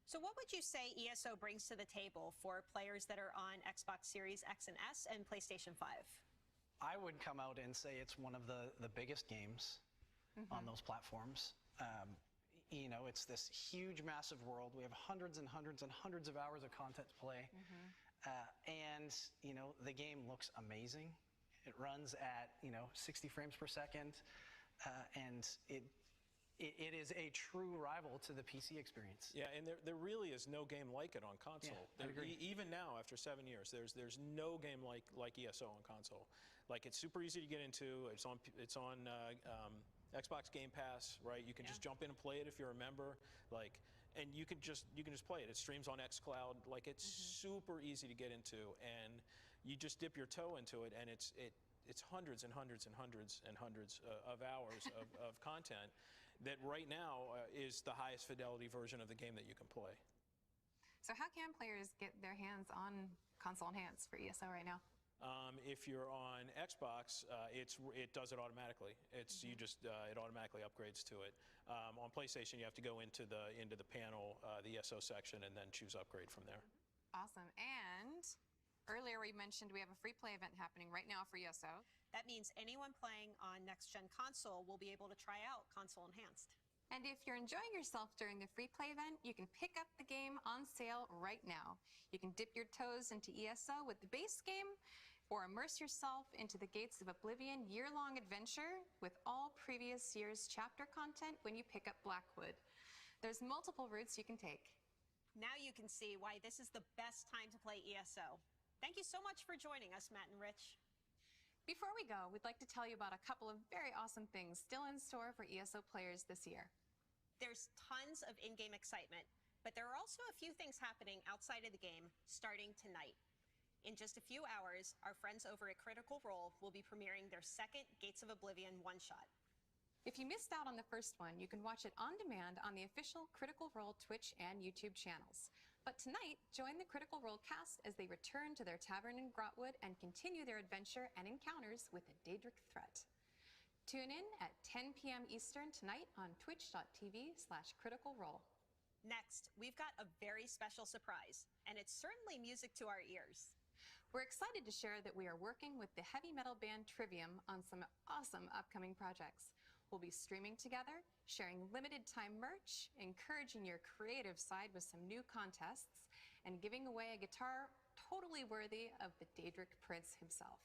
So what would you say ESO brings to the table for players that are on Xbox Series X and S and PlayStation 5? I would come out and say it's one of the biggest games on those platforms. You know, it's this huge, massive world. We have hundreds and hundreds and hundreds of hours of content to play. And, you know, the game looks amazing. It runs at, 60 frames per second. And it is a true rival to the PC experience. Yeah, and there really is no game like it on console. Yeah, I agree. Even now, after 7 years, there's no game like ESO on console. Like, it's super easy to get into. It's on Xbox Game Pass, right? You can just jump in and play it if you're a member. Like, and you can just play it. It streams on xCloud. Like, it's super easy to get into, and you just dip your toe into it, and it's hundreds and hundreds and hundreds and hundreds of hours of content that right now is the highest fidelity version of the game that you can play. So how can players get their hands on console enhanced for ESO right now? If you're on Xbox, it does it automatically. You just it automatically upgrades to it. On PlayStation, you have to go into the panel, the ESO section, and then choose upgrade from there. Awesome. And earlier we mentioned we have a free play event happening right now for ESO. That means anyone playing on next-gen console will be able to try out console enhanced. And if you're enjoying yourself during the free play event, you can pick up the game on sale right now. You can dip your toes into ESO with the base game, or immerse yourself into the Gates of Oblivion year-long adventure with all previous year's chapter content when you pick up Blackwood. There's multiple routes you can take. Now you can see why this is the best time to play ESO. Thank you so much for joining us, Matt and Rich. Before we go, we'd like to tell you about a couple of very awesome things still in store for ESO players this year. There's tons of in-game excitement, but there are also a few things happening outside of the game starting tonight. In just a few hours, our friends over at Critical Role will be premiering their second Gates of Oblivion one-shot. If you missed out on the first one, you can watch it on demand on the official Critical Role Twitch and YouTube channels. But tonight, join the Critical Role cast as they return to their tavern in Grotwood and continue their adventure and encounters with a Daedric threat. Tune in at 10 p.m. Eastern tonight on twitch.tv/criticalrole. Next, we've got a very special surprise, and it's certainly music to our ears. We're excited to share that we are working with the heavy metal band Trivium on some awesome upcoming projects. We'll be streaming together, sharing limited time merch, encouraging your creative side with some new contests, and giving away a guitar totally worthy of the Daedric Prince himself.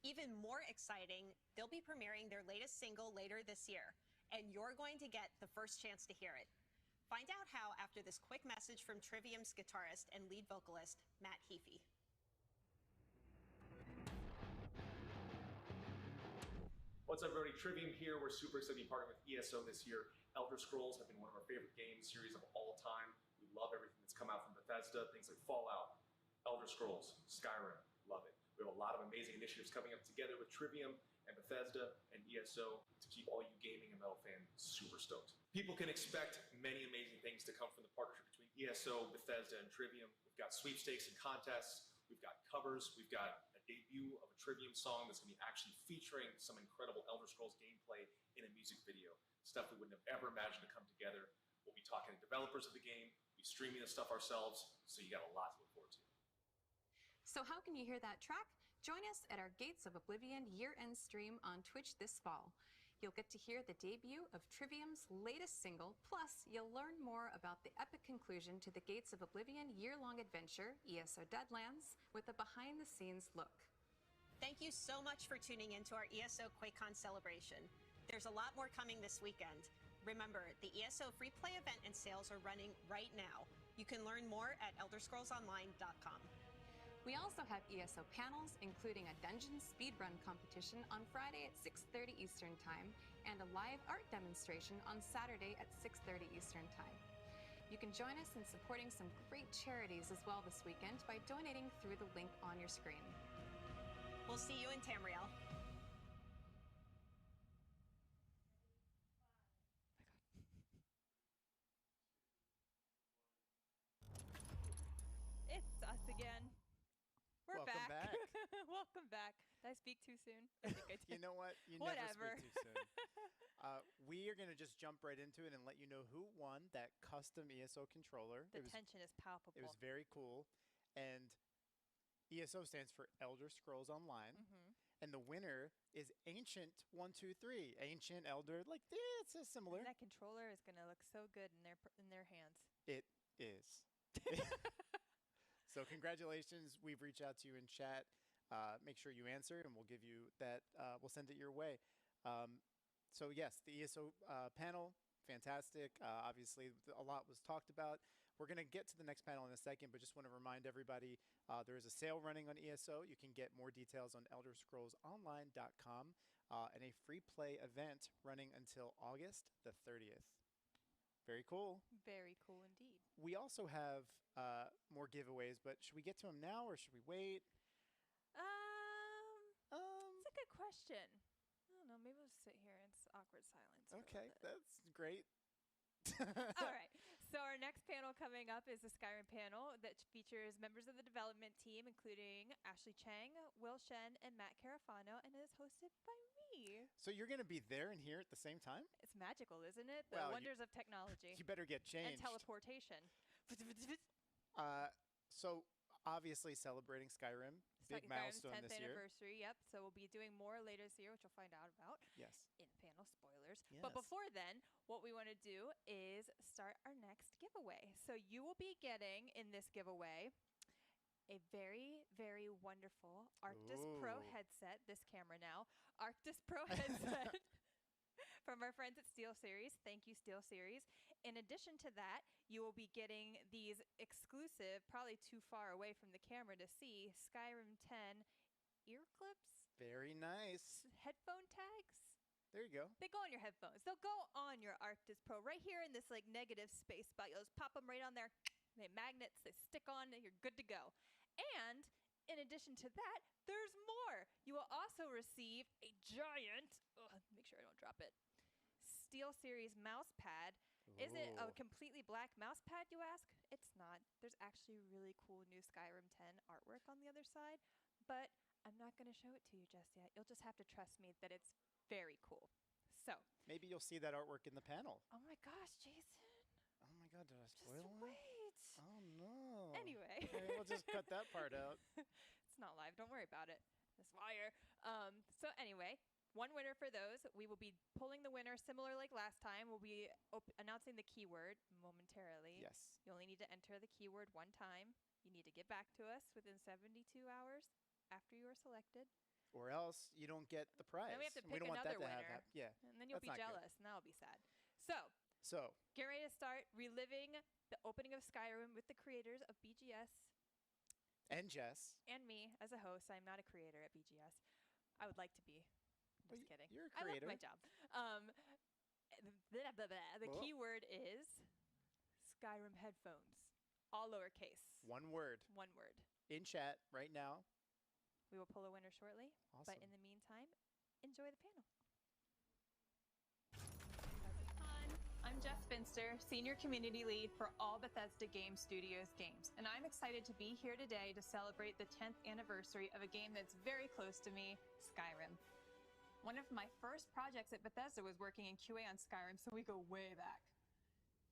Even more exciting, they'll be premiering their latest single later this year, and you're going to get the first chance to hear it. Find out how after this quick message from Trivium's guitarist and lead vocalist, Matt Heafy. What's up, everybody? Trivium here. We're super excited to be partnering with ESO this year. Elder Scrolls have been one of our favorite game series of all time. We love everything that's come out from Bethesda, things like Fallout, Elder Scrolls, Skyrim, love it. We have a lot of amazing initiatives coming up together with Trivium and Bethesda and ESO to keep all you gaming and metal fans super stoked. People can expect many amazing things to come from the partnership between ESO, Bethesda, and Trivium. We've got sweepstakes and contests. We've got covers. We've got a debut of a Trivium song that's going to be actually featuring some incredible Elder Scrolls gameplay in a music video. Stuff we wouldn't have ever imagined to come together. We'll be talking to developers of the game. We'll be streaming the stuff ourselves, so you got a lot to look forward to. So how can you hear that track? Join us at our Gates of Oblivion year-end stream on Twitch this fall. You'll get to hear the debut of Trivium's latest single, plus you'll learn more about the epic conclusion to the Gates of Oblivion year-long adventure, ESO Deadlands, with a behind-the-scenes look. Thank you so much for tuning into our ESO QuakeCon celebration. There's a lot more coming this weekend. Remember, the ESO free play event and sales are running right now. You can learn more at elderscrollsonline.com. We also have ESO panels, including a dungeon speedrun competition on Friday at 6:30 Eastern Time and a live art demonstration on Saturday at 6:30 Eastern Time. You can join us in supporting some great charities as well this weekend by donating through the link on your screen. We'll see you in Tamriel. It's us again. We're Welcome back. Welcome back. Did I speak too soon? I think I did. You know what? You Whatever. never speak too soon. We are going to just jump right into it and let you know who won that custom ESO controller. The tension is palpable. It was very cool. And ESO stands for Elder Scrolls Online. Mm-hmm. And the winner is Ancient 123. Ancient, Elder, like, yeah, it's similar. And that controller is going to look so good in their hands. It is. So congratulations. We've reached out to you in chat. Make sure you answer, and we'll give you that. We'll send it your way. So yes, the ESO panel, fantastic. Obviously, a lot was talked about. We're going to get to the next panel in a second, but just want to remind everybody there is a sale running on ESO. You can get more details on ElderScrollsOnline.com and a free play event running until August the 30th. Very cool. Very cool indeed. We also have more giveaways, but should we get to them now or should we wait? It's a good question. I don't know. Maybe we'll just sit here in awkward silence. Okay, that's great. All right. So our next panel coming up is the Skyrim panel that features members of the development team, including Ashley Chang, Will Shen, and Matt Carafano, and is hosted by me. So you're going to be there and here at the same time? It's magical, isn't it? The Well, wonders of technology. You better get changed. And teleportation. So obviously celebrating Skyrim, big milestone 10th this year. anniversary, yep. So we'll be doing more later this year, which you'll find out about. Yes. In the panel, spoilers. Yes. But before then, what we want to do is start our next giveaway. So you will be getting in this giveaway a very, very wonderful Arctis Pro headset, this camera now, Arctis Pro headset from our friends at SteelSeries. Thank you, SteelSeries. In addition to that, you will be getting these exclusive, probably too far away from the camera to see, Skyrim 10 ear clips. Very nice. Headphone tags. There you go. They go on your headphones. They'll go on your Arctis Pro right here in this like negative space spot. You'll just pop them right on there. They magnets, they stick on, and you're good to go. And in addition to that, there's more. You will also receive a giant, make sure I don't drop it, SteelSeries mouse pad. Is it a completely black mouse pad, you ask? It's not. There's actually really cool new Skyrim 10 artwork on the other side, but I'm not going to show it to you just yet. You'll just have to trust me that it's very cool. So maybe you'll see that artwork in the panel. Oh my gosh, Jason. Oh my God, did I spoil Just it? wait. Oh no. Anyway. Okay, we'll just cut that part out. It's not live. Don't worry about it. This wire. So anyway, one winner for those. We will be pulling the winner similar like last time. We'll be announcing the keyword momentarily. Yes. You only need to enter the keyword one time. You need to get back to us within 72 hours after you are selected. Or else you don't get the prize. Then we have to And pick we don't want another that to winner. have yeah. And then you'll That's be not good. jealous, and that'll be sad. So, get ready to start reliving the opening of Skyrim with the creators of BGS. And Jess. And me as a host. I'm not a creator at BGS. I would like to be. I'm just kidding. You're a creator. I love my job. The Whoa. keyword is Skyrim headphones. All lowercase. One word. One word. In chat right now. We will pull a winner shortly. Awesome. But in the meantime, enjoy the panel. I'm Jess Finster, Senior Community Lead for all Bethesda Game Studios games, and I'm excited to be here today to celebrate the 10th anniversary of a game that's very close to me, Skyrim. One of my first projects at Bethesda was working in QA on Skyrim, so we go way back.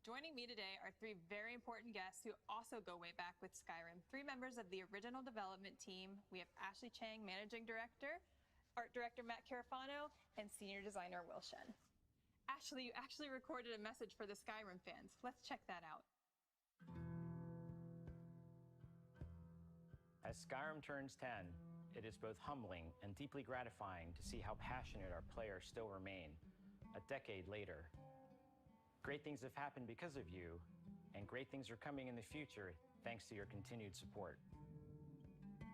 Joining me today are three very important guests who also go way back with Skyrim. Three members of the original development team. We have Ashley Chang, Managing Director, Art Director Matt Carafano, and Senior Designer Will Shen. Ashley, you actually recorded a message for the Skyrim fans. Let's check that out. As Skyrim turns 10, it is both humbling and deeply gratifying to see how passionate our players still remain a decade later. Great things have happened because of you, and great things are coming in the future thanks to your continued support.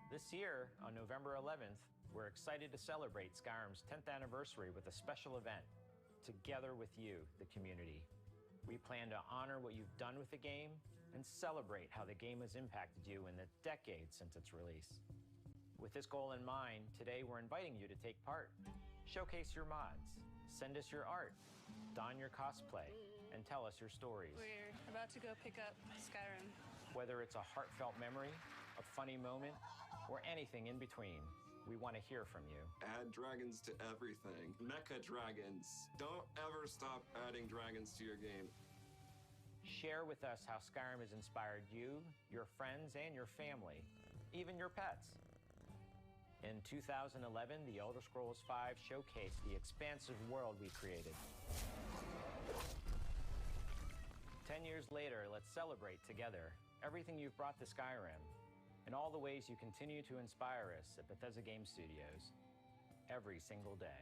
This year, on November 11th, we're excited to celebrate Skyrim's 10th anniversary with a special event, together with you, the community. We plan to honor what you've done with the game and celebrate how the game has impacted you in the decades since its release. With this goal in mind, today we're inviting you to take part. Showcase your mods, send us your art, don your cosplay, and tell us your stories. We're about to go pick up Skyrim. Whether it's a heartfelt memory, a funny moment, or anything in between, we want to hear from you. Add dragons to everything. Mecha dragons. Don't ever stop adding dragons to your game. Share with us how Skyrim has inspired you, your friends, and your family, even your pets. In 2011, The Elder Scrolls V showcased the expansive world we created. 10 years later, let's celebrate together everything you've brought to Skyrim and all the ways you continue to inspire us at Bethesda Game Studios every single day.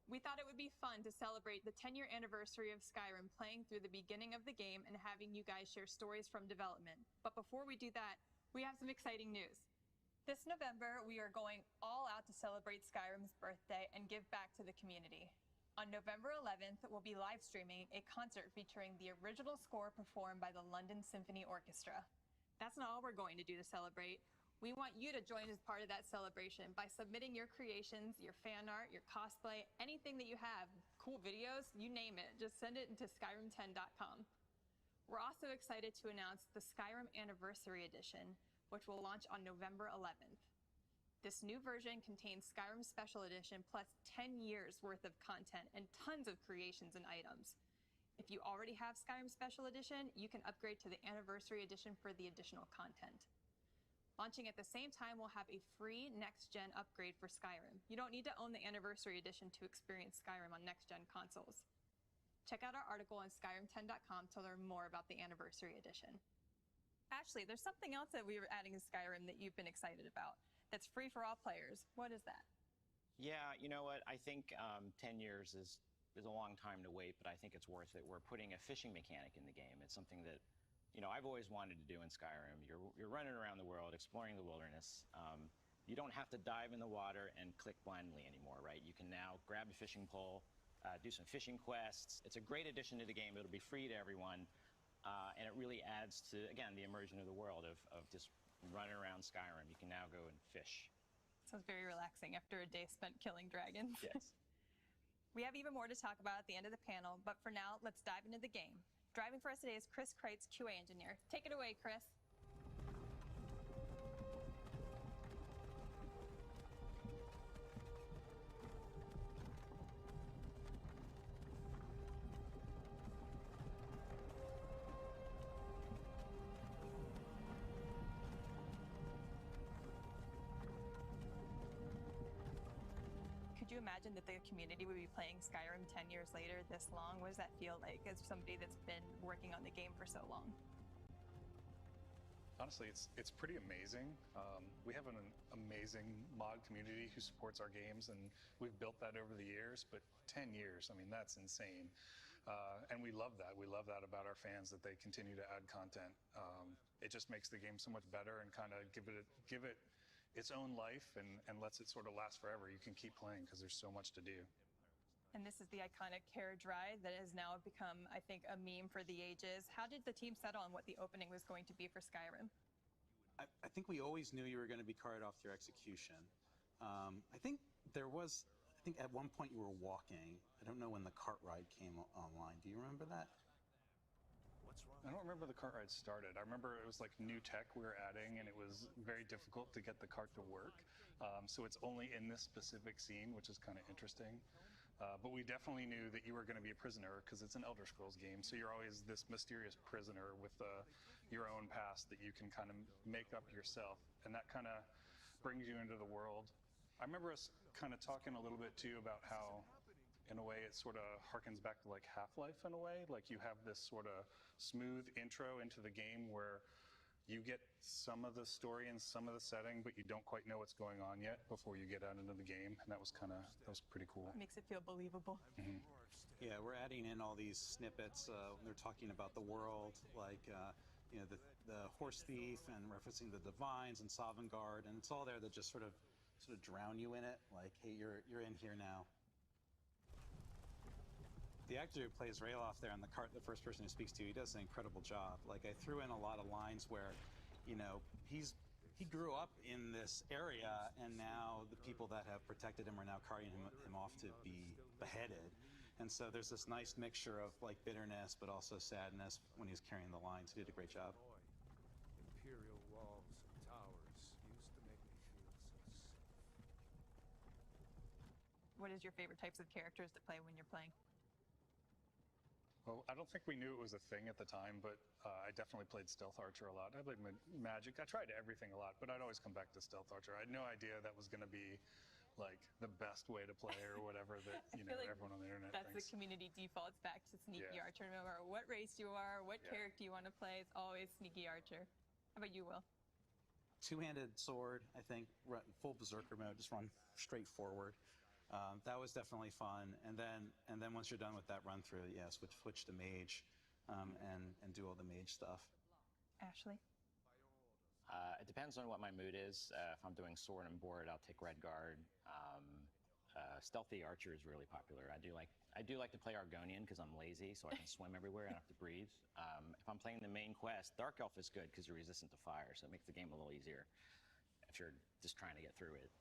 We thought it would be fun to celebrate the 10-year anniversary of Skyrim playing through the beginning of the game and having you guys share stories from development. But before we do that, we have some exciting news. This November, we are going all out to celebrate Skyrim's birthday and give back to the community. On November 11th, we'll be live streaming a concert featuring the original score performed by the London Symphony Orchestra. That's not all we're going to do to celebrate. We want you to join as part of that celebration by submitting your creations, your fan art, your cosplay, anything that you have, cool videos, you name it, just send it into Skyrim10.com. We're also excited to announce the Skyrim Anniversary Edition, which will launch on November 11th. This new version contains Skyrim Special Edition plus 10 years worth of content and tons of creations and items. If you already have Skyrim Special Edition, you can upgrade to the Anniversary Edition for the additional content. Launching at the same time, we'll have a free next-gen upgrade for Skyrim. You don't need to own the Anniversary Edition to experience Skyrim on next-gen consoles. Check out our article on Skyrim10.com to learn more about the Anniversary Edition. Ashley, there's something else that we were adding in Skyrim that you've been excited about that's free for all players. What is that? Yeah, you know what? I think 10 years is a long time to wait, but I think it's worth it. We're putting a fishing mechanic in the game. It's something that, you know, I've always wanted to do in Skyrim. You're running around the world, exploring the wilderness. You don't have to dive in the water and click blindly anymore, right? You can now grab a fishing pole, do some fishing quests. It's a great addition to the game. It'll be free to everyone. And it really adds to, again, the immersion of the world of just running around Skyrim. You can now go and fish. Sounds very relaxing after a day spent killing dragons. Yes. We have even more to talk about at the end of the panel, but for now, let's dive into the game. Driving for us today is Chris Kreitz, QA engineer. Take it away, Chris. Could you imagine that the community would be playing Skyrim 10 years later this long? What does that feel like as somebody that's been working on the game for so long? Honestly, it's pretty amazing. We have an amazing mod community who supports our games, and we've built that over the years, but 10 years, I mean, that's insane. And we love that. We love that about our fans, that they continue to add content. It just makes the game so much better and kind of give it its own life and lets it sort of last forever. You can keep playing because there's so much to do. And this is the iconic carriage ride that has now become, I think, a meme for the ages. How did the team settle on what the opening was going to be for Skyrim? I think we always knew you were going to be carted off through execution. I think at one point you were walking. I don't know when the cart ride came online. Do you remember that? I don't remember the cart ride started. I remember it was like new tech we were adding, and it was very difficult to get the cart to work. So it's only in this specific scene, which is kind of interesting. But we definitely knew that you were going to be a prisoner because it's an Elder Scrolls game. So you're always this mysterious prisoner with your own past that you can kind of make up yourself. And that kind of brings you into the world. I remember us kind of talking a little bit too about how, in a way, it sort of harkens back to like Half-Life in a way. Like you have this sort of smooth intro into the game where you get some of the story and some of the setting, but you don't quite know what's going on yet before you get out into the game. And that was pretty cool. It makes it feel believable. Yeah, we're adding in all these snippets. They're talking about the world, like the horse thief and referencing the divines and Sovngarde, and it's all there to just sort of drown you in it. Like, hey, you're in here now. The actor who plays Rayloff there on the cart, the first person who speaks to you, he does an incredible job. Like, I threw in a lot of lines where, he grew up in this area, and now the people that have protected him are now carrying him off to be beheaded. And so there's this nice mixture of like bitterness, but also sadness when he's carrying the lines. He did a great job. Imperial walls and towers used to make me feel so safe. What is your favorite types of characters to play when you're playing? Well, I don't think we knew it was a thing at the time, but I definitely played Stealth Archer a lot. I played Magic. I tried everything a lot, but I'd always come back to Stealth Archer. I had no idea that was going to be like the best way to play or whatever that like everyone on the internet that's thinks. the community defaults back to Sneaky Yeah. Archer. No matter what race you are, what character you want to play, it's always Sneaky Archer. How about you, Will? Two-handed sword, I think, full berserker mode, just run straight forward. That was definitely fun. And then once you're done with that run through, yeah, switch to mage, and do all the mage stuff. Ashley? It depends on what my mood is. If I'm doing sword and board, I'll take Redguard. Stealthy Archer is really popular. I do like to play Argonian because I'm lazy, so I can swim everywhere and I don't have to breathe. If I'm playing the main quest, Dark Elf is good because you're resistant to fire, so it makes the game a little easier if you're just trying to get through it.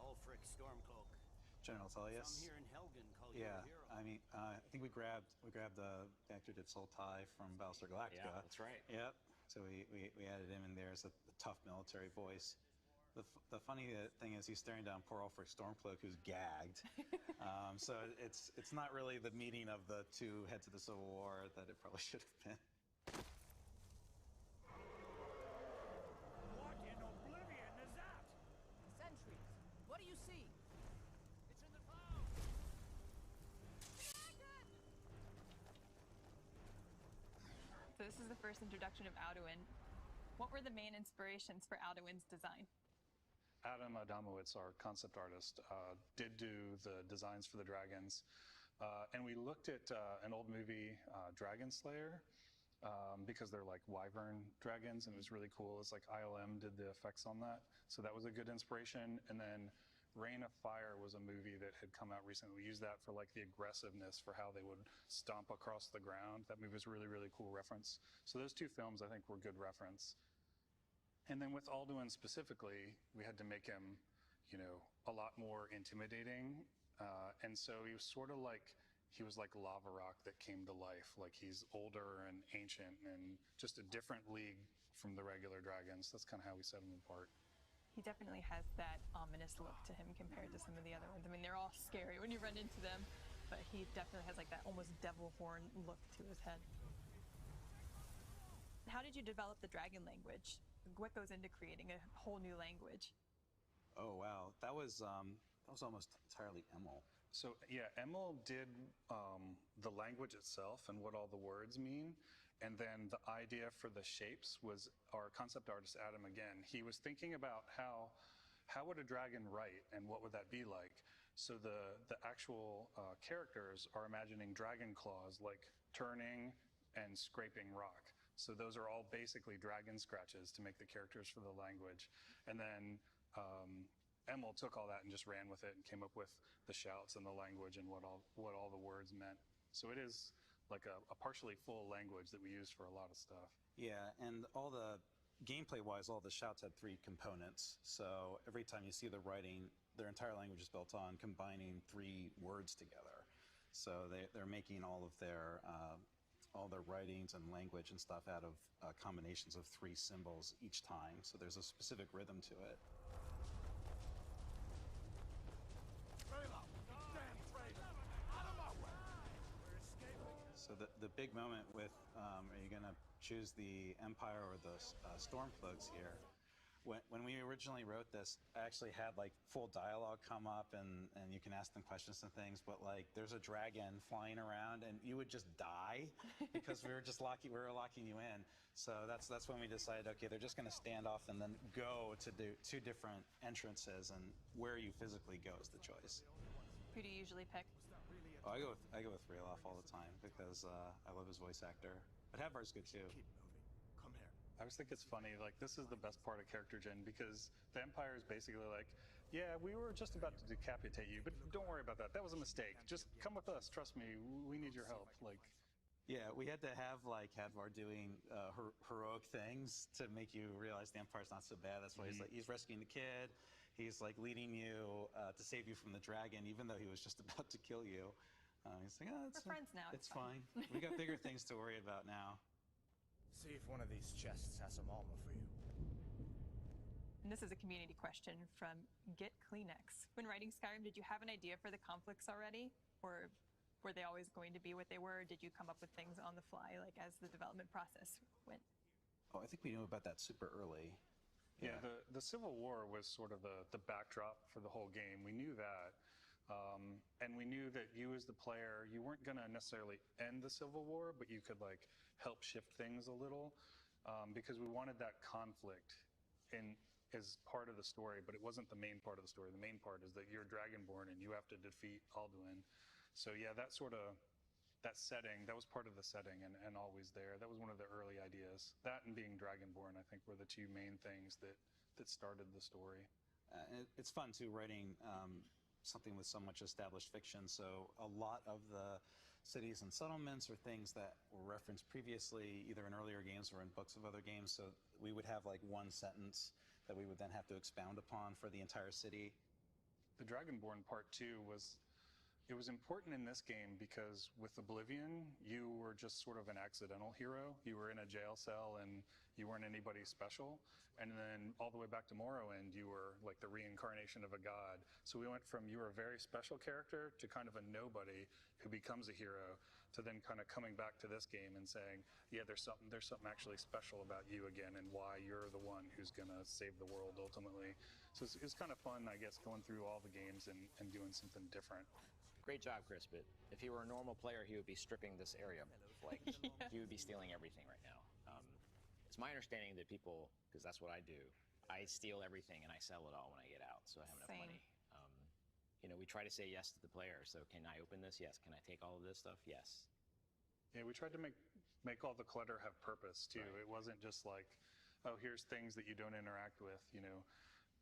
Ulfric Stormcloak. General Tullius. Some here in Helgen call you Yeah, a hero. I mean, I think we grabbed the actor did Sultai from Battlestar Galactica. Yeah, that's right. Yep. So we added him in there as the tough military voice. The funny thing is he's staring down poor Ulfric Stormcloak, who's gagged. So it's not really the meeting of the two heads of the Civil War that it probably should have been. What in oblivion is that? Sentries. What do you see? It's in the clouds. So this is the first introduction of Alduin. What were the main inspirations for Alduin's design? Adam Adamowicz, our concept artist, did do the designs for the dragons. And we looked at an old movie, Dragon Slayer, because they're like wyvern dragons, and it was really cool. It's like ILM did the effects on that. So that was a good inspiration. And then Reign of Fire was a movie that had come out recently. We used that for like the aggressiveness for how they would stomp across the ground. That movie was a really, really cool reference. So those two films, I think, were good reference. And then with Alduin specifically, we had to make him, a lot more intimidating. And so he was sort of like, he was like lava rock that came to life. Like he's older and ancient and just a different league from the regular dragons. That's kind of how we set him apart. He definitely has that ominous look to him compared to some of the other ones. I mean, they're all scary when you run into them, but he definitely has like that almost devil horn look to his head. How did you develop the dragon language? What goes into creating a whole new language? Oh wow, that was almost entirely Emil. So yeah, Emil did the language itself and what all the words mean. And then the idea for the shapes was our concept artist, Adam, again. He was thinking about how would a dragon write and what would that be like? So the actual characters are imagining dragon claws, like turning and scraping rock. So those are all basically dragon scratches to make the characters for the language. And then Emil took all that and just ran with it and came up with the shouts and the language and what all the words meant. So it is like a partially full language that we use for a lot of stuff. Yeah, and all the gameplay-wise, all the shouts had three components. So every time you see the writing, their entire language is built on combining three words together. So they're making all their writings and language and stuff out of combinations of three symbols each time. So there's a specific rhythm to it. So the big moment with, are you going to choose the Empire or the Stormcloaks here? When we originally wrote this, I actually had like full dialogue come up and you can ask them questions and things, but like there's a dragon flying around and you would just die because we were locking you in. So that's when we decided, okay, they're just going to stand off and then go to do two different entrances, and where you physically go is the choice. Who do you usually pick? Oh, I go with Rayloff all the time because I love his voice actor. But Havar's good too. Keep moving. Come here. I always think it's funny, like, this is the best part of character gen because the Empire is basically like, yeah, we were just about to decapitate you, but don't worry about that. That was a mistake. Just come with us. Trust me. We need your help. Like, Yeah, we had to have like Hadvar doing heroic things to make you realize the Empire's not so bad. That's why he's rescuing the kid. He's like leading you to save you from the dragon, even though he was just about to kill you. He's like, oh, We're friends now. It's fine. We got bigger things to worry about now. See if one of these chests has some armor for you. And this is a community question from Get Kleenex. When writing Skyrim, did you have an idea for the conflicts already? Or were they always going to be what they were? Did you come up with things on the fly, like as the development process went? Oh, I think we knew about that super early. yeah, the Civil War was sort of the backdrop for the whole game. We knew that. And we knew that you as the player, you weren't going to necessarily end the Civil War, but you could like help shift things a little because we wanted that conflict as part of the story, but it wasn't the main part of the story. The main part is that you're Dragonborn and you have to defeat Alduin. So yeah, that setting, that was part of the setting and always there. That was one of the early ideas. That and being Dragonborn, I think, were the two main things that started the story. It's fun too, writing something with so much established fiction. So a lot of the cities and settlements are things that were referenced previously, either in earlier games or in books of other games. So we would have like one sentence that we would then have to expound upon for the entire city. The Dragonborn part too it was important in this game because with Oblivion, you were just sort of an accidental hero. You were in a jail cell and you weren't anybody special. And then all the way back to Morrowind, you were like the reincarnation of a god. So we went from you were a very special character to kind of a nobody who becomes a hero to then kind of coming back to this game and saying, yeah, there's something actually special about you again and why you're the one who's going to save the world ultimately. So it's kind of fun, I guess, going through all the games and doing something different. Great job, Chris, but if he were a normal player, he would be stripping this area. Like, he would be stealing everything right now. It's my understanding that people, because that's what I do, I steal everything and I sell it all when I get out, so I have enough money. We try to say yes to the player. So can I open this? Yes. Can I take all of this stuff? Yes. Yeah, we tried to make all the clutter have purpose too. Right. It wasn't just like, oh, here's things that you don't interact with.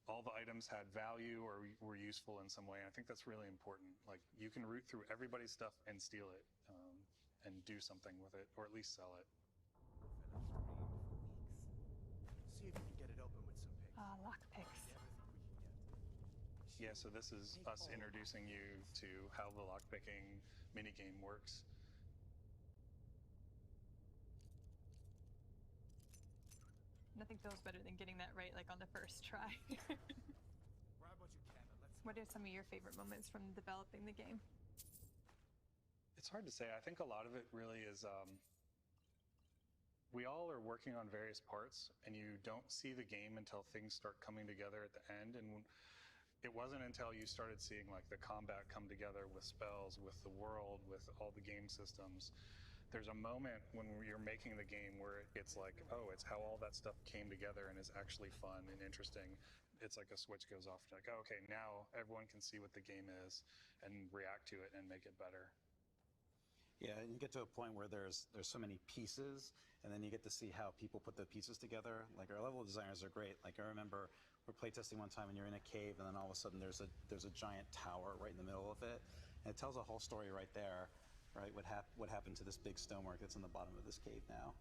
All the items had value or were useful in some way. And I think that's really important. Like, you can root through everybody's stuff and steal it and do something with it, or at least sell it. See if you can get it open with some picks. Lockpicks. Yeah, so this is us introducing you to how the lockpicking minigame works. Nothing feels better than getting that right, like on the first try. Grab what you can and let's. What are some of your favorite moments from developing the game? It's hard to say. I think a lot of it really is we all are working on various parts, and you don't see the game until things start coming together at the end. And it wasn't until you started seeing like the combat come together with spells, with the world, with all the game systems. There's a moment when you're making the game where it's like, oh, it's how all that stuff came together and is actually fun and interesting. It's like a switch goes off. Like, oh, okay, now everyone can see what the game is and react to it and make it better. Yeah, and you get to a point where there's so many pieces, and then you get to see how people put the pieces together. Like, our level designers are great. Like, I remember we're playtesting one time and you're in a cave, and then all of a sudden there's a giant tower right in the middle of it, and it tells a whole story right there, right? What happened to this big stonework that's in the bottom of this cave now?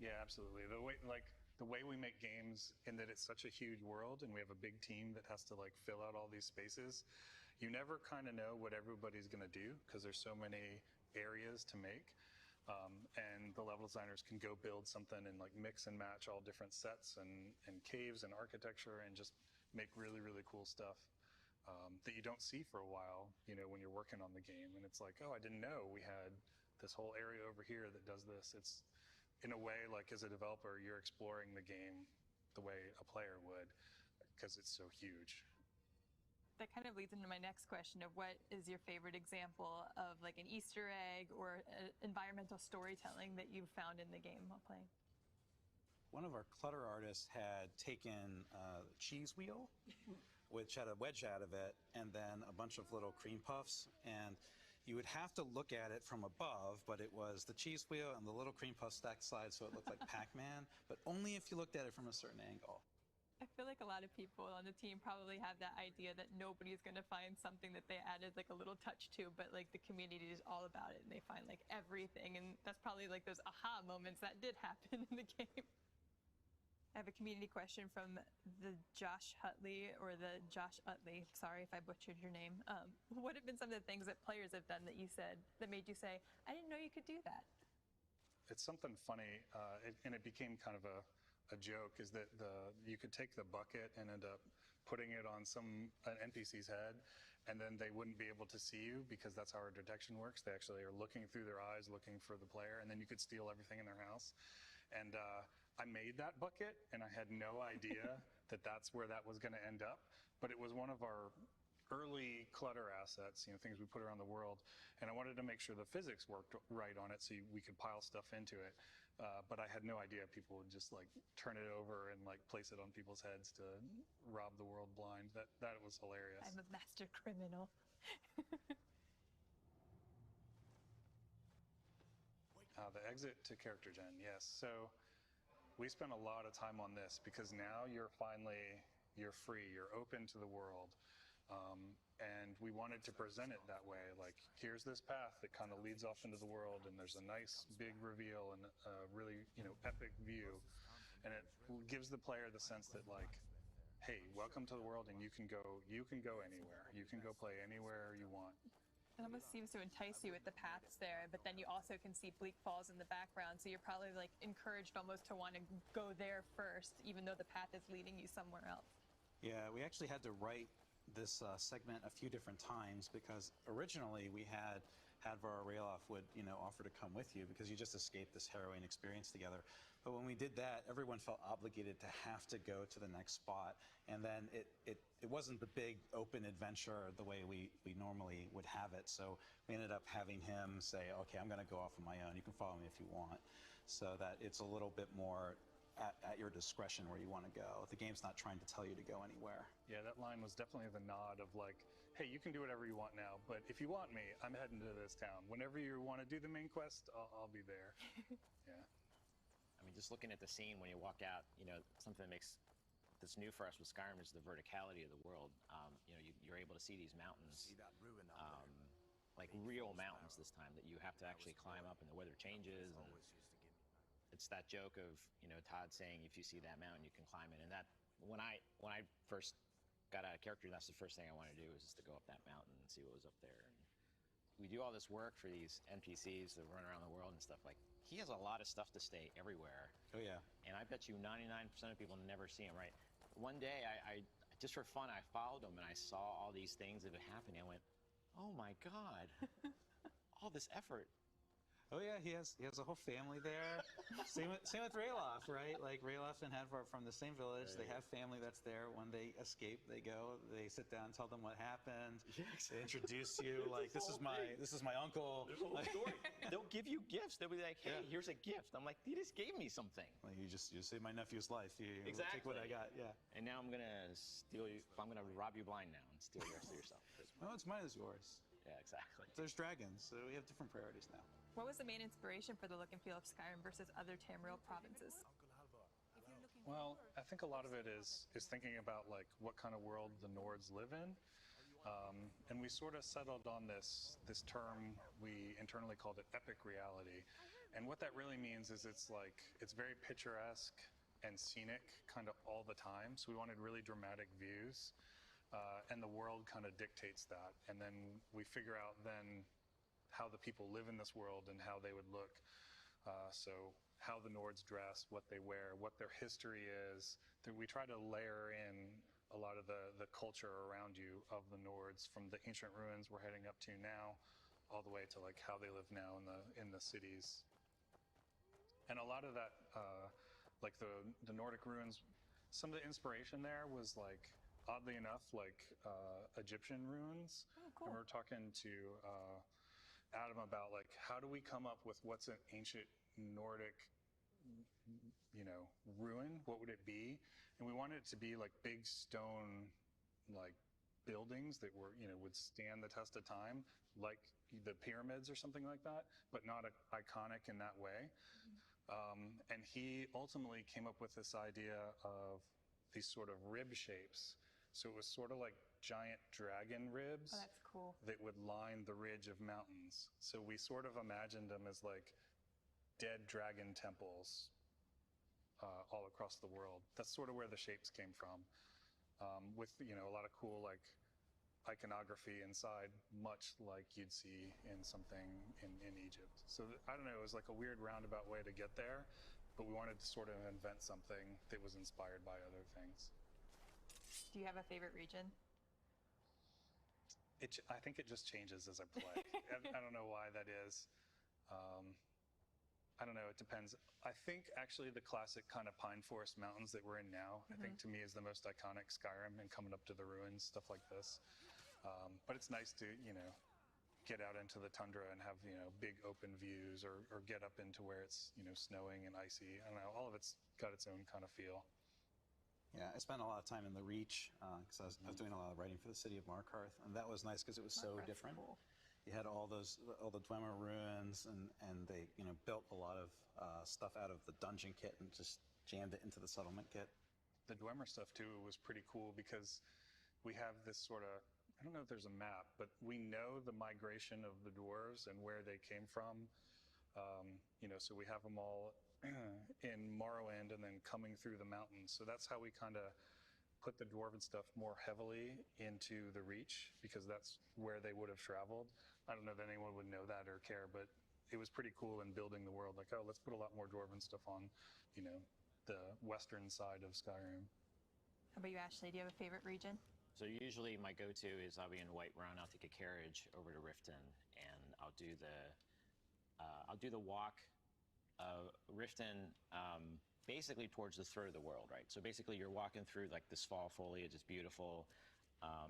Yeah, absolutely. The way we make games, in that it's such a huge world, and we have a big team that has to like fill out all these spaces. You never kind of know what everybody's going to do because there's so many areas to make, and the level designers can go build something and like mix and match all different sets and caves and architecture and just make really, really cool stuff that you don't see for a while, when you're working on the game. And it's like, oh, I didn't know we had this whole area over here that does this. It's, in a way, like as a developer, you're exploring the game the way a player would because it's so huge. That kind of leads into my next question of what is your favorite example of like an Easter egg or environmental storytelling that you've found in the game while playing? One of our clutter artists had taken a cheese wheel, which had a wedge out of it, and then a bunch of little cream puffs. And you would have to look at it from above, but it was the cheese wheel and the little cream puff stacked side, so it looked like Pac-Man, but only if you looked at it from a certain angle. I feel like a lot of people on the team probably have that idea that nobody's going to find something that they added like a little touch to, but like the community is all about it and they find like everything, and that's probably like those aha moments that did happen in the game. I have a community question from the Josh Utley, sorry if I butchered your name. What have been some of the things that players have done that you said, that made you say, I didn't know you could do that? It's something funny, and it became kind of a joke, is that you could take the bucket and end up putting it on an NPC's head, and then they wouldn't be able to see you because that's how our detection works. They actually are looking through their eyes, looking for the player, and then you could steal everything in their house. And I made that bucket, and I had no idea that that's where that was going to end up, but it was one of our early clutter assets, things we put around the world, and I wanted to make sure the physics worked right on it so we could pile stuff into it. But I had no idea people would just like turn it over and like place it on people's heads to rob the world blind. That was hilarious. I'm a master criminal. The exit to character gen, yes. So we spent a lot of time on this because now you're free, you're open to the world. And we wanted to present it that way, like here's this path that kind of leads off into the world, and there's a nice big reveal and a really epic view, and it gives the player the sense that like, hey, welcome to the world, and you can go anywhere, you can go play anywhere you want. It almost seems to entice you with the paths there, but then you also can see Bleak Falls in the background, so you're probably like encouraged almost to want to go there first, even though the path is leading you somewhere else. Yeah, we actually had to write this segment a few different times because originally we had Hadvar or Ralof would offer to come with you because you just escaped this harrowing experience together. But when we did that, everyone felt obligated to have to go to the next spot, and then it wasn't the big open adventure the way we normally would have it. So we ended up having him say, okay, I'm going to go off on my own, you can follow me if you want, so that it's a little bit more at your discretion where you want to go. The game's not trying to tell you to go anywhere. Yeah, that line was definitely the nod of like, hey, you can do whatever you want now, but if you want me, I'm heading to this town. Whenever you want to do the main quest, I'll be there. Yeah. I mean, just looking at the scene when you walk out, something that's new for us with Skyrim is the verticality of the world. You're able to see these mountains, like real mountains this time that you have to actually climb up, and the weather changes. And it's that joke of Todd saying, if you see that mountain, you can climb it. And that when I first got out of character, that's the first thing I wanted to do, was just to go up that mountain and see what was up there. And we do all this work for these NPCs that run around the world and stuff. Like, he has a lot of stuff to stay everywhere. Oh yeah. And I bet you 99% of people never see him, right? One day, I just for fun, I followed him and I saw all these things that had happened. And I went, oh my God, all this effort. Oh yeah, he has a whole family there. same with Ralof, right? Like Ralof and Hadvar from the same village. They have family that's there. When they escape, they go. They sit down, tell them what happened. Yeah, exactly. They introduce you. Like this is my uncle. There's a whole story. They'll give you gifts. They'll be like, hey, here's a gift. I'm like, you just gave me something. Like you saved my nephew's life. You exactly. Take what I got. Yeah. And now I'm gonna steal you. I'm gonna rob you blind now and steal the rest of your stuff. No, it's mine is yours. Yeah, exactly. There's dragons, so we have different priorities now. What was the main inspiration for the look and feel of Skyrim versus other Tamriel provinces? Well, I think a lot of it is thinking about like what kind of world the Nords live in, and we sort of settled on this term we internally called it epic reality, and what that really means is it's very picturesque and scenic kind of all the time. So we wanted really dramatic views, and the world kind of dictates that, and then we figure out then how the people live in this world and how they would look. So how the Nords dress, what they wear, what their history is. We try to layer in a lot of the culture around you of the Nords, from the ancient ruins we're heading up to now, all the way to like how they live now in the cities. And a lot of that, like the Nordic ruins, some of the inspiration there was like, oddly enough, like Egyptian ruins. Oh, cool. And we were talking to Adam about like, how do we come up with what's an ancient Nordic ruin? What would it be? And we wanted it to be like big stone, like buildings that were, would stand the test of time, like the pyramids or something like that, but not iconic in that way. And he ultimately came up with this idea of these sort of rib shapes. So it was sort of like giant dragon ribs that's cool. that would line the ridge of mountains. So we sort of imagined them as like dead dragon temples all across the world. That's sort of where the shapes came from, with a lot of cool like iconography inside, much like you'd see in something in Egypt. So I don't know, it was like a weird roundabout way to get there, but we wanted to sort of invent something that was inspired by other things. Do you have a favorite region? I think it just changes as I play. I don't know why that is. I don't know, it depends. I think actually the classic kind of pine forest mountains that we're in now, I think to me is the most iconic Skyrim, and coming up to the ruins, stuff like this. But it's nice to, get out into the tundra and have, big open views, or get up into where it's, snowing and icy. I don't know, all of it's got its own kind of feel. Yeah, I spent a lot of time in the Reach because I was doing a lot of writing for the city of Markarth, and that was nice because it was so different. Cool. You had all the Dwemer ruins, and they built a lot of stuff out of the dungeon kit and just jammed it into the settlement kit. The Dwemer stuff too was pretty cool because we have this sort of, I don't know if there's a map, but we know the migration of the dwarves and where they came from. So we have them all in Morrowind and then coming through the mountains. So that's how we kind of put the dwarven stuff more heavily into the Reach, because that's where they would have traveled. I don't know that anyone would know that or care, but it was pretty cool in building the world. Like, oh, let's put a lot more dwarven stuff on, the western side of Skyrim. How about you, Ashley? Do you have a favorite region? So usually my go-to is I'll be in Whiterun. I'll take a carriage over to Riften, and I'll do the walk. Riften, basically towards the throat of the world, right? So basically you're walking through like this fall foliage, it's beautiful.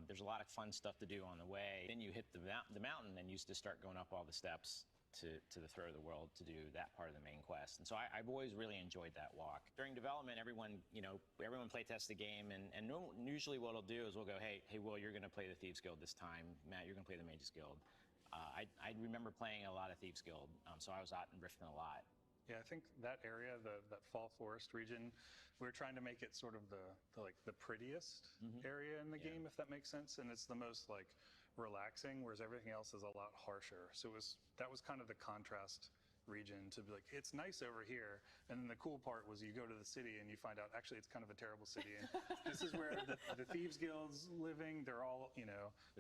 There's a lot of fun stuff to do on the way. Then you hit the mountain and you used to start going up all the steps to the throat of the world to do that part of the main quest. And so I've always really enjoyed that walk. During development, everyone play tests the game, and usually what I'll do is we'll go, hey, Will, you're gonna play the Thieves Guild this time. Matt, you're gonna play the Mages Guild. I remember playing a lot of Thieves Guild, so I was out in Riften a lot. Yeah, I think that area, that Fall Forest region, we're trying to make it sort of the prettiest area in the game, if that makes sense. And it's the most like relaxing, whereas everything else is a lot harsher. So that was kind of the contrast region, to be like, it's nice over here. And then the cool part was you go to the city and you find out actually it's kind of a terrible city. And this is where the Thieves Guild's living. They're all,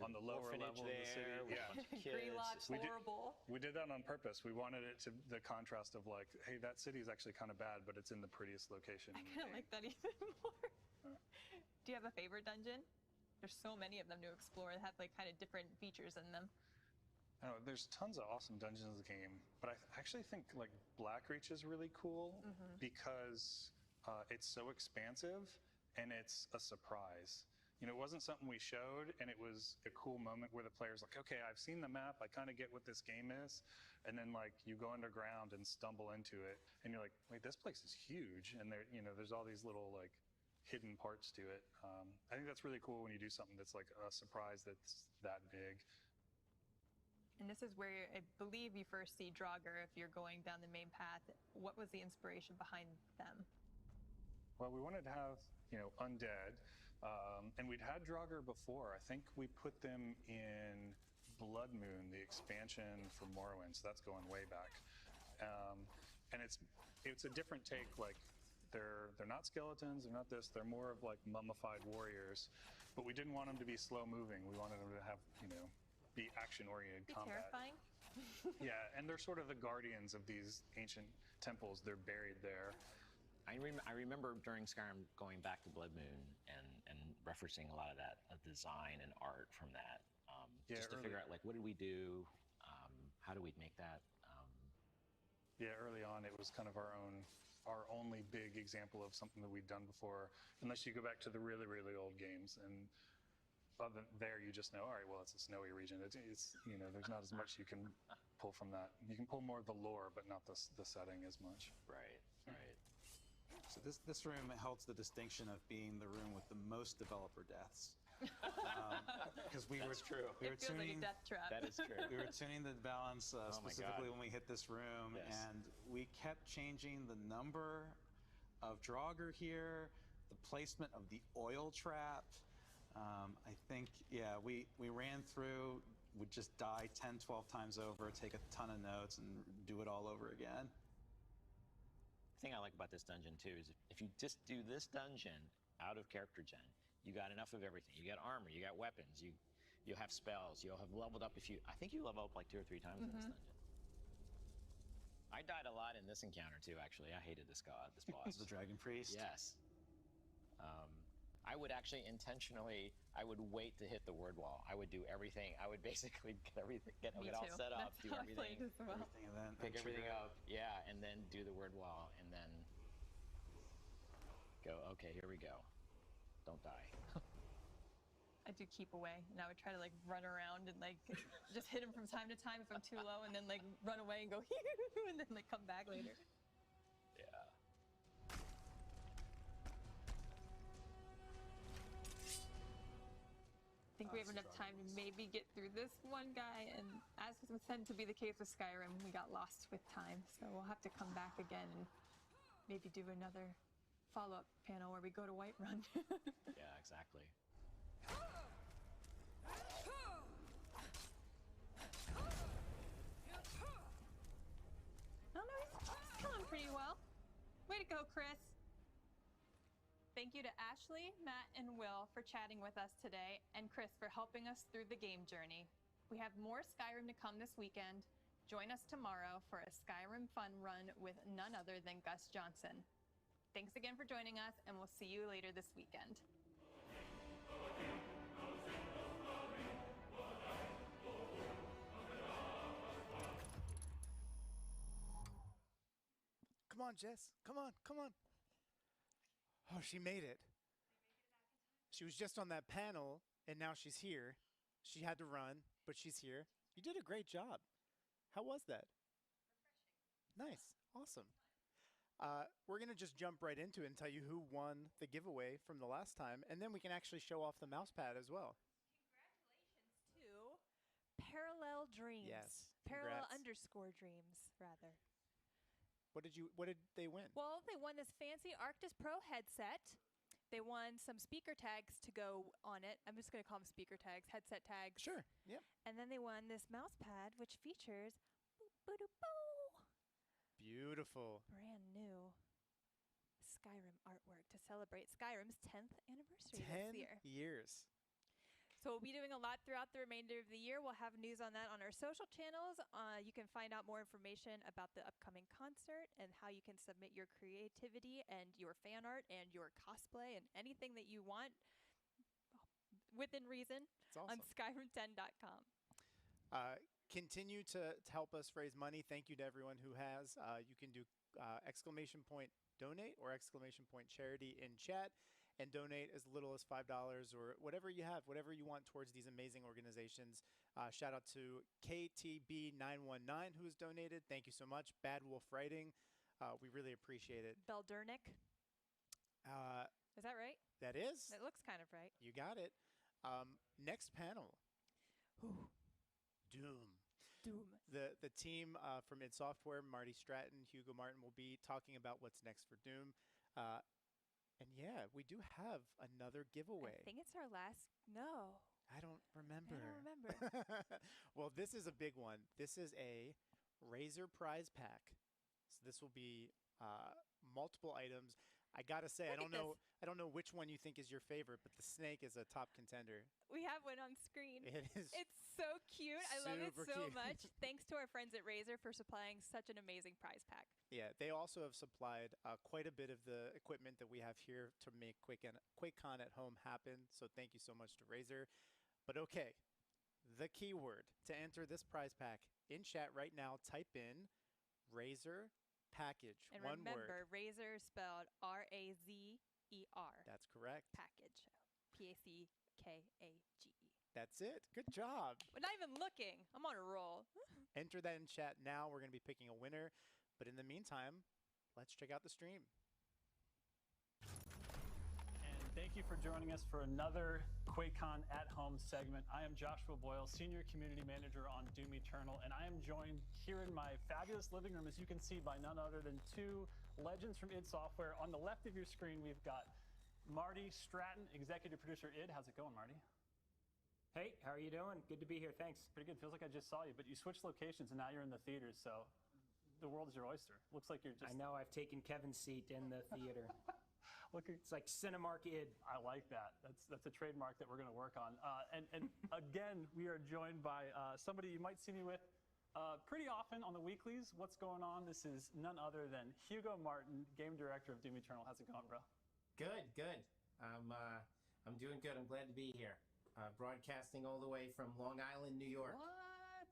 on the lower level of the city. Yeah. Green Lodge, horrible. We did that on purpose. We wanted it to the contrast of like, hey, that city is actually kind of bad, but it's in the prettiest location. I kind of like that even more. Do you have a favorite dungeon? There's so many of them to explore that have like kind of different features in them. There's tons of awesome dungeons in the game, but I actually think like Blackreach is really cool because it's so expansive and it's a surprise. It wasn't something we showed, and it was a cool moment where the player's like, okay, I've seen the map, I kind of get what this game is, and then like you go underground and stumble into it, and you're like, wait, this place is huge, and there's all these little like hidden parts to it. I think that's really cool when you do something that's like a surprise that's that big. And this is where I believe you first see Draugr if you're going down the main path. What was the inspiration behind them? Well, we wanted to have, undead, and we'd had Draugr before. I think we put them in Blood Moon, the expansion for Morrowind, so that's going way back. And it's a different take. Like they're not skeletons, they're not this. They're more of like mummified warriors, but we didn't want them to be slow moving. We wanted them to have, be action-oriented combat. Terrifying. Yeah, and they're sort of the guardians of these ancient temples. They're buried there. I remember during Skyrim going back to Blood Moon and referencing a lot of that design and art from that, just to figure out like, what did we do? How do we make that? Yeah, early on it was kind of our only big example of something that we'd done before, unless you go back to the really, really old games. And other than there, you just know, all right, well, it's a snowy region. It's there's not as much you can pull from that. You can pull more of the lore, but not the setting as much. Right. So this room holds the distinction of being the room with the most developer deaths. Because we That's were true. We It were feels like a tuning. death trap. That is true. We were tuning the balance my specifically God. when we hit this room, Yes. and we kept changing the number of Draugr here, the placement of the oil trap. I think, yeah, we ran through, would just die 10, 12 times over, take a ton of notes, and do it all over again. The thing I like about this dungeon too is if you just do this dungeon out of character gen, you got enough of everything. You got armor, you got weapons, you'll have spells, you'll have leveled up I think you level up like 2 or 3 times in this dungeon. I died a lot in this encounter too, actually. I hated this boss. The Dragon Priest? Yes. I would actually intentionally, I would wait to hit the word wall. I would do everything. I would basically get all set up, do everything. Everything, and then Pick everything trigger. up, yeah, and then do the word wall, and then go, okay, here we go. Don't die. I do keep away, and I would try to like run around and like just hit him from time to time if I'm too low, and then like run away and go and then like come back later. Yeah. I think we have enough time to maybe get through this one guy, and as was said to be the case with Skyrim, we got lost with time, so we'll have to come back again and maybe do another follow-up panel where we go to Whiterun. Yeah, exactly. Oh no, he's coming pretty well. Way to go, Chris. Thank you to Ashley, Matt, and Will for chatting with us today, and Chris for helping us through the game journey. We have more Skyrim to come this weekend. Join us tomorrow for a Skyrim fun run with none other than Gus Johnson. Thanks again for joining us, and we'll see you later this weekend. Come on, Jess. Come on, come on. Oh, she made it. She was just on that panel, and now she's here. She had to run, but she's here. You did a great job. How was that? Nice. Awesome. We're going to just jump right into it and tell you who won the giveaway from the last time, and then we can actually show off the mouse pad as well. To Parallel Dreams. Yes. Parallel Congrats. _dreams, rather. What did they win? Well, they won this fancy Arctis Pro headset. They won some speaker tags to go on it. I'm just going to call them speaker tags, headset tags. Sure. Yep. And then they won this mouse pad, which features boop-a-doo-boo, Beautiful. brand new Skyrim artwork to celebrate Skyrim's 10th anniversary 10 this year. years. So we'll be doing a lot throughout the remainder of the year. We'll have news on that on our social channels. You can find out more information about the upcoming concert and how you can submit your creativity and your fan art and your cosplay and anything that you want within reason on Skyrim10.com. Continue to help us raise money. Thank you to everyone who has. You can do ! Donate or ! Charity in chat and donate as little as $5 or whatever you have, whatever you want towards these amazing organizations. Shout out to KTB919 who has donated. Thank you so much. Bad Wolf Writing. We really appreciate it. Beldernick. Is that right? That is. It looks kind of right. You got it. Next panel. Doom. The team from id Software, Marty Stratton, Hugo Martin, will be talking about what's next for Doom. And yeah, we do have another giveaway. I think it's our last. No. I don't remember. I don't remember. Well, this is a big one. This is a Razer prize pack. So this will be multiple items. I gotta say, I don't know which one you think is your favorite, but the snake is a top contender. We have one on screen. It is. It's so cute. I love it super so cute. much. Thanks to our friends at Razer for supplying such an amazing prize pack. Yeah, they also have supplied quite a bit of the equipment that we have here to make QuakeCon at home happen. So thank you so much to Razer. But okay, the keyword to enter this prize pack in chat right now, type in Razer package. And one remember, word. Razer spelled R-A-Z-E-R. That's correct. Package. P-A-C-K-A-G-E. That's it. Good job. But not even looking. I'm on a roll. Enter that in chat now. We're going to be picking a winner. But in the meantime, let's check out the stream. And Thank you for joining us for another QuakeCon at Home segment. I am Joshua Boyle, Senior Community Manager on Doom Eternal, and I am joined here in my fabulous living room, as you can see, by none other than two legends from id Software. On the left of your screen, we've got Marty Stratton, Executive Producer id. How's it going, Marty? Hey, how are you doing? Good to be here, thanks. Pretty good. Feels like I just saw you, but you switched locations and now you're in the theaters, so the world is your oyster. Looks like you're just... I know, I've taken Kevin's seat in the theater. It's like Cinemark id. I like that. That's a trademark that we're going to work on. And again, we are joined by somebody you might see me with pretty often on the weeklies. What's going on? This is none other than Hugo Martin, Game Director of Doom Eternal. How's it going, bro? Good, good. I'm doing good. I'm glad to be here. Broadcasting all the way from Long Island, New York. What?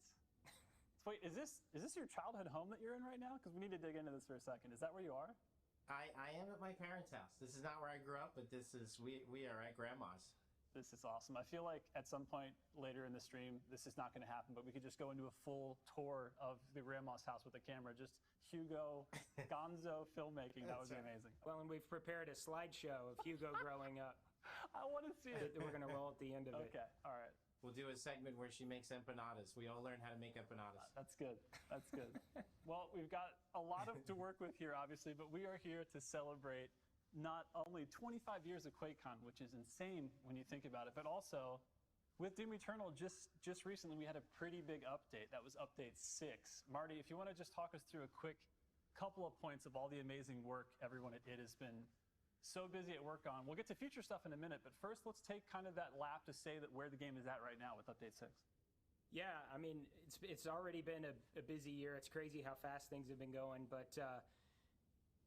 Wait, is this your childhood home that you're in right now? Because we need to dig into this for a second. Is that where you are? I am at my parents' house. This is not where I grew up, but this is we are at Grandma's. This is awesome. I feel like at some point later in the stream, this is not going to happen, but we could just go into a full tour of the Grandma's house with a camera. Just Hugo, Gonzo filmmaking. That would be amazing. Well, and we've prepared a slideshow of Hugo growing up. I want to see it. That we're going to roll at the end of it. Okay, all right. We'll do a segment where she makes empanadas. We all learn how to make empanadas. That's good. That's good. Well, we've got a lot to work with here, obviously, but we are here to celebrate not only 25 years of QuakeCon, which is insane when you think about it, but also with Doom Eternal, just recently we had a pretty big update. That was update 6. Marty, if you want to just talk us through a quick couple of points of all the amazing work everyone at id has been so busy at work on. We'll get to future stuff in a minute, but first let's take kind of that lap to say that where the game is at right now with update 6. Yeah, I mean, it's already been a busy year. It's crazy how fast things have been going, but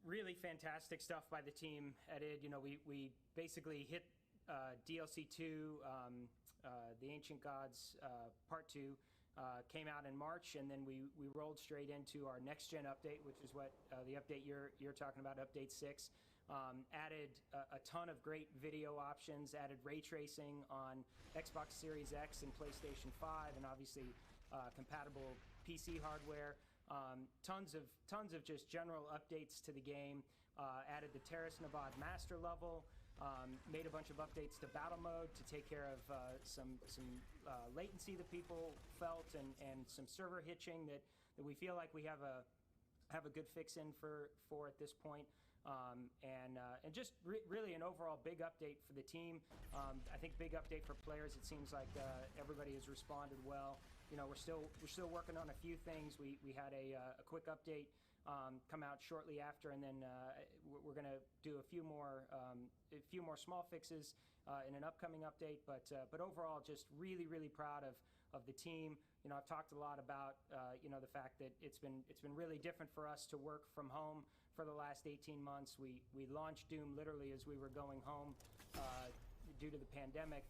really fantastic stuff by the team at id. You know, we basically hit DLC 2, The Ancient Gods Part 2, came out in March, and then we rolled straight into our next-gen update, which is what the update you're talking about, update 6. Added a ton of great video options, added ray tracing on Xbox Series X and PlayStation 5, and obviously compatible PC hardware. Tons of just general updates to the game. Added the Terrace Navad master level. Made a bunch of updates to battle mode to take care of some latency that people felt and some server hitching that we feel like we have a good fix in for at this point. And just really an overall big update for the team. I think big update for players. It seems like everybody has responded well. You know, we're still working on a few things. We had a quick update come out shortly after, and then we're going to do a few more small fixes in an upcoming update. But overall, just really proud of the team. You know, I've talked a lot about you know, the fact that it's been really different for us to work from home for the last 18 months. We launched Doom literally as we were going home due to the pandemic,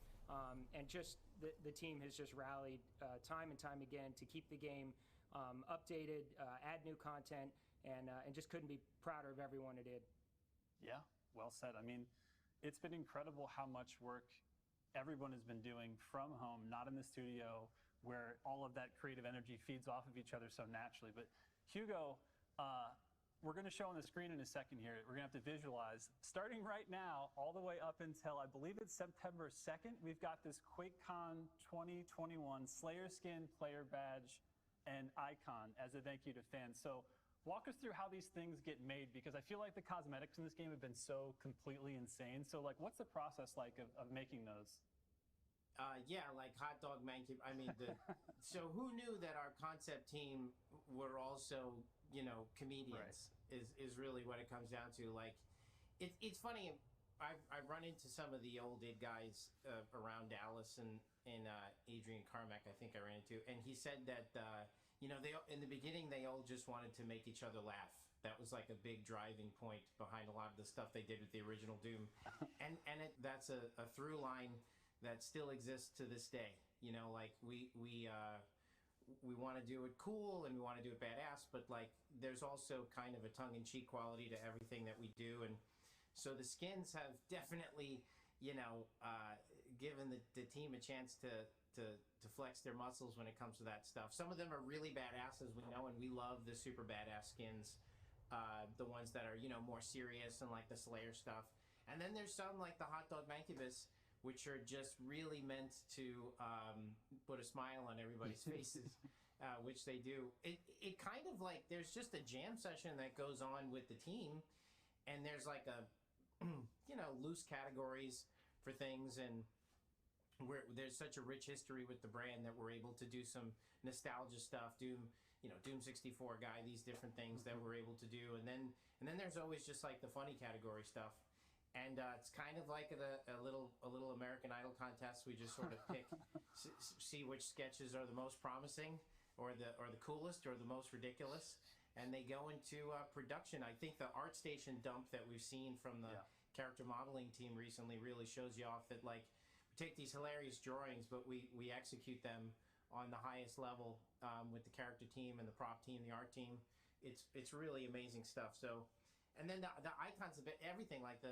and just the team has just rallied time and time again to keep the game updated, add new content, and just couldn't be prouder of everyone at id. Yeah, well said. I mean, it's been incredible how much work everyone has been doing from home, not in the studio, where all of that creative energy feeds off of each other so naturally. But Hugo, we're going to show on the screen in a second here. We're going to have to visualize. Starting right now, all the way up until, I believe it's September 2nd, we've got this QuakeCon2021 Slayer skin, player badge, and icon as a thank you to fans. So walk us through how these things get made, because I feel like the cosmetics in this game have been so completely insane. So like, what's the process like of making those? Yeah, like hot dog monkey. I mean, so who knew that our concept team were also, you know, comedians? Right. Is really what it comes down to. Like, it's funny. I've run into some of the old id guys around Dallas and Adrian Carmack, I think I ran into, and he said that you know, they in the beginning they all just wanted to make each other laugh. That was like a big driving point behind a lot of the stuff they did with the original Doom, and that's a through line that still exists to this day. You know, like we want to do it cool and we want to do it badass, but like there's also kind of a tongue-in-cheek quality to everything that we do, and so the skins have definitely, you know, given the team a chance to flex their muscles when it comes to that stuff. Some of them are really badass, as we know, and we love the super badass skins, the ones that are, you know, more serious and like the Slayer stuff. And then there's some like the hot dog mancubus, which are just really meant to put a smile on everybody's faces, which they do. It kind of like, there's just a jam session that goes on with the team, and there's like a, you know, loose categories for things, and there's such a rich history with the brand that we're able to do some nostalgia stuff, Doom 64 guy, these different things that we're able to do, and then there's always just like the funny category stuff, and it's kind of like a little American Idol contest. We just sort of pick, see which sketches are the most promising, or the coolest, or the most ridiculous, and they go into production. I think the ArtStation dump that we've seen from the character modeling team recently really shows you off that, like, take these hilarious drawings, but we execute them on the highest level with the character team and the prop team, the art team. It's really amazing stuff. So, and then the icons of it, everything, like the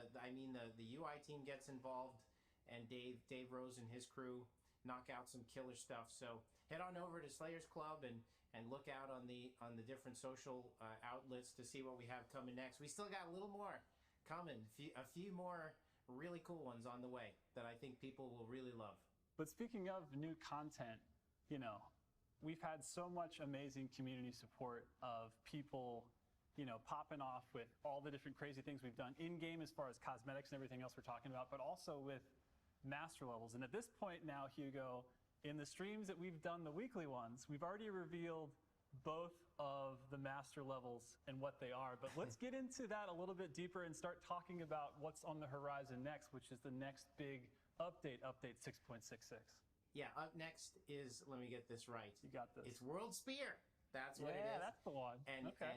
UI team gets involved, and Dave Rose and his crew knock out some killer stuff. So head on over to Slayers Club and look out on the different social outlets to see what we have coming next. We still got a little more coming, a few more really cool ones on the way that I think people will really love. But speaking of new content, you know, we've had so much amazing community support of people, you know, popping off with all the different crazy things we've done in-game as far as cosmetics and everything else we're talking about, but also with master levels. And at this point now, Hugo, in the streams that we've done, the weekly ones, we've already revealed both of the master levels and what they are. But let's get into that a little bit deeper and start talking about what's on the horizon next, which is the next big update 6.66. Yeah, up next is, let me get this right. You got this. It's World Spear. That's what it is. Yeah, that's the one. And okay.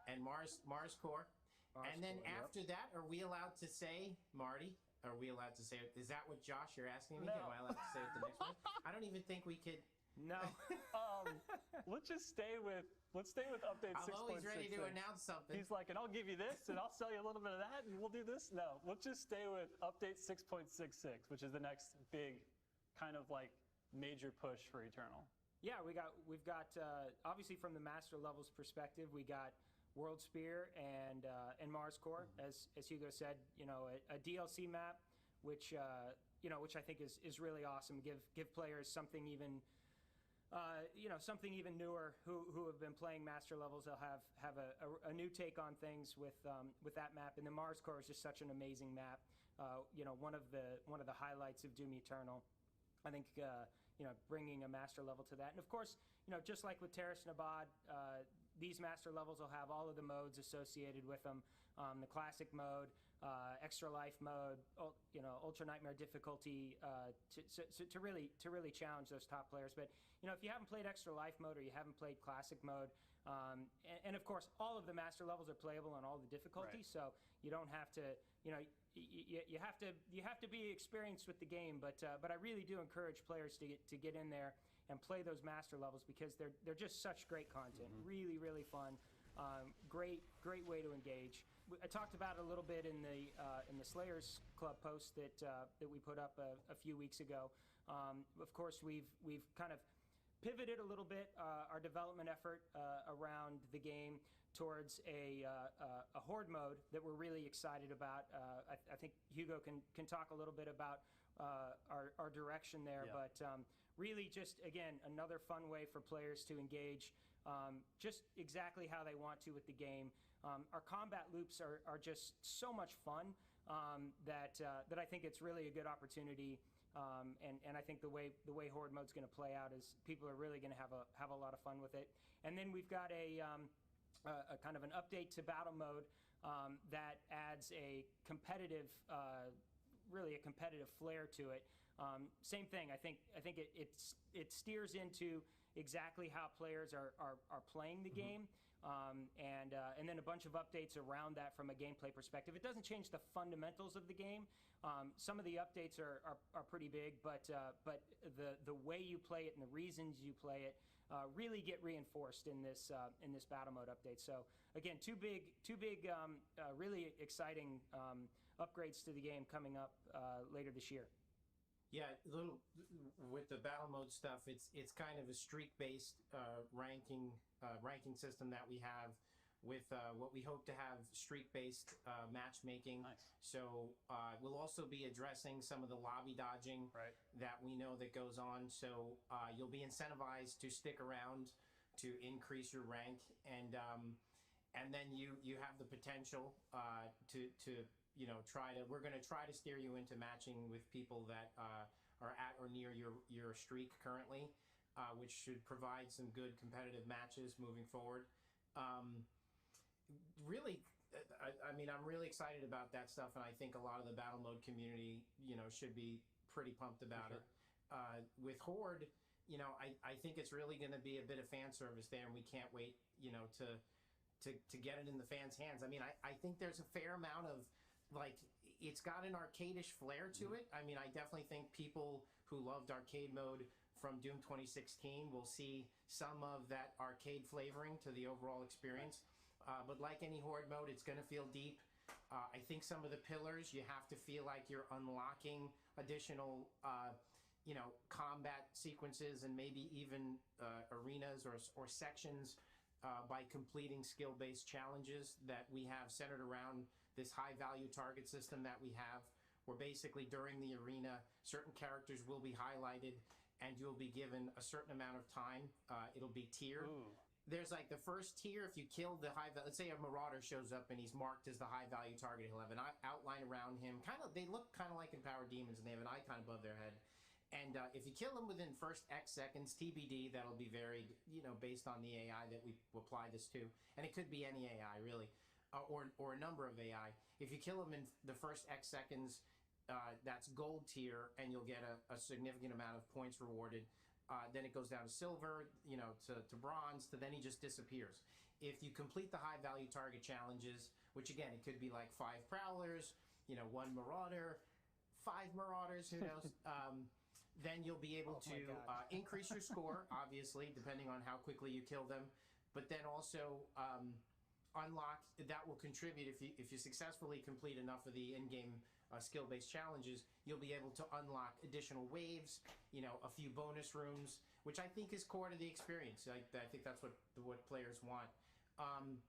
and Mars Core. And then after that, are we allowed to say, Marty? Are we allowed to say? Is that what, Josh, you're asking me? No. Am I allowed to say it the next one? I don't even think we could. No. Let's stay with update 6.66. I'm always ready to announce something. He's like, and I'll give you this, and I'll sell you a little bit of that, and we'll do this. No, let's just stay with update 6.66, which is the next big kind of like major push for Eternal. Yeah, we've got obviously from the master levels perspective, we got World Spear and Mars Core, as Hugo said, you know, a DLC map, which which I think is really awesome. Give players something even something even newer who have been playing master levels. They'll have a new take on things with that map. And the Mars Core is just such an amazing map. One of the highlights of Doom Eternal. I think bringing a master level to that, and of course, just like with Terrace Nabad, these master levels will have all of the modes associated with them. The classic mode, extra life mode, ultra nightmare difficulty, to really challenge those top players. But if you haven't played extra life mode or you haven't played classic mode, and of course all of the master levels are playable on all the difficulties, right. So you don't have to, you have to be experienced with the game. But I really do encourage players to get in there and play those master levels, because they're just such great content. Mm-hmm. Really fun. Great way to engage. I talked about it a little bit in the Slayers Club post that we put up a few weeks ago. Of course, we've kind of pivoted a little bit our development effort around the game towards a horde mode that we're really excited about. I think Hugo can talk a little bit about our direction there, yeah. But really just, again, another fun way for players to engage just exactly how they want to with the game. Our combat loops are just so much fun that I think it's really a good opportunity. And I think the way horde mode's going to play out is people are really going to have a lot of fun with it. And then we've got a kind of an update to battle mode that adds a competitive, really a competitive flair to it. Same thing. I think it steers into exactly how players are playing the game. And then a bunch of updates around that from a gameplay perspective. It doesn't change the fundamentals of the game. Some of the updates are pretty big, but the way you play it and the reasons you play it really get reinforced in this battle mode update. So again, two big really exciting upgrades to the game coming up later this year. Yeah, with the battle mode stuff, it's kind of a streak-based ranking system that we have, with what we hope to have streak-based matchmaking. Nice. So we'll also be addressing some of the lobby dodging that we know that goes on. So you'll be incentivized to stick around to increase your rank, and then you have the potential to we're going to try to steer you into matching with people that are at or near your streak currently, which should provide some good competitive matches moving forward. Really, I mean, I'm really excited about that stuff, and I think a lot of the battle mode community, should be pretty pumped about it. With Horde, I think it's really going to be a bit of fan service there, and we can't wait, to get it in the fans' hands. I mean, I think there's a fair amount of, it's got an arcade-ish flair to it. I mean, I definitely think people who loved arcade mode from Doom 2016 will see some of that arcade flavoring to the overall experience. But like any Horde mode, it's going to feel deep. I think some of the pillars, you have to feel like you're unlocking additional, combat sequences and maybe even arenas or sections by completing skill-based challenges that we have centered around this high-value target system that we have, where basically during the arena, certain characters will be highlighted and you'll be given a certain amount of time. It'll be tiered. Ooh. There's like the first tier, if you kill the let's say a Marauder shows up and he's marked as the high value target, he'll have an outline around him. They look kind of like Empowered Demons, and they have an icon above their head. And if you kill him within first X seconds, TBD, that'll be varied, based on the AI that we apply this to. And it could be any AI, really, or a number of AI. If you kill him in the first X seconds, that's gold tier, and you'll get a significant amount of points rewarded. Then it goes down to silver, to bronze, to then he just disappears. If you complete the high value target challenges, which again, it could be like 5 Prowlers, 1 Marauder, 5 Marauders, who knows, then you'll be able to increase your score, obviously, depending on how quickly you kill them, but then also unlock, that will contribute, if you successfully complete enough of the in-game skill-based challenges, you'll be able to unlock additional waves, a few bonus rooms, which I think is core to the experience. I think that's what players want.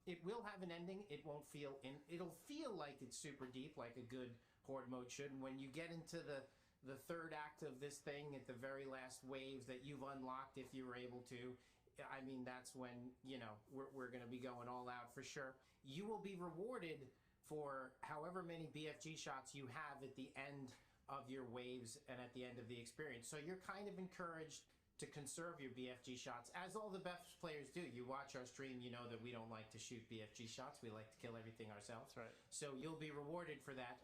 It will have an ending. It won't feel it'll feel like it's super deep, like a good Horde mode should. And when you get into the third act of this thing, at the very last waves that you've unlocked, if you were able to, I mean, that's when, we're going to be going all out for sure. You will be rewarded for however many BFG shots you have at the end of your waves and at the end of the experience. So you're kind of encouraged to conserve your BFG shots, as all the best players do. You watch our stream, you know that we don't like to shoot BFG shots. We like to kill everything ourselves. That's right. So you'll be rewarded for that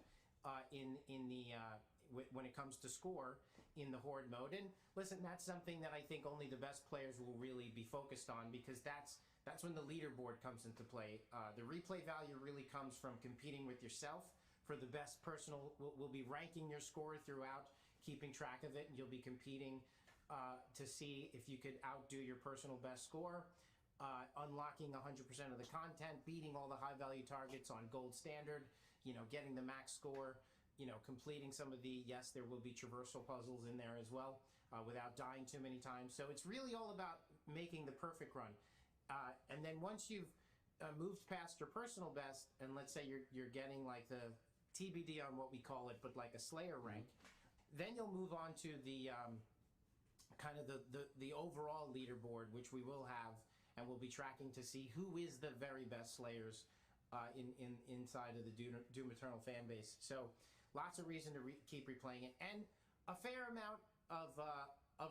when it comes to score in the Horde mode. And listen, that's something that I think only the best players will really be focused on, because that's when the leaderboard comes into play. The replay value really comes from competing with yourself for the best personal. We'll be ranking your score throughout, keeping track of it, and you'll be competing to see if you could outdo your personal best score, unlocking 100% of the content, beating all the high value targets on gold standard, getting the max score, completing some of the, yes, there will be traversal puzzles in there as well, without dying too many times. So it's really all about making the perfect run. And then once you've moved past your personal best, and let's say you're getting like the TBD on what we call it, but like a Slayer rank, then you'll move on to the kind of the overall leaderboard, which we will have, and we'll be tracking to see who is the very best Slayers inside of the Doom Eternal fan base. So lots of reason to keep replaying it, and a fair amount of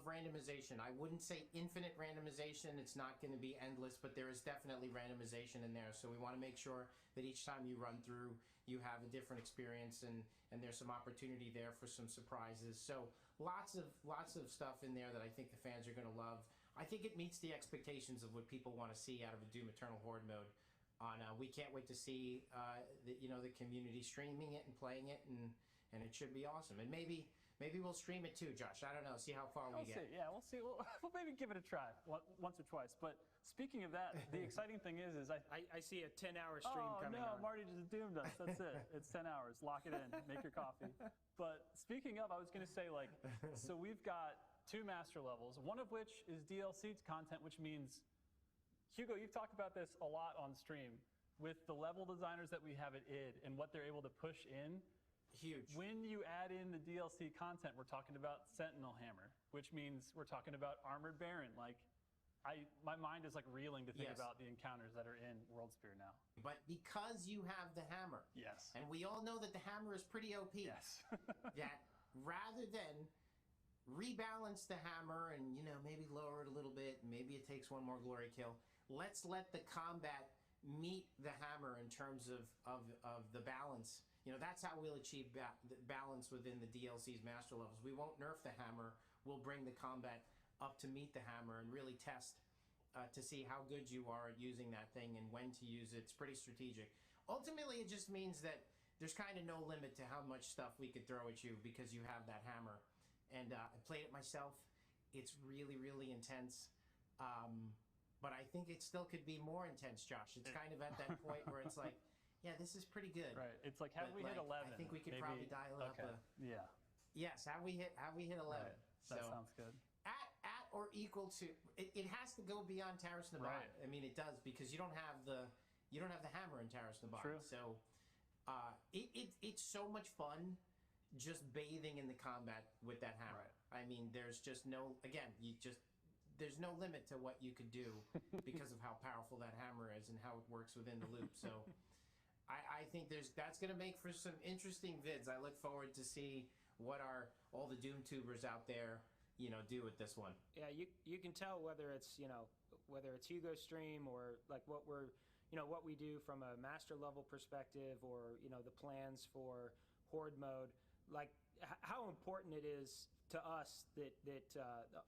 randomization. I wouldn't say infinite randomization. It's not going to be endless, but there is definitely randomization in there. So we want to make sure that each time you run through, you have a different experience, and there's some opportunity there for some surprises. So lots of stuff in there that I think the fans are going to love. I think it meets the expectations of what people want to see out of a Doom Eternal Horde mode. We can't wait to see the community streaming it and playing it, and it should be awesome. And maybe we'll stream it too, Josh. I don't know. See how far we get. See. Yeah, we'll see. We'll maybe give it a try once or twice. But speaking of that, the exciting thing is I see a 10-hour stream coming on. Oh, no, Marty just doomed us. That's it. It's 10 hours. Lock it in. Make your coffee. But speaking of, I was going to say, so we've got 2 master levels, one of which is DLC content, which means, Hugo, you've talked about this a lot on stream. with the level designers that we have at id and what they're able to push in. Huge. When you add in the DLC content, we're talking about Sentinel Hammer, which means we're talking about Armored Baron. Like, my mind is like reeling to think about the encounters that are in Worldsphere now. But because you have the hammer, yes, and we all know that the hammer is pretty OP, yes, that rather than rebalance the hammer and, you know, maybe lower it a little bit, maybe it takes one more glory kill, let's let the combat meet the hammer in terms of the balance. You know, that's how we'll achieve balance within the DLC's master levels. We won't nerf the hammer. We'll bring the combat up to meet the hammer and really test to see how good you are at using that thing and when to use it. It's pretty strategic. Ultimately, it just means that there's kind of no limit to how much stuff we could throw at you because you have that hammer. And I played it myself. It's really, really intense. But I think it still could be more intense, Josh. It's kind of at that point where it's like, yeah, this is pretty good. Right. It's like, have we hit 11? I think we could probably dial it up. Yeah. Yes. Have we hit 11? Right. That sounds good. At or equal to, it has to go beyond Taras Nabat. Right. I mean, it does, because you don't have the hammer in Taras Nabat. True. So it's so much fun just bathing in the combat with that hammer. Right. I mean, there's just no, again, there's no limit to what you could do because of how powerful that hammer is and how it works within the loop. So I think that's going to make for some interesting vids. I look forward to see what all the Doom tubers out there, you know, do with this one. Yeah, you can tell whether it's Hugo's stream or like what we do from a master level perspective, or, you know, the plans for Horde mode, like how important it is to us that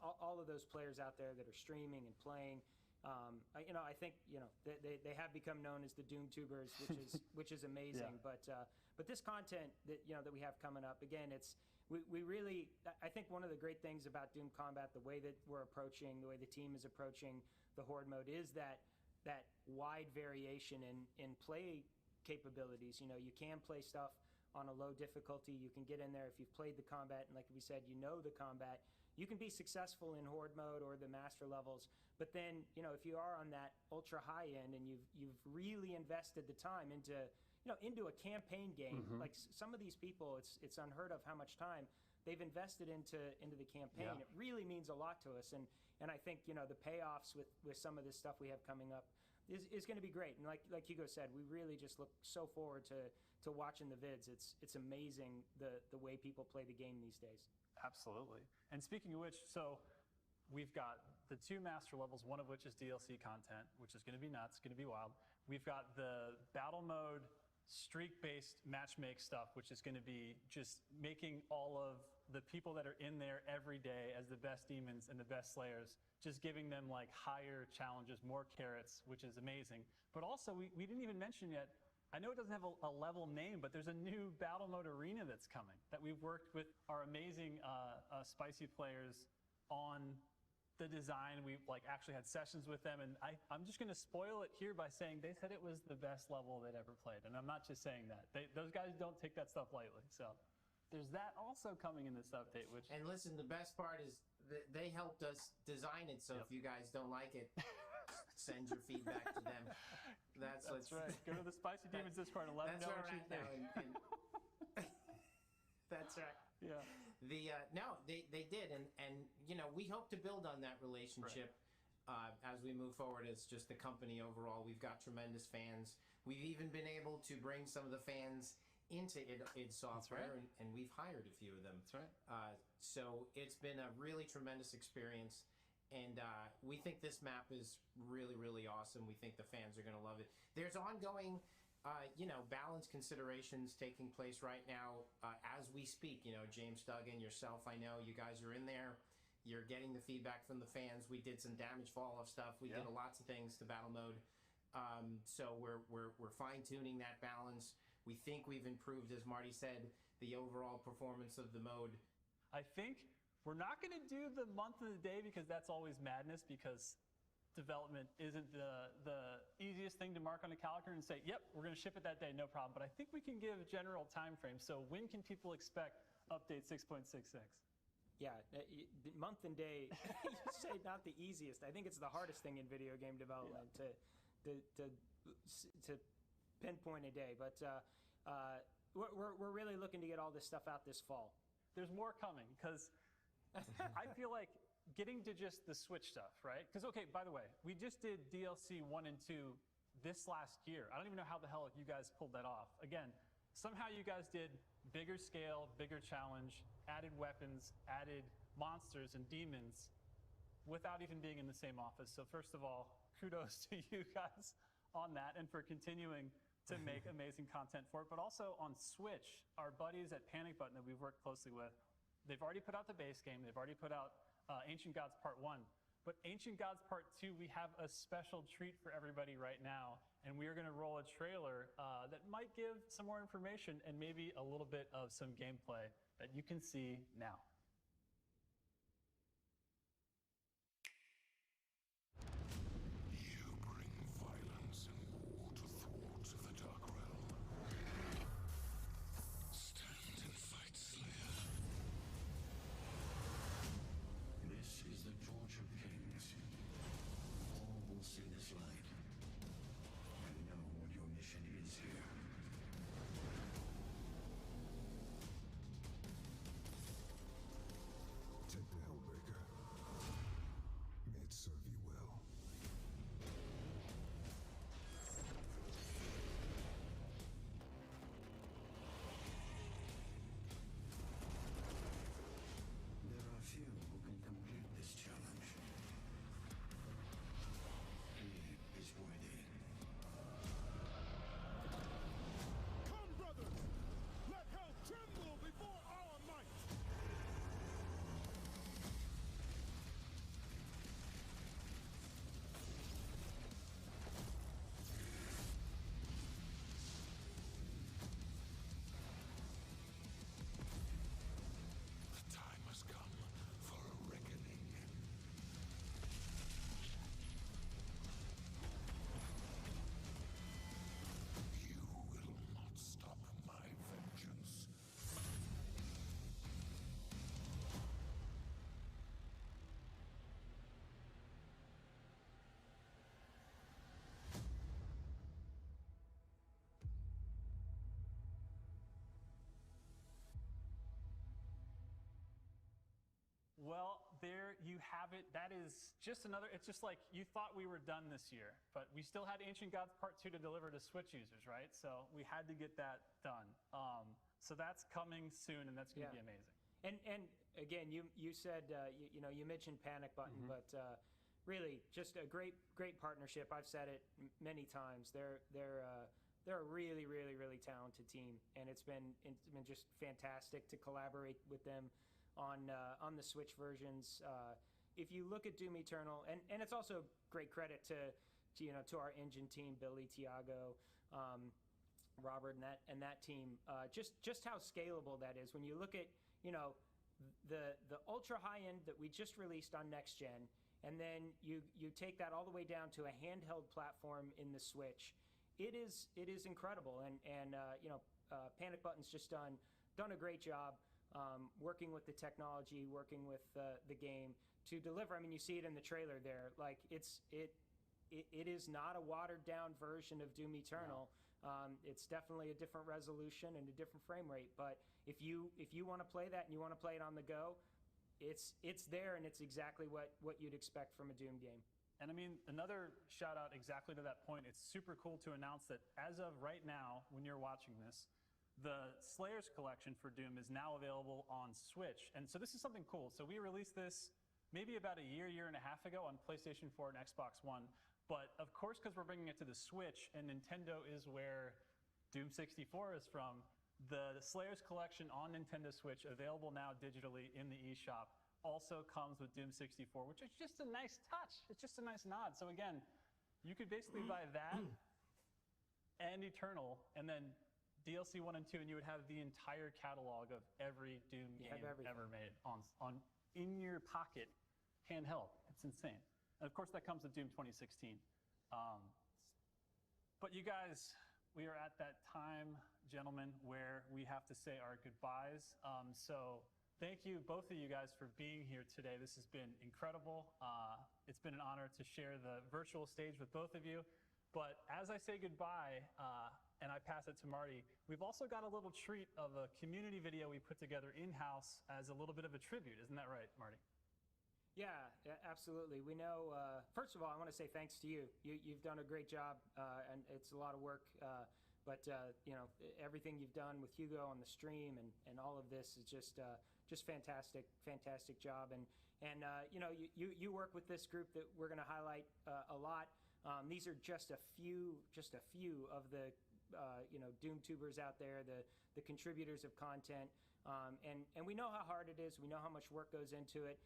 all of those players out there that are streaming and playing. I think they have become known as the Doom tubers, which is amazing. Yeah. But this content that we have coming up, again, we really, I think one of the great things about Doom Combat, the way that we're approaching, the way the team is approaching the Horde mode, is that wide variation in play capabilities. You know, you can play stuff on a low difficulty. You can get in there if you've played the combat, and like we said, you know the combat. You can be successful in Horde mode or the master levels, but then, you know, if you are on that ultra high end and you've really invested the time into a campaign game, like some of these people, it's unheard of how much time they've invested into the campaign. Yeah. It really means a lot to us, and I think, you know, the payoffs with some of this stuff we have coming up is going to be great. And like Hugo said, we really just look so forward to watching the vids. It's amazing the way people play the game these days. Absolutely. And speaking of which, so we've got the 2 master levels, one of which is DLC content, which is going to be nuts, going to be wild. We've got the battle mode streak-based matchmake stuff, which is going to be just making all of the people that are in there every day as the best demons and the best slayers, just giving them like higher challenges, more carrots, which is amazing. But also, we didn't even mention yet, I know it doesn't have a level name, but there's a new battle mode arena that's coming that we've worked with our amazing Spicy players on the design. We actually had sessions with them, and I'm just going to spoil it here by saying they said it was the best level they'd ever played, and I'm not just saying that. Those guys don't take that stuff lightly, so there's that also coming in this update. And listen, the best part is they helped us design it, so if you guys don't like it, send your feedback to them. That's right. Go to the Spicy Demons Discord and let them know what you think. That's right. Yeah. No, they did, and you know, we hope to build on that relationship as we move forward as just the company overall. We've got tremendous fans. We've even been able to bring some of the fans into id Software, and we've hired a few of them. That's right. So it's been a really tremendous experience. And we think this map is really, really awesome. We think the fans are going to love it. There's ongoing, balance considerations taking place right now as we speak. You know, James Duggan, yourself, I know you guys are in there. You're getting the feedback from the fans. We did some damage fall-off stuff. We did lots of things to battle mode. So we're fine-tuning that balance. We think we've improved, as Marty said, the overall performance of the mode. I think we're not going to do the month of the day because that's always madness, because development isn't the easiest thing to mark on a calendar and say, yep, we're going to ship it that day, no problem. But I think we can give general time frames. So when can people expect update 6.66? Yeah, month and day, you say not the easiest. I think it's the hardest thing in video game development to pinpoint a day, but we're really looking to get all this stuff out this fall. There's more coming, because I feel like getting to just the Switch stuff, right? Because, okay, by the way, we just did DLC 1 and 2 this last year. I don't even know how the hell you guys pulled that off. Again, somehow you guys did bigger scale, bigger challenge, added weapons, added monsters and demons without even being in the same office. So first of all, kudos to you guys on that and for continuing to make amazing content for it. But also on Switch, our buddies at Panic Button that we've worked closely with, they've already put out the base game. They've already put out Ancient Gods Part 1. But Ancient Gods Part 2, we have a special treat for everybody right now. And we are going to roll a trailer that might give some more information and maybe a little bit of some gameplay that you can see now. You bring violence and war to thwarts of the Dark Realm. Stand and fight, Slayer. This is the Torch of Kings. All will see this light and know what your mission is here. Take the Hellbreaker. May it serve you well. There are few who can complete this challenge. He is worthy. Come, brothers! Let hell tremble before our might! The time has come for a reckoning. You will not stop my vengeance. Well, there you have it. That is just another, it's just like you thought we were done this year, but we still had Ancient Gods Part 2 to deliver to Switch users, right? So we had to get that done. So that's coming soon, and that's going to be amazing. And again, you said you mentioned Panic Button, but really just a great partnership. I've said it many times. They're a really talented team, and it's been just fantastic to collaborate with them on the Switch versions. If you look at Doom Eternal, and it's also great credit to our engine team, Billy, Tiago, Robert, and that team. Just how scalable that is. When you look at the ultra high end that we just released on next gen, and then you take that all the way down to a handheld platform in the Switch. It is incredible, and Panic Button's just done a great job. Working with the technology, working with the game to deliver. I mean, you see it in the trailer there. Like it is not a watered down version of Doom Eternal. No. It's definitely a different resolution and a different frame rate. But if you want to play that and you want to play it on the go, it's there, and it's exactly what you'd expect from a Doom game. And I mean, another shout out exactly to that point. It's super cool to announce that as of right now, when you're watching this, the Slayers collection for Doom is now available on Switch. And so this is something cool. So we released this maybe about a year and a half ago on PlayStation 4 and Xbox One. But of course, because we're bringing it to the Switch, and Nintendo is where Doom 64 is from, the Slayers collection on Nintendo Switch, available now digitally in the eShop, also comes with Doom 64, which is just a nice touch. It's just a nice nod. So again, you could basically buy that and Eternal, and then DLC 1 and 2, and you would have the entire catalog of every Doom game ever made in your pocket, handheld. It's insane. And of course, that comes with Doom 2016. But you guys, we are at that time, gentlemen, where we have to say our goodbyes. So thank you, both of you guys, for being here today. This has been incredible. It's been an honor to share the virtual stage with both of you. But as I say goodbye, and I pass it to Marty, we've also got a little treat of a community video we put together in-house as a little bit of a tribute. Isn't that right, Marty? Yeah, absolutely. We know, first of all, I want to say thanks to you. You've done a great job, and it's a lot of work. But you know, everything you've done with Hugo on the stream and all of this is just fantastic job. And you know, you work with this group that we're going to highlight a lot. These are just a few of the you know, Doomtubers out there, the contributors of content. And we know how hard it is. We know how much work goes into it.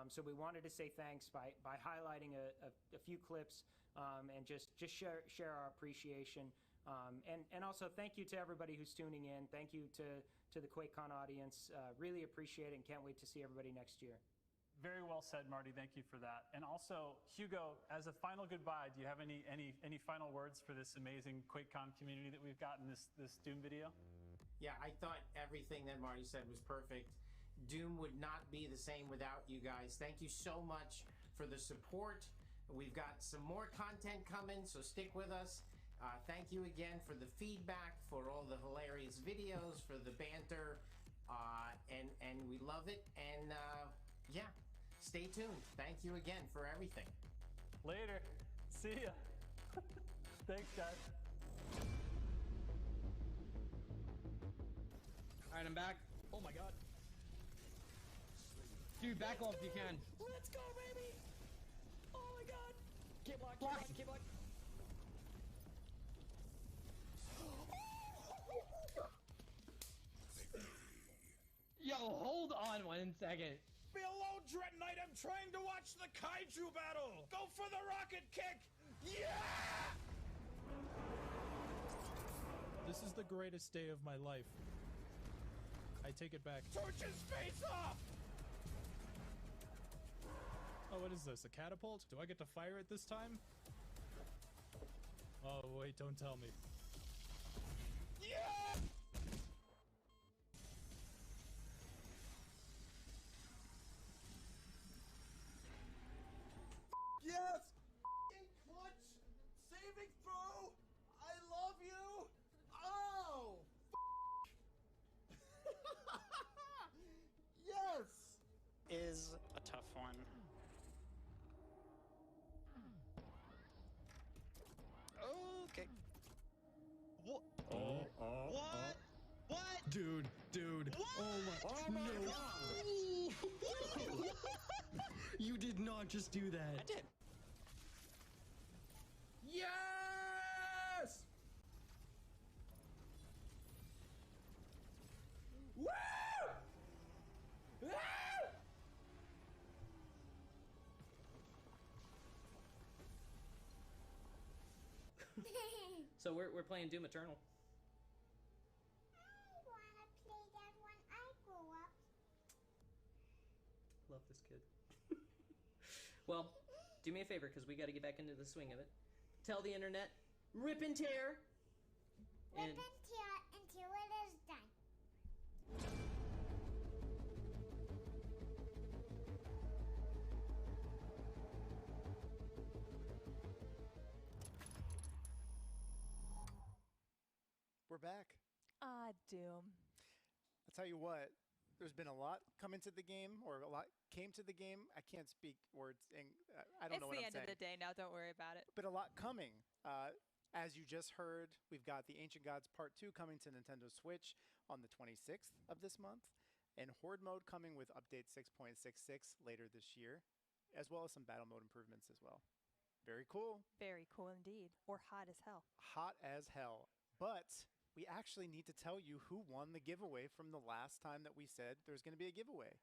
So we wanted to say thanks by highlighting a few clips and just share our appreciation. And also thank you to everybody who's tuning in. Thank you to the QuakeCon audience. Really appreciate it and can't wait to see everybody next year. Very well said, Marty. Thank you for that. And also, Hugo, as a final goodbye, do you have any final words for this amazing QuakeCon community that we've got in this Doom video? Yeah, I thought everything that Marty said was perfect. Doom would not be the same without you guys. Thank you so much for the support. We've got some more content coming, so stick with us. Thank you again for the feedback, for all the hilarious videos, for the banter, and we love it. And yeah, stay tuned. Thank you again for everything. Later. See ya. Thanks, guys. All right, I'm back. Oh my god. Dude, back off if you can. Let's go, baby! Oh my god! Get blocked. Get blocked. Yo, hold on 1 second. Hello, Dread Knight. I'm trying to watch the kaiju battle. Go for the rocket kick. Yeah! This is the greatest day of my life. I take it back. Torch his face off! Oh, what is this? A catapult? Do I get to fire it this time? Oh, wait, don't tell me. Yeah! Yes! Clutch! Saving throw! I love you! Oh! Yes! Is a tough one. Okay. What? What? What? Dude. What? Oh my no. God. You did not just do that. I did. Yes! Woo! Ah! So we're playing Doom Eternal. Love this kid. Well, do me a favor, because we got to get back into the swing of it. Tell the internet, rip and tear. Rip and tear until it is done. We're back. Doom. I'll tell you what, there's been a lot come into the game, or a lot came to the game. I can't speak words, and I don't know what I'm saying. It's the end of the day now, don't worry about it. But a lot coming. As you just heard, we've got the Ancient Gods Part 2 coming to Nintendo Switch on the 26th of this month, and Horde Mode coming with Update 6.66 later this year, as well as some battle mode improvements as well. Very cool. Very cool indeed. Or hot as hell. Hot as hell. But we actually need to tell you who won the giveaway from the last time that we said there's going to be a giveaway.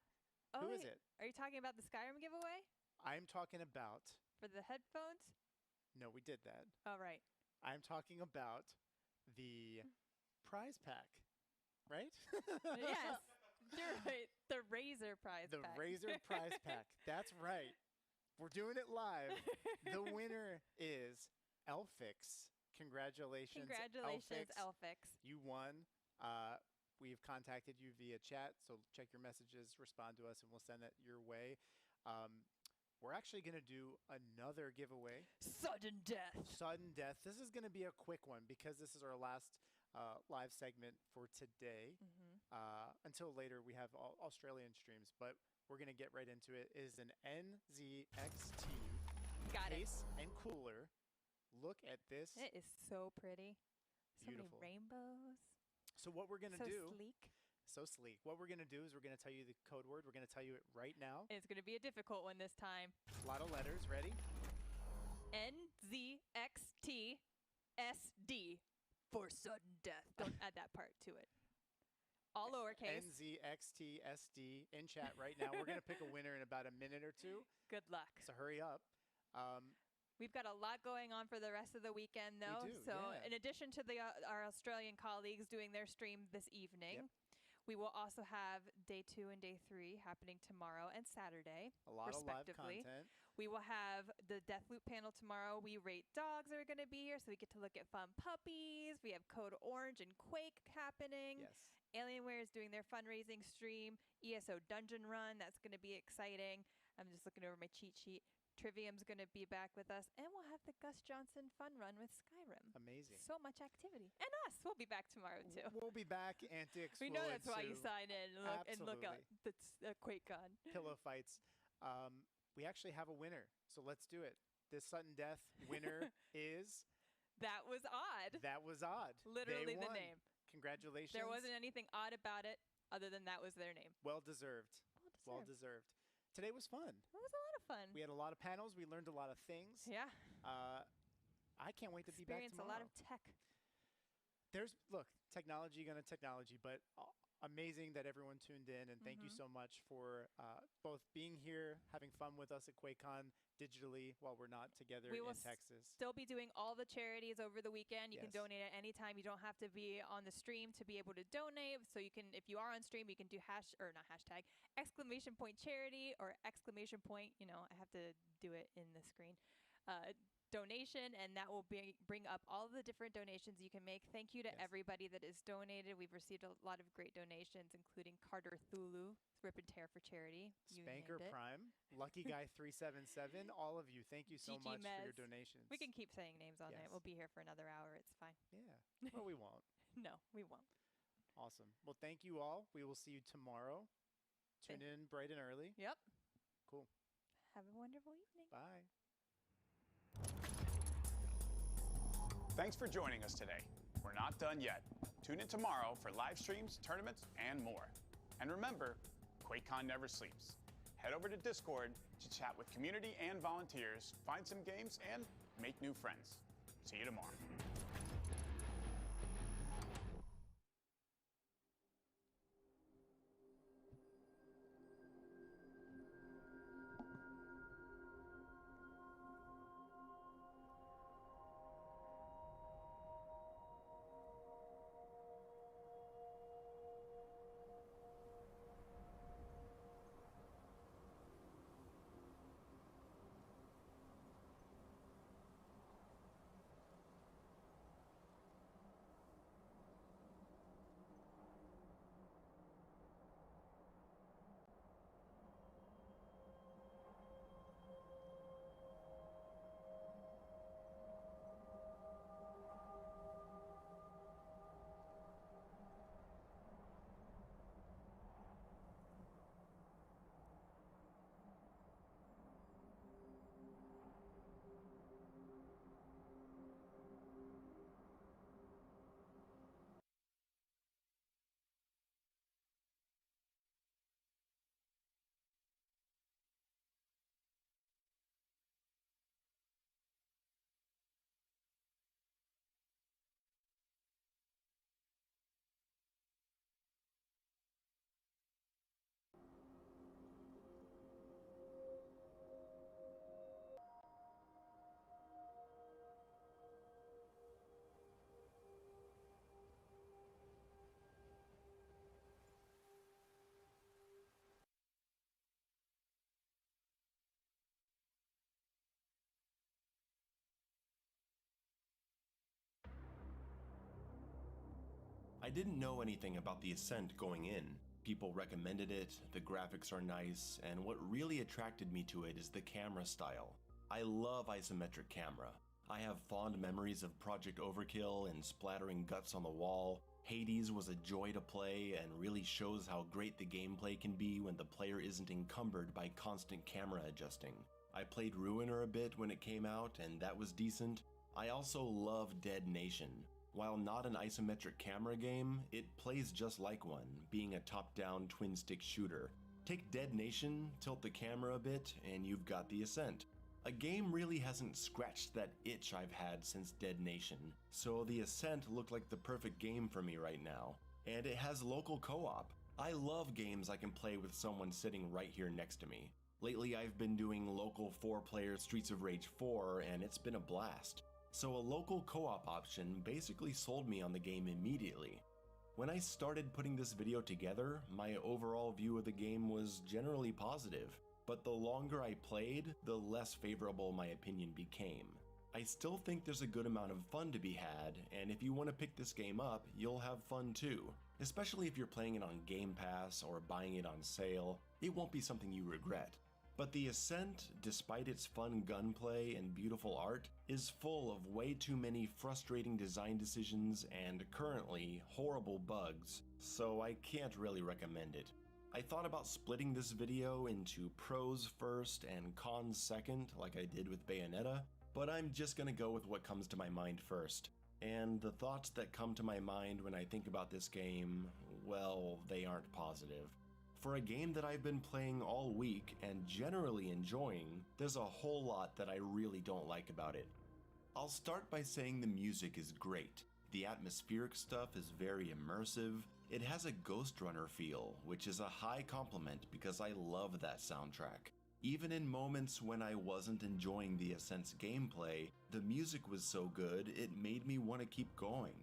Oh, who is it? Are you talking about the Skyrim giveaway? I'm talking about... For the headphones? No, we did that. Oh, right. I'm talking about the prize pack, right? Yes, you're right. The Razer prize pack. The Razer prize pack. That's right. We're doing it live. The winner is Elfix. Congratulations, Elfix. You won. We've contacted you via chat, so check your messages, respond to us, and we'll send that your way. we're actually going to do another giveaway. Sudden death. Sudden death. This is going to be a quick one because this is our last live segment for today. Until later, we have Australian streams, but we're going to get right into it. It is an NZXT case and cooler. Look at this. It is so pretty. Beautiful. So many rainbows. So what we're going to do. So sleek. So sleek. What we're going to do is we're going to tell you the code word. We're going to tell you it right now. It's going to be a difficult one this time. A lot of letters. Ready? NZXTSD for sudden death. Don't add that part to it. All lowercase. NZXTSD in chat right now. We're going to pick a winner in about a minute or two. Good luck. So hurry up. We've got a lot going on for the rest of the weekend, though. We do, so yeah. in addition to our Australian colleagues doing their stream this evening, we will also have day 2 and day 3 happening tomorrow and Saturday, a lot of live respectively. content. We will have the Deathloop panel tomorrow. We rate dogs are going to be here, so we get to look at fun puppies. We have Code Orange and Quake happening. Yes. Alienware is doing their fundraising stream. ESO Dungeon Run, that's going to be exciting. I'm just looking over my cheat sheet. Trivium's going to be back with us, and we'll have the Gus Johnson fun run with Skyrim. Amazing. So much activity. And us. We'll be back tomorrow, too. We'll be back. Antics. We know that's why you sign in and look up the QuakeCon. Pillow fights. We actually have a winner, so let's do it. This sudden death winner is... That was odd. That was odd. Literally the name. Congratulations. There wasn't anything odd about it other than that was their name. Well deserved. Well deserved. Today was fun. It was a lot of fun. We had a lot of panels. We learned a lot of things. Yeah. I can't wait to be back tomorrow. Experience a lot of tech. Look, technology gonna technology, but amazing that everyone tuned in, and thank you so much for both being here, having fun with us at QuakeCon digitally while we're not together We in will Texas. still be doing all the charities over the weekend. You can Yes. donate at any time. You don't have to be on the stream to be able to donate. So you can, if you are on stream, you can do exclamation point charity or exclamation point. I have to do it in the screen. Donation, and that will bring up all the different donations you can make. Thank you to everybody that has donated. We've received a lot of great donations, including Carter Thulu, Rip and Tear for Charity. Spanker Prime, Lucky Guy 377, all of you, thank you so Gigi much for your Mez. donations. We can keep saying names all night. We'll be here for another hour. It's fine. Yeah. Well, we won't. No, we won't. Awesome. Well, thank you all. We will see you tomorrow. Tune in bright and early. Yep. Cool. Have a wonderful evening. Bye. Thanks for joining us today. We're not done yet. Tune in tomorrow for live streams, tournaments, and more. And remember, QuakeCon never sleeps. Head over to Discord to chat with community and volunteers, find some games, and make new friends. See you tomorrow. I didn't know anything about the Ascent going in. People recommended it, the graphics are nice, and what really attracted me to it is the camera style. I love isometric camera. I have fond memories of Project Overkill and splattering guts on the wall. Hades was a joy to play and really shows how great the gameplay can be when the player isn't encumbered by constant camera adjusting. I played Ruiner a bit when it came out, and that was decent. I also love Dead Nation. While not an isometric camera game, it plays just like one, being a top-down twin-stick shooter. Take Dead Nation, tilt the camera a bit, and you've got The Ascent. A game really hasn't scratched that itch I've had since Dead Nation, so The Ascent looked like the perfect game for me right now. And it has local co-op. I love games I can play with someone sitting right here next to me. Lately I've been doing local 4-player Streets of Rage 4, and it's been a blast. So a local co-op option basically sold me on the game immediately. When I started putting this video together, my overall view of the game was generally positive. But the longer I played, the less favorable my opinion became. I still think there's a good amount of fun to be had, and if you want to pick this game up, you'll have fun too. Especially if you're playing it on Game Pass or buying it on sale, it won't be something you regret. But The Ascent, despite its fun gunplay and beautiful art, is full of way too many frustrating design decisions and, currently, horrible bugs, so I can't really recommend it. I thought about splitting this video into pros first and cons second, like I did with Bayonetta, but I'm just gonna go with what comes to my mind first. And the thoughts that come to my mind when I think about this game, well, they aren't positive. For a game that I've been playing all week and generally enjoying, there's a whole lot that I really don't like about it. I'll start by saying the music is great. The atmospheric stuff is very immersive. It has a Ghost Runner feel, which is a high compliment because I love that soundtrack. Even in moments when I wasn't enjoying the Ascent's gameplay, the music was so good it made me want to keep going.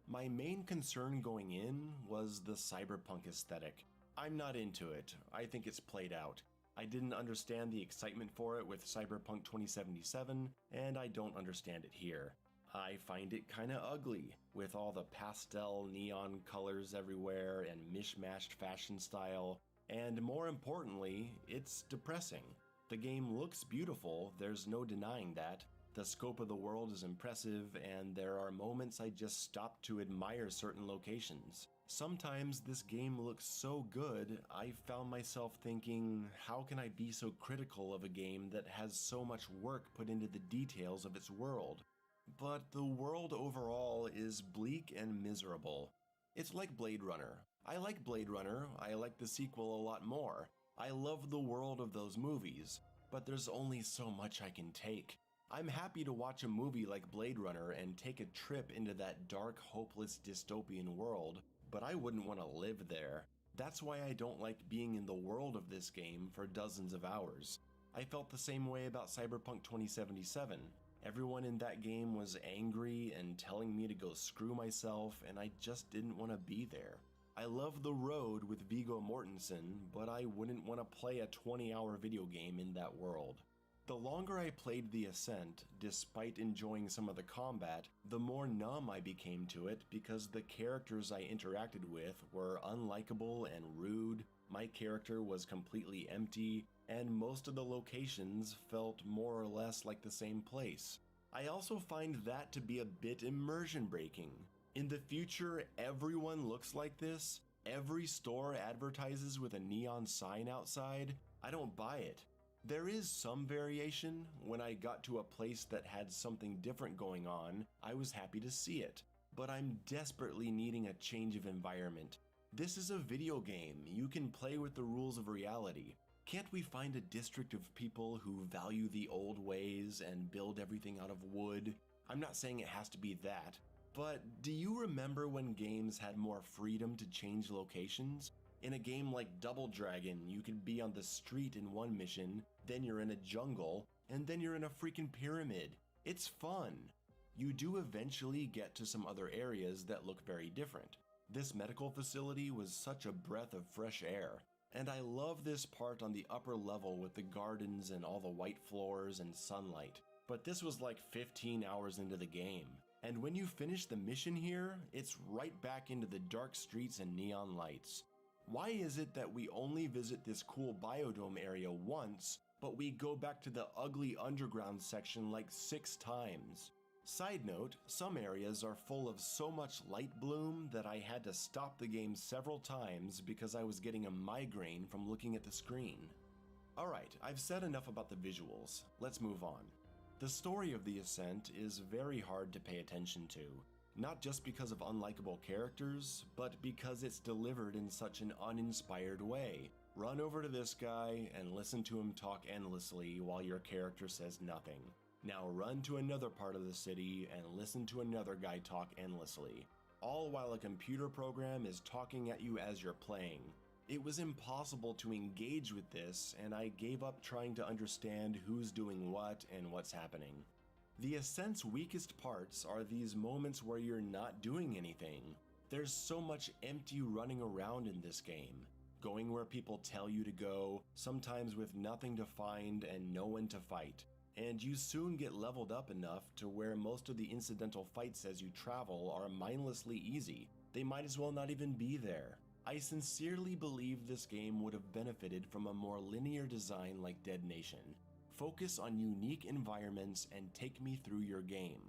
My main concern going in was the cyberpunk aesthetic. I'm not into it. I think it's played out. I didn't understand the excitement for it with Cyberpunk 2077, and I don't understand it here. I find it kinda ugly, with all the pastel neon colors everywhere and mishmashed fashion style, and more importantly, it's depressing. The game looks beautiful, there's no denying that. The scope of the world is impressive, and there are moments I just stop to admire certain locations. Sometimes this game looks so good, I found myself thinking, how can I be so critical of a game that has so much work put into the details of its world? But the world overall is bleak and miserable. It's like Blade Runner. I like Blade Runner, I like the sequel a lot more. I love the world of those movies, but there's only so much I can take. I'm happy to watch a movie like Blade Runner and take a trip into that dark, hopeless dystopian world, but I wouldn't want to live there. That's why I don't like being in the world of this game for dozens of hours. I felt the same way about Cyberpunk 2077. Everyone in that game was angry and telling me to go screw myself, and I just didn't want to be there. I love The Road with Viggo Mortensen, but I wouldn't want to play a 20-hour video game in that world. The longer I played The Ascent, despite enjoying some of the combat, the more numb I became to it because the characters I interacted with were unlikable and rude, my character was completely empty, and most of the locations felt more or less like the same place. I also find that to be a bit immersion breaking. In the future, everyone looks like this. Every store advertises with a neon sign outside. I don't buy it. There is some variation. When I got to a place that had something different going on, I was happy to see it. But I'm desperately needing a change of environment. This is a video game. You can play with the rules of reality. Can't we find a district of people who value the old ways and build everything out of wood? I'm not saying it has to be that, but do you remember when games had more freedom to change locations? In a game like Double Dragon, you could be on the street in one mission, then you're in a jungle, and then you're in a freaking pyramid. It's fun. You do eventually get to some other areas that look very different. This medical facility was such a breath of fresh air. And I love this part on the upper level with the gardens and all the white floors and sunlight. But this was like 15 hours into the game. And when you finish the mission here, it's right back into the dark streets and neon lights. Why is it that we only visit this cool biodome area once, but we go back to the ugly underground section like 6 times? Side note, some areas are full of so much light bloom that I had to stop the game several times because I was getting a migraine from looking at the screen. Alright, I've said enough about the visuals. Let's move on. The story of The Ascent is very hard to pay attention to. Not just because of unlikable characters, but because it's delivered in such an uninspired way. Run over to this guy and listen to him talk endlessly while your character says nothing. Now run to another part of the city and listen to another guy talk endlessly, all while a computer program is talking at you as you're playing. It was impossible to engage with this, and I gave up trying to understand who's doing what and what's happening. The Ascent's weakest parts are these moments where you're not doing anything. There's so much empty running around in this game, going where people tell you to go, sometimes with nothing to find and no one to fight. And you soon get leveled up enough to where most of the incidental fights as you travel are mindlessly easy. They might as well not even be there. I sincerely believe this game would have benefited from a more linear design like Dead Nation. Focus on unique environments and take me through your game.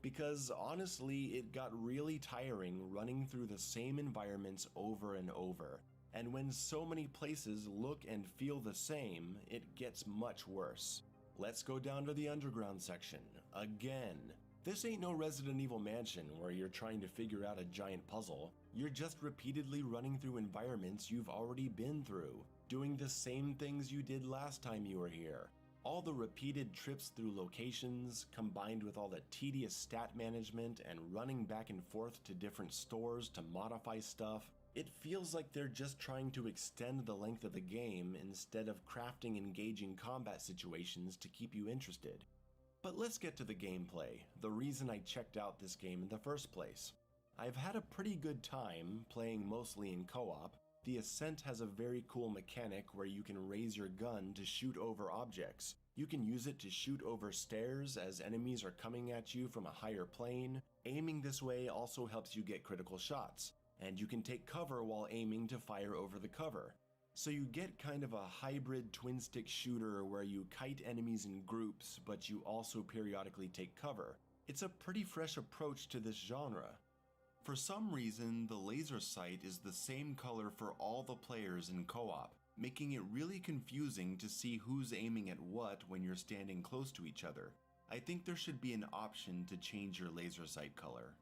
Because honestly, it got really tiring running through the same environments over and over. And when so many places look and feel the same, it gets much worse. Let's go down to the underground section, again. This ain't no Resident Evil Mansion where you're trying to figure out a giant puzzle. You're just repeatedly running through environments you've already been through, doing the same things you did last time you were here. All the repeated trips through locations, combined with all the tedious stat management and running back and forth to different stores to modify stuff, it feels like they're just trying to extend the length of the game instead of crafting engaging combat situations to keep you interested. But let's get to the gameplay, the reason I checked out this game in the first place. I've had a pretty good time playing mostly in co-op. The Ascent has a very cool mechanic where you can raise your gun to shoot over objects. You can use it to shoot over stairs as enemies are coming at you from a higher plane. Aiming this way also helps you get critical shots. And you can take cover while aiming to fire over the cover. So you get kind of a hybrid twin-stick shooter where you kite enemies in groups, but you also periodically take cover. It's a pretty fresh approach to this genre. For some reason, the laser sight is the same color for all the players in co-op, making it really confusing to see who's aiming at what when you're standing close to each other. I think there should be an option to change your laser sight color.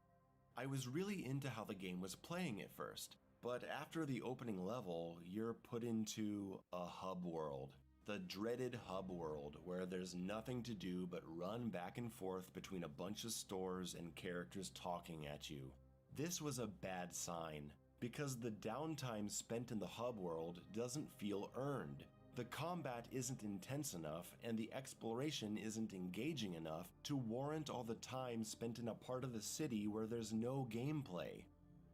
I was really into how the game was playing at first, but after the opening level, you're put into a hub world. The dreaded hub world, where there's nothing to do but run back and forth between a bunch of stores and characters talking at you. This was a bad sign, because the downtime spent in the hub world doesn't feel earned. The combat isn't intense enough, and the exploration isn't engaging enough to warrant all the time spent in a part of the city where there's no gameplay.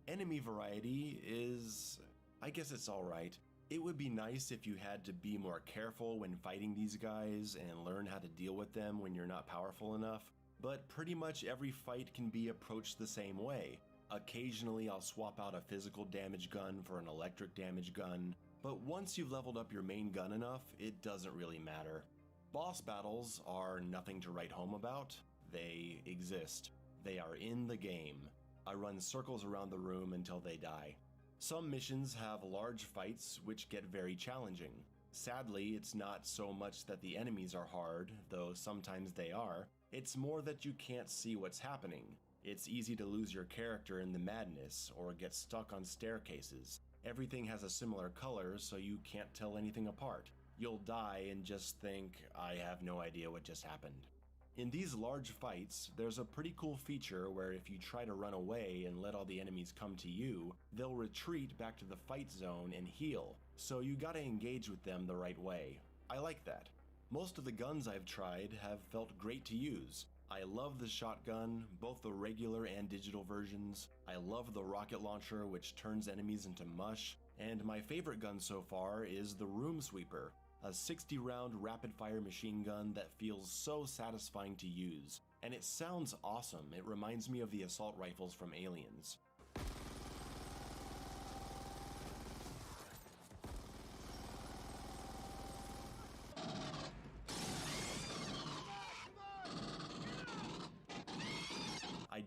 Enemy variety is... I guess it's alright. It would be nice if you had to be more careful when fighting these guys and learn how to deal with them when you're not powerful enough, but pretty much every fight can be approached the same way. Occasionally I'll swap out a physical damage gun for an electric damage gun, but once you've leveled up your main gun enough, it doesn't really matter. Boss battles are nothing to write home about. They exist. They are in the game. I run circles around the room until they die. Some missions have large fights which get very challenging. Sadly, it's not so much that the enemies are hard, though sometimes they are. It's more that you can't see what's happening. It's easy to lose your character in the madness or get stuck on staircases. Everything has a similar color, so you can't tell anything apart. You'll die and just think, I have no idea what just happened. In these large fights, there's a pretty cool feature where if you try to run away and let all the enemies come to you, they'll retreat back to the fight zone and heal, so you gotta engage with them the right way. I like that. Most of the guns I've tried have felt great to use. I love the shotgun, both the regular and digital versions. I love the rocket launcher, which turns enemies into mush. And my favorite gun so far is the Room Sweeper, a 60-round rapid-fire machine gun that feels so satisfying to use. And it sounds awesome. It reminds me of the assault rifles from Aliens.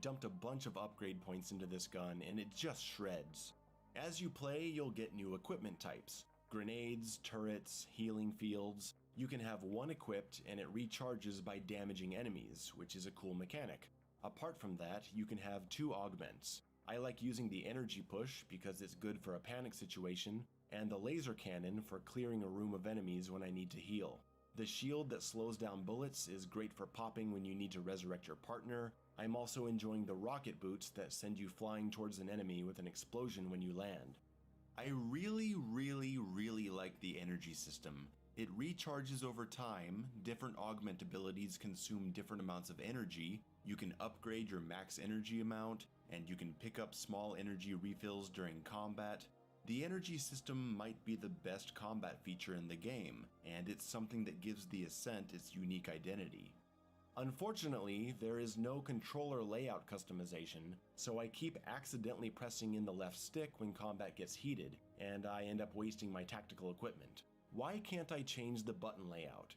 dumped a bunch of upgrade points into this gun and it just shreds. As you play, you'll get new equipment types. Grenades, turrets, healing fields. You can have one equipped and it recharges by damaging enemies, which is a cool mechanic. Apart from that, you can have 2 augments. I like using the energy push because it's good for a panic situation, and the laser cannon for clearing a room of enemies when I need to heal. The shield that slows down bullets is great for popping when you need to resurrect your partner. I'm also enjoying the rocket boots that send you flying towards an enemy with an explosion when you land. I really like the energy system. It recharges over time, different augment abilities consume different amounts of energy, you can upgrade your max energy amount, and you can pick up small energy refills during combat. The energy system might be the best combat feature in the game, and it's something that gives the Ascent its unique identity. Unfortunately, there is no controller layout customization, so I keep accidentally pressing in the left stick when combat gets heated, and I end up wasting my tactical equipment. Why can't I change the button layout?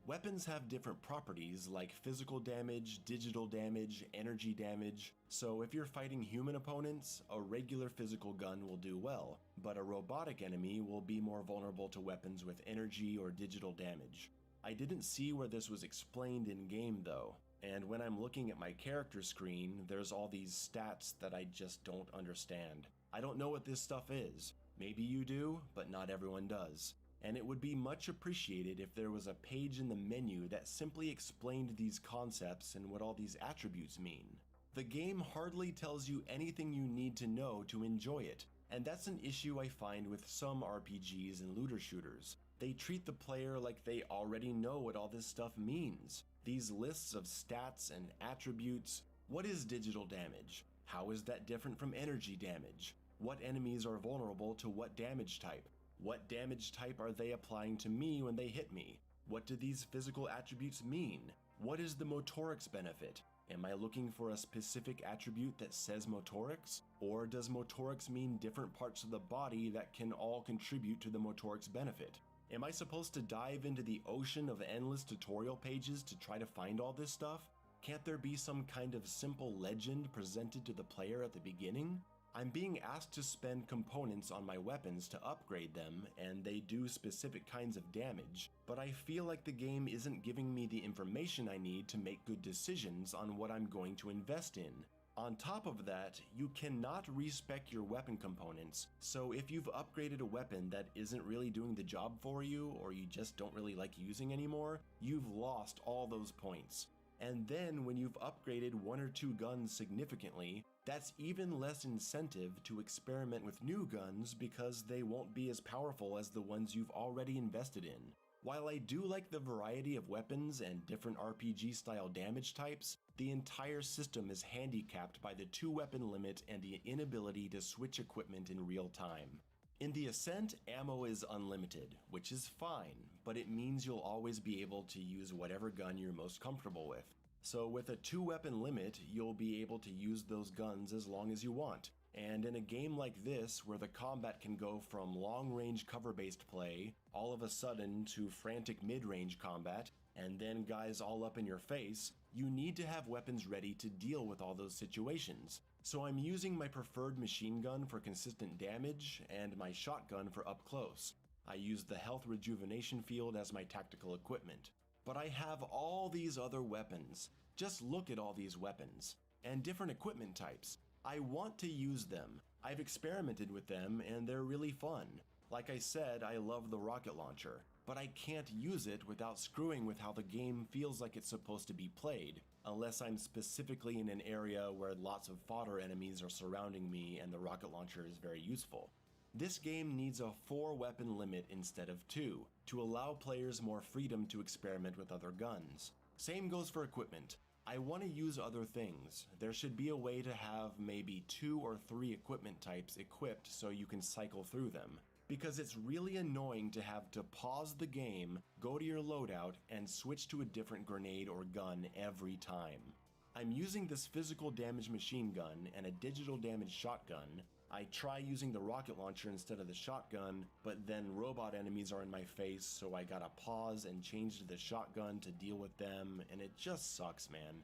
Weapons have different properties like physical damage, digital damage, energy damage, so if you're fighting human opponents, a regular physical gun will do well, but a robotic enemy will be more vulnerable to weapons with energy or digital damage. I didn't see where this was explained in-game though, and when I'm looking at my character screen, there's all these stats that I just don't understand. I don't know what this stuff is. Maybe you do, but not everyone does. And it would be much appreciated if there was a page in the menu that simply explained these concepts and what all these attributes mean. The game hardly tells you anything you need to know to enjoy it, and that's an issue I find with some RPGs and looter shooters. They treat the player like they already know what all this stuff means. These lists of stats and attributes. What is digital damage? How is that different from energy damage? What enemies are vulnerable to what damage type? What damage type are they applying to me when they hit me? What do these physical attributes mean? What is the motorics benefit? Am I looking for a specific attribute that says motorics? Or does motorics mean different parts of the body that can all contribute to the motorics benefit? Am I supposed to dive into the ocean of endless tutorial pages to try to find all this stuff? Can't there be some kind of simple legend presented to the player at the beginning? I'm being asked to spend components on my weapons to upgrade them, and they do specific kinds of damage, but I feel like the game isn't giving me the information I need to make good decisions on what I'm going to invest in. On top of that, you cannot respec your weapon components, so if you've upgraded a weapon that isn't really doing the job for you, or you just don't really like using anymore, you've lost all those points. And then when you've upgraded 1 or 2 guns significantly, that's even less incentive to experiment with new guns because they won't be as powerful as the ones you've already invested in. While I do like the variety of weapons and different RPG-style damage types, the entire system is handicapped by the 2-weapon limit and the inability to switch equipment in real time. In the Ascent, ammo is unlimited, which is fine, but it means you'll always be able to use whatever gun you're most comfortable with. So with a 2-weapon limit, you'll be able to use those guns as long as you want. And in a game like this, where the combat can go from long-range cover-based play, all of a sudden to frantic mid-range combat, and then guys all up in your face, you need to have weapons ready to deal with all those situations. So I'm using my preferred machine gun for consistent damage, and my shotgun for up close. I use the health rejuvenation field as my tactical equipment. But I have all these other weapons. Just look at all these weapons. And different equipment types. I want to use them. I've experimented with them and they're really fun. Like I said, I love the rocket launcher, but I can't use it without screwing with how the game feels like it's supposed to be played, unless I'm specifically in an area where lots of fodder enemies are surrounding me and the rocket launcher is very useful. This game needs a 4-weapon limit instead of 2, to allow players more freedom to experiment with other guns. Same goes for equipment. I want to use other things. There should be a way to have maybe 2 or 3 equipment types equipped so you can cycle through them. Because it's really annoying to have to pause the game, go to your loadout, and switch to a different grenade or gun every time. I'm using this physical damage machine gun and a digital damage shotgun. I try using the rocket launcher instead of the shotgun, but then robot enemies are in my face, so I gotta pause and change to the shotgun to deal with them, and it just sucks, man.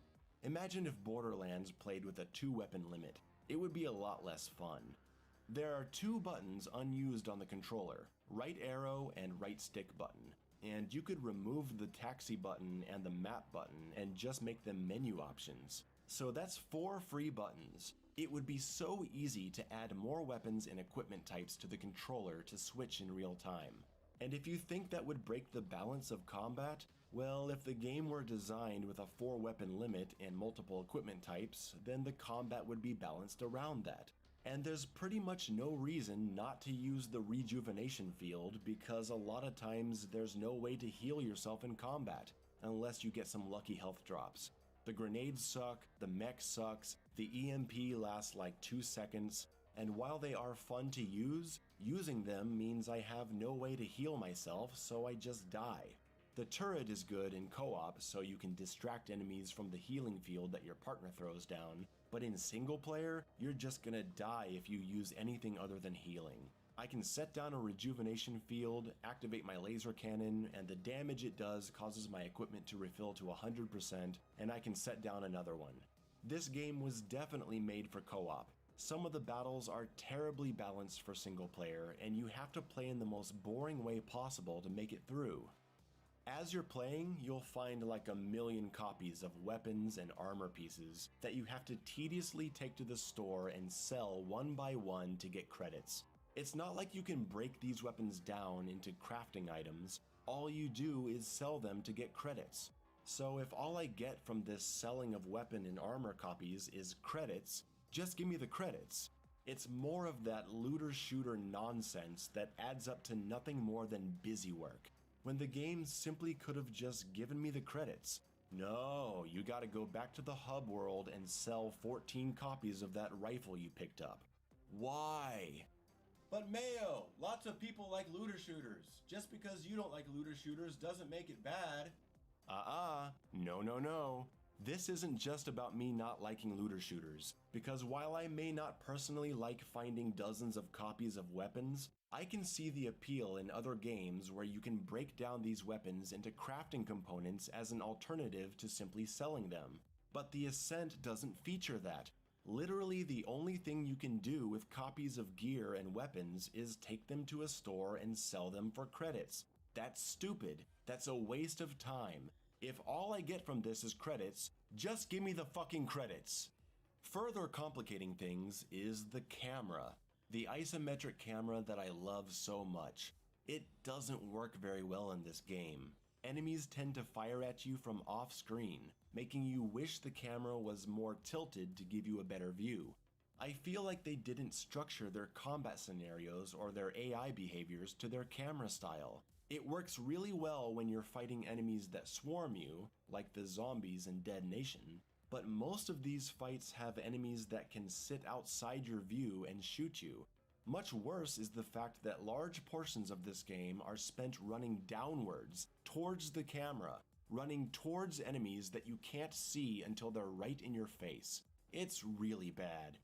Imagine if Borderlands played with a 2-weapon limit. It would be a lot less fun. There are 2 buttons unused on the controller, right arrow and right stick button, and you could remove the taxi button and the map button and just make them menu options. So that's 4 free buttons. It would be so easy to add more weapons and equipment types to the controller to switch in real time. And if you think that would break the balance of combat, well, if the game were designed with a 4-weapon limit and multiple equipment types, then the combat would be balanced around that. And there's pretty much no reason not to use the rejuvenation field because a lot of times there's no way to heal yourself in combat, unless you get some lucky health drops. The grenades suck, the mech sucks, the EMP lasts like 2 seconds, and while they are fun to use, using them means I have no way to heal myself, so I just die. The turret is good in co-op, so you can distract enemies from the healing field that your partner throws down, but in single player, you're just gonna die if you use anything other than healing. I can set down a rejuvenation field, activate my laser cannon, and the damage it does causes my equipment to refill to 100%, and I can set down another one. This game was definitely made for co-op. Some of the battles are terribly balanced for single player, and you have to play in the most boring way possible to make it through. As you're playing, you'll find like a million copies of weapons and armor pieces that you have to tediously take to the store and sell one by one to get credits. It's not like you can break these weapons down into crafting items. All you do is sell them to get credits. So if all I get from this selling of weapon and armor copies is credits, just give me the credits. It's more of that looter-shooter nonsense that adds up to nothing more than busy work, when the game simply could have just given me the credits. No, you gotta go back to the hub world and sell 14 copies of that rifle you picked up. Why? But Mayo, lots of people like looter shooters. Just because you don't like looter shooters doesn't make it bad. No. This isn't just about me not liking looter shooters, because while I may not personally like finding dozens of copies of weapons, I can see the appeal in other games where you can break down these weapons into crafting components as an alternative to simply selling them. But the Ascent doesn't feature that. Literally the only thing you can do with copies of gear and weapons is take them to a store and sell them for credits. That's stupid. That's a waste of time. If all I get from this is credits, just give me the fucking credits. Further complicating things is the camera. The isometric camera that I love so much. It doesn't work very well in this game. Enemies tend to fire at you from off screen, making you wish the camera was more tilted to give you a better view. I feel like they didn't structure their combat scenarios or their AI behaviors to their camera style. It works really well when you're fighting enemies that swarm you, like the zombies in Dead Nation, but most of these fights have enemies that can sit outside your view and shoot you. Much worse is the fact that large portions of this game are spent running downwards, towards the camera, running towards enemies that you can't see until they're right in your face. It's really bad.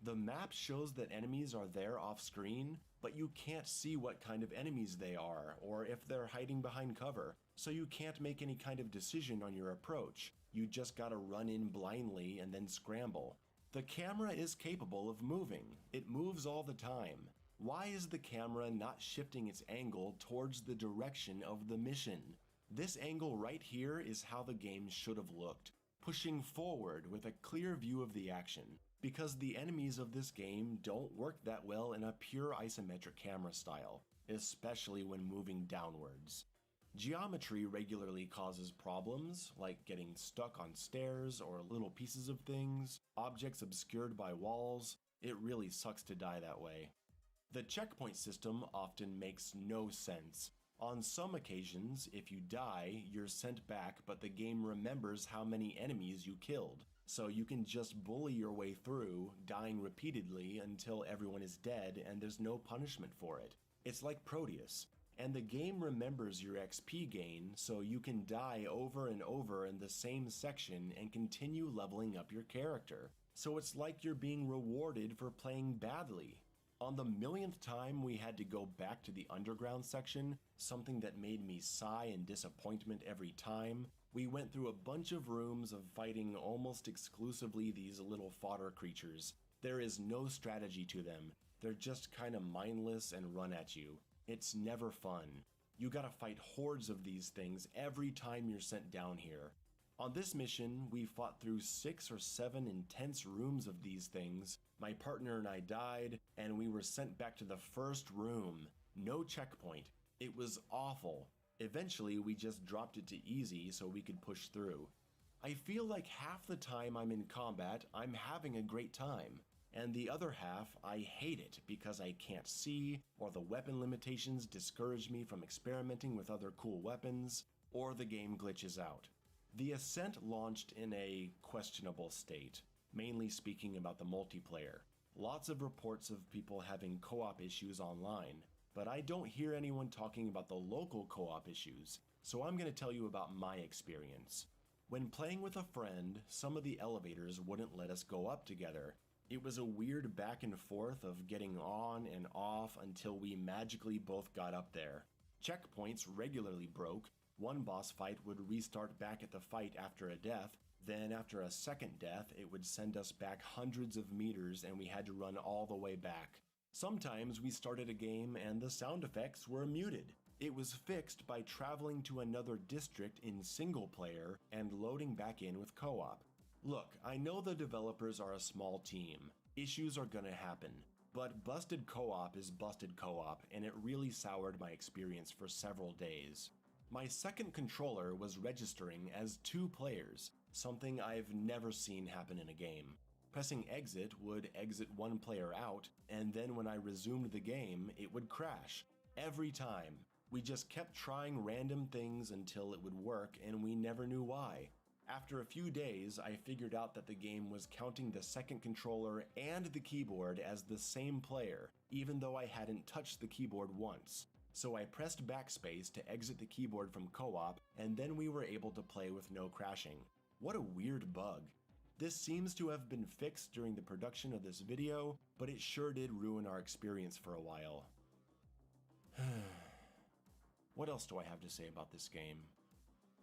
The map shows that enemies are there off screen, but you can't see what kind of enemies they are, or if they're hiding behind cover, so you can't make any kind of decision on your approach. You just gotta run in blindly and then scramble. The camera is capable of moving. It moves all the time. Why is the camera not shifting its angle towards the direction of the mission? This angle right here is how the game should have looked, pushing forward with a clear view of the action, because the enemies of this game don't work that well in a pure isometric camera style, especially when moving downwards. Geometry regularly causes problems, like getting stuck on stairs or little pieces of things, objects obscured by walls. It really sucks to die that way. The checkpoint system often makes no sense. On some occasions, if you die, you're sent back, but the game remembers how many enemies you killed, so you can just bully your way through, dying repeatedly until everyone is dead and there's no punishment for it. It's like Proteus. And the game remembers your XP gain, so you can die over and over in the same section and continue leveling up your character. So it's like you're being rewarded for playing badly. On the millionth time we had to go back to the underground section, something that made me sigh in disappointment every time, we went through a bunch of rooms of fighting almost exclusively these little fodder creatures. There is no strategy to them. They're just kinda mindless and run at you. It's never fun. You gotta fight hordes of these things every time you're sent down here. On this mission, we fought through 6 or 7 intense rooms of these things. My partner and I died, and we were sent back to the first room. No checkpoint. It was awful. Eventually, we just dropped it to easy so we could push through. I feel like half the time I'm in combat, I'm having a great time. And the other half, I hate it because I can't see, or the weapon limitations discourage me from experimenting with other cool weapons, or the game glitches out. The Ascent launched in a questionable state, mainly speaking about the multiplayer. Lots of reports of people having co-op issues online, but I don't hear anyone talking about the local co-op issues, so I'm going to tell you about my experience. When playing with a friend, some of the elevators wouldn't let us go up together. It was a weird back and forth of getting on and off until we magically both got up there. Checkpoints regularly broke. One boss fight would restart back at the fight after a death, then after a second death it would send us back hundreds of meters and we had to run all the way back. Sometimes we started a game and the sound effects were muted. It was fixed by traveling to another district in single player and loading back in with co-op. Look, I know the developers are a small team. Issues are gonna happen. But busted co-op is busted co-op, and it really soured my experience for several days. My second controller was registering as 2 players, something I've never seen happen in a game. Pressing exit would exit one player out, and then when I resumed the game, it would crash. Every time. We just kept trying random things until it would work, and we never knew why. After a few days, I figured out that the game was counting the second controller and the keyboard as the same player, even though I hadn't touched the keyboard once. So I pressed backspace to exit the keyboard from co-op, and then we were able to play with no crashing. What a weird bug. This seems to have been fixed during the production of this video, but it sure did ruin our experience for a while. What else do I have to say about this game?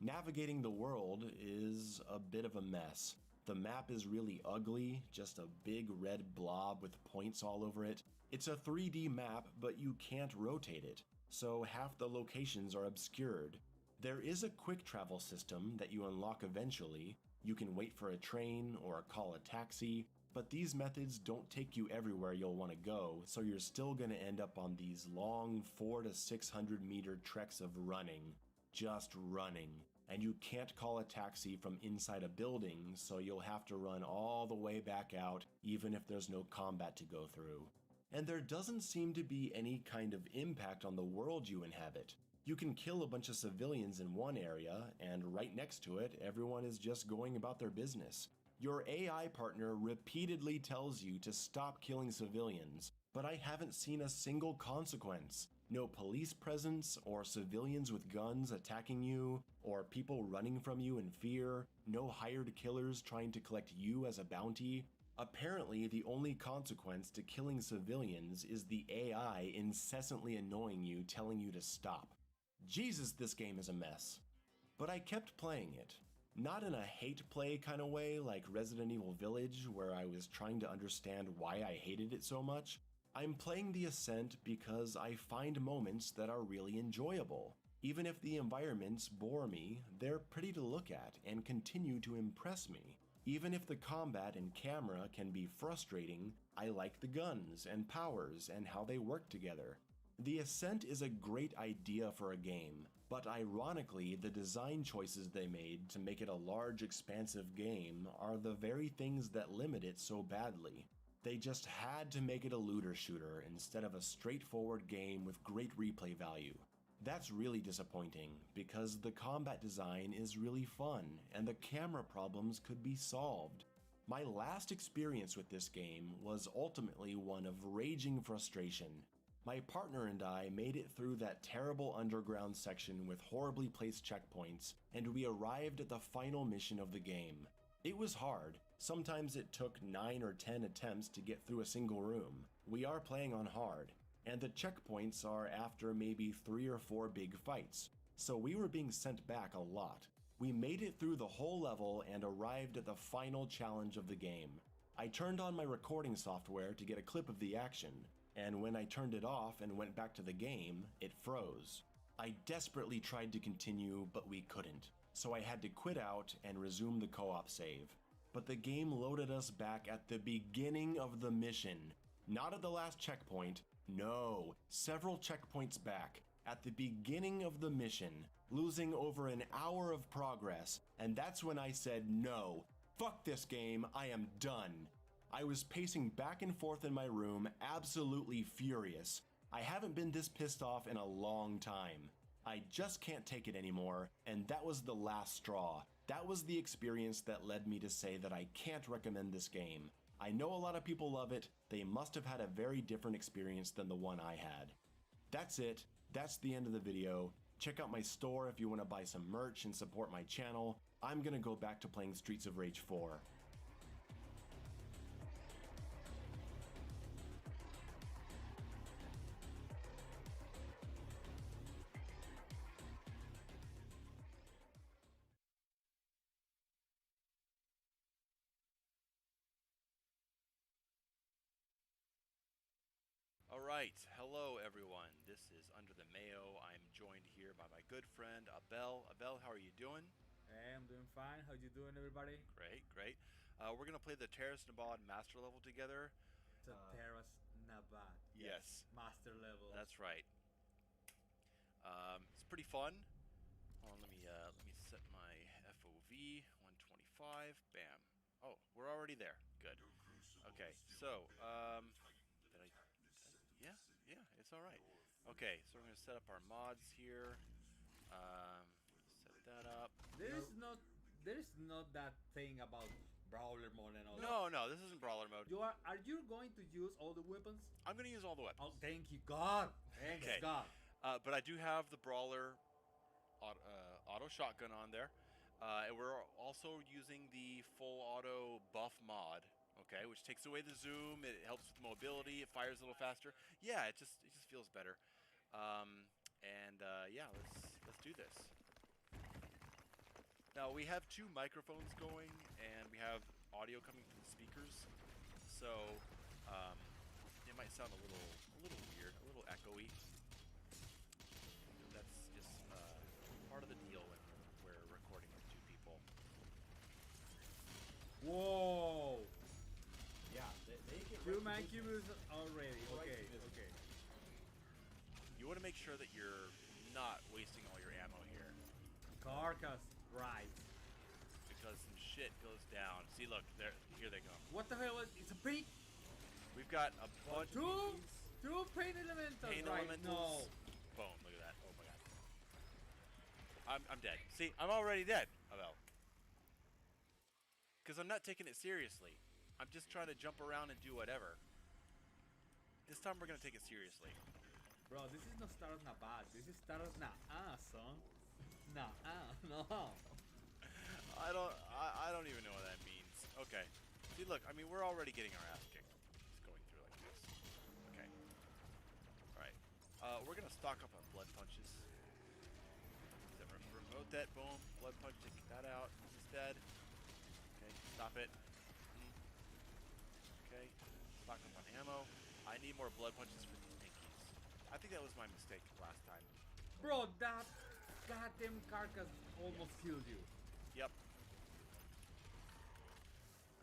Navigating the world is a bit of a mess. The map is really ugly, just a big red blob with points all over it. It's a 3D map, but you can't rotate it, so half the locations are obscured. There is a quick travel system that you unlock eventually. You can wait for a train or call a taxi, but these methods don't take you everywhere you'll want to go, so you're still going to end up on these long 400 to 600 meter treks of running. Just running. And you can't call a taxi from inside a building, so you'll have to run all the way back out, even if there's no combat to go through. And there doesn't seem to be any kind of impact on the world you inhabit. You can kill a bunch of civilians in one area, and right next to it, everyone is just going about their business. Your AI partner repeatedly tells you to stop killing civilians, but I haven't seen a single consequence. No police presence, or civilians with guns attacking you, or people running from you in fear, no hired killers trying to collect you as a bounty. Apparently, the only consequence to killing civilians is the AI incessantly annoying you, telling you to stop. Jesus, this game is a mess. But I kept playing it. Not in a hate play kind of way like Resident Evil Village, where I was trying to understand why I hated it so much. I'm playing the Ascent because I find moments that are really enjoyable. Even if the environments bore me, they're pretty to look at and continue to impress me. Even if the combat and camera can be frustrating, I like the guns and powers and how they work together. The Ascent is a great idea for a game, but ironically, the design choices they made to make it a large, expansive game are the very things that limit it so badly. They just had to make it a looter shooter instead of a straightforward game with great replay value. That's really disappointing, because the combat design is really fun, and the camera problems could be solved. My last experience with this game was ultimately one of raging frustration. My partner and I made it through that terrible underground section with horribly placed checkpoints, and we arrived at the final mission of the game. It was hard. Sometimes it took 9 or 10 attempts to get through a single room. We are playing on hard, and the checkpoints are after maybe 3 or 4 big fights, so we were being sent back a lot. We made it through the whole level and arrived at the final challenge of the game. I turned on my recording software to get a clip of the action, and when I turned it off and went back to the game, it froze. I desperately tried to continue, but we couldn't, so I had to quit out and resume the co-op save. But the game loaded us back at the beginning of the mission. Not at the last checkpoint, no, several checkpoints back, at the beginning of the mission, losing over an hour of progress, and that's when I said no. Fuck this game, I am done. I was pacing back and forth in my room, absolutely furious. I haven't been this pissed off in a long time. I just can't take it anymore, and that was the last straw. That was the experience that led me to say that I can't recommend this game. I know a lot of people love it, they must have had a very different experience than the one I had. That's it, that's the end of the video. Check out my store if you want to buy some merch and support my channel. I'm gonna go back to playing Streets of Rage 4. Alright, hello everyone. This is Under the Mayo. I'm joined here by my good friend Abel. Abel, how are you doing? Hey, I'm doing fine. How you doing, everybody? Great, great. We're going to play the Terrace Nabad Master level together. The Terrace Nabad. Yes. Master level. That's right. It's pretty fun. Hold on, let me set my FOV 125. Bam. Oh, we're already there. Good. Okay, so yeah, it's all right. Okay, so we're gonna set up our mods here. Set that up. There's not that thing about brawler mode and all that. No, this isn't brawler mode. Are you going to use all the weapons? I'm gonna use all the weapons. Oh, thank you, God. Thanks, Okay. God. But I do have the brawler auto shotgun on there, and we're also using the full auto buff mod. Okay, which takes away the zoom. It helps with mobility. It fires a little faster. Yeah, it just feels better. Yeah, let's do this. Now we have 2 microphones going, and we have audio coming from the speakers. So it might sound a little weird, a little echoey. That's just part of the deal when we're recording with 2 people. Whoa. Yeah, they get 2 man cubes already. Okay. You want to make sure that you're not wasting all your ammo here. Carcass, right. Because some shit goes down. See, look, here they go. What the hell is it's a peak? We've got a bunch of two pain elementals. pain right? elementals. Boom, look at that. Oh my god. I'm dead. See, I'm already dead, Abel. Because I'm not taking it seriously. I'm just trying to jump around and do whatever. This time we're going to take it seriously. Bro, this is not Star Nabad. This is Star son. No. I don't even know what that means. Okay. See, look, I mean, we're already getting our ass kicked. Just going through like this. Okay. Alright. We're going to stock up on blood punches. Remote that, boom. Blood punch, take that out instead. Okay, stop it. Okay, stock up on ammo. I need more blood punches for these pinkies. I think that was my mistake last time. Bro, that goddamn carcass almost killed you. Yep.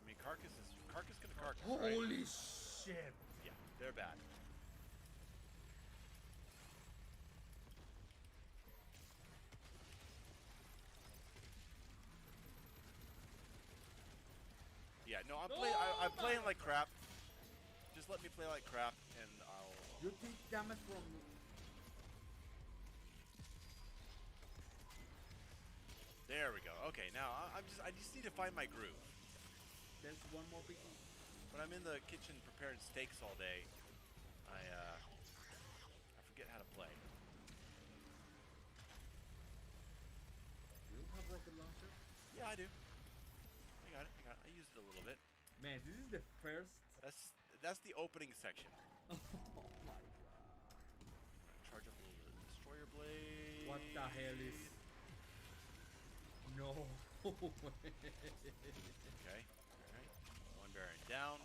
I mean, carcass gonna carcass, Holy right? shit. Yeah, they're bad. Yeah, no, I'm playing like crap. Just let me play like crap, and I'll. You take damage from. There we go. Okay, now I just need to find my groove. There's one more piece. When I'm in the kitchen preparing steaks all day, I forget how to play. Do you have rocket launcher? Yeah, I do. I got it. I used it a little bit. Man, this is the first. That's the opening section. Oh my god. Charge up a little bit of Destroyer Blade. What the hell is... No way. Okay, alright. One Baron down.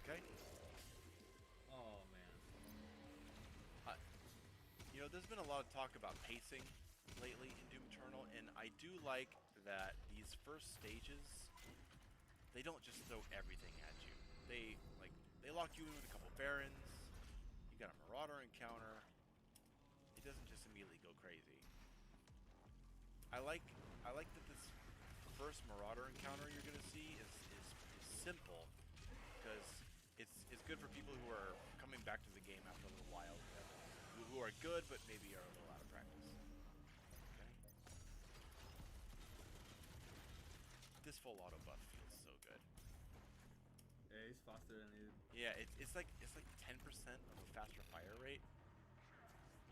Okay. Oh man. You know, there's been a lot of talk about pacing lately in Doom Eternal, and I do like that these first stages, they don't just throw everything at you. They lock you in with a couple Barons. You got a Marauder encounter. It doesn't just immediately go crazy. I like that this first Marauder encounter you're gonna see is simple, because it's good for people who are coming back to the game after a little while, who are good but maybe are a little out of practice. Okay. This full auto buff feels so good. Yeah, it's faster than it. Yeah, it's like 10% of a faster fire rate.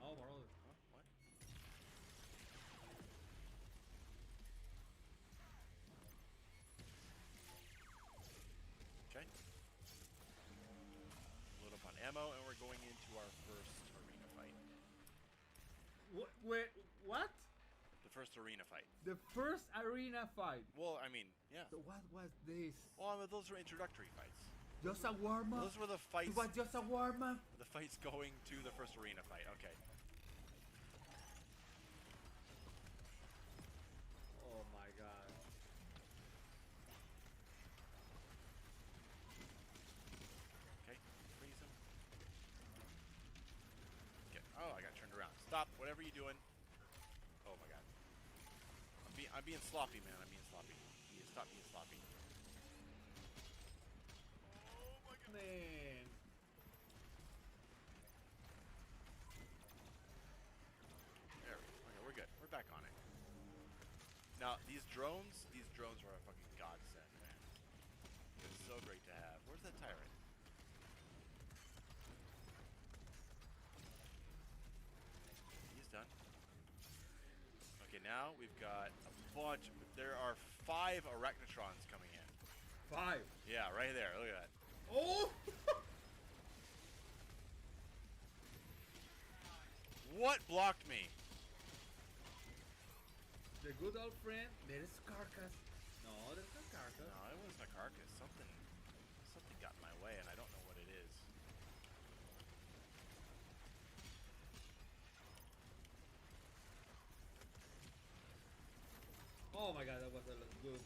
Oh, bro. Huh? What? Okay. Load up on ammo, and we're going into our first arena fight. Wait, what? The first arena fight. The first arena fight. Well, I mean, yeah. So what was this? Well, I mean, those were introductory fights. Just a warm up. Those were the fights. It was just a warm up. The fights going to the first arena fight. Okay. Oh my god. Okay, freeze him. Okay. Oh, I got turned around. Stop. Whatever you doing. Oh my god. I'm being sloppy, man. I'm being sloppy. Stop being sloppy. Man. There we go. Okay, we're good. We're back on it. Now, these drones are a fucking godsend, man. It's so great to have. Where's that tyrant? He's done. Okay, now we've got a bunch. There are 5 Arachnotrons coming in. 5? Yeah, right there. Look at that. Oh! What blocked me? The good old friend, there's Carcass. No, there's no Carcass. No, it wasn't a carcass. Something got in my way, and I don't know what it is. Oh my god, that was a good.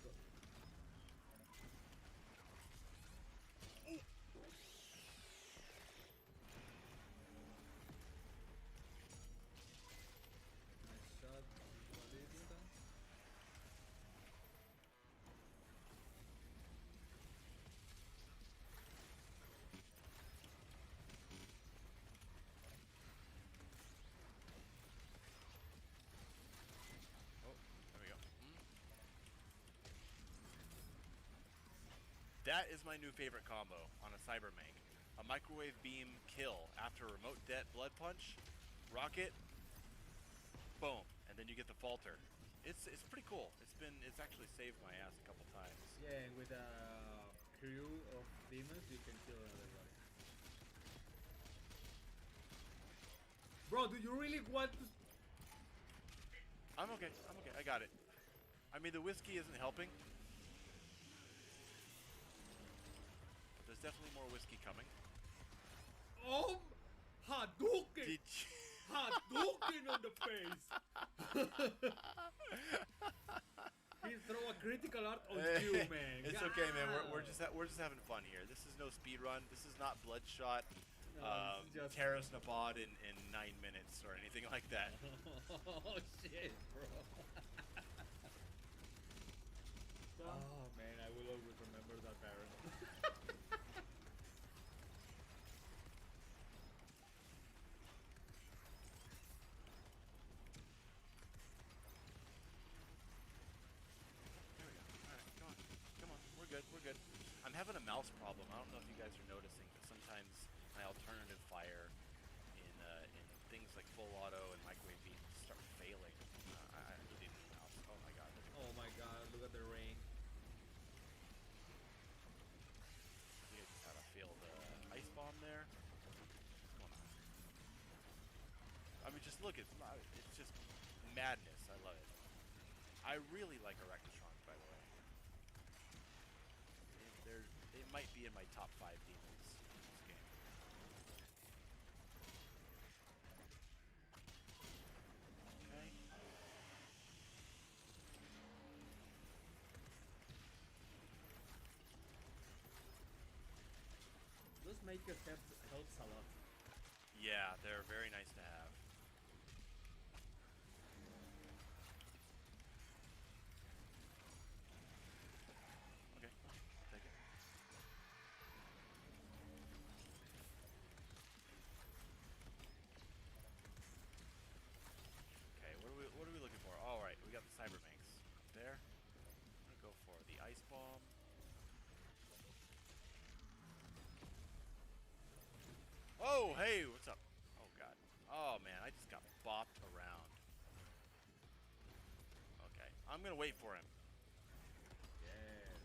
That is my new favorite combo on a Cybermank. A microwave beam kill after remote blood punch, rocket, boom, and then you get the falter. It's pretty cool. It's actually saved my ass a couple times. Yeah, and with a crew of demons, you can kill everybody. Bro, do you really want to? I'm okay. I got it. I mean, the whiskey isn't helping. There's definitely more whiskey coming. Oh, Hadouken! Did you... Hadouken on the face! He throw a critical art on you, man. It's okay, man. We're just having fun here. This is no speed run. This is not Bloodshot. No, Terrace Nabad in 9 minutes or anything like that. Oh shit, bro. Oh man, I will always remember that Baron. We're good. I'm having a mouse problem. I don't know if you guys are noticing, but sometimes my alternative fire in things like full auto and microwave beams start failing. I really look, it's just madness. I love it. I really like Erectron, by the way. It might be in my top 5 demons in this game. Okay. Those makers helps a lot. Yeah, they're very nice to have. Okay, take it. Okay, what are we looking for? All right, we got the Cyberbanks up there. I'm gonna go for the Ice Bomb. Oh, hey, what's up? Oh, God. Oh, man, I just got bopped around. Okay, I'm gonna wait for him. Yes.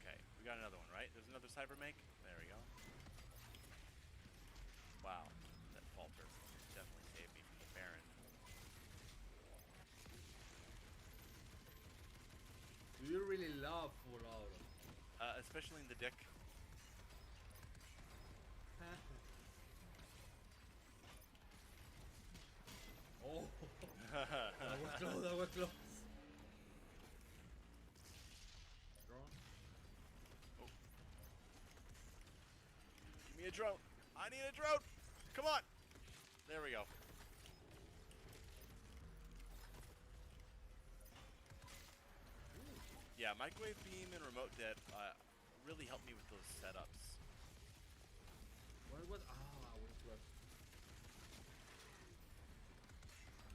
Okay, we got another one, right? There's another Cybermake? There we go. Wow, that falter definitely saved me from the Baron. Do you really love full auto? Especially in the dick. Oh, that was close. That was close. Drone. Oh. Give me a drone. I need a drone. Come on. There we go. Yeah, microwave beam and remote dead really helped me with those setups. What was? Ah, I was close.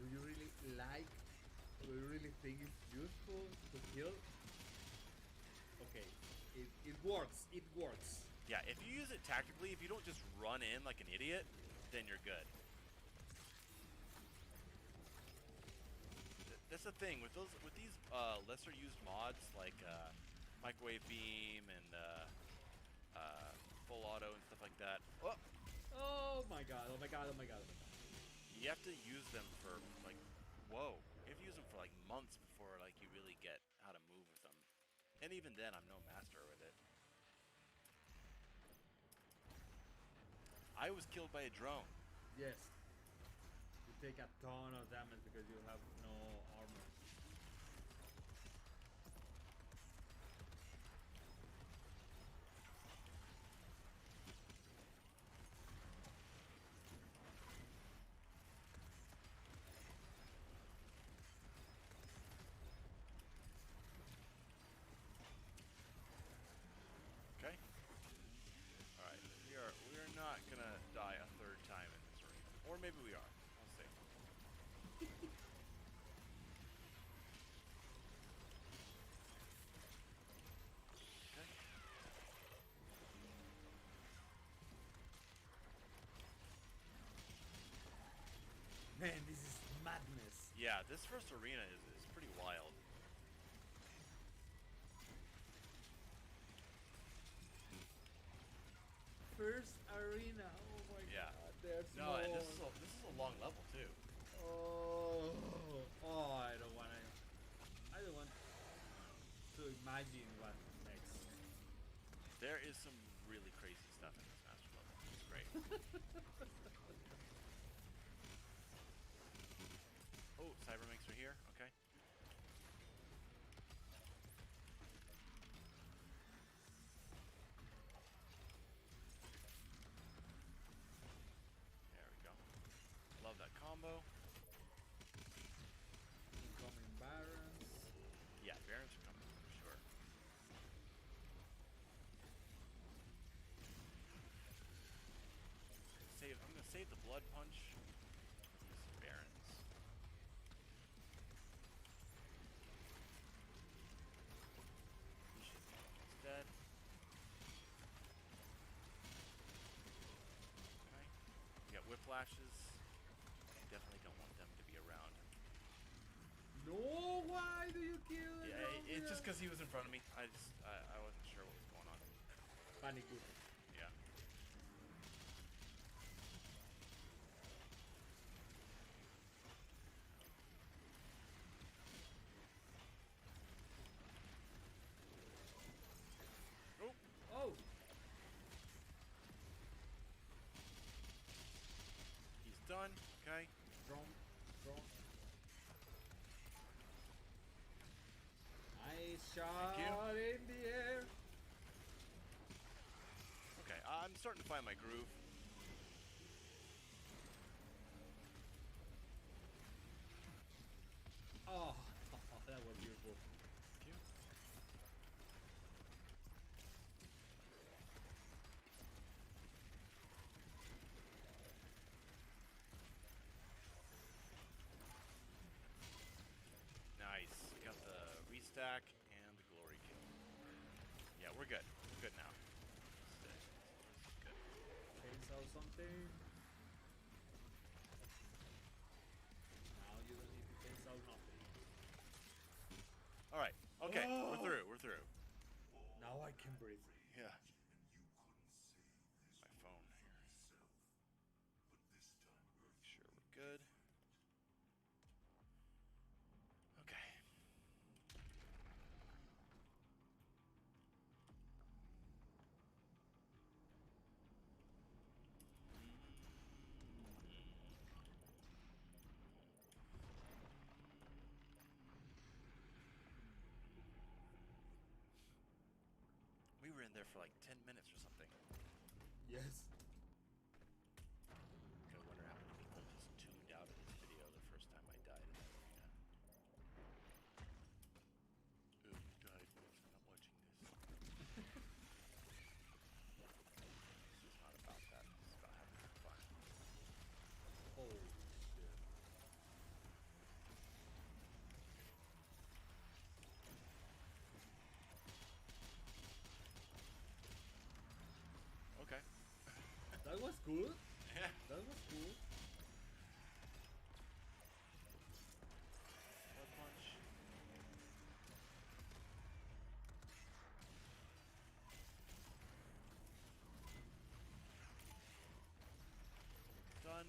Do you really like? Do you really think it's useful to kill? Okay, it works. It works. Yeah, if you use it tactically, if you don't just run in like an idiot, then you're good. That's the thing with these lesser used mods like microwave beam and full auto and stuff like that. Oh. Oh my god! Oh my god! Oh my god! Oh my god! You have to use them for like, whoa! You have to use them for like months before like you really get how to move with them. And even then, I'm no master with it. I was killed by a drone. Yes. You take a ton of damage because you have no armor. Okay. All right. We're not gonna die a third time in this arena, or maybe we are. We'll see. Okay. Man, this is madness. Yeah, this first arena is pretty wild. First arena. Oh my Yeah. god. There's No, and this is a long level too. Oh, I don't want to imagine what next. There is some really crazy stuff in this master level. It's great. Oh, Cyberminks are here. Okay. There we go. Love that combo. Incoming barons. Yeah, Barons are coming for sure. I'm gonna save the blood punch. Use some Barons. He should be almost dead. Okay. We got whiplashes. Definitely don't want them to be around. No, why do you kill it? Yeah, it's just because he was in front of me. I wasn't sure what was going on. Panic. Yeah. Oh. Oh. He's done. Okay. Strong. Nice shot in the air. Okay, I'm starting to find my groove. Oh, that was beautiful. Thank you. Nice. Got the restack and the glory kill. Yeah, we're good. We're good now. This is good. Chainsaw something. Now you don't need to chainsaw nothing. All right. Okay, we're through. We're through. Now I can breathe. Yeah. My phone here. Make sure we're good. Okay. We were in there for like 10 minutes or something. Yes. I wonder how many people just tuned out of this video the first time I died in that arena. Oh, you died. I'm not watching this. This is not about that. This is about having fun. Holy shit. Okay. That was cool. Yeah. That was cool. Blood punch. Done.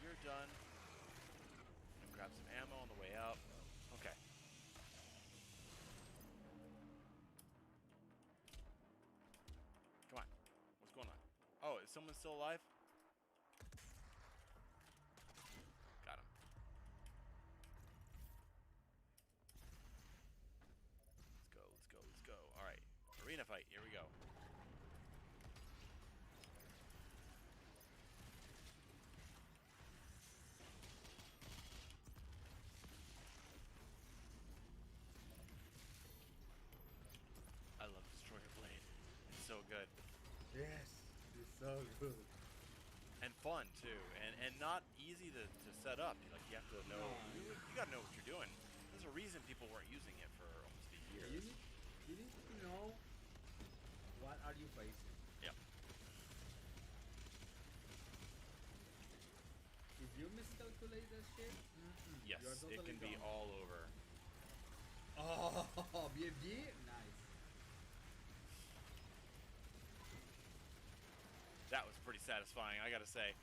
You're done. Gonna grab some ammo on the way out. Okay. Come on. What's going on? Oh, is someone still alive? Got him. Let's go, let's go, let's go. Alright. Arena fight. Here we go. I love Destroyer Blade. It's so good. Yes, it's so good. And fun too, and not easy to set up. Like you have to know, you gotta know what you're doing. There's a reason people weren't using it for almost a year. You need to know what are you facing. Yep. If you miscalculate that shit, Yes, you're totally it can be gone. all over. Oh, bien, bien, nice. That was pretty satisfying, I gotta say.